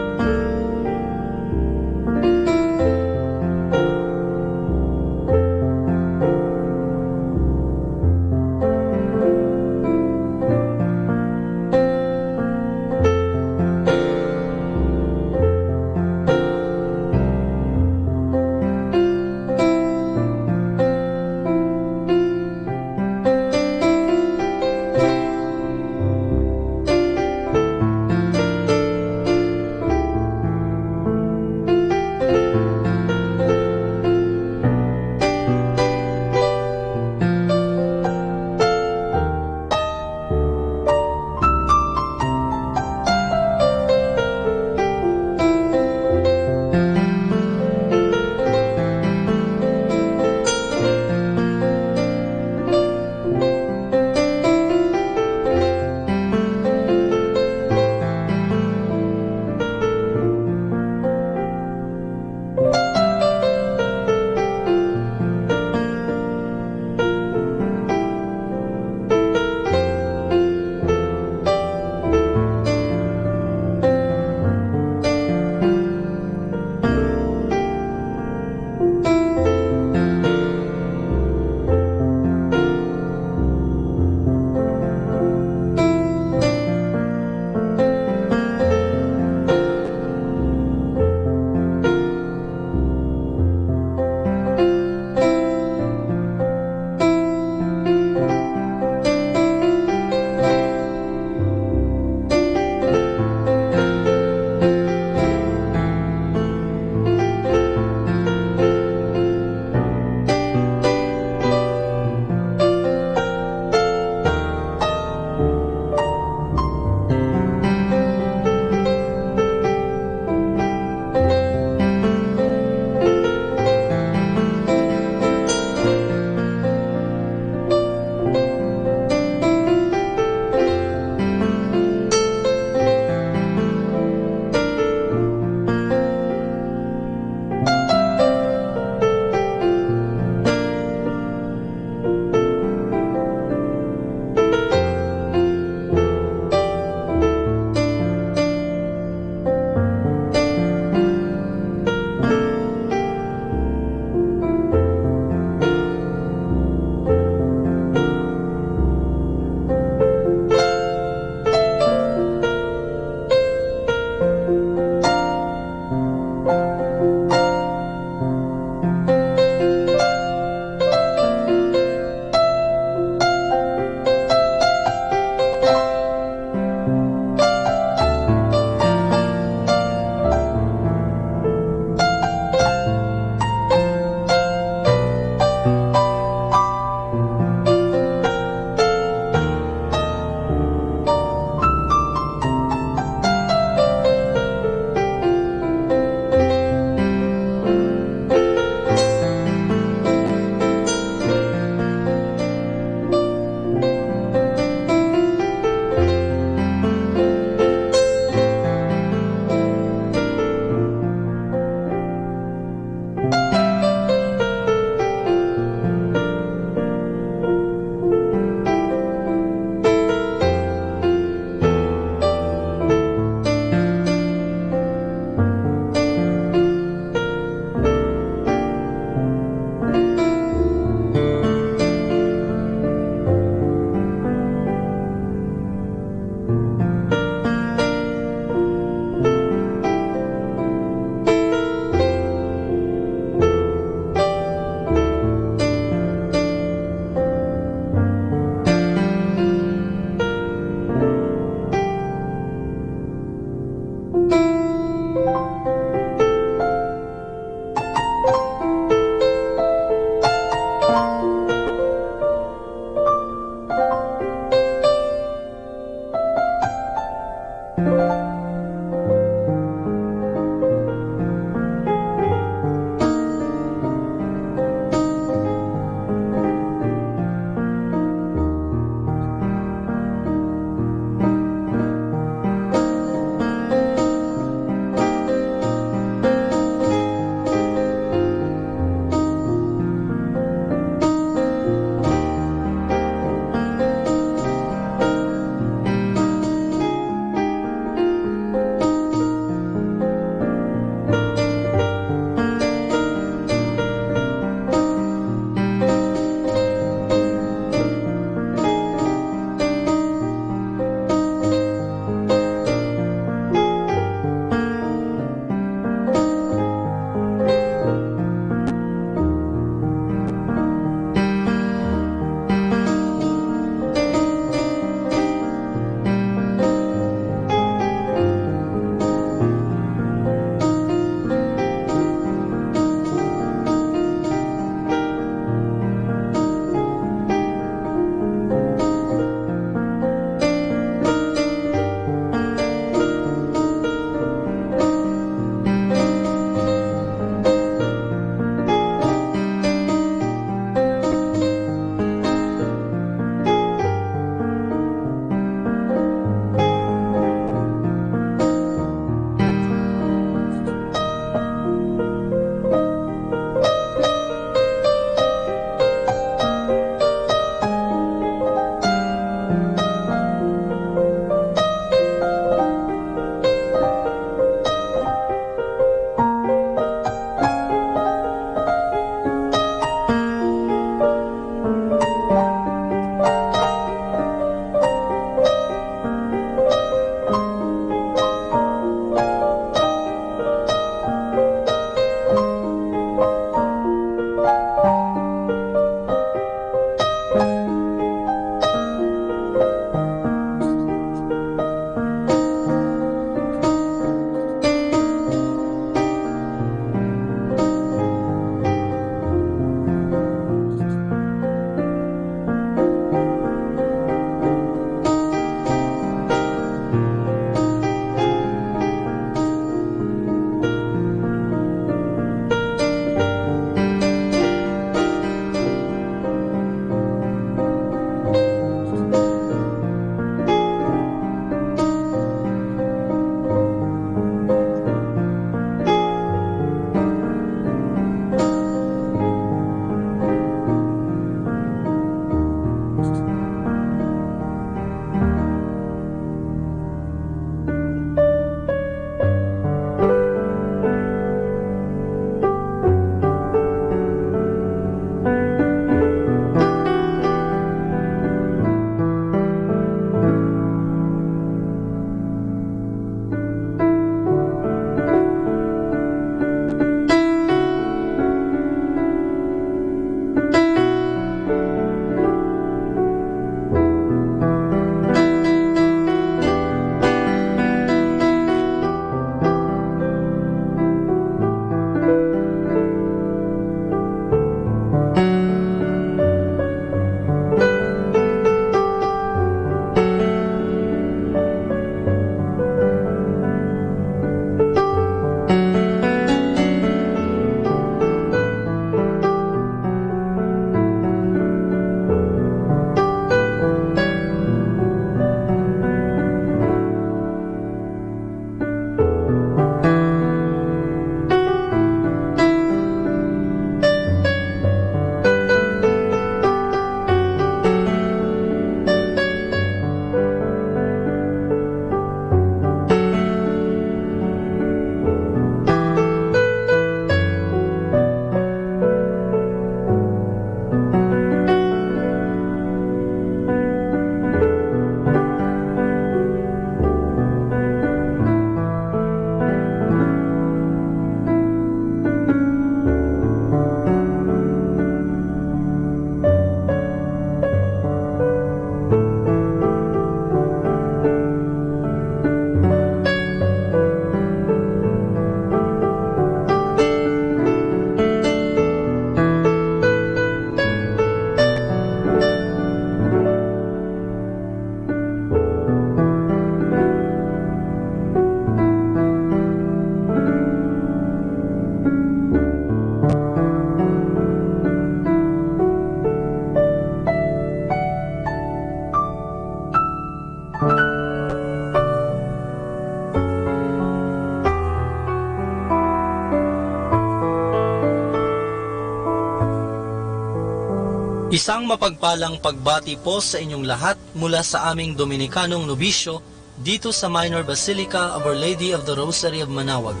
Isang mapagpalang pagbati po sa inyong lahat mula sa aming Dominikanong nobisyo dito sa Minor Basilica of Our Lady of the Rosary of Manaoag.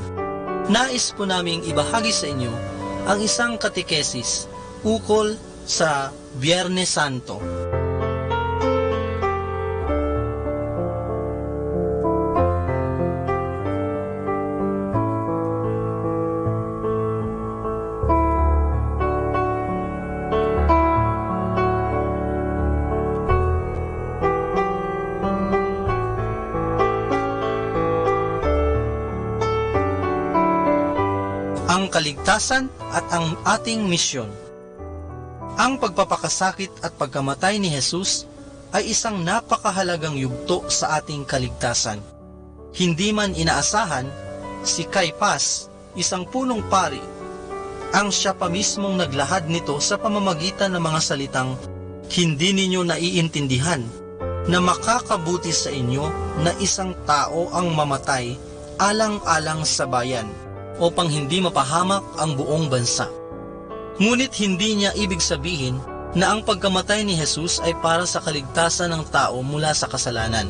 Nais po naming ibahagi sa inyo ang isang katekesis ukol sa Biyernes Santo. Ang kaligtasan at ang ating misyon. Ang pagpapakasakit at pagkamatay ni Jesus ay isang napakahalagang yugto sa ating kaligtasan. Hindi man inaasahan, si Caiphas, isang punong pari, ang siya pa mismong naglahad nito sa pamamagitan ng mga salitang, "Hindi ninyo naiintindihan na makakabuti sa inyo na isang tao ang mamatay alang-alang sa bayan, upang hindi mapahamak ang buong bansa." Ngunit hindi niya ibig sabihin na ang pagkamatay ni Jesus ay para sa kaligtasan ng tao mula sa kasalanan.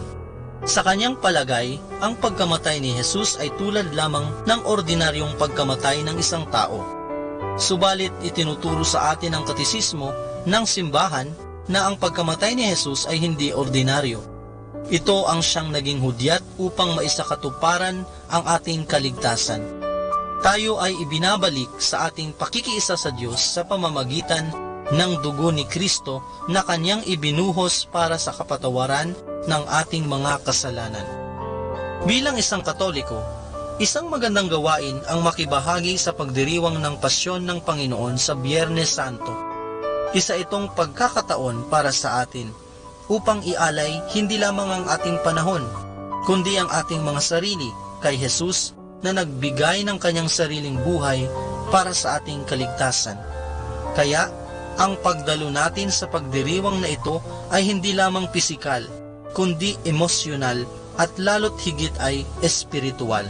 Sa kanyang palagay, ang pagkamatay ni Jesus ay tulad lamang ng ordinaryong pagkamatay ng isang tao. Subalit itinuturo sa atin ang katisismo ng simbahan na ang pagkamatay ni Jesus ay hindi ordinaryo. Ito ang siyang naging hudyat upang maisakatuparan ang ating kaligtasan. Tayo ay ibinabalik sa ating pakikiisa sa Diyos sa pamamagitan ng dugo ni Kristo na kanyang ibinuhos para sa kapatawaran ng ating mga kasalanan. Bilang isang Katoliko, isang magandang gawain ang makibahagi sa pagdiriwang ng pasyon ng Panginoon sa Biyernes Santo. Isa itong pagkakataon para sa atin upang ialay hindi lamang ang ating panahon, kundi ang ating mga sarili kay Jesus na nagbigay ng kanyang sariling buhay para sa ating kaligtasan. Kaya, ang pagdalo natin sa pagdiriwang na ito ay hindi lamang pisikal, kundi emosyonal at lalo't higit ay espiritual.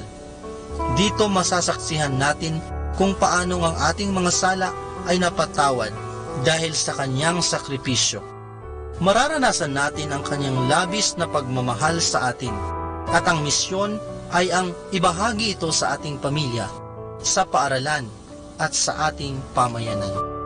Dito masasaksihan natin kung paano ang ating mga sala ay napatawad dahil sa kanyang sakripisyo. Mararanasan natin ang kanyang labis na pagmamahal sa atin, at ang misyon ay ang ibahagi ito sa ating pamilya, sa paaralan, at sa ating pamayanan.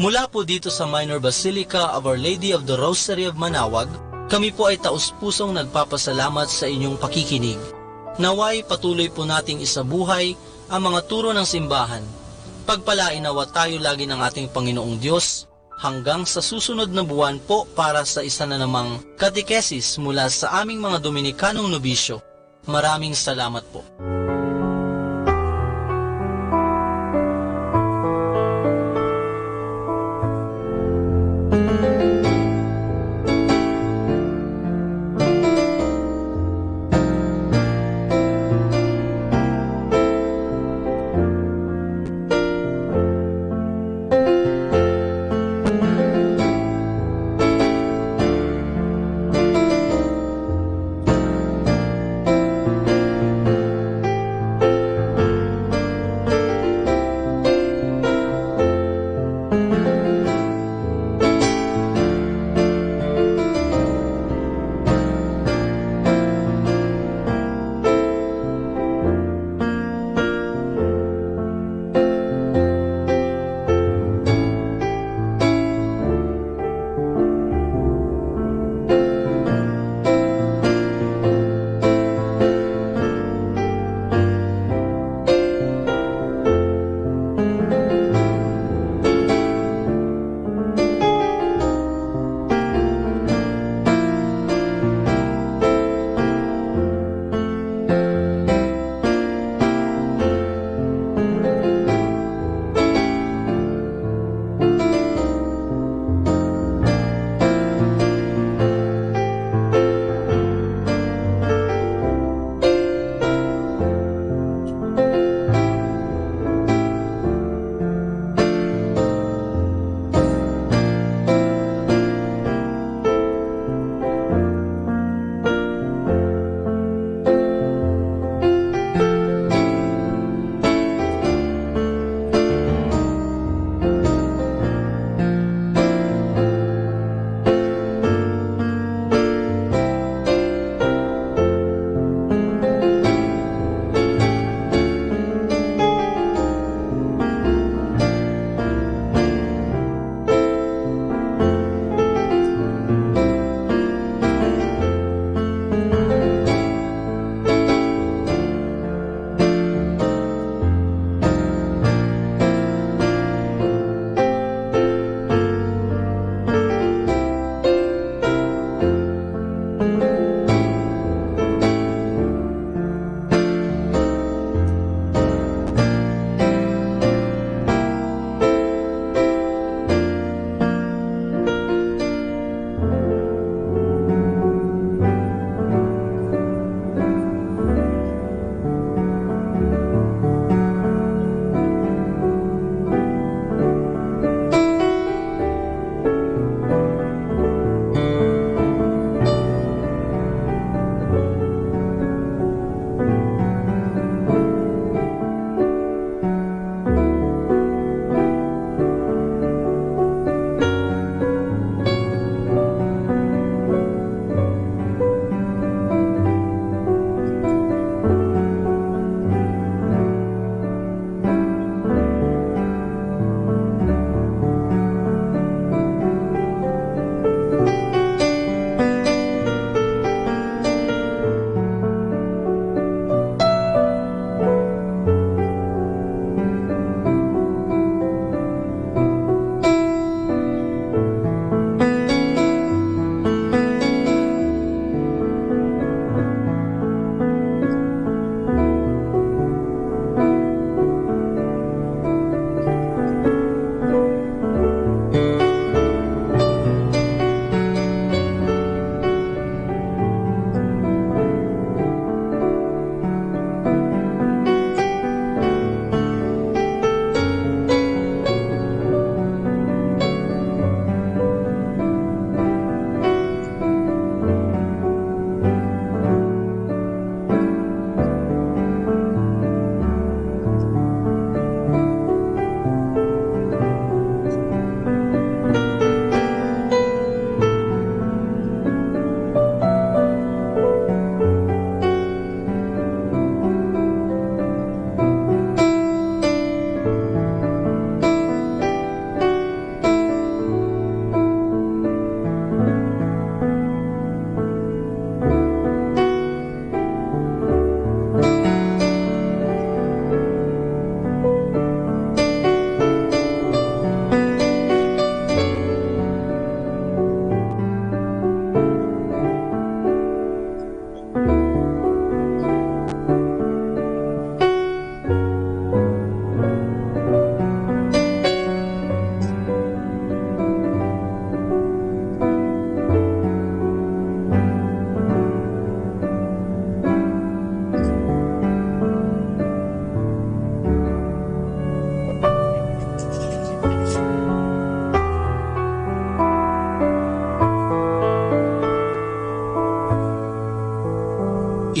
Mula po dito sa Minor Basilica of Our Lady of the Rosary of Manaoag, kami po ay taus-pusong nagpapasalamat sa inyong pakikinig. Naway patuloy po nating isabuhay ang mga turo ng simbahan. Pagpalain nawa tayo lagi ng ating Panginoong Diyos hanggang sa susunod na buwan po para sa isa na namang katekesis mula sa aming mga Dominikanong nobisyo. Maraming salamat po.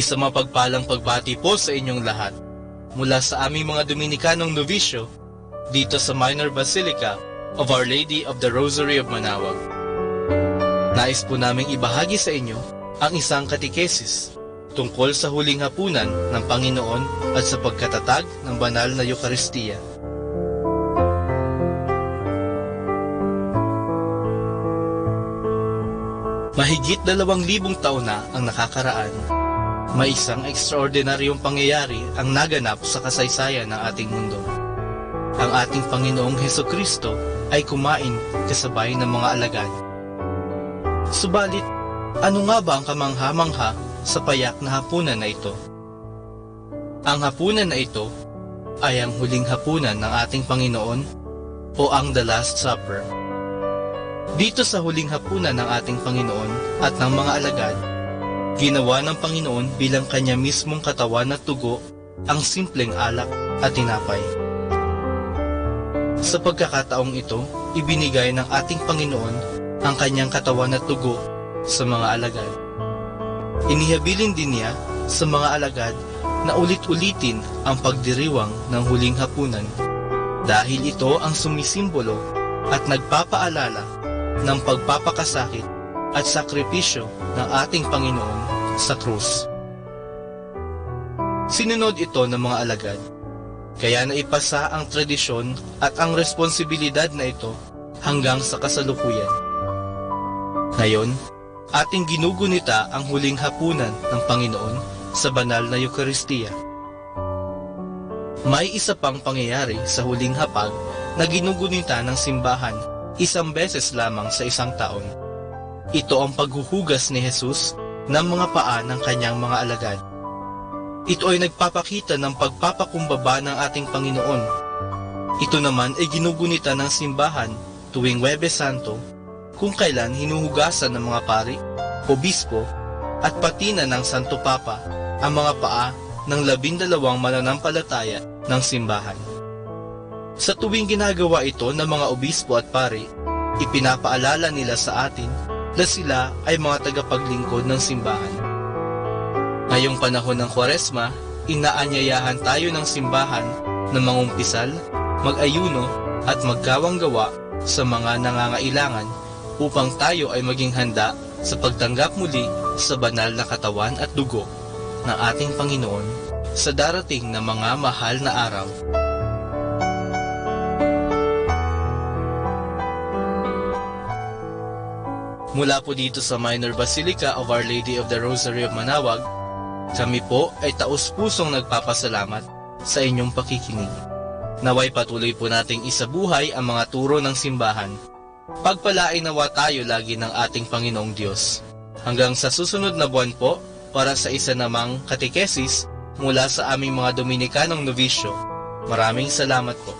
Isa mapagpalang pagbati po sa inyong lahat mula sa aming mga Dominikanong Novisyo dito sa Minor Basilica of Our Lady of the Rosary of Manaoag. Nais po naming ibahagi sa inyo ang isang katikesis tungkol sa huling hapunan ng Panginoon at sa pagkatatag ng banal na Eucharistia. Mahigit 2,000 taon na ang nakakaraan, may isang ekstraordinaryong pangyayari ang naganap sa kasaysayan ng ating mundo. Ang ating Panginoong Hesukristo ay kumain kasabay ng mga alagad. Subalit, ano nga ba ang kamangha-mangha sa payak na hapunan na ito? Ang hapunan na ito ay ang huling hapunan ng ating Panginoon o ang The Last Supper. Dito sa huling hapunan ng ating Panginoon at ng mga alagad, ginawa ng Panginoon bilang kanya mismong katawan at dugo ang simpleng alak at tinapay. Sa pagkakataong ito, ibinigay ng ating Panginoon ang kanyang katawan at dugo sa mga alagad. Inihabilin din niya sa mga alagad na ulit-ulitin ang pagdiriwang ng huling hapunan dahil ito ang sumisimbolo at nagpapaalala ng pagpapakasakit at sakripisyo ng ating Panginoon sa krus. Sinunod ito ng mga alagad, kaya naipasa ang tradisyon at ang responsibilidad na ito hanggang sa kasalukuyan. Ngayon, ating ginugunita ang huling hapunan ng Panginoon sa banal na Eucharistia. May isa pang pangyayari sa huling hapag na ginugunita ng simbahan isang beses lamang sa isang taon. Ito ang paghuhugas ni Jesus ng mga paa ng kanyang mga alagad. Ito ay nagpapakita ng pagpapakumbaba ng ating Panginoon. Ito naman ay ginugunita ng simbahan tuwing Huwebes Santo kung kailan hinuhugasan ng mga pari, obispo at pati na ng Santo Papa ang mga paa ng 12 mananampalataya ng simbahan. Sa tuwing ginagawa ito ng mga obispo at pari, ipinapaalala nila sa atin na sila ay mga tagapaglingkod ng simbahan. Ngayong panahon ng Kwaresma, inaanyayahan tayo ng simbahan na mangumpisal, mag-ayuno at magkawang-gawa sa mga nangangailangan upang tayo ay maging handa sa pagtanggap muli sa banal na katawan at dugo ng ating Panginoon sa darating na mga mahal na araw. Mula po dito sa Minor Basilica of Our Lady of the Rosary of Manaoag, kami po ay taus-pusong nagpapasalamat sa inyong pakikinig. Naway patuloy po nating isabuhay ang mga turo ng simbahan. Pagpalain nawa tayo lagi ng ating Panginoong Diyos. Hanggang sa susunod na buwan po, para sa isa namang katikesis mula sa aming mga Dominikanong Novisyo. Maraming salamat po.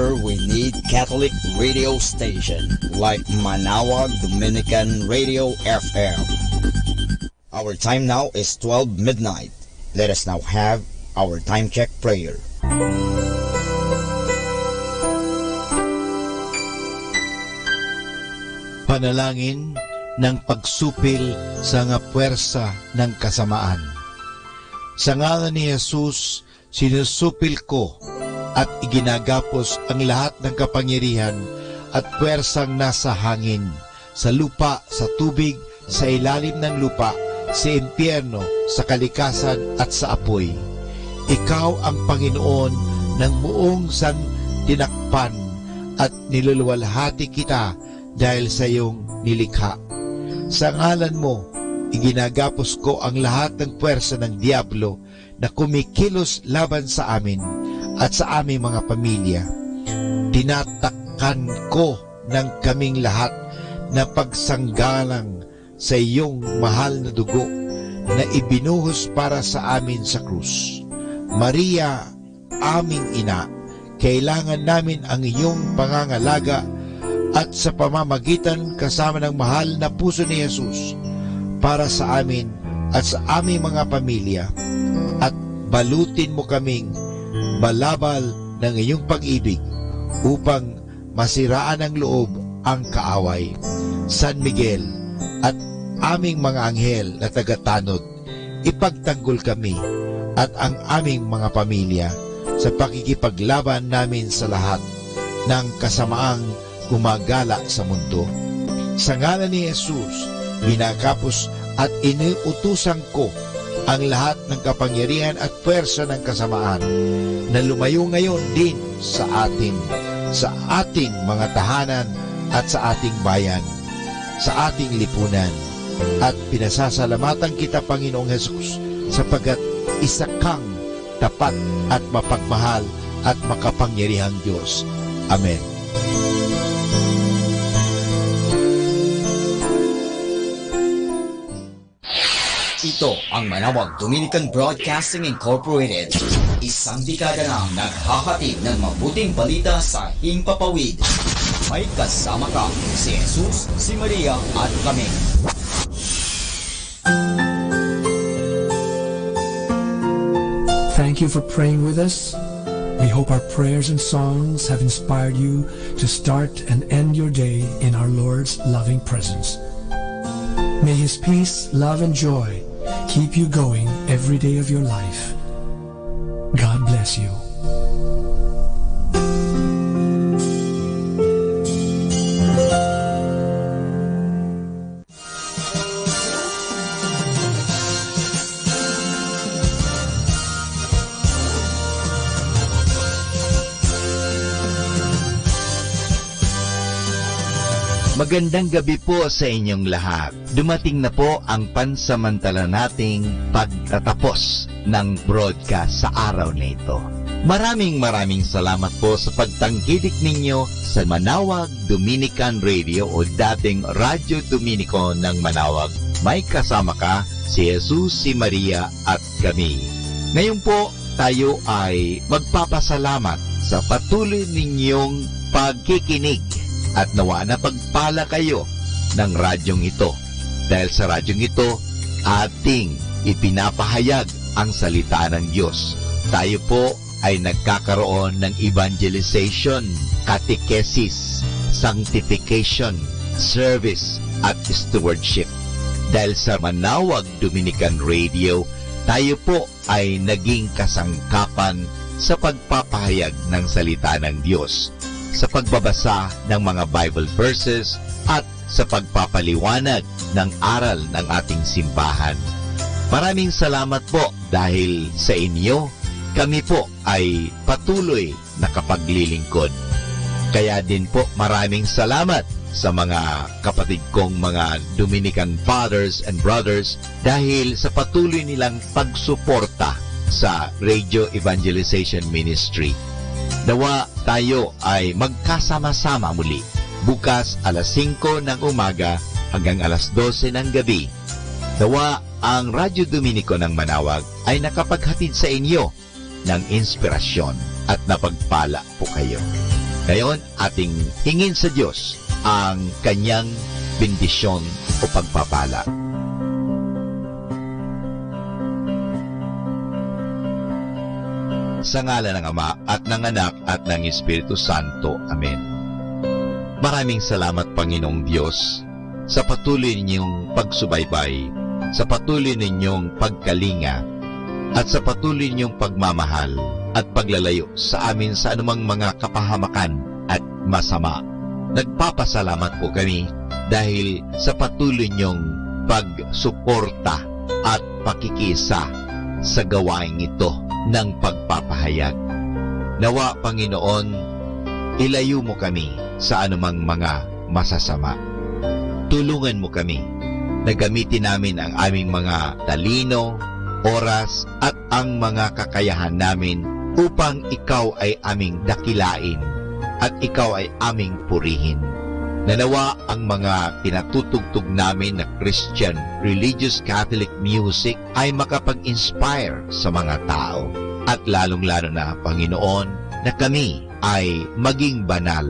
whenever we need Catholic radio station like Manawag Dominican Radio FM. Our time now is 12 midnight. Let us now have our time check prayer. Panalangin ng pagsupil sa nga puwersa ng kasamaan. Sa ngalan ni Jesus, sinusupil ko at iginagapos ang lahat ng kapangyarihan at puwersang nasa hangin, sa lupa, sa tubig, sa ilalim ng lupa, sa impyerno, sa kalikasan at sa apoy. Ikaw ang Panginoon ng buong santinakpan at niluluwalhati kita dahil sa iyong nilikha. Sa ngalan mo, iginagapos ko ang lahat ng puwersa ng Diablo na kumikilos laban sa amin at sa aming mga pamilya. Tinatakpan ko ng kaming lahat na pagsanggalang sa iyong mahal na dugo na ibinuhos para sa amin sa krus. Maria, aming ina, kailangan namin ang iyong pangangalaga at sa pamamagitan kasama ng mahal na puso ni Jesus para sa amin at sa aming mga pamilya, at balutin mo kaming balabal ng iyong pag-ibig upang masiraan ng loob ang kaaway. San Miguel at aming mga anghel na tagatanod, ipagtanggol kami at ang aming mga pamilya sa pakikipaglaban namin sa lahat ng kasamaang gumagala sa mundo. Sa ngalan ni Jesus, binakapos at iniutusan ko ang lahat ng kapangyarihan at puwersa ng kasamaan na lumayo ngayon din sa ating mga tahanan at sa ating bayan, sa ating lipunan. At pinasasalamatan kita, Panginoong Jesus, sapagkat isa kang tapat at mapagmahal at makapangyarihang Diyos. Amen. Ito ang Manawag Dominican Broadcasting Incorporated. Isang dekada nang naghahatid ng mabuting balita sa himpapawid. May kasama ka, si Jesus, si Maria at kami. Thank you for praying with us. We hope our prayers and songs have inspired you to start and end your day in our Lord's loving presence. May His peace, love, and joy keep you going every day of your life. God bless you. Magandang gabi po sa inyong lahat. Dumating na po ang pansamantala nating pagtatapos ng broadcast sa araw na ito. Maraming salamat po sa pagtangkilik ninyo sa Manawag Dominican Radio o dating Radyo Dominico ng Manawag. May kasama ka, si Jesus, si Maria at kami. Ngayon po, tayo ay magpapasalamat sa patuloy ninyong pagkikinig. At nawa na pagpala kayo ng radyong ito. Dahil sa radyong ito, ating ipinapahayag ang salita ng Diyos. Tayo po ay nagkakaroon ng evangelization, catechesis, sanctification, service, at stewardship. Dahil sa Manawag Dominican Radio, tayo po ay naging kasangkapan sa pagpapahayag ng salita ng Diyos, sa pagbabasa ng mga Bible verses at sa pagpapaliwanag ng aral ng ating simbahan. Maraming salamat po dahil sa inyo, kami po ay patuloy na kapaglilingkod. Kaya din po maraming salamat sa mga kapatid kong mga Dominican fathers and brothers dahil sa patuloy nilang pagsuporta sa Radio Evangelization Ministry. Nawa tayo ay magkasama-sama muli bukas alas 5 ng umaga hanggang alas 12 ng gabi. Nawa ang Radyo Dominico ng Manawag ay nakapaghatid sa inyo ng inspirasyon at napagpala po kayo. Ngayon, ating hingin sa Diyos ang kanyang bendisyon o pagpapala. Sa ngalan ng Ama at ng Anak at ng Espiritu Santo. Amen. Maraming salamat, Panginoong Diyos, sa patuloy ninyong pagsubaybay, sa patuloy ninyong pagkalinga, at sa patuloy ninyong pagmamahal at paglalayo sa amin sa anumang mga kapahamakan at masama. Nagpapasalamat po kami dahil sa patuloy ninyong pagsuporta at pakikisa sa gawain ito ng pagpapahayag. Nawa, Panginoon, ilayo mo kami sa anumang mga masasama. Tulungan mo kami na gamitin namin ang aming mga talino, oras at ang mga kakayahan namin upang ikaw ay aming dakilain at ikaw ay aming purihin. Nanawa ang mga pinatutugtog namin na Christian religious Catholic music ay makapag-inspire sa mga tao. At lalong-lalo na, Panginoon, na kami ay maging banal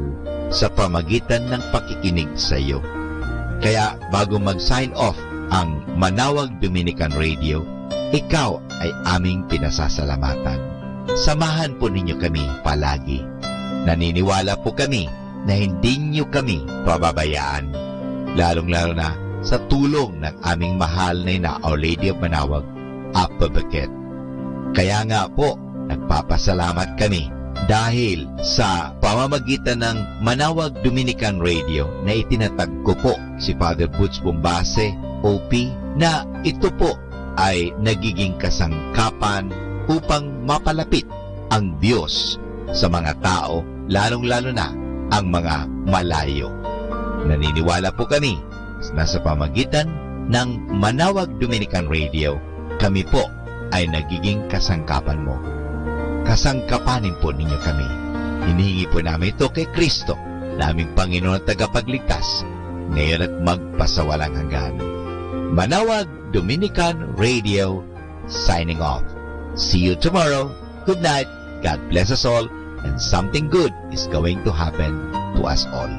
sa pamagitan ng pakikinig sa iyo. Kaya bago mag-sign off ang Manawag Dominican Radio, ikaw ay aming pinasasalamatan. Samahan po ninyo kami palagi. Naniniwala po kami na hindi niyo kami pababayaan, lalong-lalo na sa tulong ng aming mahal na ina, Our Lady of Manawag, Apa Baquet. Kaya nga po, nagpapasalamat kami dahil sa pamamagitan ng Manawag Dominican Radio na itinatag ko po si Father Butch Bombase, OP, na ito po ay nagiging kasangkapan upang mapalapit ang Diyos sa mga tao, lalong-lalo na ang mga malayo. Naniniwala po kami na sa pamagitan ng Manawag Dominican Radio, kami po ay nagiging kasangkapan mo. Kasangkapanin po ninyo kami. Hinihingi po namin ito kay Kristo, na aming Panginoon at tagapagligtas, ngayon at magpasawalang hanggan. Manawag Dominican Radio, signing off. See you tomorrow. Good night. God bless us all. And something good is going to happen to us all.